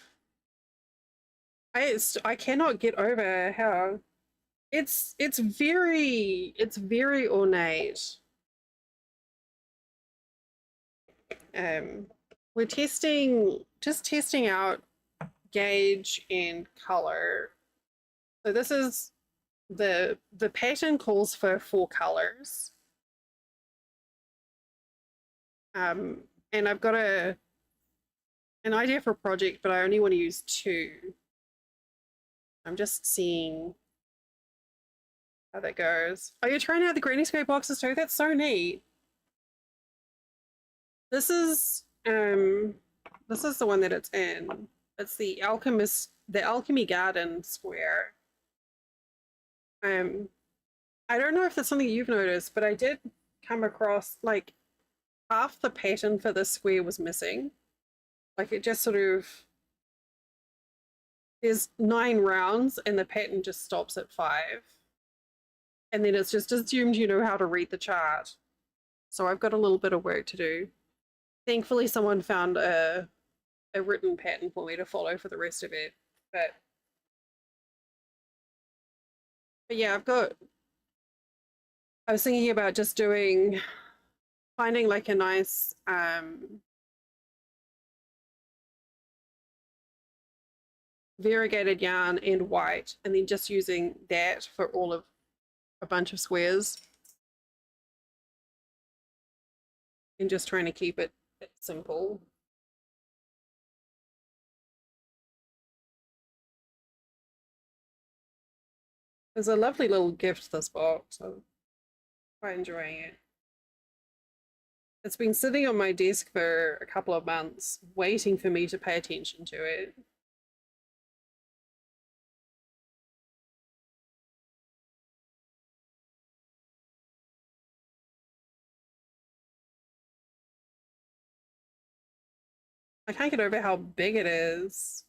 I cannot get over how it's very ornate. Um, we're just testing out gauge and color. So this is the pattern calls for 4 colors. And I've got an idea for a project, but I only want to use 2. I'm just seeing how that goes. Oh, you're trying out the Granny Square boxes too? That's so neat. This is the one that it's in. It's the Alchemy Garden square. I don't know if that's something you've noticed, but I did come across like half the pattern for this square was missing. Like it just sort of there's 9 rounds and the pattern just stops at 5. And then it's just assumed you know how to read the chart. So I've got a little bit of work to do. Thankfully, someone found a written pattern for me to follow for the rest of it. But yeah, I was thinking about just finding like a nice variegated yarn and white, and then just using that for all of a bunch of squares, and just trying to keep it simple. It's a lovely little gift, this box. I'm quite enjoying it. It's been sitting on my desk for a couple of months, waiting for me to pay attention to it. I can't get over how big it is.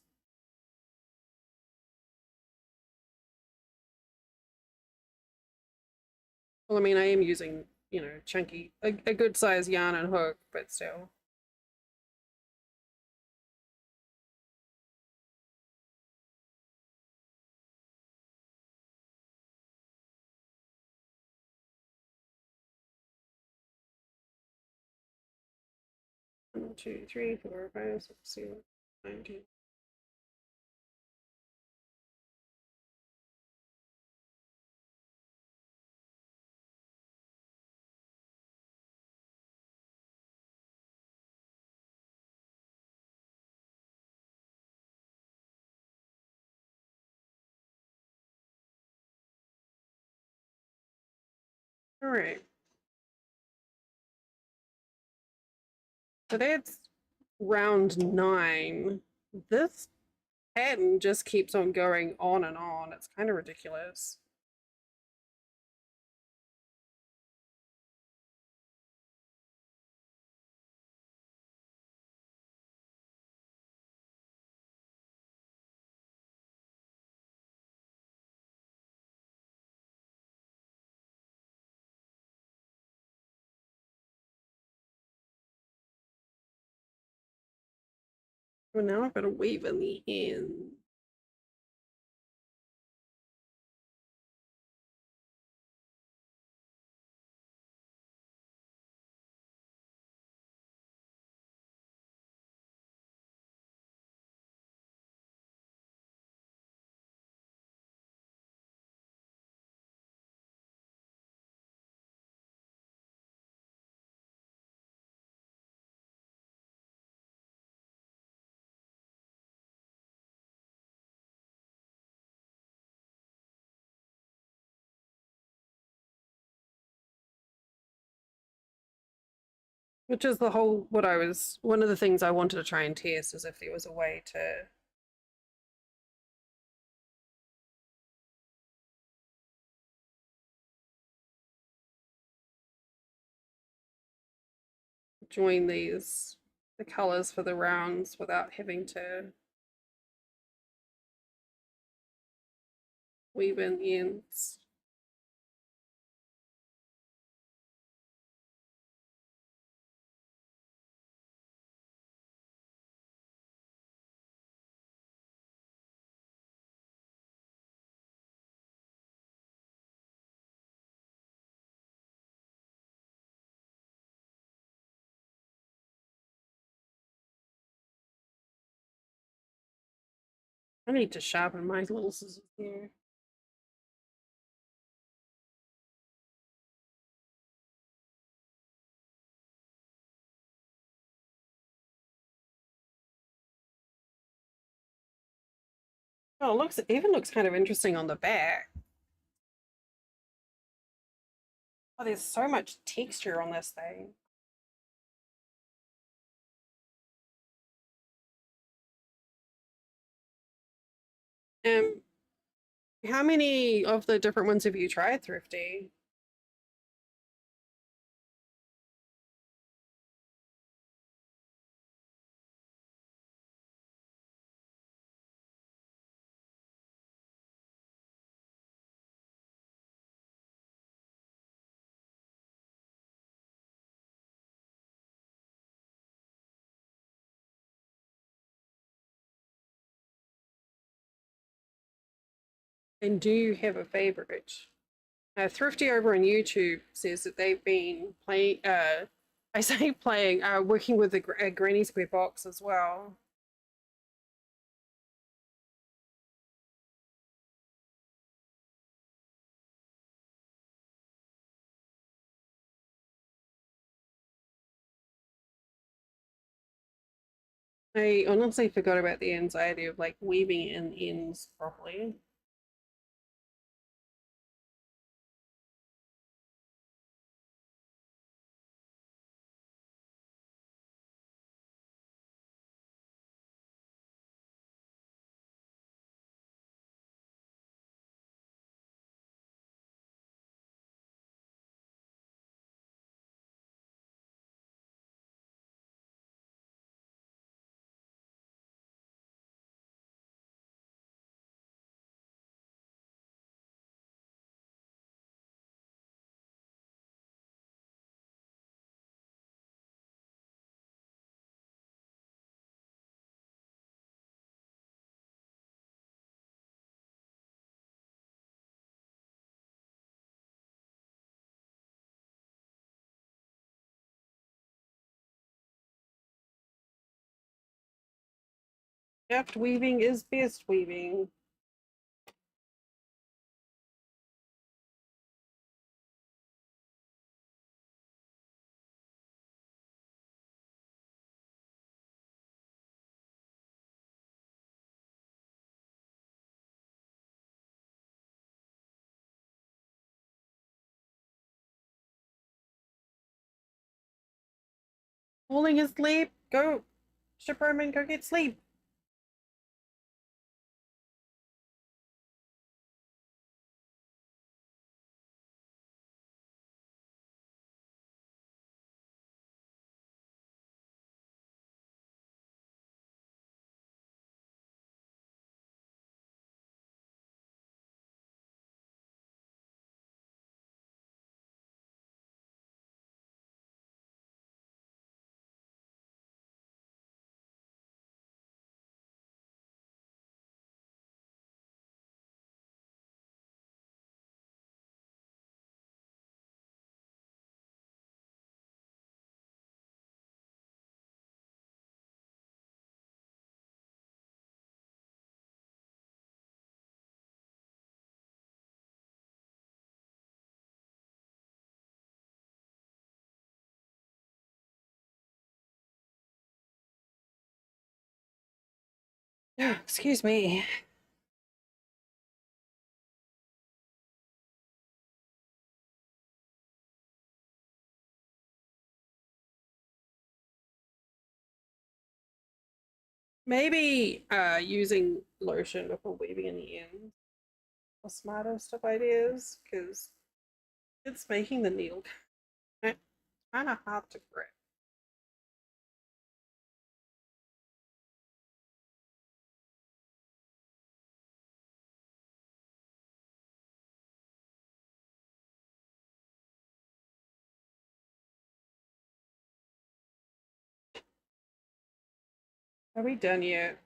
Well, I mean, I am using, chunky, a good size yarn and hook, but still. One, two, three, four, five, six, seven, 9, 10. All right. So that's round 9. This pattern just keeps on going on and on. It's kind of ridiculous. Well, now I've got to weave in the end. Which is one of the things I wanted to try and test is if there was a way to join the colors for the rounds without having to weave in ends. I need to sharpen my little scissors here. Oh, it even looks kind of interesting on the back. Oh, there's so much texture on this thing. Um, how many of the different ones have you tried, Thrifty? And do you have a favorite? Thrifty over on YouTube says that they've been playing, I say playing, working with a Granny Square box as well. I honestly forgot about the anxiety of like weaving in ends properly. Deft weaving is best weaving. Falling asleep. Go, Shipperman, go get sleep. Excuse me. Maybe using lotion before weaving in the end. The smartest of ideas, because it's making the needle kind of hard to grip. Are we done yet?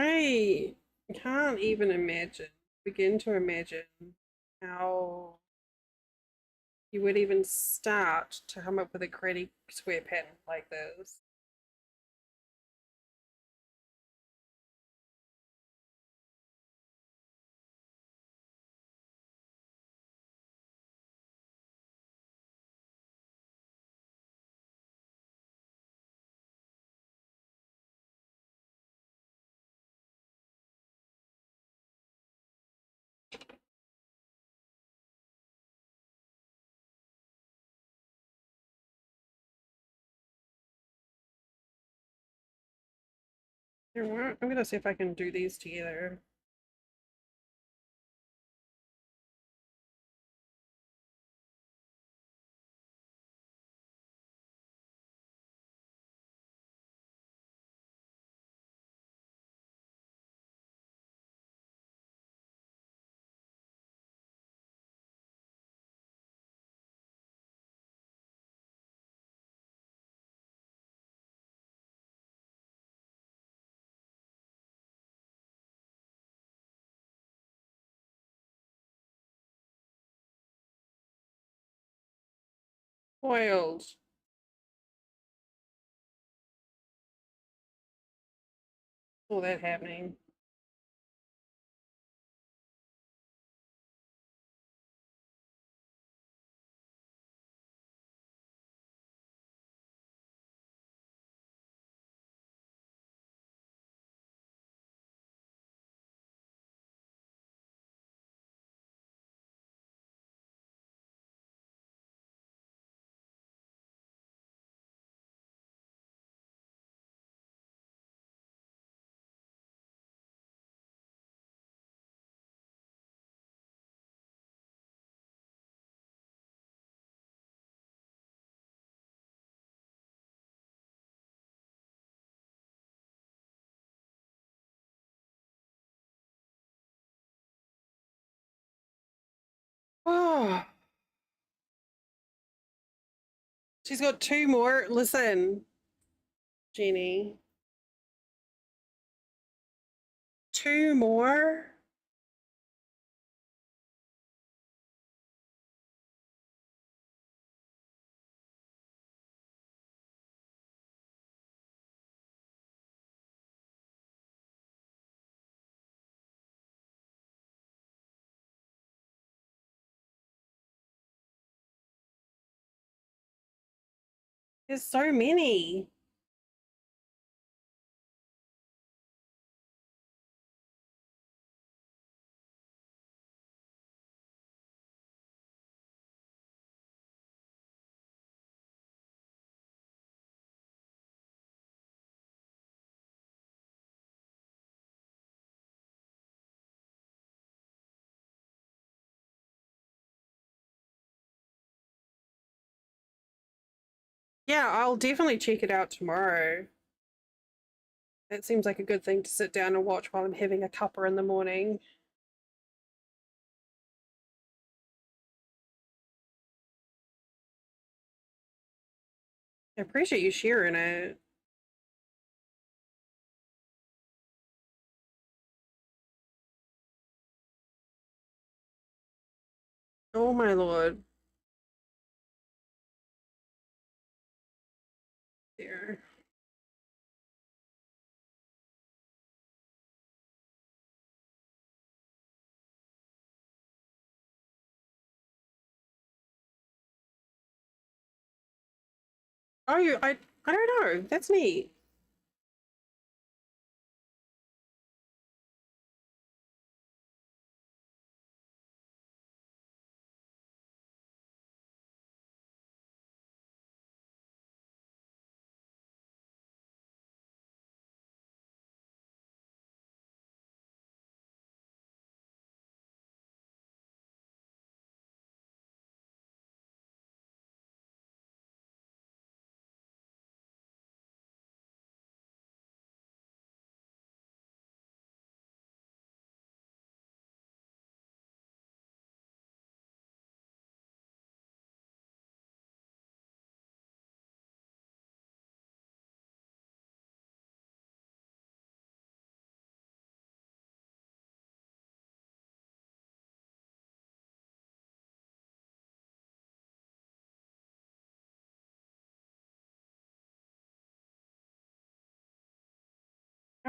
I can't even begin to imagine how you would even start to come up with a gritty square pattern like this. I'm gonna see if I can do these together. Wild. All that happening. Oh, she's got two more. Listen, Jeannie. Two more? There's so many. Yeah, I'll definitely check it out tomorrow. That seems like a good thing to sit down and watch while I'm having a cuppa in the morning. I appreciate you sharing it. Oh my lord. There. Oh, I don't know. That's neat.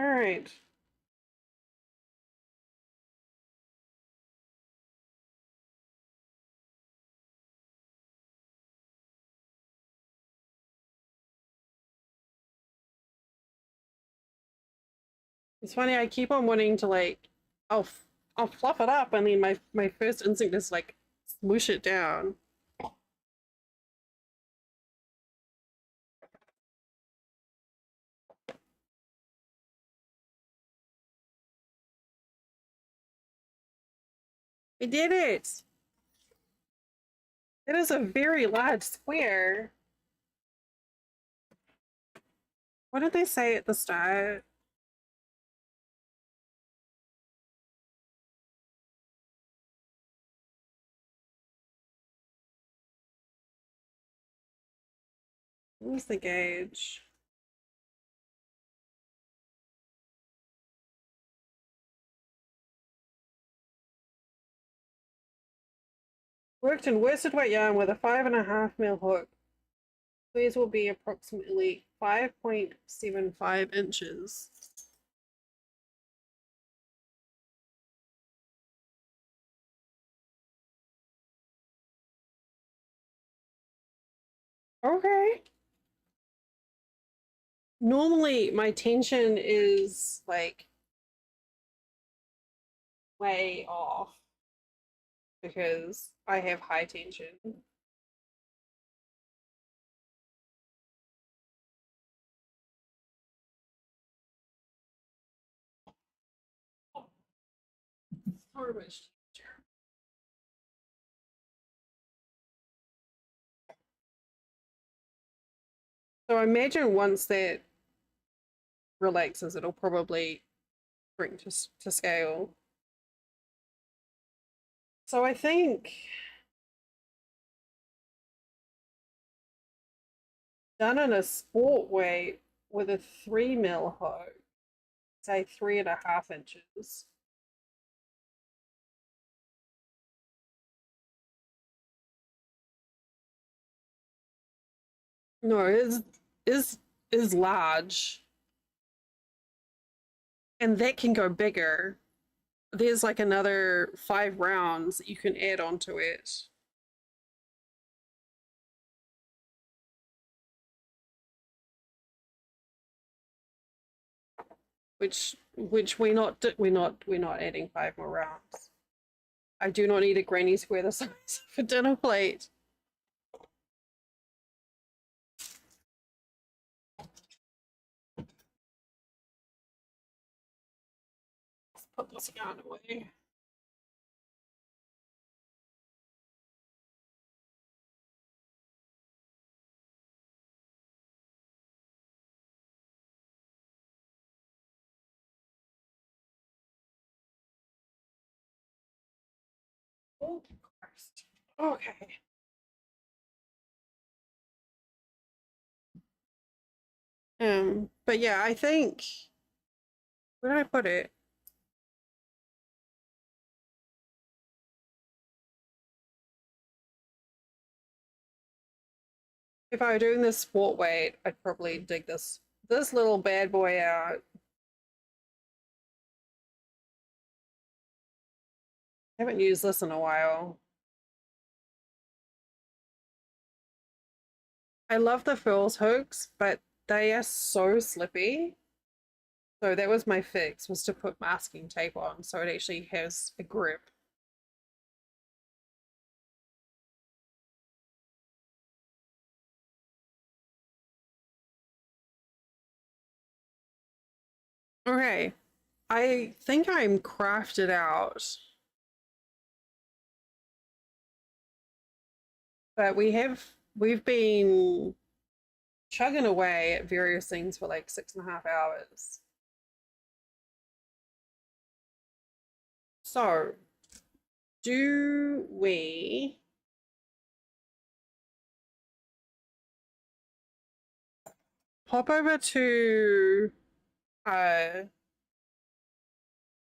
All right. It's funny, I keep on wanting to like, I'll I'll fluff it up, and then my first instinct is like smoosh it down. We did it! It is a very large square. What did they say at the start? What's the gauge? Worked in worsted weight yarn with a 5.5 mil hook. These will be approximately 5.75 inches. Okay. Normally my tension is like way off because I have high tension. So much tension. So I imagine once that relaxes, it'll probably bring to scale. So I think done in a sport weight with a 3 mil hook, say 3.5 inches. No, is is large, and that can go bigger. There's like another 5 rounds that you can add onto it. Which we're not adding 5 more rounds. I do not need a granny square the size of a dinner plate. Let's put this yarn away. Oh, Christ. Okay. But yeah, I think where did I put it? If I were doing this sport weight, I'd probably dig this little bad boy out. Haven't used this in a while. I love the furls hooks, but they are so slippy. So that was my fix, was to put masking tape on so it actually has a grip. Okay, I think I'm crafted out. But we've been chugging away at various things for like 6.5 hours. So, do we pop over to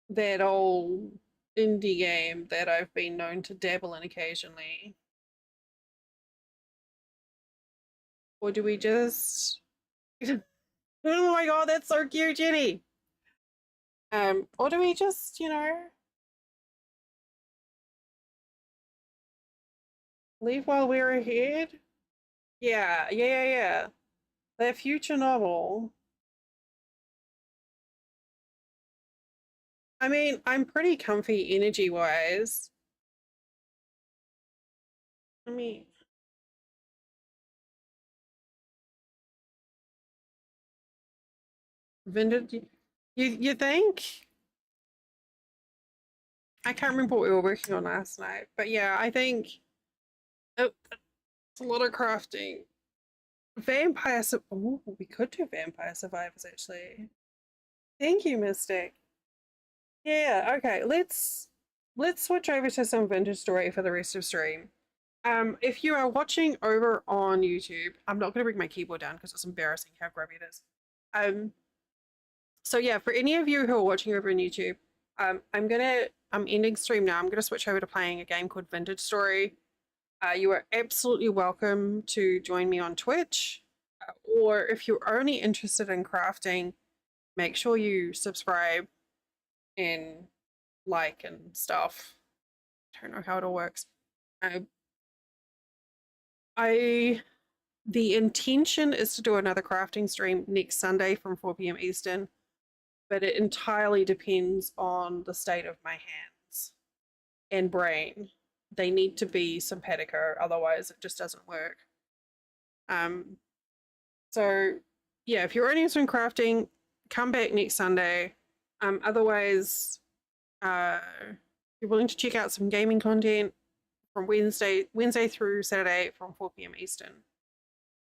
that old indie game that I've been known to dabble in occasionally? Or do we just oh my god, that's so cute, Jenny. Or do we just, you know, leave while we're ahead? Yeah. Their future novel. I mean, I'm pretty comfy energy wise. I mean, vintage. You think? I can't remember what we were working on last night, but yeah, I think it's a lot of crafting. Oh, we could do vampire survivors actually. Thank you, Mystic. Yeah, okay. Let's switch over to some vintage story for the rest of stream. If you are watching over on YouTube, I'm not gonna bring my keyboard down because it's embarrassing how grubby it is. Um, so yeah, for any of you who are watching over on YouTube, I'm ending stream now. I'm gonna switch over to playing a game called Vintage Story. You are absolutely welcome to join me on Twitch, or if you're only interested in crafting, make sure you subscribe and like and stuff. I don't know how it all works. Uh, I the intention is to do another crafting stream next Sunday from 4 p.m. Eastern, but it entirely depends on the state of my hands and brain. They need to be simpatico, otherwise it just doesn't work. Um, so yeah, if you're only interested in crafting, come back next Sunday. Otherwise, if you're willing to check out some gaming content from Wednesday through Saturday from 4 p.m. Eastern.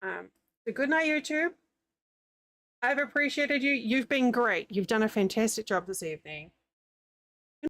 So good night, YouTube. I've appreciated you. You've been great. You've done a fantastic job this evening.